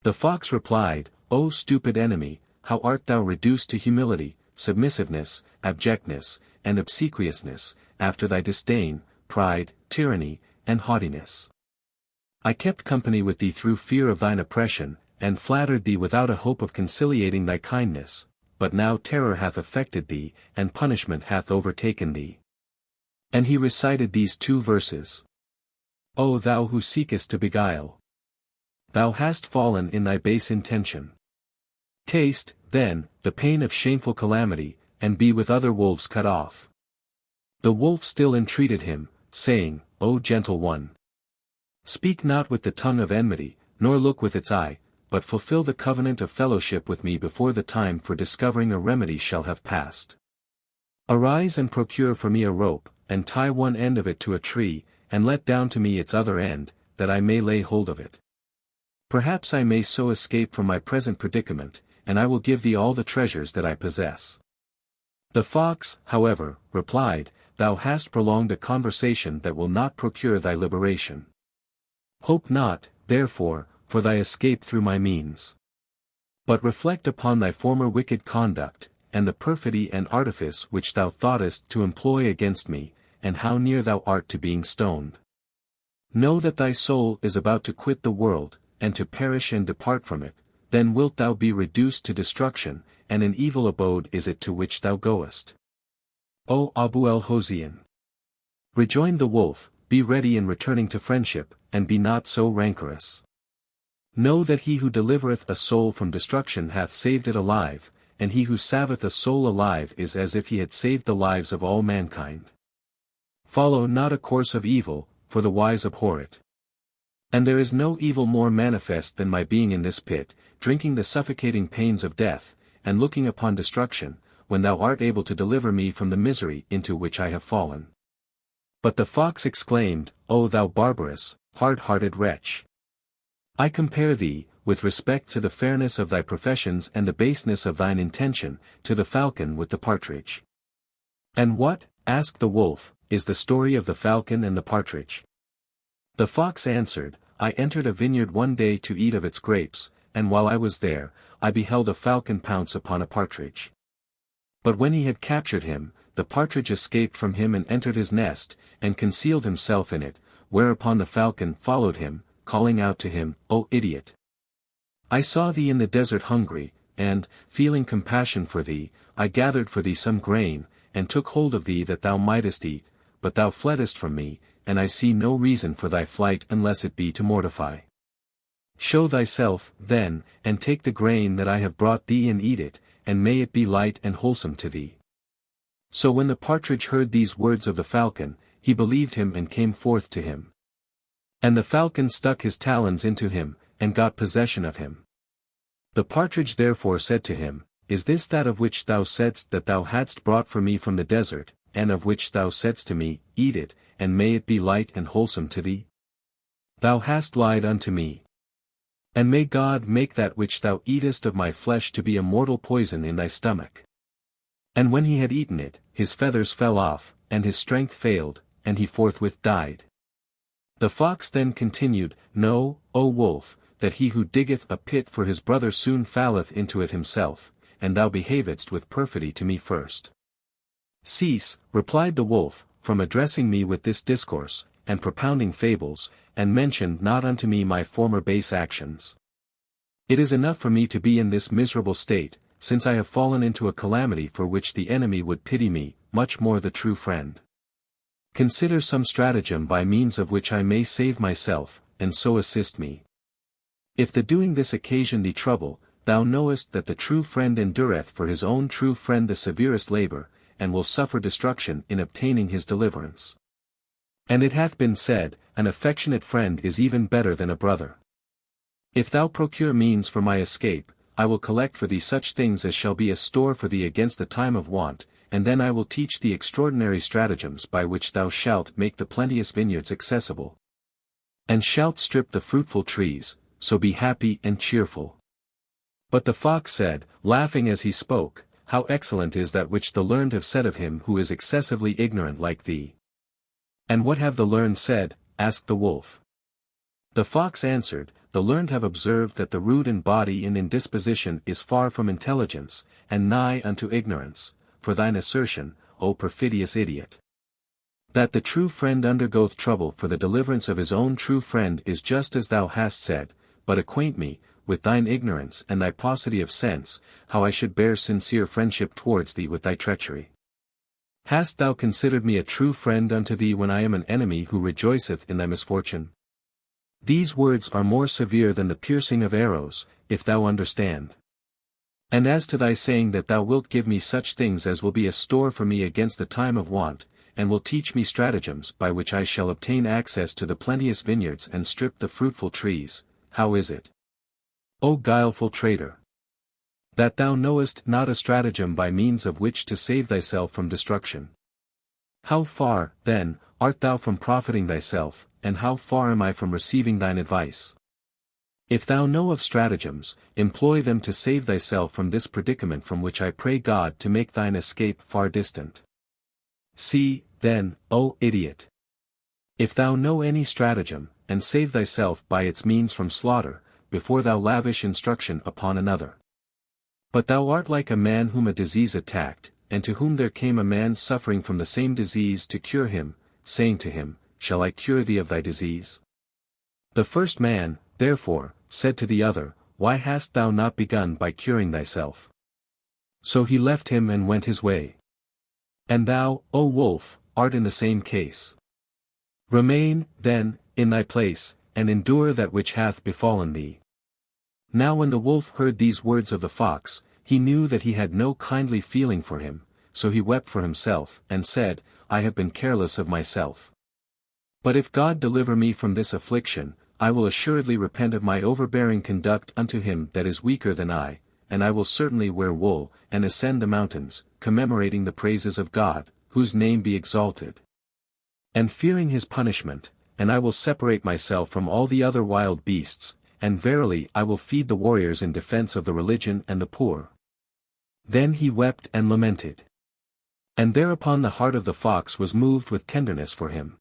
The fox replied, O stupid enemy, how art thou reduced to humility, submissiveness, abjectness, and obsequiousness, after thy disdain, pride, tyranny, and haughtiness. I kept company with thee through fear of thine oppression, and flattered thee without a hope of conciliating thy kindness, but now terror hath affected thee, and punishment hath overtaken thee. And he recited these 2 verses. O thou who seekest to beguile! thou hast fallen in thy base intention. Taste, then, the pain of shameful calamity, and be with other wolves cut off. The wolf still entreated him, saying, O gentle one, speak not with the tongue of enmity, nor look with its eye, but fulfill the covenant of fellowship with me before the time for discovering a remedy shall have passed. Arise and procure for me a rope, and tie one end of it to a tree, and let down to me its other end, that I may lay hold of it. Perhaps I may so escape from my present predicament, and I will give thee all the treasures that I possess. The fox, however, replied, Thou hast prolonged a conversation that will not procure thy liberation. Hope not, therefore, for thy escape through my means. But reflect upon thy former wicked conduct, and the perfidy and artifice which thou thoughtest to employ against me, and how near thou art to being stoned. Know that thy soul is about to quit the world, and to perish and depart from it, then wilt thou be reduced to destruction, and an evil abode is it to which thou goest. O Abu el-Hossein! Rejoined the wolf, be ready in returning to friendship, and be not so rancorous. Know that he who delivereth a soul from destruction hath saved it alive, and he who saveth a soul alive is as if he had saved the lives of all mankind. Follow not a course of evil, for the wise abhor it. And there is no evil more manifest than my being in this pit, drinking the suffocating pains of death, and looking upon destruction, when thou art able to deliver me from the misery into which I have fallen. But the fox exclaimed, O thou barbarous, hard-hearted wretch! I compare thee, with respect to the fairness of thy professions and the baseness of thine intention, to the falcon with the partridge. And what, asked the wolf, is the story of the falcon and the partridge? The fox answered, I entered a vineyard one day to eat of its grapes, and while I was there, I beheld a falcon pounce upon a partridge. But when he had captured him, the partridge escaped from him and entered his nest, and concealed himself in it, whereupon the falcon followed him, calling out to him, O idiot! I saw thee in the desert hungry, and, feeling compassion for thee, I gathered for thee some grain, and took hold of thee that thou mightest eat, but thou fleddest from me, and I see no reason for thy flight unless it be to mortify. Show thyself, then, and take the grain that I have brought thee and eat it, and may it be light and wholesome to thee. So when the partridge heard these words of the falcon, he believed him and came forth to him. And the falcon stuck his talons into him, and got possession of him. The partridge therefore said to him, Is this that of which thou saidst that thou hadst brought for me from the desert, and of which thou saidst to me, Eat it, and may it be light and wholesome to thee? Thou hast lied unto me. And may God make that which thou eatest of my flesh to be a mortal poison in thy stomach. And when he had eaten it, his feathers fell off, and his strength failed, and he forthwith died. The fox then continued, Know, O wolf, that he who diggeth a pit for his brother soon falleth into it himself, and thou behavedst with perfidy to me first. Cease, replied the wolf, from addressing me with this discourse, and propounding fables, and mention not unto me my former base actions. It is enough for me to be in this miserable state, since I have fallen into a calamity for which the enemy would pity me, much more the true friend. Consider some stratagem by means of which I may save myself, and so assist me. If the doing this occasion thee trouble, thou knowest that the true friend endureth for his own true friend the severest labor, and will suffer destruction in obtaining his deliverance. And it hath been said, An affectionate friend is even better than a brother. If thou procure means for my escape, I will collect for thee such things as shall be a store for thee against the time of want, and then I will teach thee extraordinary stratagems by which thou shalt make the plenteous vineyards accessible. And shalt strip the fruitful trees, so be happy and cheerful. But the fox said, laughing as he spoke, How excellent is that which the learned have said of him who is excessively ignorant like thee. And what have the learned said? Asked the wolf. The fox answered, The learned have observed that the rude in body and in disposition is far from intelligence, and nigh unto ignorance, for thine assertion, O perfidious idiot. That the true friend undergoeth trouble for the deliverance of his own true friend is just as thou hast said, but acquaint me, with thine ignorance and thy paucity of sense, how I should bear sincere friendship towards thee with thy treachery. Hast thou considered me a true friend unto thee when I am an enemy who rejoiceth in thy misfortune? These words are more severe than the piercing of arrows, if thou understand. And as to thy saying that thou wilt give me such things as will be a store for me against the time of want, and will teach me stratagems by which I shall obtain access to the plenteous vineyards and strip the fruitful trees, how is it, O guileful traitor, that thou knowest not a stratagem by means of which to save thyself from destruction? How far, then, art thou from profiting thyself, and how far am I from receiving thine advice? If thou know of stratagems, employ them to save thyself from this predicament from which I pray God to make thine escape far distant. See, then, O idiot! If thou know any stratagem, and save thyself by its means from slaughter, before thou lavish instruction upon another. But thou art like a man whom a disease attacked, and to whom there came a man suffering from the same disease to cure him, saying to him, Shall I cure thee of thy disease? The first man, therefore, said to the other, Why hast thou not begun by curing thyself? So he left him and went his way. And thou, O wolf, art in the same case. Remain, then, in thy place, and endure that which hath befallen thee. Now when the wolf heard these words of the fox, he knew that he had no kindly feeling for him, so he wept for himself, and said, I have been careless of myself. But if God deliver me from this affliction, I will assuredly repent of my overbearing conduct unto him that is weaker than I, and I will certainly wear wool, and ascend the mountains, commemorating the praises of God, whose name be exalted. And fearing his punishment, and I will separate myself from all the other wild beasts, and verily I will feed the warriors in defense of the religion and the poor. Then he wept and lamented. And thereupon the heart of the fox was moved with tenderness for him.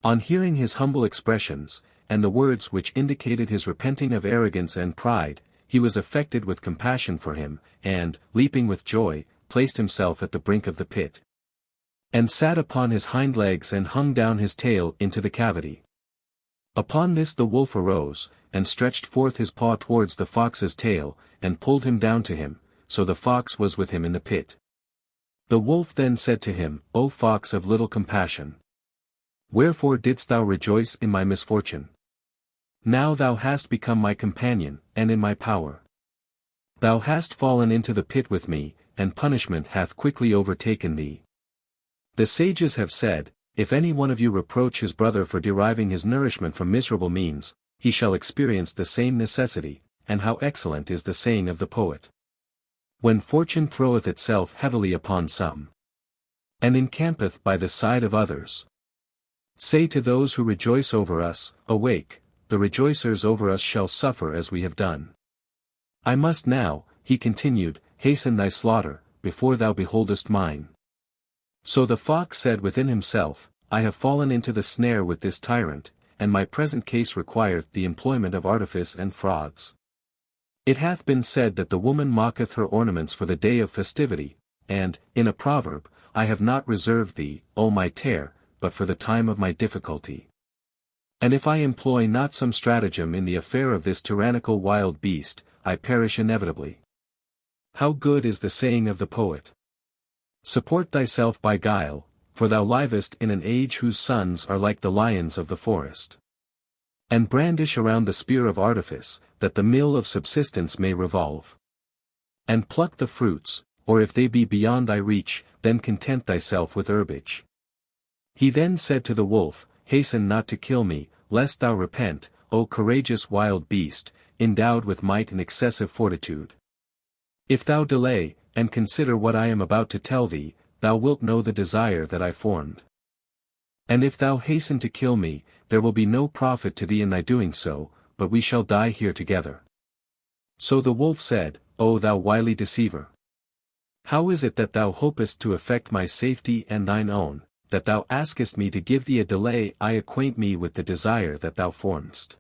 On hearing his humble expressions, and the words which indicated his repenting of arrogance and pride, he was affected with compassion for him, and, leaping with joy, placed himself at the brink of the pit. And sat upon his hind legs and hung down his tail into the cavity. Upon this the wolf arose, and stretched forth his paw towards the fox's tail, and pulled him down to him, so the fox was with him in the pit. The wolf then said to him, O fox of little compassion! Wherefore didst thou rejoice in my misfortune? Now thou hast become my companion, and in my power. Thou hast fallen into the pit with me, and punishment hath quickly overtaken thee. The sages have said, If any one of you reproach his brother for deriving his nourishment from miserable means, he shall experience the same necessity, and how excellent is the saying of the poet. When fortune throweth itself heavily upon some, and encampeth by the side of others, say to those who rejoice over us, Awake, the rejoicers over us shall suffer as we have done. I must now, he continued, hasten thy slaughter, before thou beholdest mine. So the fox said within himself, I have fallen into the snare with this tyrant, and my present case requireth the employment of artifice and frauds. It hath been said that the woman mocketh her ornaments for the day of festivity, and, in a proverb, I have not reserved thee, O my tare, but for the time of my difficulty. And if I employ not some stratagem in the affair of this tyrannical wild beast, I perish inevitably. How good is the saying of the poet! Support thyself by guile, for thou livest in an age whose sons are like the lions of the forest. And brandish around the spear of artifice, that the mill of subsistence may revolve. And pluck the fruits, or if they be beyond thy reach, then content thyself with herbage. He then said to the wolf, Hasten not to kill me, lest thou repent, O courageous wild beast, endowed with might and excessive fortitude. If thou delay, and consider what I am about to tell thee, thou wilt know the desire that I formed. And if thou hasten to kill me, there will be no profit to thee in thy doing so, but we shall die here together. So the wolf said, O thou wily deceiver! How is it that thou hopest to effect my safety and thine own, that thou askest me to give thee a delay? I acquaint me with the desire that thou formedst.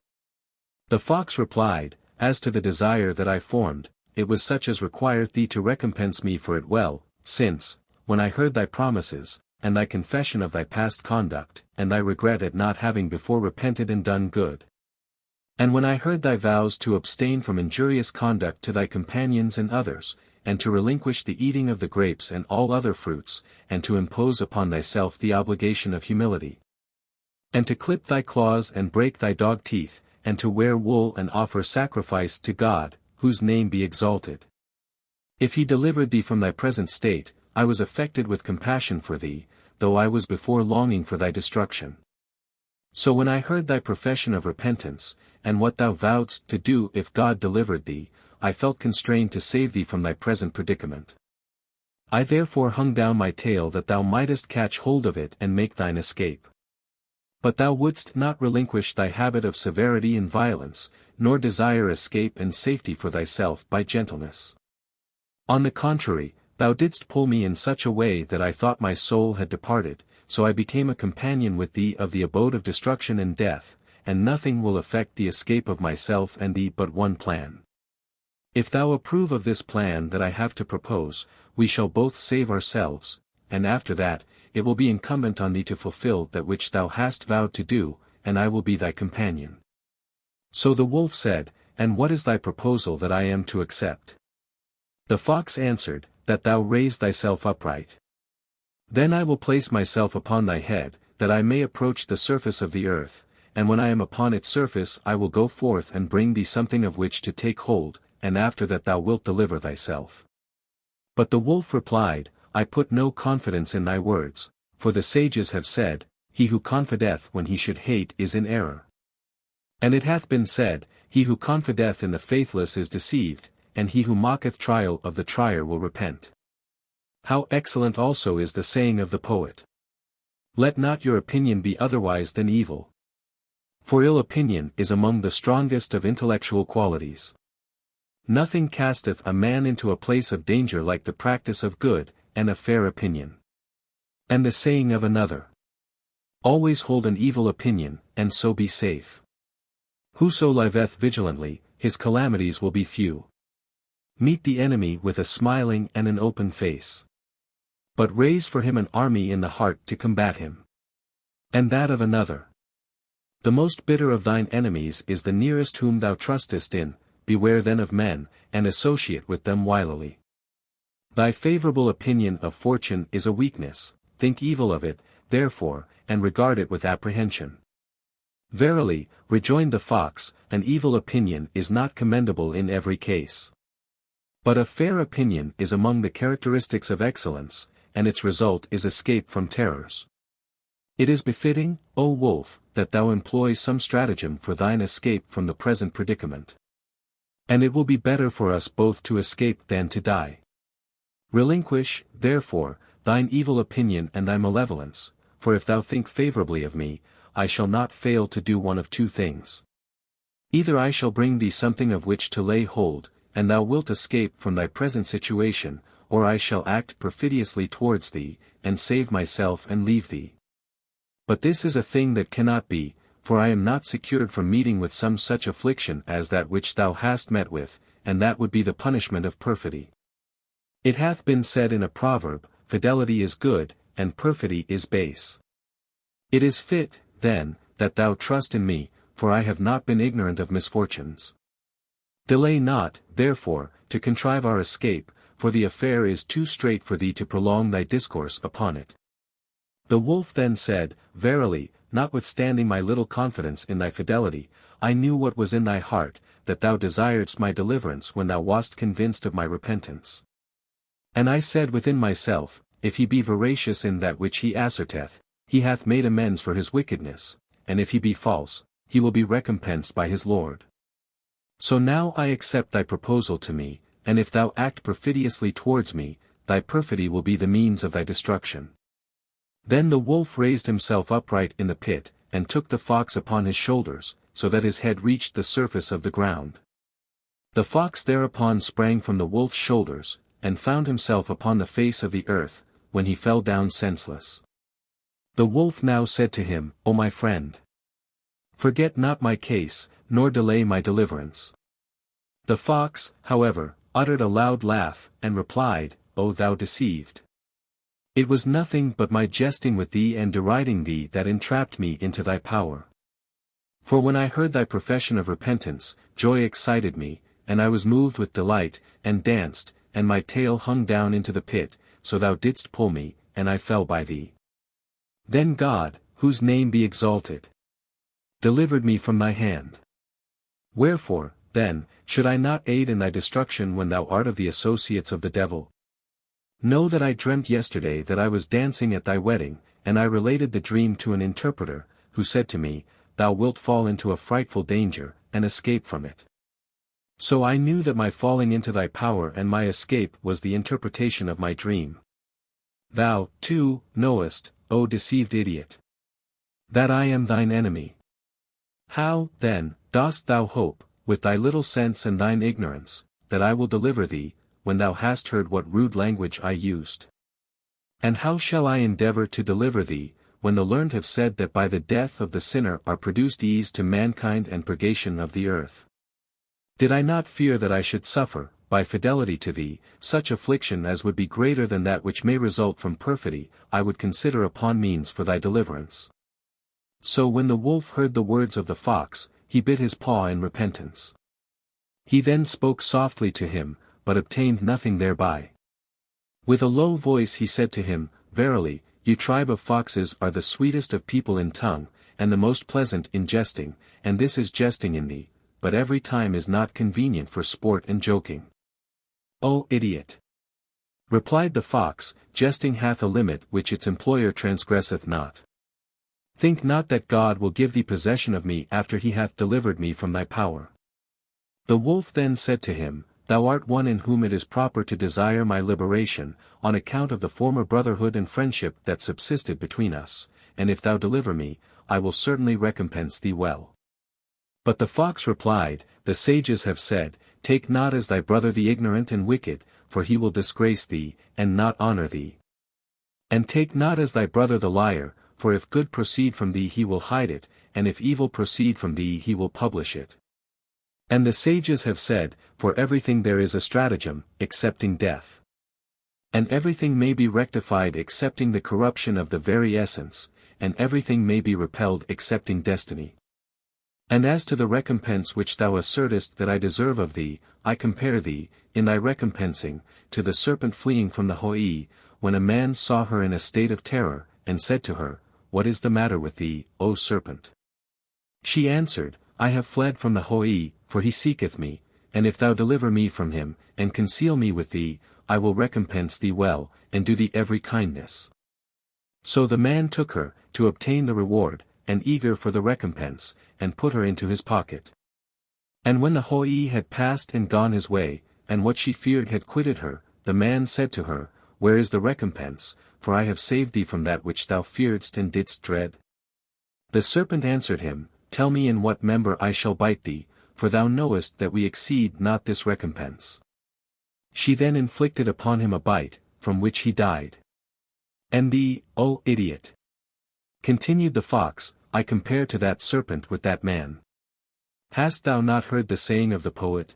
The fox replied, As to the desire that I formed, it was such as requireth thee to recompense me for it well, since, when I heard thy promises, and thy confession of thy past conduct, and thy regret at not having before repented and done good, and when I heard thy vows to abstain from injurious conduct to thy companions and others, and to relinquish the eating of the grapes and all other fruits, and to impose upon thyself the obligation of humility, And to clip thy claws and break thy dog teeth, and to wear wool and offer sacrifice to God, whose name be exalted. If he delivered thee from thy present state, I was affected with compassion for thee, though I was before longing for thy destruction. So when I heard thy profession of repentance, and what thou vowedst to do if God delivered thee, I felt constrained to save thee from thy present predicament. I therefore hung down my tail that thou mightest catch hold of it and make thine escape. But thou wouldst not relinquish thy habit of severity and violence, nor desire escape and safety for thyself by gentleness. On the contrary, thou didst pull me in such a way that I thought my soul had departed, so I became a companion with thee of the abode of destruction and death, and nothing will effect the escape of myself and thee but one plan. If thou approve of this plan that I have to propose, we shall both save ourselves, and after that, it will be incumbent on thee to fulfill that which thou hast vowed to do, and I will be thy companion. So the wolf said, And what is thy proposal that I am to accept? The fox answered, That thou raise thyself upright. Then I will place myself upon thy head, that I may approach the surface of the earth, and when I am upon its surface I will go forth and bring thee something of which to take hold, and after that thou wilt deliver thyself. But the wolf replied, I put no confidence in thy words, for the sages have said, He who confideth when he should hate is in error. And it hath been said, He who confideth in the faithless is deceived, and he who mocketh trial of the trier will repent. How excellent also is the saying of the poet. Let not your opinion be otherwise than evil. For ill opinion is among the strongest of intellectual qualities. Nothing casteth a man into a place of danger like the practice of good, and a fair opinion. And the saying of another. Always hold an evil opinion, and so be safe. Whoso liveth vigilantly, his calamities will be few. Meet the enemy with a smiling and an open face. But raise for him an army in the heart to combat him. And that of another. The most bitter of thine enemies is the nearest whom thou trustest in, beware then of men, and associate with them wilily. Thy favorable opinion of fortune is a weakness, think evil of it, therefore, and regard it with apprehension. Verily, rejoined the fox, an evil opinion is not commendable in every case. But a fair opinion is among the characteristics of excellence, and its result is escape from terrors. It is befitting, O wolf, that thou employ some stratagem for thine escape from the present predicament. And it will be better for us both to escape than to die. Relinquish, therefore, thine evil opinion and thy malevolence, for if thou think favorably of me, I shall not fail to do one of two things. Either I shall bring thee something of which to lay hold, and thou wilt escape from thy present situation, or I shall act perfidiously towards thee, and save myself and leave thee. But this is a thing that cannot be, for I am not secured from meeting with some such affliction as that which thou hast met with, and that would be the punishment of perfidy. It hath been said in a proverb, Fidelity is good, and perfidy is base. It is fit, then, that thou trust in me, for I have not been ignorant of misfortunes. Delay not, therefore, to contrive our escape, for the affair is too strait for thee to prolong thy discourse upon it. The wolf then said, Verily, notwithstanding my little confidence in thy fidelity, I knew what was in thy heart, that thou desiredst my deliverance when thou wast convinced of my repentance. And I said within myself, If he be veracious in that which he asserteth, he hath made amends for his wickedness, and if he be false, he will be recompensed by his Lord. So now I accept thy proposal to me, and if thou act perfidiously towards me, thy perfidy will be the means of thy destruction. Then the wolf raised himself upright in the pit, and took the fox upon his shoulders, so that his head reached the surface of the ground. The fox thereupon sprang from the wolf's shoulders, and found himself upon the face of the earth, when he fell down senseless. The wolf now said to him, O my friend! Forget not my case, nor delay my deliverance. The fox, however, uttered a loud laugh, and replied, O thou deceived! It was nothing but my jesting with thee and deriding thee that entrapped me into thy power. For when I heard thy profession of repentance, joy excited me, and I was moved with delight, and danced, and my tail hung down into the pit, so thou didst pull me, and I fell by thee. Then God, whose name be exalted, delivered me from thy hand. Wherefore, then, should I not aid in thy destruction when thou art of the associates of the devil? Know that I dreamt yesterday that I was dancing at thy wedding, and I related the dream to an interpreter, who said to me, Thou wilt fall into a frightful danger, and escape from it. So I knew that my falling into thy power and my escape was the interpretation of my dream. Thou, too, knowest, O deceived idiot, that I am thine enemy. How, then, dost thou hope, with thy little sense and thine ignorance, that I will deliver thee, when thou hast heard what rude language I used? And how shall I endeavor to deliver thee, when the learned have said that by the death of the sinner are produced ease to mankind and purgation of the earth? Did I not fear that I should suffer, by fidelity to thee, such affliction as would be greater than that which may result from perfidy, I would consider upon means for thy deliverance. So when the wolf heard the words of the fox, he bit his paw in repentance. He then spoke softly to him, but obtained nothing thereby. With a low voice he said to him, Verily, you tribe of foxes are the sweetest of people in tongue, and the most pleasant in jesting, and this is jesting in thee, but every time is not convenient for sport and joking. O idiot! Replied the fox, jesting hath a limit which its employer transgresseth not. Think not that God will give thee possession of me after he hath delivered me from thy power. The wolf then said to him, Thou art one in whom it is proper to desire my liberation, on account of the former brotherhood and friendship that subsisted between us, and if thou deliver me, I will certainly recompense thee well. But the fox replied, The sages have said, Take not as thy brother the ignorant and wicked, for he will disgrace thee, and not honor thee. And take not as thy brother the liar, for if good proceed from thee he will hide it, and if evil proceed from thee he will publish it. And the sages have said, For everything there is a stratagem, excepting death. And everything may be rectified excepting the corruption of the very essence, and everything may be repelled excepting destiny. And as to the recompense which thou assertest that I deserve of thee, I compare thee, in thy recompensing, to the serpent fleeing from the Hoai, when a man saw her in a state of terror, and said to her, What is the matter with thee, O serpent? She answered, I have fled from the Hoai, for he seeketh me, and if thou deliver me from him, and conceal me with thee, I will recompense thee well, and do thee every kindness. So the man took her, to obtain the reward, and eager for the recompense, and put her into his pocket. And when the Hoai had passed and gone his way, and what she feared had quitted her, the man said to her, Where is the recompense, for I have saved thee from that which thou fearedst and didst dread? The serpent answered him, Tell me in what member I shall bite thee, for thou knowest that we exceed not this recompense. She then inflicted upon him a bite, from which he died. And thee, O idiot! Continued the fox, I compare to that serpent with that man. Hast thou not heard the saying of the poet?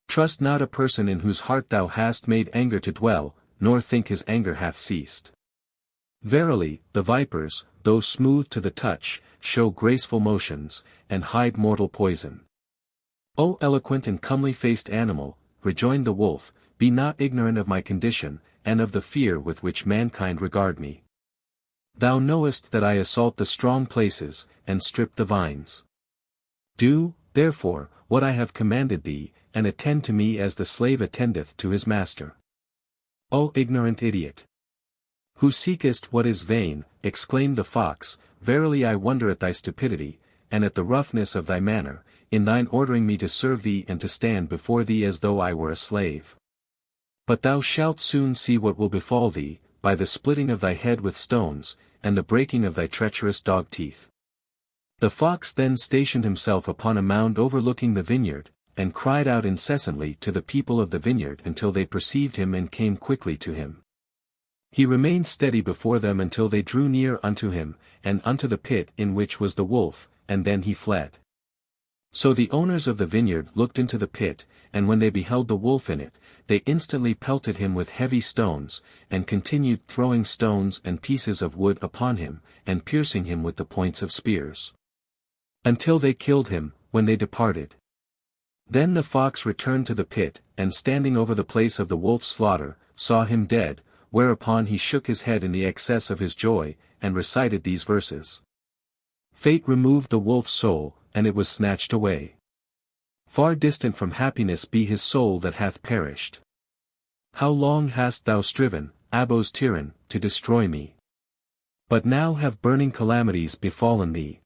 Trust not a person in whose heart thou hast made anger to dwell, nor think his anger hath ceased. Verily, the vipers, though smooth to the touch, show graceful motions, and hide mortal poison. O eloquent and comely-faced animal, rejoined the wolf, be not ignorant of my condition, and of the fear with which mankind regard me. Thou knowest that I assault the strong places, and strip the vines. Do, therefore, what I have commanded thee, and attend to me as the slave attendeth to his master. O ignorant idiot! Who seekest what is vain, exclaimed the fox, verily I wonder at thy stupidity, and at the roughness of thy manner, in thine ordering me to serve thee and to stand before thee as though I were a slave. But thou shalt soon see what will befall thee, by the splitting of thy head with stones, and the breaking of thy treacherous dog teeth. The fox then stationed himself upon a mound overlooking the vineyard, and cried out incessantly to the people of the vineyard until they perceived him and came quickly to him. He remained steady before them until they drew near unto him, and unto the pit in which was the wolf, and then he fled. So the owners of the vineyard looked into the pit, and when they beheld the wolf in it, they instantly pelted him with heavy stones, and continued throwing stones and pieces of wood upon him, and piercing him with the points of spears, until they killed him, when they departed. Then the fox returned to the pit, and standing over the place of the wolf's slaughter, saw him dead, whereupon he shook his head in the excess of his joy, and recited these verses. Fate removed the wolf's soul, and it was snatched away. Far distant from happiness be his soul that hath perished. How long hast thou striven, Abo's tyrant, to destroy me? But now have burning calamities befallen thee.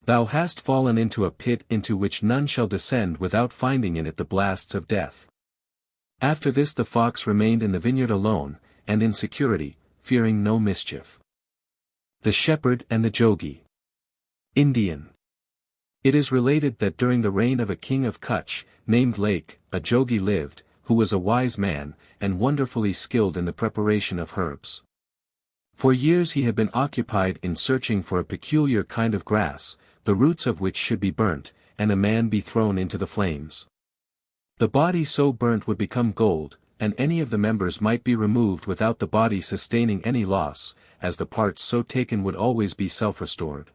Thou hast fallen into a pit into which none shall descend without finding in it the blasts of death. After this the fox remained in the vineyard alone, and in security, fearing no mischief. The Shepherd and the Jogie. Indian. It is related that during the reign of a king of Kutch, named Lake, a Jogie lived, who was a wise man, and wonderfully skilled in the preparation of herbs. For years he had been occupied in searching for a peculiar kind of grass, the roots of which should be burnt, and a man be thrown into the flames. The body so burnt would become gold, and any of the members might be removed without the body sustaining any loss, as the parts so taken would always be self-restored.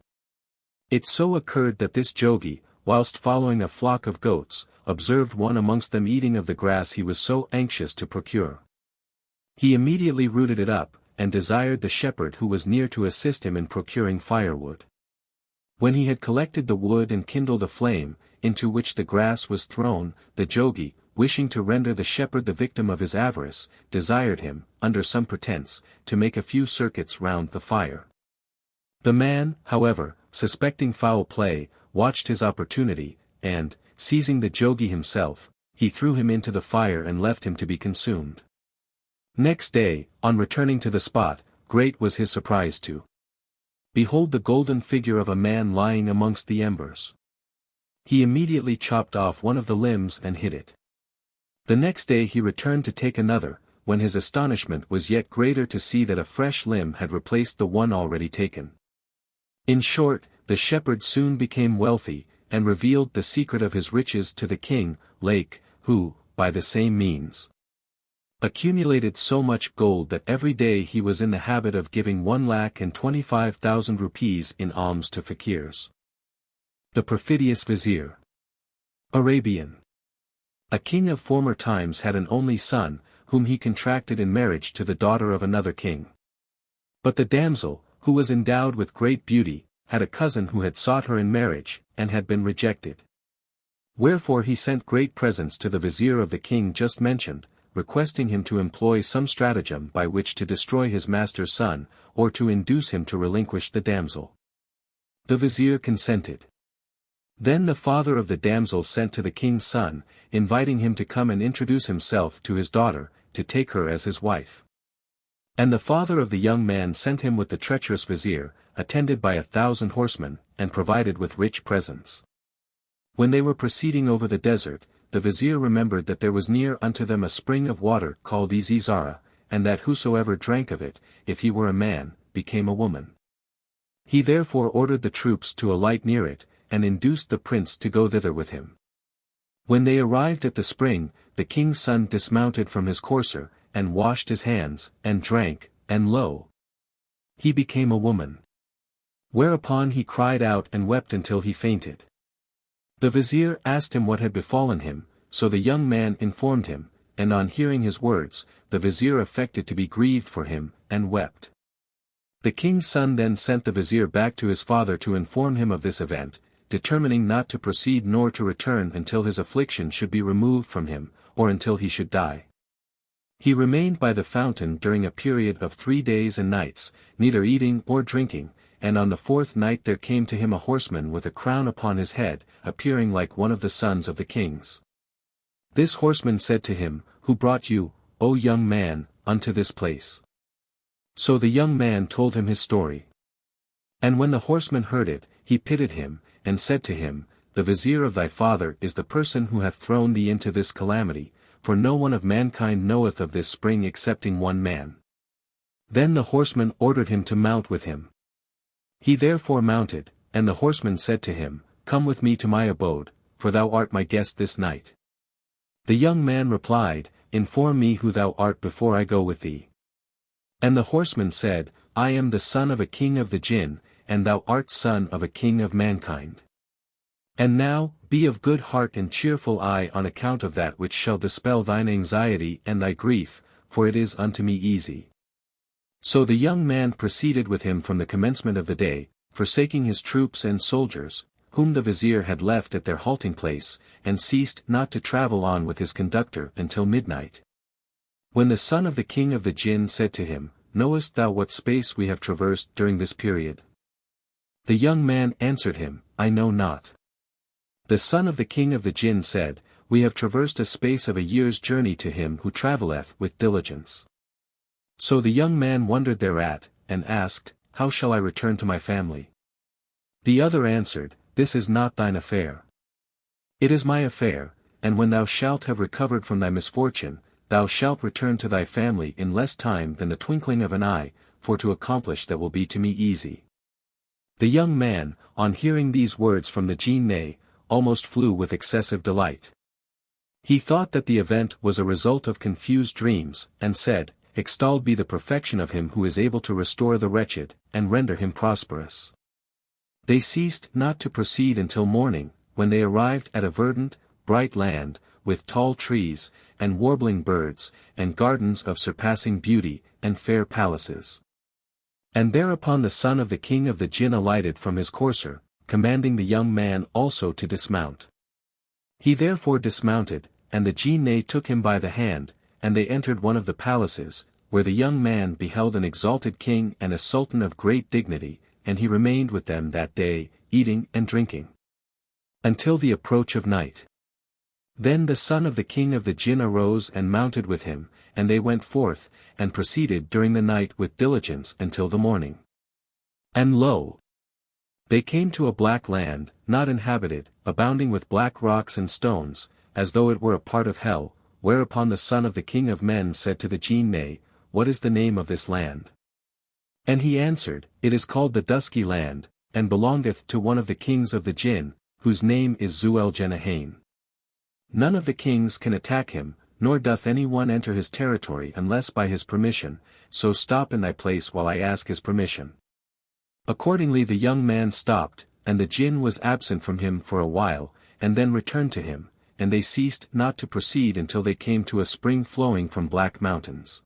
It so occurred that this Jogie, whilst following a flock of goats, observed one amongst them eating of the grass he was so anxious to procure. He immediately rooted it up, and desired the shepherd who was near to assist him in procuring firewood. When he had collected the wood and kindled a flame, into which the grass was thrown, the Jogie, wishing to render the shepherd the victim of his avarice, desired him, under some pretence, to make a few circuits round the fire. The man, however, suspecting foul play, watched his opportunity, and, seizing the Jogie himself, he threw him into the fire and left him to be consumed. Next day, on returning to the spot, great was his surprise to behold the golden figure of a man lying amongst the embers. He immediately chopped off one of the limbs and hid it. The next day he returned to take another, when his astonishment was yet greater to see that a fresh limb had replaced the one already taken. In short, the shepherd soon became wealthy, and revealed the secret of his riches to the king, Lake, who, by the same means, accumulated so much gold that every day he was in the habit of giving 1,25,000 rupees in alms to fakirs. The Perfidious Vizier. Arabian. A king of former times had an only son, whom he contracted in marriage to the daughter of another king. But the damsel, who was endowed with great beauty, had a cousin who had sought her in marriage, and had been rejected. Wherefore he sent great presents to the vizier of the king just mentioned, requesting him to employ some stratagem by which to destroy his master's son, or to induce him to relinquish the damsel. The vizier consented. Then the father of the damsel sent to the king's son, inviting him to come and introduce himself to his daughter, to take her as his wife. And the father of the young man sent him with the treacherous vizier, attended by 1,000 horsemen, and provided with rich presents. When they were proceeding over the desert, the vizier remembered that there was near unto them a spring of water called Zara, and that whosoever drank of it, if he were a man, became a woman. He therefore ordered the troops to alight near it, and induced the prince to go thither with him. When they arrived at the spring, the king's son dismounted from his courser, and washed his hands, and drank, and lo! He became a woman. Whereupon he cried out and wept until he fainted. The vizier asked him what had befallen him, so the young man informed him, and on hearing his words, the vizier affected to be grieved for him, and wept. The king's son then sent the vizier back to his father to inform him of this event, determining not to proceed nor to return until his affliction should be removed from him, or until he should die. He remained by the fountain during a period of 3 days and nights, neither eating or drinking, and on the 4th night there came to him a horseman with a crown upon his head, appearing like one of the sons of the kings. This horseman said to him, "Who brought you, O young man, unto this place?" So the young man told him his story. And when the horseman heard it, he pitied him, and said to him, "The vizier of thy father is the person who hath thrown thee into this calamity, for no one of mankind knoweth of this spring excepting one man." Then the horseman ordered him to mount with him. He therefore mounted, and the horseman said to him, "Come with me to my abode, for thou art my guest this night." The young man replied, "Inform me who thou art before I go with thee." And the horseman said, "I am the son of a king of the jinn, and thou art son of a king of mankind. And now, be of good heart and cheerful eye on account of that which shall dispel thine anxiety and thy grief, for it is unto me easy. So the young man proceeded with him from the commencement of the day, forsaking his troops and soldiers, whom the vizier had left at their halting place, and ceased not to travel on with his conductor until midnight. When the son of the king of the Jinn said to him, Knowest thou what space we have traversed during this period? The young man answered him, I know not. The son of the king of the Jinn said, We have traversed a space of a year's journey to him who travelleth with diligence. So the young man wondered thereat, and asked, How shall I return to my family? The other answered, This is not thine affair. It is my affair, and when thou shalt have recovered from thy misfortune, thou shalt return to thy family in less time than the twinkling of an eye, for to accomplish that will be to me easy. The young man, on hearing these words from the Jinn, almost flew with excessive delight. He thought that the event was a result of confused dreams, and said, Extolled be the perfection of him who is able to restore the wretched, and render him prosperous. They ceased not to proceed until morning, when they arrived at a verdant, bright land, with tall trees, and warbling birds, and gardens of surpassing beauty, and fair palaces. And thereupon the son of the king of the Jinn alighted from his courser, commanding the young man also to dismount. He therefore dismounted, and the Jinn took him by the hand, and they entered one of the palaces, where the young man beheld an exalted king and a sultan of great dignity, and he remained with them that day, eating and drinking, until the approach of night. Then the son of the king of the Jinn arose and mounted with him, and they went forth, and proceeded during the night with diligence until the morning. And lo! They came to a black land, not inhabited, abounding with black rocks and stones, as though it were a part of hell, whereupon the son of the king of men said to the Jinn, What is the name of this land? And he answered, It is called the Dusky Land, and belongeth to one of the kings of the Jinn, whose name is Zu'el-Janahain. None of the kings can attack him, nor doth any one enter his territory unless by his permission, so stop in thy place while I ask his permission. Accordingly the young man stopped, and the Jinn was absent from him for a while, and then returned to him, and they ceased not to proceed until they came to a spring flowing from black mountains.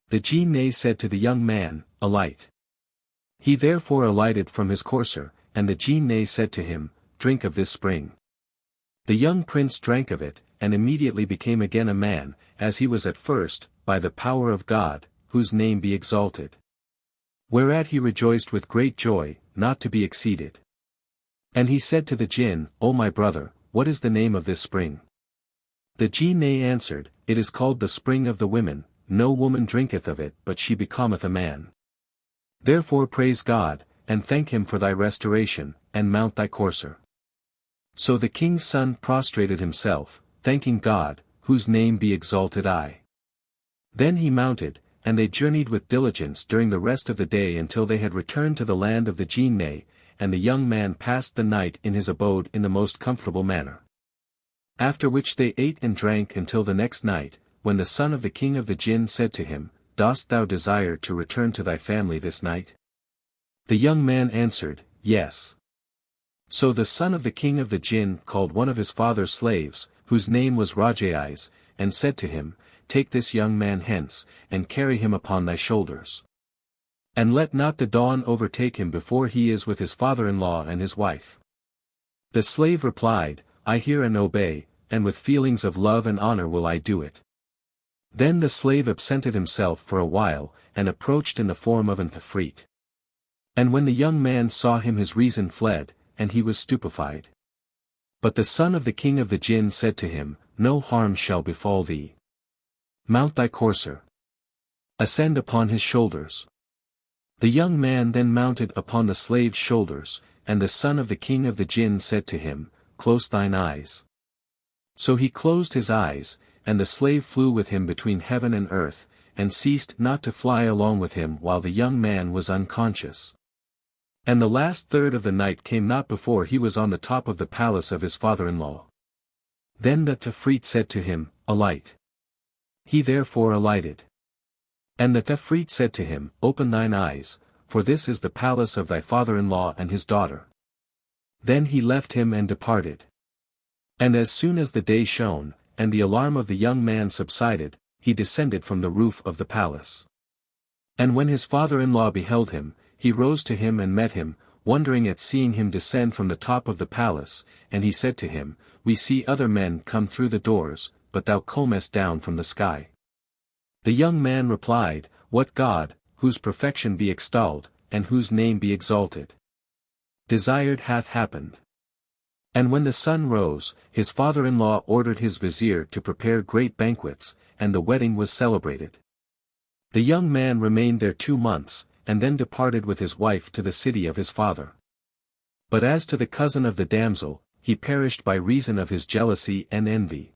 The Jinn said to the young man, Alight. He therefore alighted from his courser, and the Jinn said to him, Drink of this spring. The young prince drank of it, and immediately became again a man, as he was at first, by the power of God, whose name be exalted. Whereat he rejoiced with great joy, not to be exceeded. And he said to the Jinn, O my brother, what is the name of this spring? The Jinn answered, It is called the spring of the women, no woman drinketh of it but she becometh a man. Therefore praise God, and thank him for thy restoration, and mount thy courser. So the king's son prostrated himself, thanking God, whose name be exalted I. Then he mounted, and they journeyed with diligence during the rest of the day until they had returned to the land of the Jinn, and the young man passed the night in his abode in the most comfortable manner. After which they ate and drank until the next night, when the son of the king of the Jinn said to him, Dost thou desire to return to thy family this night? The young man answered, Yes. So the son of the king of the Jinn called one of his father's slaves, whose name was Rajais, and said to him, Take this young man hence, and carry him upon thy shoulders. And let not the dawn overtake him before he is with his father-in-law and his wife. The slave replied, I hear and obey, and with feelings of love and honor will I do it. Then the slave absented himself for a while, and approached in the form of an Ifrit. And when the young man saw him his reason fled, and he was stupefied. But the son of the king of the Jinn said to him, No harm shall befall thee. Mount thy courser. Ascend upon his shoulders. The young man then mounted upon the slave's shoulders, and the son of the king of the Jinn said to him, Close thine eyes. So he closed his eyes, and the slave flew with him between heaven and earth, and ceased not to fly along with him while the young man was unconscious. And the last third of the night came not before he was on the top of the palace of his father-in-law. Then the Ifrit said to him, Alight. He therefore alighted. And the Ifrit said to him, Open thine eyes, for this is the palace of thy father-in-law and his daughter. Then he left him and departed. And as soon as the day shone, and the alarm of the young man subsided, he descended from the roof of the palace. And when his father-in-law beheld him, he rose to him and met him, wondering at seeing him descend from the top of the palace, and he said to him, "We see other men come through the doors, but thou comest down from the sky." The young man replied, "What God, whose perfection be extolled, and whose name be exalted, desired hath happened." And when the sun rose, his father-in-law ordered his vizier to prepare great banquets, and the wedding was celebrated. The young man remained there 2 months, and then departed with his wife to the city of his father. But as to the cousin of the damsel, he perished by reason of his jealousy and envy.